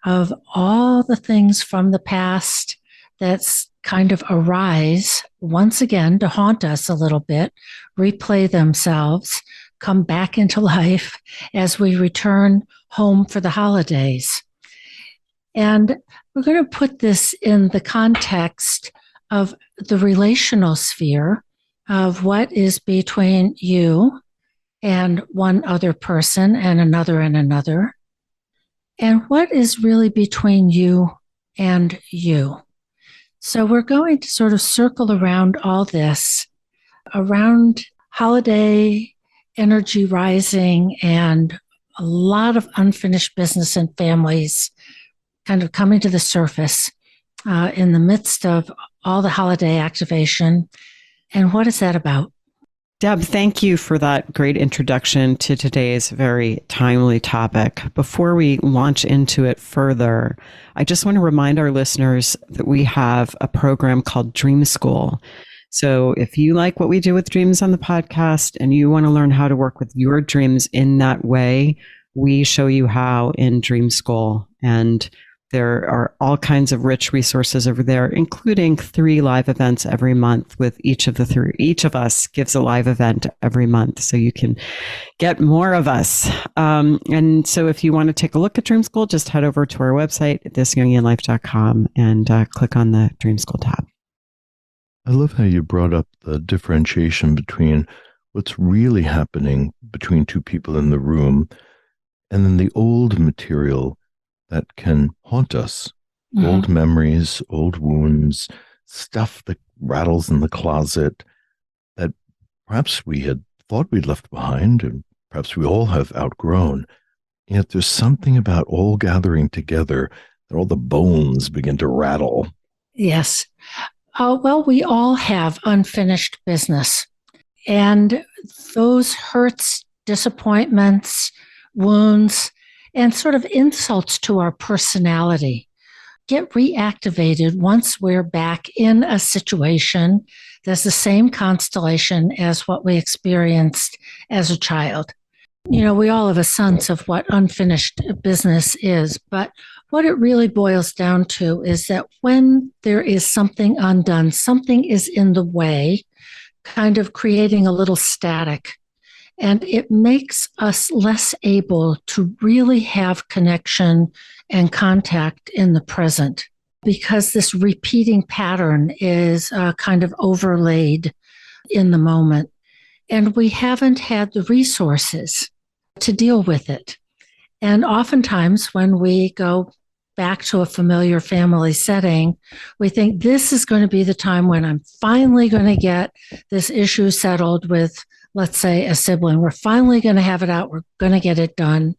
of all the things from the past that's kind of arise once again to haunt us a little bit, replay themselves, come back into life as we return home for the holidays. And we're going to put this in the context of the relational sphere of what is between you and one other person and another, and what is really between you and you. So we're going to sort of circle around all this, around holiday energy rising and a lot of unfinished business in families kind of coming to the surface in the midst of all the holiday activation. And what is that about? Deb, thank you for that great introduction to today's very timely topic. Before we launch into it further, I just want to remind our listeners that we have a program called Dream School. So if you like what we do with dreams on the podcast and you want to learn how to work with your dreams in that way, we show you how in Dream School. And there are all kinds of rich resources over there, including 3 live events every month with each of the 3. Each of us gives a live event every month, so you can get more of us. And so if you want to take a look at Dream School, just head over to our website at thisjungianlife.com and click on the Dream School tab. I love how you brought up the differentiation between what's really happening between 2 people in the room and then the old material that can haunt us. Mhm. Old memories, old wounds, stuff that rattles in the closet that perhaps we had thought we'd left behind, and perhaps we all have outgrown. Yet there's something about all gathering together that all the bones begin to rattle. Yes. Well, we all have unfinished business. And those hurts, disappointments, wounds, and sort of insults to our personality get reactivated once we're back in a situation that's the same constellation as what we experienced as a child. You know, we all have a sense of what unfinished business is, but what it really boils down to is that when there is something undone, something is in the way, kind of creating a little static. And it makes us less able to really have connection and contact in the present because this repeating pattern is kind of overlaid in the moment. And we haven't had the resources to deal with it. And oftentimes when we go back to a familiar family setting, we think this is going to be the time when I'm finally going to get this issue settled with, let's say, a sibling. We're finally going to have it out. We're going to get it done.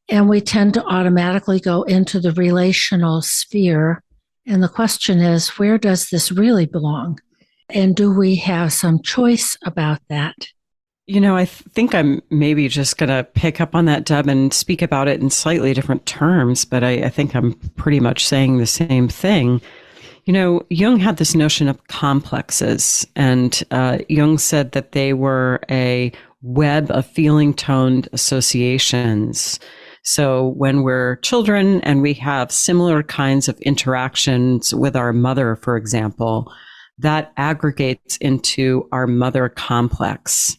And we tend to automatically go into the relational sphere. And the question is, where does this really belong? And do we have some choice about that? You know, I think I'm maybe just going to pick up on that, Deb, and speak about it in slightly different terms, but I think I'm pretty much saying the same thing. You know, Jung had this notion of complexes, and Jung said that they were a web of feeling-toned associations. So when we're children and we have similar kinds of interactions with our mother, for example, that aggregates into our mother complex.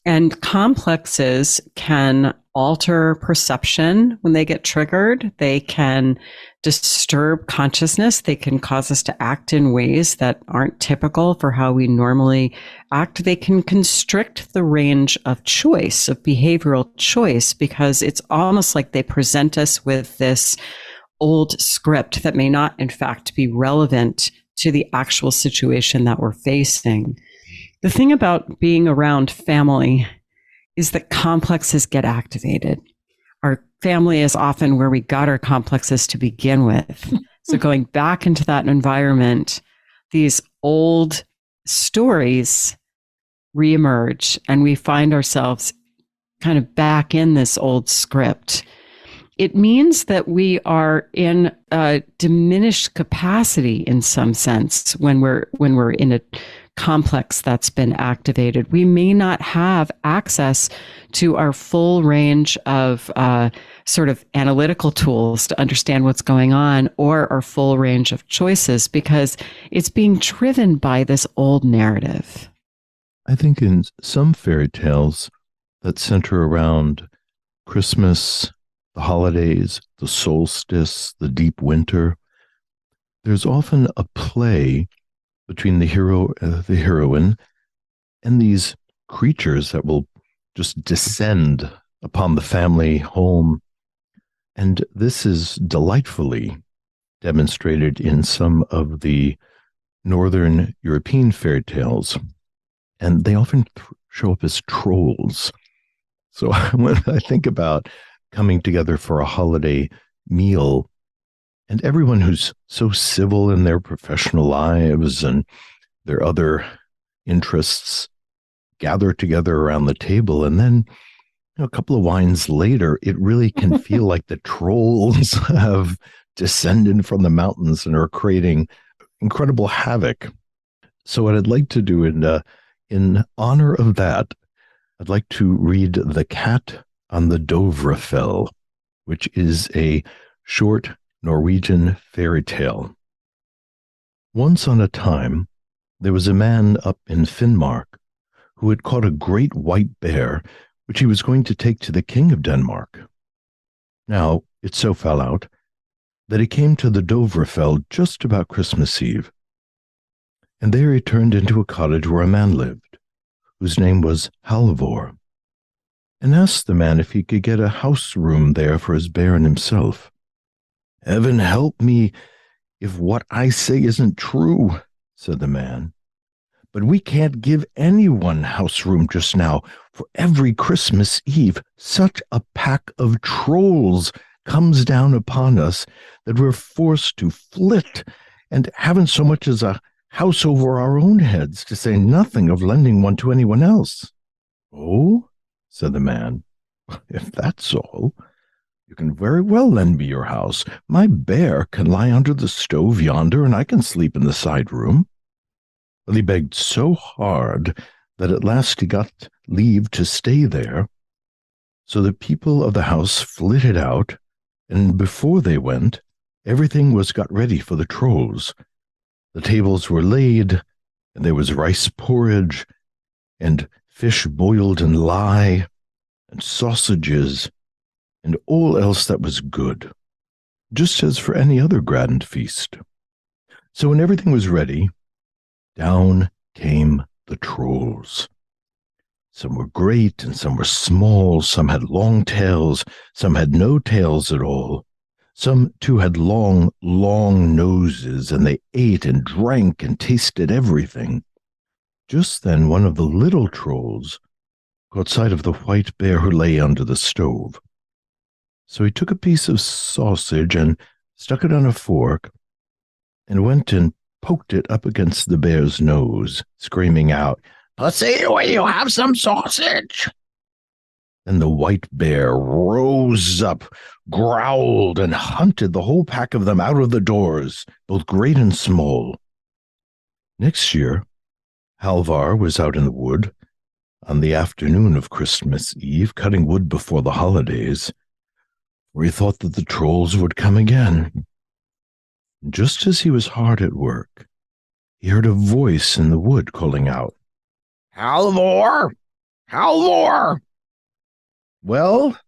And complexes can alter perception when they get triggered. They can disturb consciousness. They can cause us to act in ways that aren't typical for how we normally act. They can constrict the range of choice, of behavioral choice, because it's almost like they present us with this old script that may not, in fact, be relevant to the actual situation that we're facing. The thing about being around family is that complexes get activated. Our family is often where we got our complexes to begin with. So going back into that environment, these old stories reemerge and we find ourselves kind of back in this old script. It means that we are in a diminished capacity in some sense when we're in a complex that's been activated. We may not have access to our full range of sort of analytical tools to understand what's going on, or our full range of choices, because it's being driven by this old narrative. I think in some fairy tales that center around Christmas, the holidays, the solstice, the deep winter, there's often a play between the hero, the heroine, and these creatures that will just descend upon the family home. And this is delightfully demonstrated in some of the Northern European fairy tales. And they often show up as trolls. So when I think about coming together for a holiday meal, and everyone who's so civil in their professional lives and their other interests gather together around the table. And then, a couple of wines later, it really can feel like the trolls have descended from the mountains and are creating incredible havoc. So what I'd like to do in honor of that, I'd like to read The Cat on the Dovrefell, which is a short Norwegian fairy tale. Once on a time, there was a man up in Finnmark who had caught a great white bear, which he was going to take to the king of Denmark. Now, it so fell out that he came to the Dovrefell just about Christmas Eve, and there he turned into a cottage where a man lived, whose name was Halvor, and asked the man if he could get a house room there for his bear and himself. Heaven help me if what I say isn't true, said the man. But we can't give anyone house room just now. For every Christmas Eve, such a pack of trolls comes down upon us that we're forced to flit and haven't so much as a house over our own heads, to say nothing of lending one to anyone else. Oh, said the man, if that's all, you can very well lend me your house. My bear can lie under the stove yonder, and I can sleep in the side room. Well, he begged so hard that at last he got leave to stay there. So the people of the house flitted out, and before they went, everything was got ready for the trolls. The tables were laid, and there was rice porridge, and fish boiled in lye, and sausages, and all else that was good, just as for any other grand feast. So when everything was ready, down came the trolls. Some were great and some were small, some had long tails, some had no tails at all. Some, too, had long, long noses, and they ate and drank and tasted everything. Just then one of the little trolls caught sight of the white bear who lay under the stove. So he took a piece of sausage and stuck it on a fork and went and poked it up against the bear's nose, screaming out, "Pussy, will you have some sausage?" Then the white bear rose up, growled, and hunted the whole pack of them out of the doors, both great and small. Next year, Halvar was out in the wood on the afternoon of Christmas Eve, cutting wood before the holidays, for he thought that the trolls would come again. Just as he was hard at work, he heard a voice in the wood calling out, "Halvor! Halvor!" "Well,"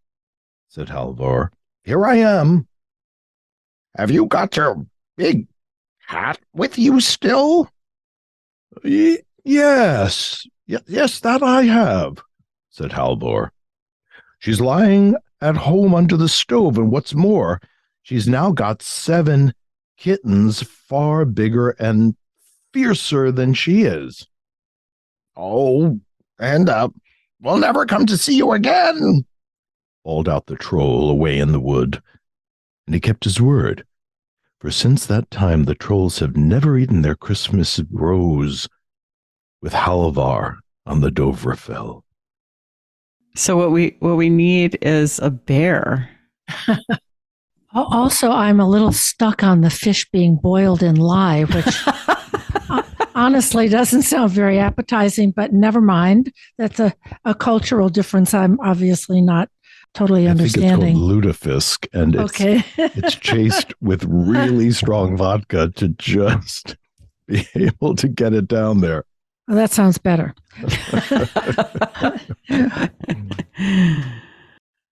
said Halvor, "here I am." "Have you got your big hat with you still?" Yes, that I have," said Halvor. "She's lying at home under the stove, and what's more, she's now got 7 kittens far bigger and fiercer than she is." "Oh, and we'll never come to see you again," bawled out the troll away in the wood. And he kept his word, for since that time the trolls have never eaten their Christmas rose with Halvar on the Dovrefell. So what we need is a bear. Also, I'm a little stuck on the fish being boiled in lye, which honestly doesn't sound very appetizing, but never mind. That's a cultural difference I'm obviously not totally understanding. I think it's called lutefisk, and it's chased with really strong vodka to just be able to get it down there. Well, that sounds better.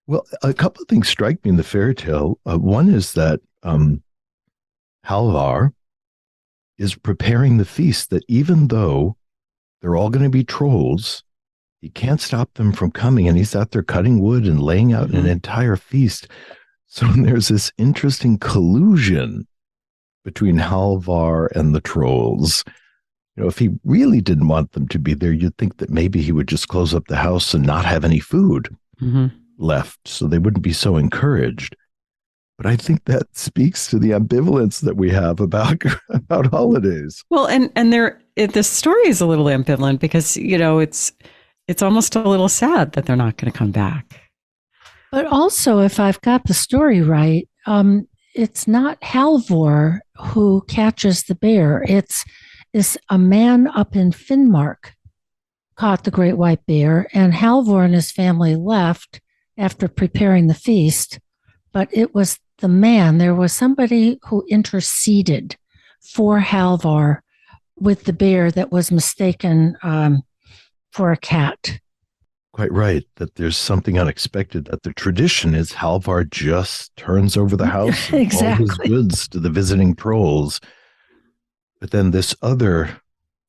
Well, a couple of things strike me in the fairy tale. One is that Halvar is preparing the feast, that even though they're all going to be trolls, he can't stop them from coming, and he's out there cutting wood and laying out an entire feast. So there's this interesting collusion between Halvar and the trolls. You know, if he really didn't want them to be there, you'd think that maybe he would just close up the house and not have any food left, so they wouldn't be so encouraged. But I think that speaks to the ambivalence that we have about holidays. Well, and this story is a little ambivalent because, you know, it's almost a little sad that they're not going to come back. But also, if I've got the story right, it's not Halvor who catches the bear. It's a man up in Finnmark caught the great white bear, and Halvor and his family left after preparing the feast. But it was the man. There was somebody who interceded for Halvor with the bear that was mistaken for a cat. Quite right, that there's something unexpected, that the tradition is Halvar just turns over the house and all his goods to the visiting trolls. But then this other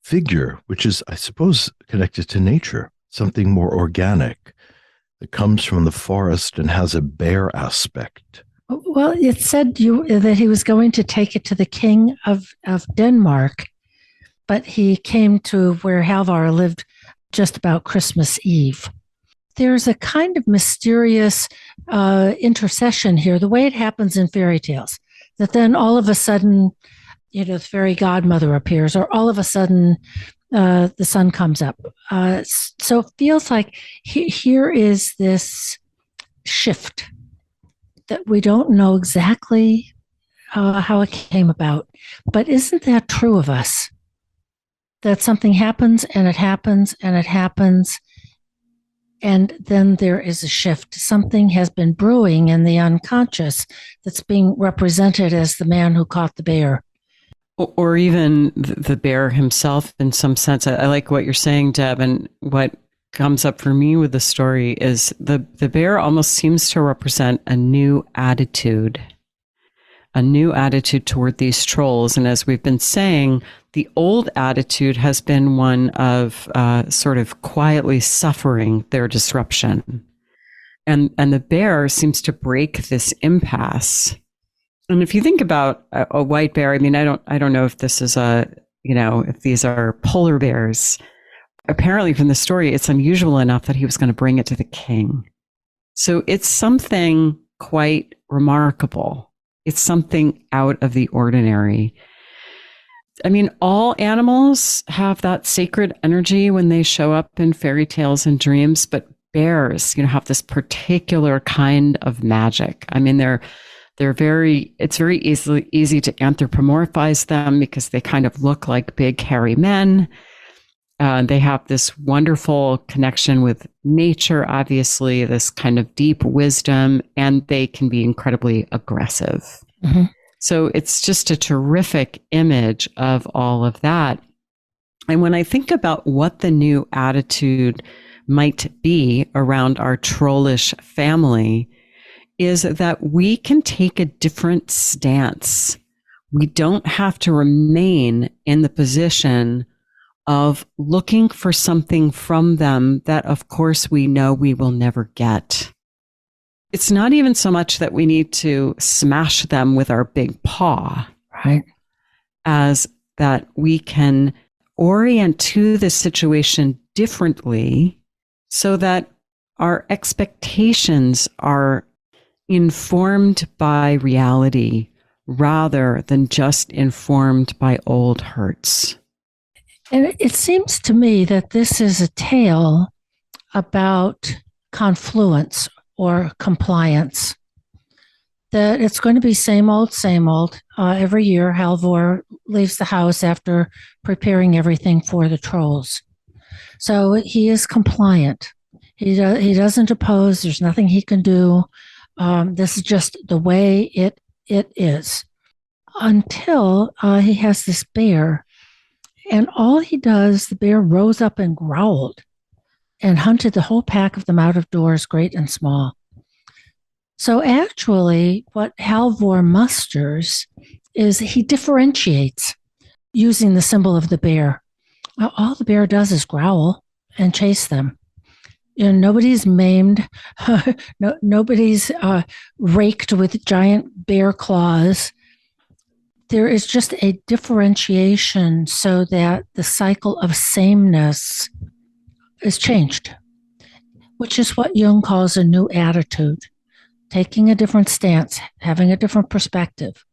figure, which is, I suppose, connected to nature, something more organic, that comes from the forest and has a bear aspect. Well, it said that he was going to take it to the king of Denmark, but he came to where Halvor lived just about Christmas Eve. There's a kind of mysterious intercession here, the way it happens in fairy tales, that then all of a sudden, the fairy godmother appears, or all of a sudden the sun comes up. So it feels like here is this shift that we don't know exactly how it came about. But isn't that true of us? That something happens and it happens and it happens, and then there is a shift. Something has been brewing in the unconscious that's being represented as the man who caught the bear. Or even the bear himself in some sense. I like what you're saying, Deb, and what comes up for me with the story is the bear almost seems to represent a new attitude toward these trolls. And as we've been saying, the old attitude has been one of sort of quietly suffering their disruption. And the bear seems to break this impasse. And if you think about a white bear, I mean, I don't know if this is if these are polar bears. Apparently from the story, it's unusual enough that he was going to bring it to the king. So it's something quite remarkable. It's something out of the ordinary. I mean, all animals have that sacred energy when they show up in fairy tales and dreams, but bears, have this particular kind of magic. I mean, it's very easy to anthropomorphize them because they kind of look like big, hairy men. They have this wonderful connection with nature, obviously, this kind of deep wisdom, and they can be incredibly aggressive. Mm-hmm. So it's just a terrific image of all of that. And when I think about what the new attitude might be around our trollish family, is that we can take a different stance. We don't have to remain in the position of looking for something from them that, of course, we know we will never get. It's not even so much that we need to smash them with our big paw, right? As that we can orient to the situation differently so that our expectations are informed by reality rather than just informed by old hurts. And it seems to me that this is a tale about confluence or compliance. That it's going to be same old, same old. Every year, Halvor leaves the house after preparing everything for the trolls. So he is compliant. He doesn't oppose. There's nothing he can do. This is just the way it is. Until he has this bear. And all he does, the bear rose up and growled and hunted the whole pack of them out of doors, great and small. So actually, what Halvor musters is he differentiates using the symbol of the bear. All the bear does is growl and chase them. Nobody's maimed. Nobody's raked with giant bear claws. There is just a differentiation so that the cycle of sameness is changed, which is what Jung calls a new attitude, taking a different stance, having a different perspective.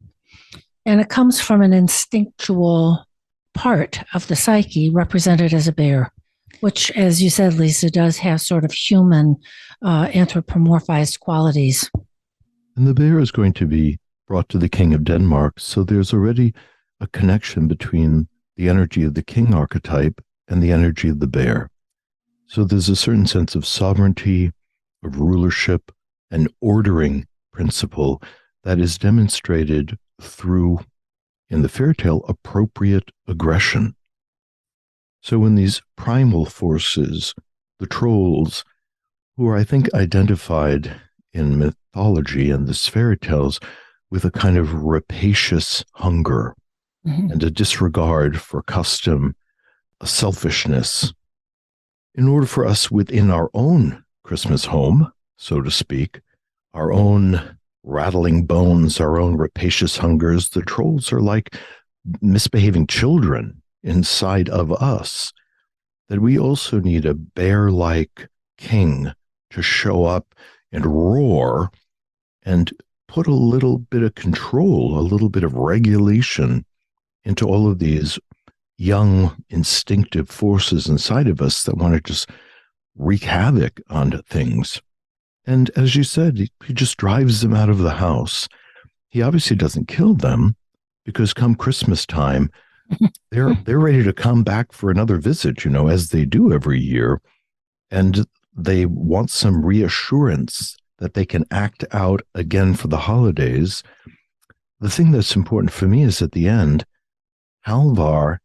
And it comes from an instinctual part of the psyche represented as a bear, which, as you said, Lisa, does have sort of human anthropomorphized qualities. And the bear is going to be brought to the king of Denmark. So there's already a connection between the energy of the king archetype and the energy of the bear. So there's a certain sense of sovereignty, of rulership, and ordering principle that is demonstrated through, in the fairy tale, appropriate aggression. So when these primal forces, the trolls, who are, I think, identified in mythology and the fairy tales with a kind of rapacious hunger and a disregard for custom, a selfishness. In order for us within our own Christmas home, so to speak, our own rattling bones, our own rapacious hungers. The trolls are like misbehaving children inside of us, that we also need a bear-like king to show up and roar and put a little bit of control, a little bit of regulation into all of these young instinctive forces inside of us that want to just wreak havoc on things. And as you said, he just drives them out of the house. He obviously doesn't kill them, because come Christmas time, they're ready to come back for another visit, as they do every year. And they want some reassurance that they can act out again for the holidays. The thing that's important for me is at the end, Halvar,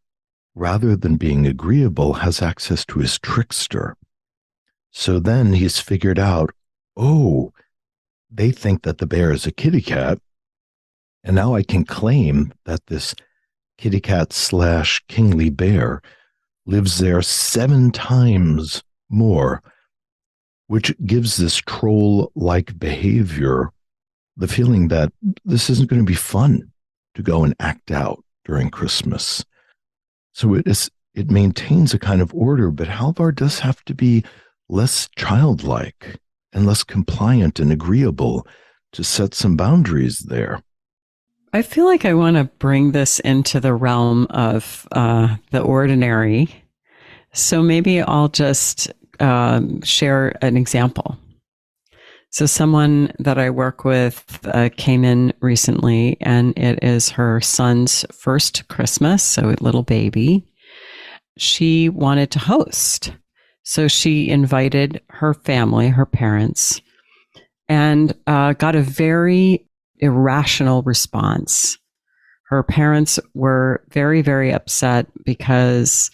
rather than being agreeable, has access to his trickster. So then he's figured out, oh, they think that the bear is a kitty cat, and now I can claim that this kitty cat / kingly bear lives there 7 times more, which gives this troll-like behavior the feeling that this isn't going to be fun to go and act out during Christmas. So it maintains a kind of order, but Halvar does have to be less childlike and less compliant and agreeable to set some boundaries there. I feel like I want to bring this into the realm of the ordinary. So maybe I'll just share an example. So someone that I work with came in recently, and it is her son's first Christmas, so a little baby. She wanted to host. So she invited her family, her parents, and got a very irrational response. Her parents were very, very upset because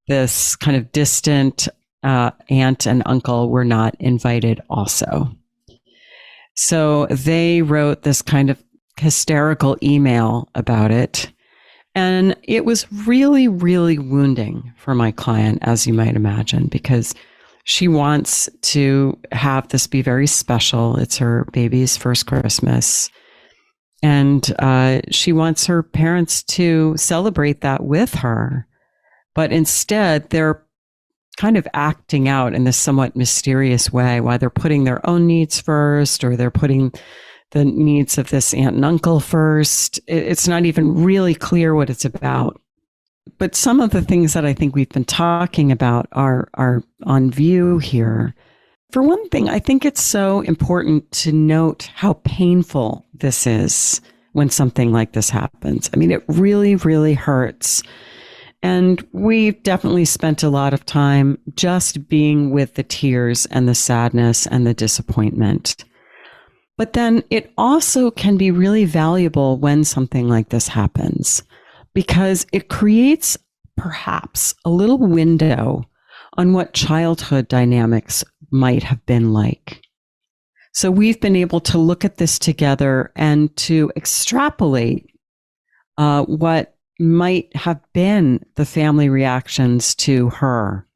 this kind of distant aunt and uncle were not invited also. So they wrote this kind of hysterical email about it. And it was really, really wounding for my client, as you might imagine, because she wants to have this be very special. It's her baby's first Christmas. And she wants her parents to celebrate that with her. But instead, they're kind of acting out in this somewhat mysterious way, while they're putting their own needs first, or they're putting the needs of this aunt and uncle first. It's not even really clear what it's about. But some of the things that I think we've been talking about are on view here. For one thing, I think it's so important to note how painful this is when something like this happens. I mean, it really, really hurts. And we've definitely spent a lot of time just being with the tears and the sadness and the disappointment. But then it also can be really valuable when something like this happens, because it creates perhaps a little window on what childhood dynamics might have been like. So we've been able to look at this together and to extrapolate what might have been the family reactions to her,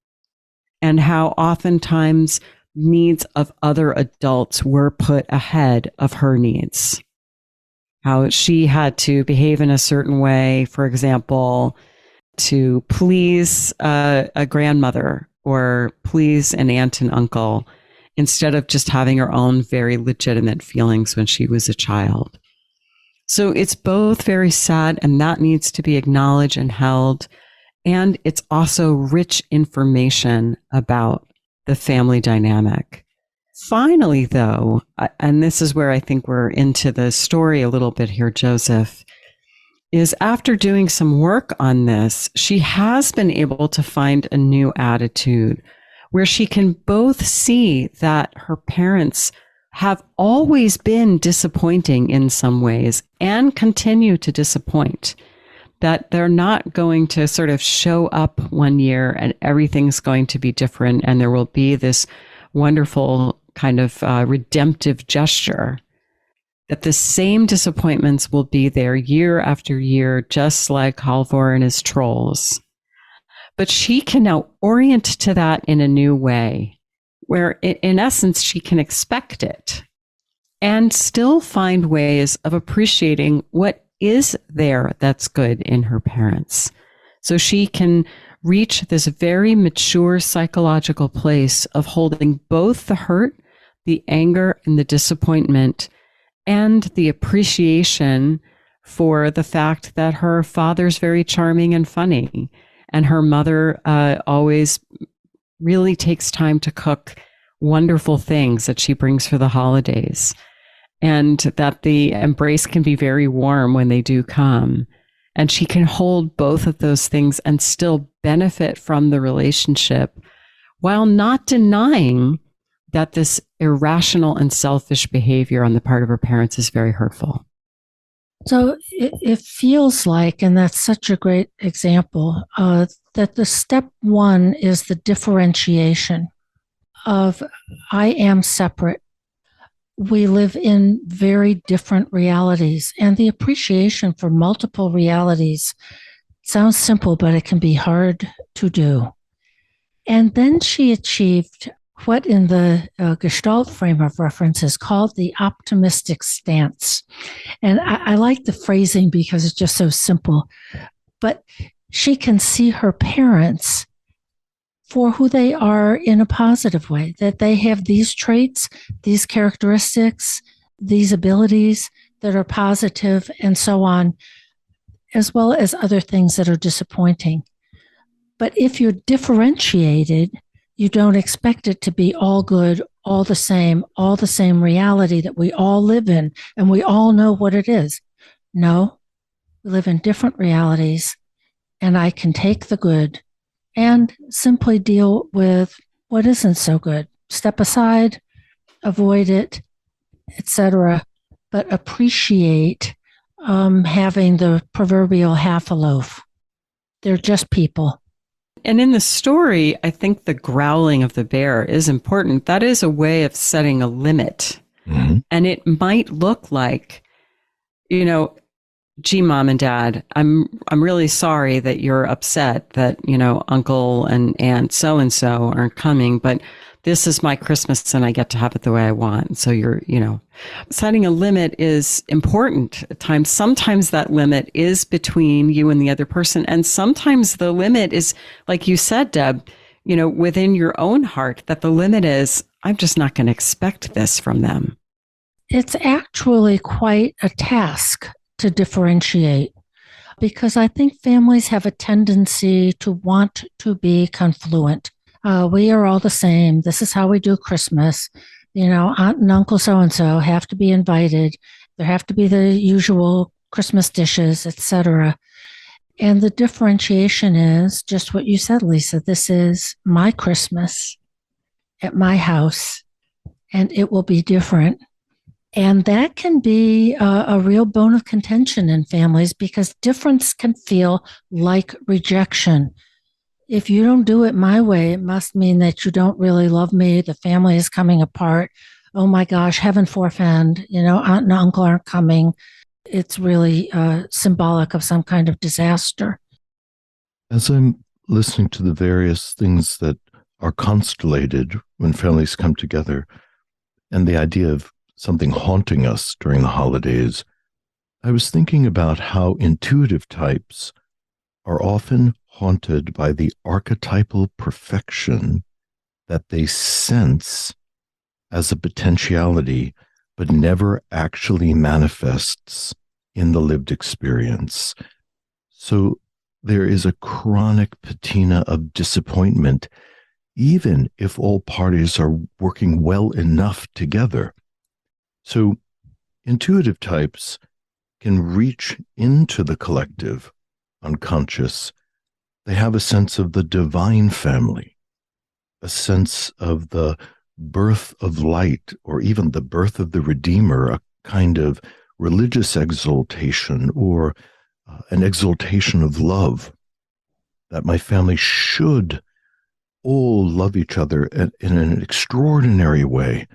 and how oftentimes needs of other adults were put ahead of her needs. How she had to behave in a certain way, for example, to please a grandmother or please an aunt and uncle, instead of just having her own very legitimate feelings when she was a child. So it's both very sad, and that needs to be acknowledged and held. And it's also rich information about the family dynamic. Finally, though, and this is where I think we're into the story a little bit here, Joseph, is after doing some work on this, she has been able to find a new attitude where she can both see that her parents have always been disappointing in some ways and continue to disappoint, that they're not going to sort of show up one year and everything's going to be different, and there will be this wonderful kind of redemptive gesture, that the same disappointments will be there year after year, just like Halvor and his trolls. But she can now orient to that in a new way, where in essence, she can expect it. and still find ways of appreciating what is there that's good in her parents. So she can reach this very mature psychological place of holding both the hurt, the anger, and the disappointment, and the appreciation for the fact that her father's very charming and funny, and her mother always really takes time to cook wonderful things that she brings for the holidays, and that the embrace can be very warm when they do come. And she can hold both of those things and still benefit from the relationship while not denying that this irrational and selfish behavior on the part of her parents is very hurtful. So it feels like, and that's such a great example, that the step one is the differentiation of I am separate. We live in very different realities, and the appreciation for multiple realities sounds simple, but it can be hard to do. And then she achieved what in the Gestalt frame of reference is called the optimistic stance. And I like the phrasing because it's just so simple. But she can see her parents for who they are in a positive way, that they have these traits, these characteristics, these abilities that are positive, and so on, as well as other things that are disappointing. But if you're differentiated, you don't expect it to be all good, all the same reality that we all live in, and we all know what it is. No, we live in different realities, and I can take the good and simply deal with what isn't so good. Step aside, avoid it, etc. But appreciate having the proverbial half a loaf. They're just people. And in the story, I think the growling of the bear is important. That is a way of setting a limit. Mm-hmm. And it might look like, gee, Mom and Dad, I'm really sorry that you're upset that, Uncle and Aunt so-and-so aren't coming, but this is my Christmas and I get to have it the way I want. So you're, setting a limit is important at times. Sometimes that limit is between you and the other person. And sometimes the limit is, like you said, Deb, within your own heart, that the limit is, I'm just not going to expect this from them. It's actually quite a task to differentiate, because I think families have a tendency to want to be confluent. We are all the same. This is how we do Christmas. Aunt and Uncle so-and-so have to be invited. There have to be the usual Christmas dishes, etc. And the differentiation is just what you said, Lisa. This is my Christmas at my house, and it will be different. And that can be a real bone of contention in families, because difference can feel like rejection. If you don't do it my way, it must mean that you don't really love me. The family is coming apart. Oh my gosh, heaven forfend. Aunt and uncle aren't coming. It's really symbolic of some kind of disaster. As I'm listening to the various things that are constellated when families come together, and the idea of something haunting us during the holidays, I was thinking about how intuitive types are often haunted by the archetypal perfection that they sense as a potentiality, but never actually manifests in the lived experience. So there is a chronic patina of disappointment, even if all parties are working well enough together. So intuitive types can reach into the collective unconscious. They have a sense of the divine family, a sense of the birth of light, or even the birth of the Redeemer, a kind of religious exaltation or an exaltation of love, that my family should all love each other in an extraordinary way.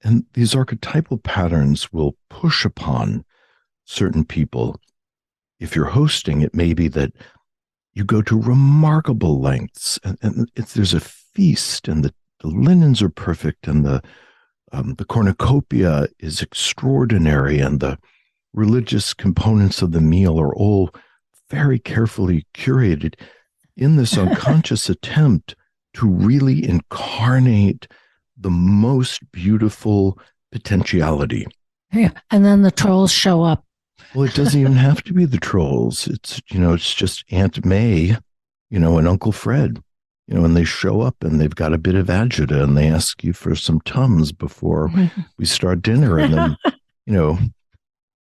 And these archetypal patterns will push upon certain people. If you're hosting, it may be that you go to remarkable lengths, and there's a feast, and the linens are perfect, and the the cornucopia is extraordinary, and the religious components of the meal are all very carefully curated in this unconscious attempt to really incarnate the most beautiful potentiality. Yeah. And then the trolls show up. Well, it doesn't even have to be the trolls. It's, it's just Aunt May, and Uncle Fred, and they show up and they've got a bit of agita and they ask you for some Tums before we start dinner. And then,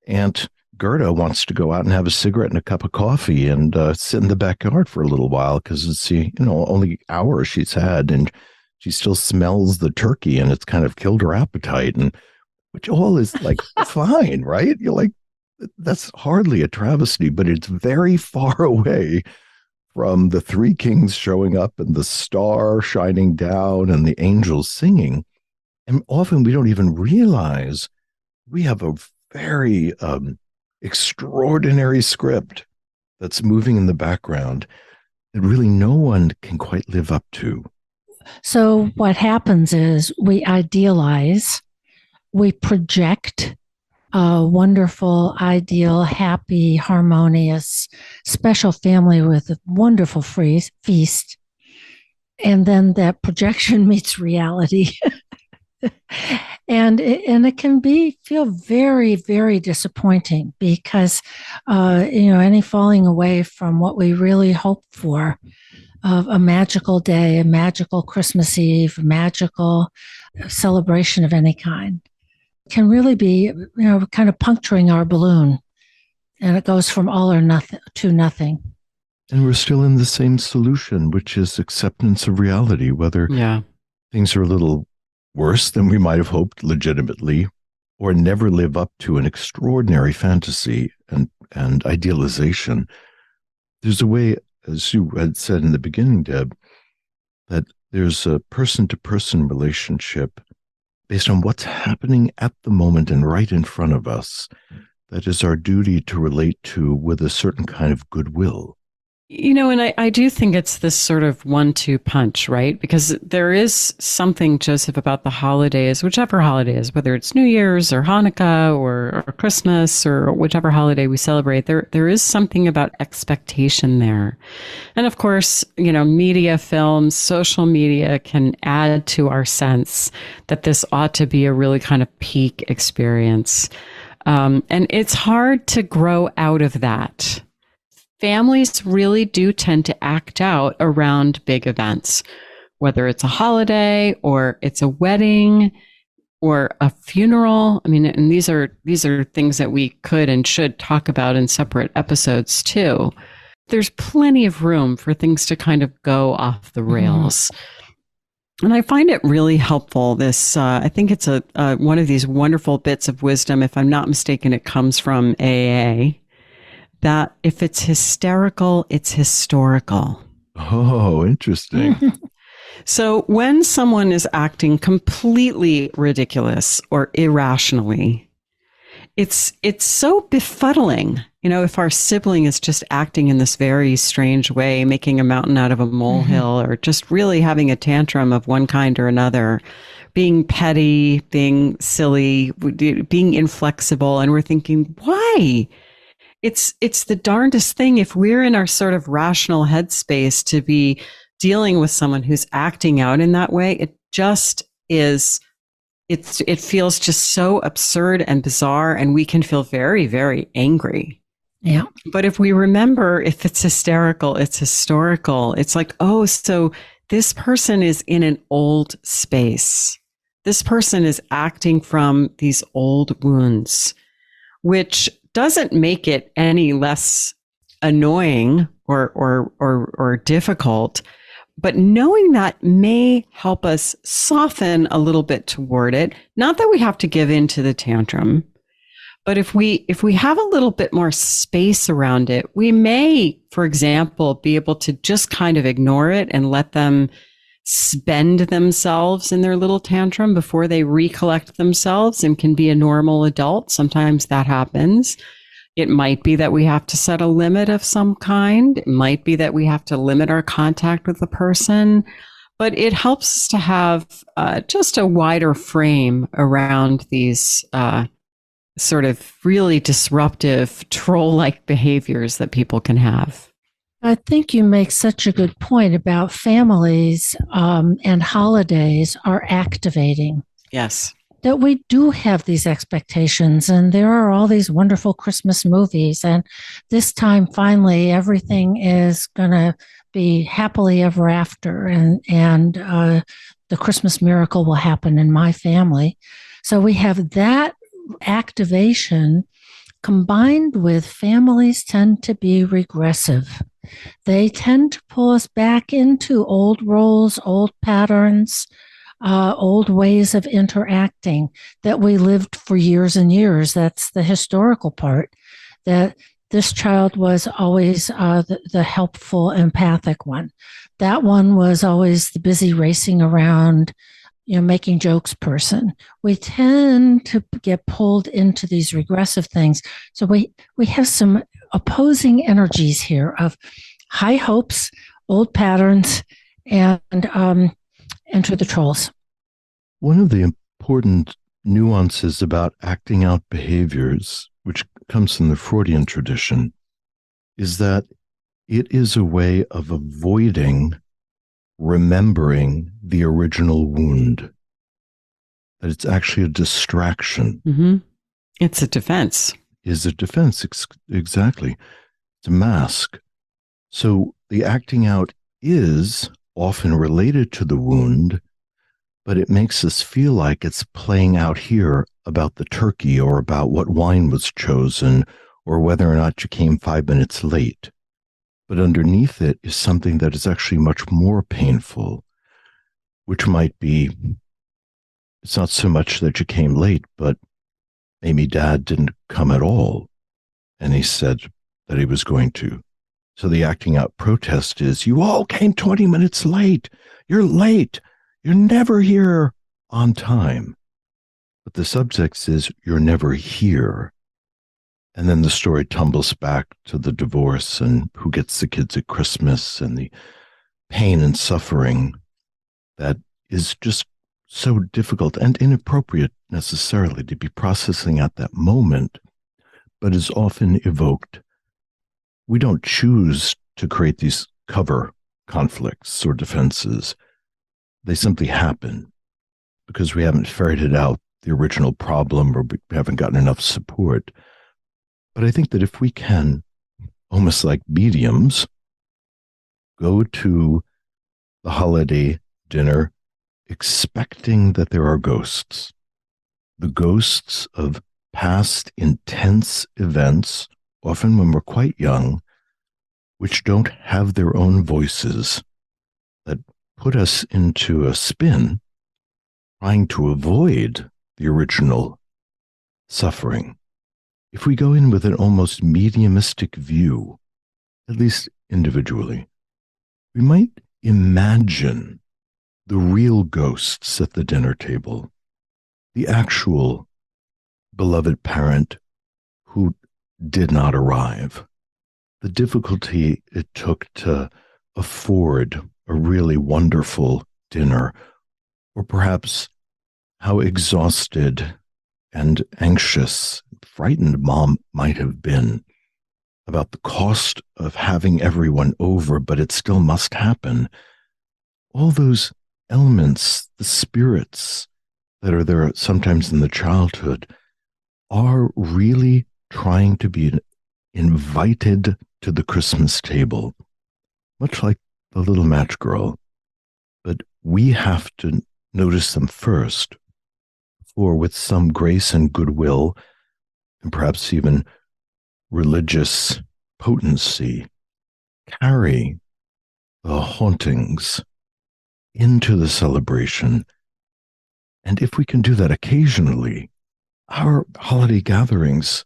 Aunt Gerda wants to go out and have a cigarette and a cup of coffee and sit in the backyard for a little while because it's only hours she's had, and she still smells the turkey and it's kind of killed her appetite, and which all is like fine, right? You're like, that's hardly a travesty, but it's very far away from the three kings showing up and the star shining down and the angels singing. And often we don't even realize we have a very extraordinary script that's moving in the background that really no one can quite live up to. So what happens is we idealize, we project a wonderful, ideal, happy, harmonious, special family with a wonderful feast. And then that projection meets reality. And it can feel very, very disappointing because, any falling away from what we really hoped for, of a magical day, a magical Christmas Eve, a magical celebration of any kind, can really be, kind of puncturing our balloon. And it goes from all or nothing to nothing. And we're still in the same solution, which is acceptance of reality, whether things are a little worse than we might have hoped legitimately, or never live up to an extraordinary fantasy and idealization. There's a way, as you had said in the beginning, Deb, that there's a person-to-person relationship based on what's happening at the moment and right in front of us. That is our duty to relate to with a certain kind of goodwill. And I do think it's this sort of 1-2 punch, right? Because there is something, Joseph, about the holidays, whichever holiday is, whether it's New Year's or Hanukkah or Christmas or whichever holiday we celebrate, there is something about expectation there. And of course, media, films, social media can add to our sense that this ought to be a really kind of peak experience. And it's hard to grow out of that. Families really do tend to act out around big events, whether it's a holiday or it's a wedding or a funeral. I mean, and these are things that we could and should talk about in separate episodes too. There's plenty of room for things to kind of go off the rails. And I find it really helpful. I think it's one of these wonderful bits of wisdom. If I'm not mistaken, it comes from AA. That if it's hysterical, it's historical. Oh, interesting. So when someone is acting completely ridiculous or irrationally, it's so befuddling. If our sibling is just acting in this very strange way, making a mountain out of a molehill, or just really having a tantrum of one kind or another, being petty, being silly, being inflexible, and we're thinking, why? It's the darndest thing if we're in our sort of rational headspace to be dealing with someone who's acting out in that way. It just is, it feels just so absurd and bizarre, and we can feel very, very angry. Yeah. But if we remember, if it's hysterical, it's historical. It's like, oh, so this person is in an old space. This person is acting from these old wounds, which doesn't make it any less annoying or difficult, but knowing that may help us soften a little bit toward it. Not that we have to give in to the tantrum, but if we have a little bit more space around it, we may, for example, be able to just kind of ignore it and let them spend themselves in their little tantrum before they recollect themselves and can be a normal adult. Sometimes that happens. It might be that we have to set a limit of some kind. It might be that we have to limit our contact with the person. But it helps us to have just a wider frame around these sort of really disruptive troll-like behaviors that people can have. I think you make such a good point about families and holidays are activating. Yes. That we do have these expectations, and there are all these wonderful Christmas movies. And this time, finally, everything is going to be happily ever after, and the Christmas miracle will happen in my family. So we have that activation combined with families tend to be regressive. They tend to pull us back into old roles, old patterns, old ways of interacting that we lived for years and years. That's the historical part, that this child was always the helpful, empathic one. That one was always the busy racing around, making jokes person. We tend to get pulled into these regressive things. So we have some opposing energies here of high hopes, old patterns, and enter the trolls. One of the important nuances about acting out behaviors, which comes from the Freudian tradition, is that it is a way of avoiding remembering the original wound. That it's actually a distraction. Mm-hmm. It's a defense. Is a defense, exactly. It's a mask. So the acting out is often related to the wound, but it makes us feel like it's playing out here about the turkey or about what wine was chosen or whether or not you came 5 minutes late. But underneath it is something that is actually much more painful, which might be, it's not so much that you came late, but maybe Dad didn't come at all, and he said that he was going to. So the acting out protest is, you all came 20 minutes late. You're late. You're never here on time. But the subtext is, you're never here. And then the story tumbles back to the divorce and who gets the kids at Christmas and the pain and suffering that is just so difficult and inappropriate necessarily to be processing at that moment, but is often evoked. We don't choose to create these cover conflicts or defenses. They simply happen because we haven't ferreted out the original problem or we haven't gotten enough support. But I think that if we can, almost like mediums, go to the holiday dinner expecting that there are ghosts, the ghosts of past intense events, often when we're quite young, which don't have their own voices, that put us into a spin, trying to avoid the original suffering. If we go in with an almost mediumistic view, at least individually, we might imagine the real ghosts at the dinner table, the actual beloved parent who did not arrive, the difficulty it took to afford a really wonderful dinner, or perhaps how exhausted and anxious, frightened Mom might have been about the cost of having everyone over, but it still must happen. All those elements, the spirits that are there sometimes in the childhood, are really trying to be invited to the Christmas table, much like the little match girl. But we have to notice them first, or with some grace and goodwill, and perhaps even religious potency, carry the hauntings into the celebration. And if we can do that occasionally, our holiday gatherings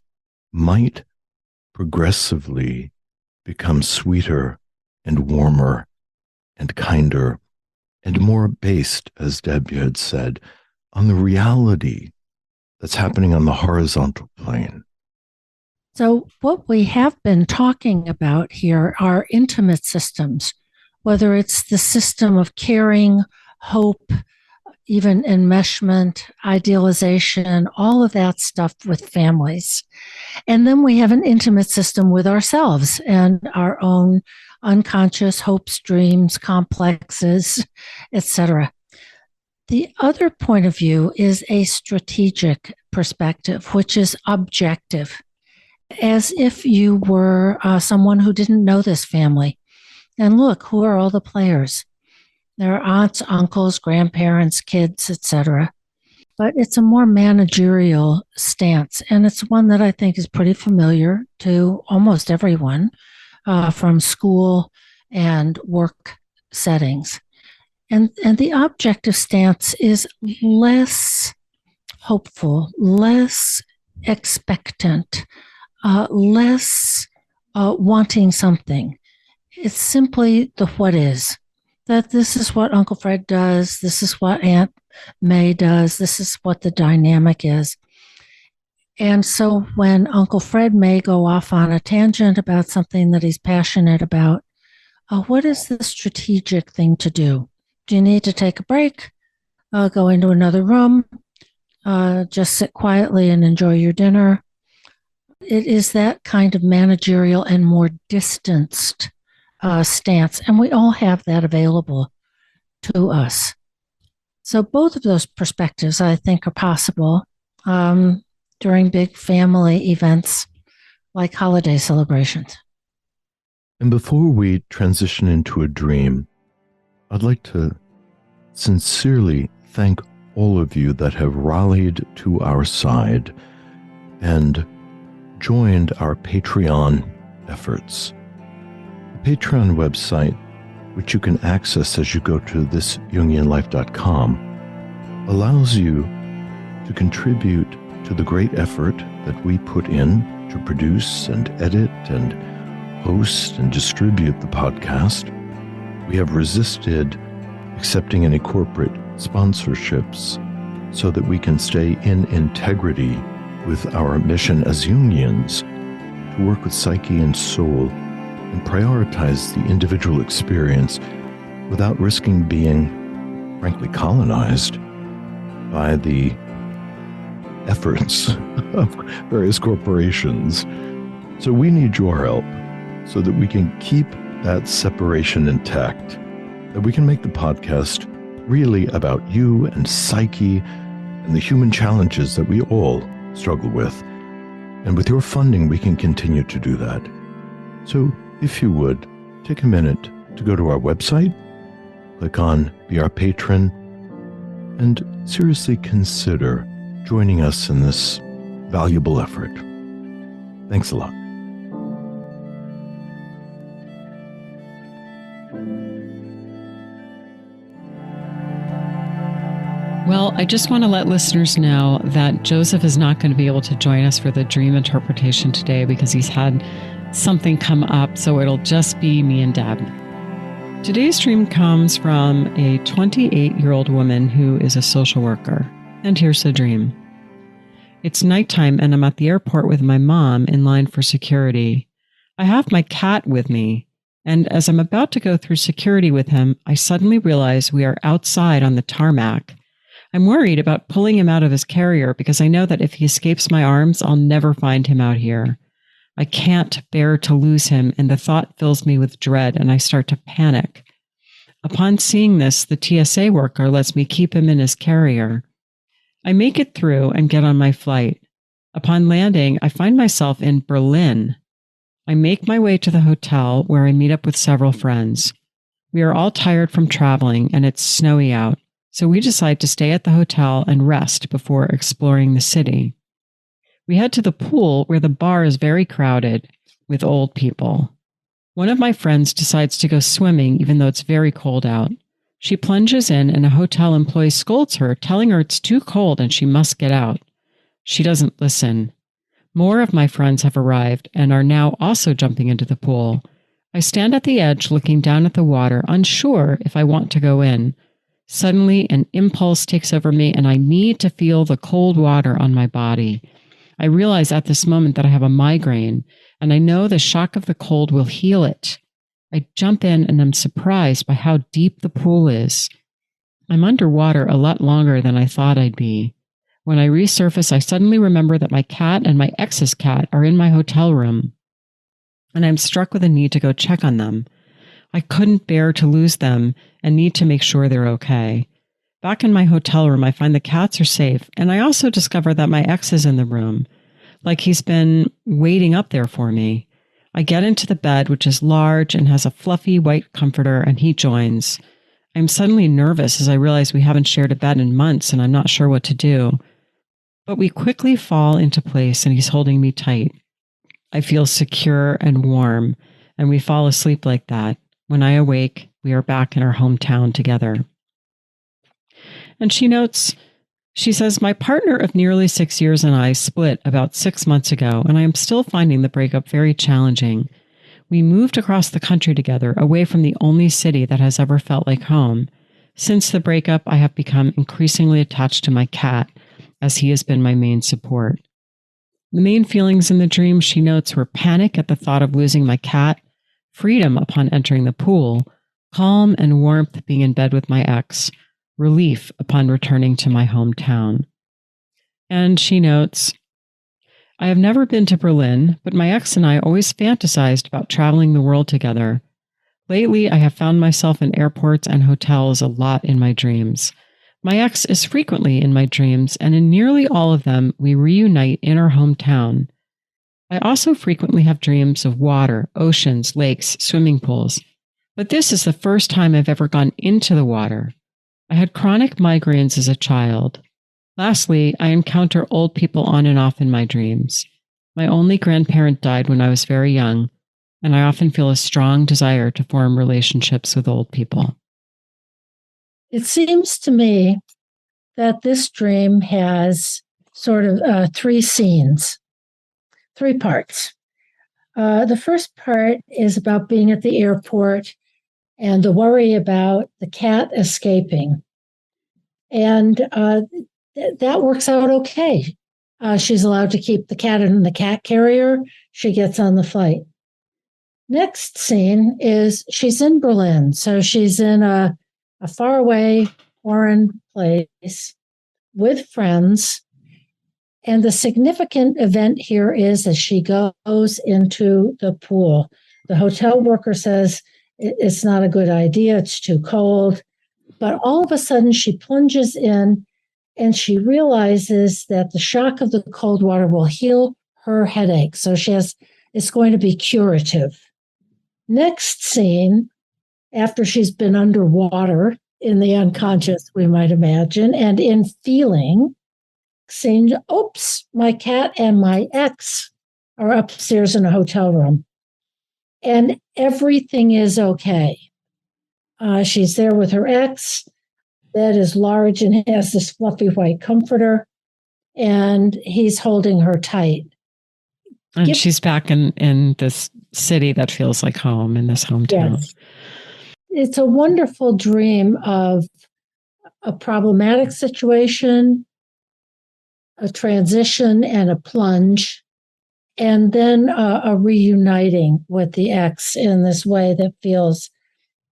might progressively become sweeter and warmer and kinder and more based, as Deb had said, on the reality that's happening on the horizontal plane. So what we have been talking about here are intimate systems whether it's the system of caring, hope, even enmeshment, idealization, all of that stuff with families. And then we have an intimate system with ourselves and our own unconscious hopes, dreams, complexes, etc. The other point of view is a strategic perspective, which is objective, as if you were someone who didn't know this family. And look, who are all the players? There are aunts, uncles, grandparents, kids, etc. But it's a more managerial stance, and it's one that I think is pretty familiar to almost everyone from school and work settings. And the objective stance is less hopeful, less expectant, less wanting something. It's simply the what is. That this is what Uncle Fred does, this is what Aunt May does, this is what the dynamic is. And so when Uncle Fred may go off on a tangent about something that he's passionate about, what is the strategic thing to do? Do you need to take a break? Go into another room? Just sit quietly and enjoy your dinner? It is that kind of managerial and more distanced stance, and we all have that available to us. So both of those perspectives, I think, are possible during big family events like holiday celebrations. And before we transition into a dream, I'd like to sincerely thank all of you that have rallied to our side and joined our Patreon efforts. The Patreon website, which you can access as you go to thisjungianlife.com, allows you to contribute to the great effort that we put in to produce and edit and host and distribute the podcast. We have resisted accepting any corporate sponsorships so that we can stay in integrity with our mission as Jungians to work with psyche and soul and prioritize the individual experience without risking being, frankly, colonized by the efforts of various corporations. So we need your help so that we can keep that separation intact, that we can make the podcast really about you and psyche and the human challenges that we all struggle with. And with your funding, we can continue to do that. So if you would, take a minute to go to our website, click on Be Our Patron, and seriously consider joining us in this valuable effort. Thanks a lot. Well, I just want to let listeners know that Joseph is not going to be able to join us for the dream interpretation today because he's had something come up, so it'll just be me and Deb. Today's dream comes from a 28-year-old woman who is a social worker. And here's the dream. It's nighttime and I'm at the airport with my mom in line for security. I have my cat with me, and as I'm about to go through security with him, I suddenly realize we are outside on the tarmac. I'm worried about pulling him out of his carrier because I know that if he escapes my arms, I'll never find him out here. I can't bear to lose him, and the thought fills me with dread, and I start to panic. Upon seeing this, the TSA worker lets me keep him in his carrier. I make it through and get on my flight. Upon landing, I find myself in Berlin. I make my way to the hotel where I meet up with several friends. We are all tired from traveling, and it's snowy out, so we decide to stay at the hotel and rest before exploring the city. We head to the pool where the bar is very crowded with old people. One of my friends decides to go swimming even though it's very cold out. She plunges in and a hotel employee scolds her, telling her it's too cold and she must get out. She doesn't listen. More of my friends have arrived and are now also jumping into the pool. I stand at the edge looking down at the water, unsure if I want to go in. Suddenly, an impulse takes over me and I need to feel the cold water on my body. I realize at this moment that I have a migraine, and I know the shock of the cold will heal it. I jump in and I'm surprised by how deep the pool is. I'm underwater a lot longer than I thought I'd be. When I resurface, I suddenly remember that my cat and my ex's cat are in my hotel room, and I'm struck with a need to go check on them. I couldn't bear to lose them and need to make sure they're okay. Back in my hotel room, I find the cats are safe, and I also discover that my ex is in the room, like he's been waiting up there for me. I get into the bed, which is large and has a fluffy white comforter, and he joins. I'm suddenly nervous as I realize we haven't shared a bed in months, and I'm not sure what to do. But we quickly fall into place, and he's holding me tight. I feel secure and warm, and we fall asleep like that. When I awake, we are back in our hometown together. And she notes, she says, my partner of nearly 6 years and I split about 6 months ago, and I am still finding the breakup very challenging. We moved across the country together, away from the only city that has ever felt like home. Since the breakup, I have become increasingly attached to my cat, as he has been my main support. The main feelings in the dream, she notes, were panic at the thought of losing my cat, freedom upon entering the pool, calm and warmth being in bed with my ex, relief upon returning to my hometown. And she notes, I have never been to Berlin, but my ex and I always fantasized about traveling the world together. Lately, I have found myself in airports and hotels a lot in my dreams. My ex is frequently in my dreams, and in nearly all of them, we reunite in our hometown. I also frequently have dreams of water, oceans, lakes, swimming pools, but this is the first time I've ever gone into the water. I had chronic migraines as a child. Lastly, I encounter old people on and off in my dreams. My only grandparent died when I was very young, and I often feel a strong desire to form relationships with old people. It seems to me that this dream has sort of 3 scenes, 3 parts. The first part is about being at the airport and the worry about the cat escaping. And that works out okay. She's allowed to keep the cat in the cat carrier. She gets on the flight. Next scene is she's in Berlin. So she's in a faraway foreign place with friends. And the significant event here is that she goes into the pool. The hotel worker says it's not a good idea. It's too cold. But all of a sudden she plunges in and she realizes that the shock of the cold water will heal her headache. So it's going to be curative. Next scene, after she's been underwater in the unconscious, we might imagine, and in feeling, saying, oops, my cat and my ex are upstairs in a hotel room. And everything is okay. She's there with her ex. Bed is large and has this fluffy white comforter, and he's holding her tight. And she's back in this city that feels like home, in this hometown. Yes. It's a wonderful dream of a problematic situation, a transition and a plunge, and then a reuniting with the ex in this way that feels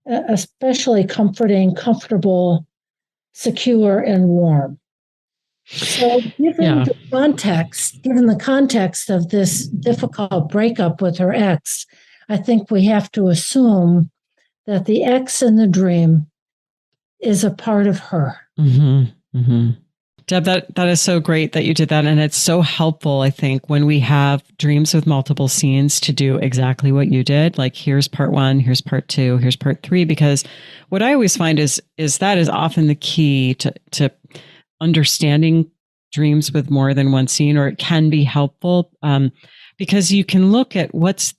especially comforting, comfortable, secure, and warm. So given the context of this difficult breakup with her ex, I think we have to assume that the ex in the dream is a part of her. Mm-hmm. Mm-hmm. Deb, that is so great that you did that. And it's so helpful, I think, when we have dreams with multiple scenes to do exactly what you did. Like, here's part 1, here's part 2, here's part 3, because what I always find is that is often the key to understanding dreams with more than one scene, or it can be helpful because you can look at what's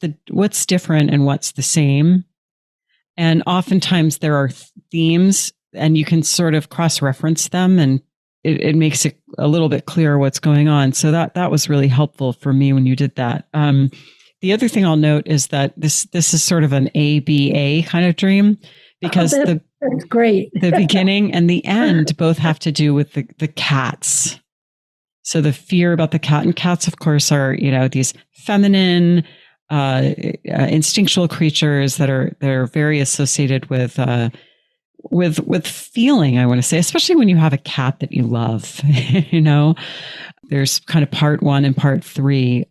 different and what's the same. And oftentimes there are themes and you can sort of cross-reference them, and it makes it a little bit clearer what's going on. So that was really helpful for me when you did that. The other thing I'll note is that this is sort of an ABA kind of dream, because that's great. The beginning and the end both have to do with the cats. So the fear about the cat, and cats, of course, are, these feminine, instinctual creatures that are very associated with feeling, I want to say, especially when you have a cat that you love. There's kind of part 1 and part 3.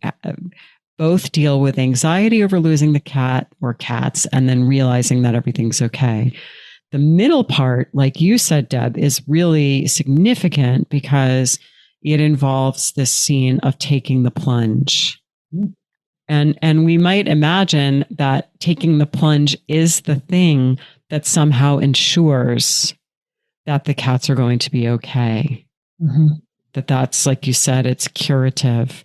Both deal with anxiety over losing the cat or cats and then realizing that everything's okay. The middle part, like you said, Deb, is really significant because it involves this scene of taking the plunge. And we might imagine that taking the plunge is the thing that somehow ensures that the cats are going to be okay. That's, like you said, it's curative.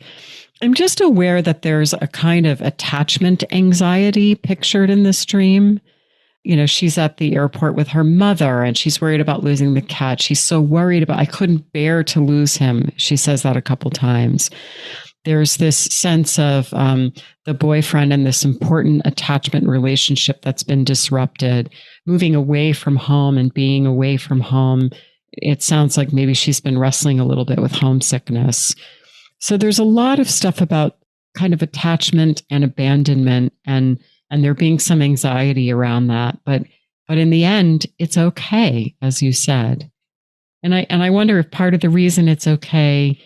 I'm just aware that there's a kind of attachment anxiety pictured in this dream. She's at the airport with her mother and she's worried about losing the cat. She's so worried about, I couldn't bear to lose him. She says that a couple times. There's this sense of the boyfriend and this important attachment relationship that's been disrupted, moving away from home and being away from home. It sounds like maybe she's been wrestling a little bit with homesickness. So there's a lot of stuff about kind of attachment and abandonment, and there being some anxiety around that. But in the end, it's okay, as you said. And I wonder if part of the reason it's okay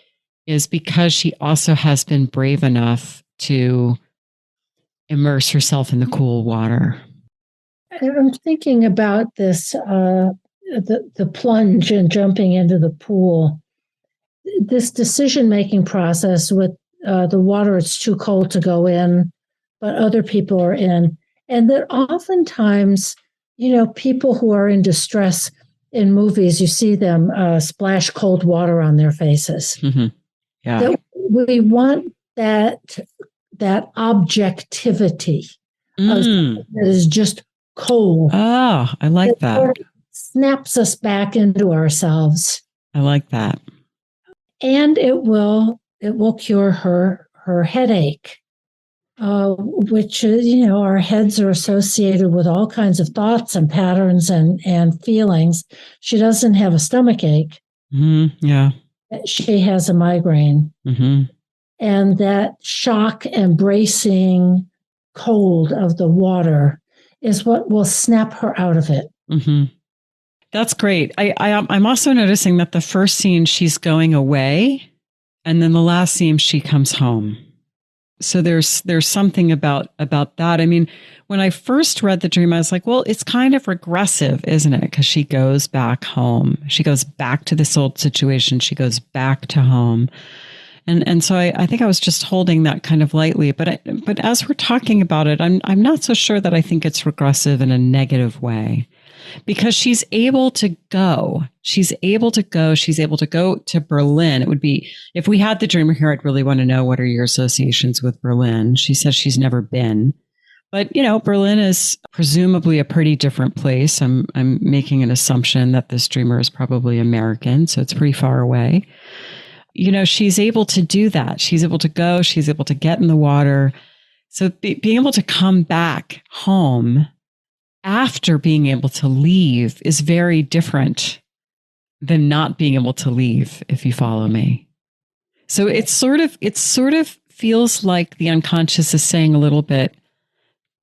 is because she also has been brave enough to immerse herself in the cool water. I'm thinking about this, the plunge and jumping into the pool. This decision-making process with the water, it's too cold to go in, but other people are in. And that oftentimes, people who are in distress in movies, you see them splash cold water on their faces. Mm-hmm. Yeah. That we want that objectivity that is just cold. Oh, I like that. Snaps us back into ourselves. I like that. And it will cure her headache, which is, our heads are associated with all kinds of thoughts and patterns and feelings. She doesn't have a stomach ache. Yeah. She has a migraine. And that shock and bracing cold of the water is what will snap her out of it. That's great. I'm also noticing that the first scene she's going away, and then the last scene she comes home. So there's something about that. I mean, when I first read the dream, I was like, well, it's kind of regressive, isn't it? Because she goes back home. She goes back to this old situation. She goes back to home. And so I think I was just holding that kind of lightly. But as we're talking about it, I'm not so sure that I think it's regressive in a negative way. Because she's able to go. She's able to go to Berlin. It would be, if we had the dreamer here, I'd really want to know, what are your associations with Berlin? She says she's never been. But, Berlin is presumably a pretty different place. I'm making an assumption that this dreamer is probably American, so it's pretty far away. She's able to do that. She's able to go. She's able to get in the water. So being able to come back home after being able to leave is very different than not being able to leave, if you follow me. So it sort of feels like the unconscious is saying a little bit,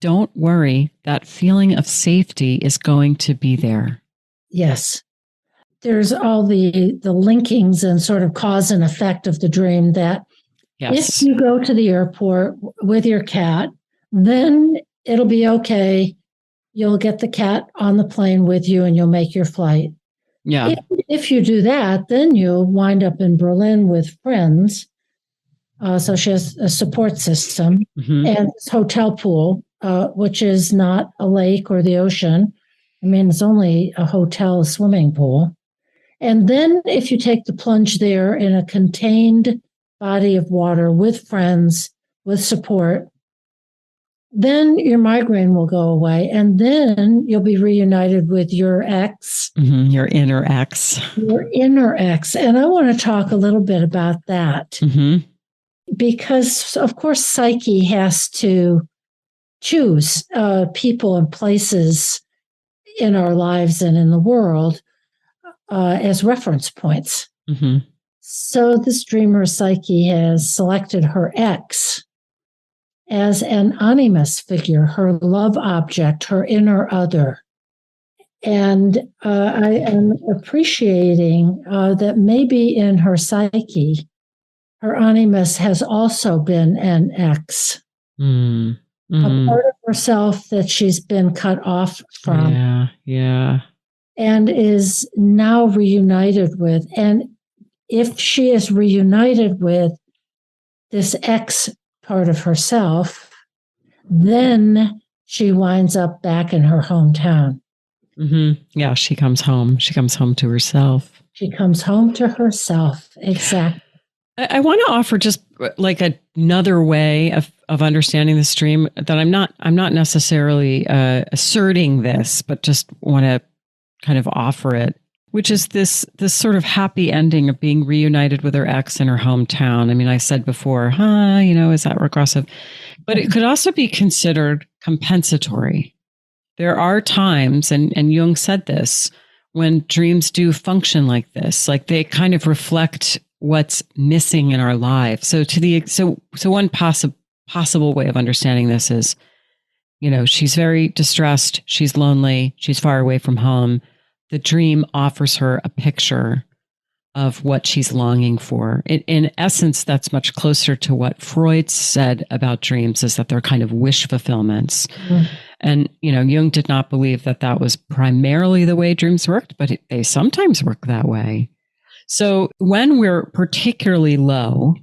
don't worry, that feeling of safety is going to be there. Yes. There's all the linkings and sort of cause and effect of the dream that if you go to the airport with your cat, then it'll be okay. You'll get the cat on the plane with you and you'll make your flight. Yeah. If you do that, then you'll wind up in Berlin with friends. So she has a support system and this hotel pool, which is not a lake or the ocean. I mean, it's only a hotel swimming pool. And then if you take the plunge there in a contained body of water with friends, with support, then your migraine will go away. And then you'll be reunited with your ex. Your inner ex. Your inner ex. And I want to talk a little bit about that. Because, of course, psyche has to choose people and places in our lives and in the world as reference points. So this dreamer psyche has selected her ex as an animus figure, her love object, her inner other. And I am appreciating that maybe in her psyche, her animus has also been an X, a part of herself that she's been cut off from. Yeah. And is now reunited with. And if she is reunited with this X part of herself, then she winds up back in her hometown. Mm-hmm. Yeah, she comes home. She comes home to herself. She comes home to herself. Exactly. I want to offer just like another way of understanding this dream that I'm not necessarily asserting this, but just want to kind of offer it, which is this sort of happy ending of being reunited with her ex in her hometown. I mean, I said before, is that regressive? But it could also be considered compensatory. There are times, and Jung said this, when dreams do function like this, like they kind of reflect what's missing in our lives. So one possible way of understanding this is, she's very distressed, she's lonely, she's far away from home. The dream offers her a picture of what she's longing for. In essence, that's much closer to what Freud said about dreams, is that they're kind of wish fulfillments. Mm. And, Jung did not believe that that was primarily the way dreams worked, but they sometimes work that way. So when we're particularly low,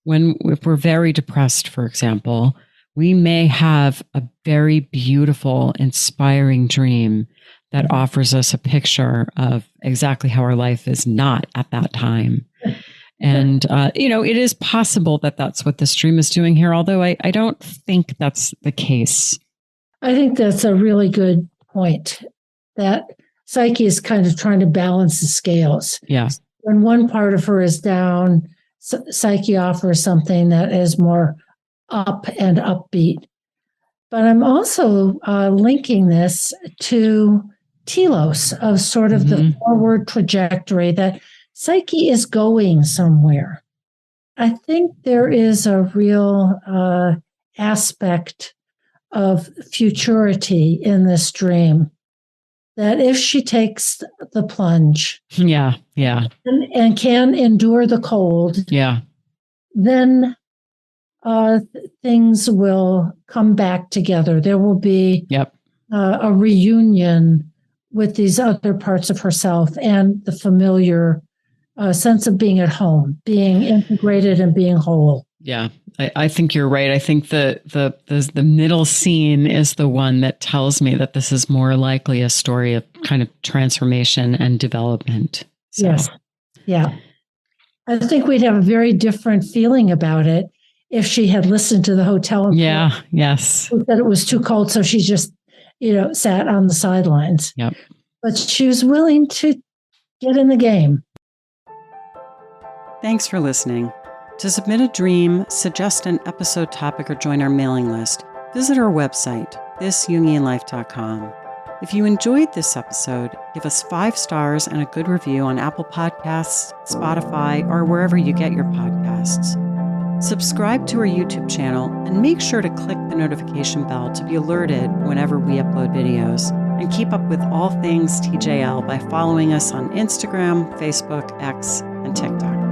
if we're very depressed, for example, we may have a very beautiful, inspiring dream that offers us a picture of exactly how our life is not at that time. And, it is possible that that's what this dream is doing here, although I don't think that's the case. I think that's a really good point, that psyche is kind of trying to balance the scales. Yeah. When one part of her is down, psyche offers something that is more up and upbeat. But I'm also linking this to telos of sort of the forward trajectory, that psyche is going somewhere. I think there is a real aspect of futurity in this dream, that if she takes the plunge, and can endure the cold, then things will come back together. There will be a reunion with these other parts of herself and the familiar sense of being at home, being integrated and being whole. Yeah, I think you're right. I think the middle scene is the one that tells me that this is more likely a story of kind of transformation and development. So. Yes. Yeah. I think we'd have a very different feeling about it if she had listened to the hotel. Yes. Who said it was too cold, so she just, sat on the sidelines. Yep. But she was willing to get in the game. Thanks for listening. To submit a dream, suggest an episode topic, or join our mailing list, visit our website, thisjungianlife.com. If you enjoyed this episode, give us 5 stars and a good review on Apple Podcasts, Spotify, or wherever you get your podcasts. Subscribe to our YouTube channel and make sure to click the notification bell to be alerted whenever we upload videos. And keep up with all things TJL by following us on Instagram, Facebook, X, and TikTok.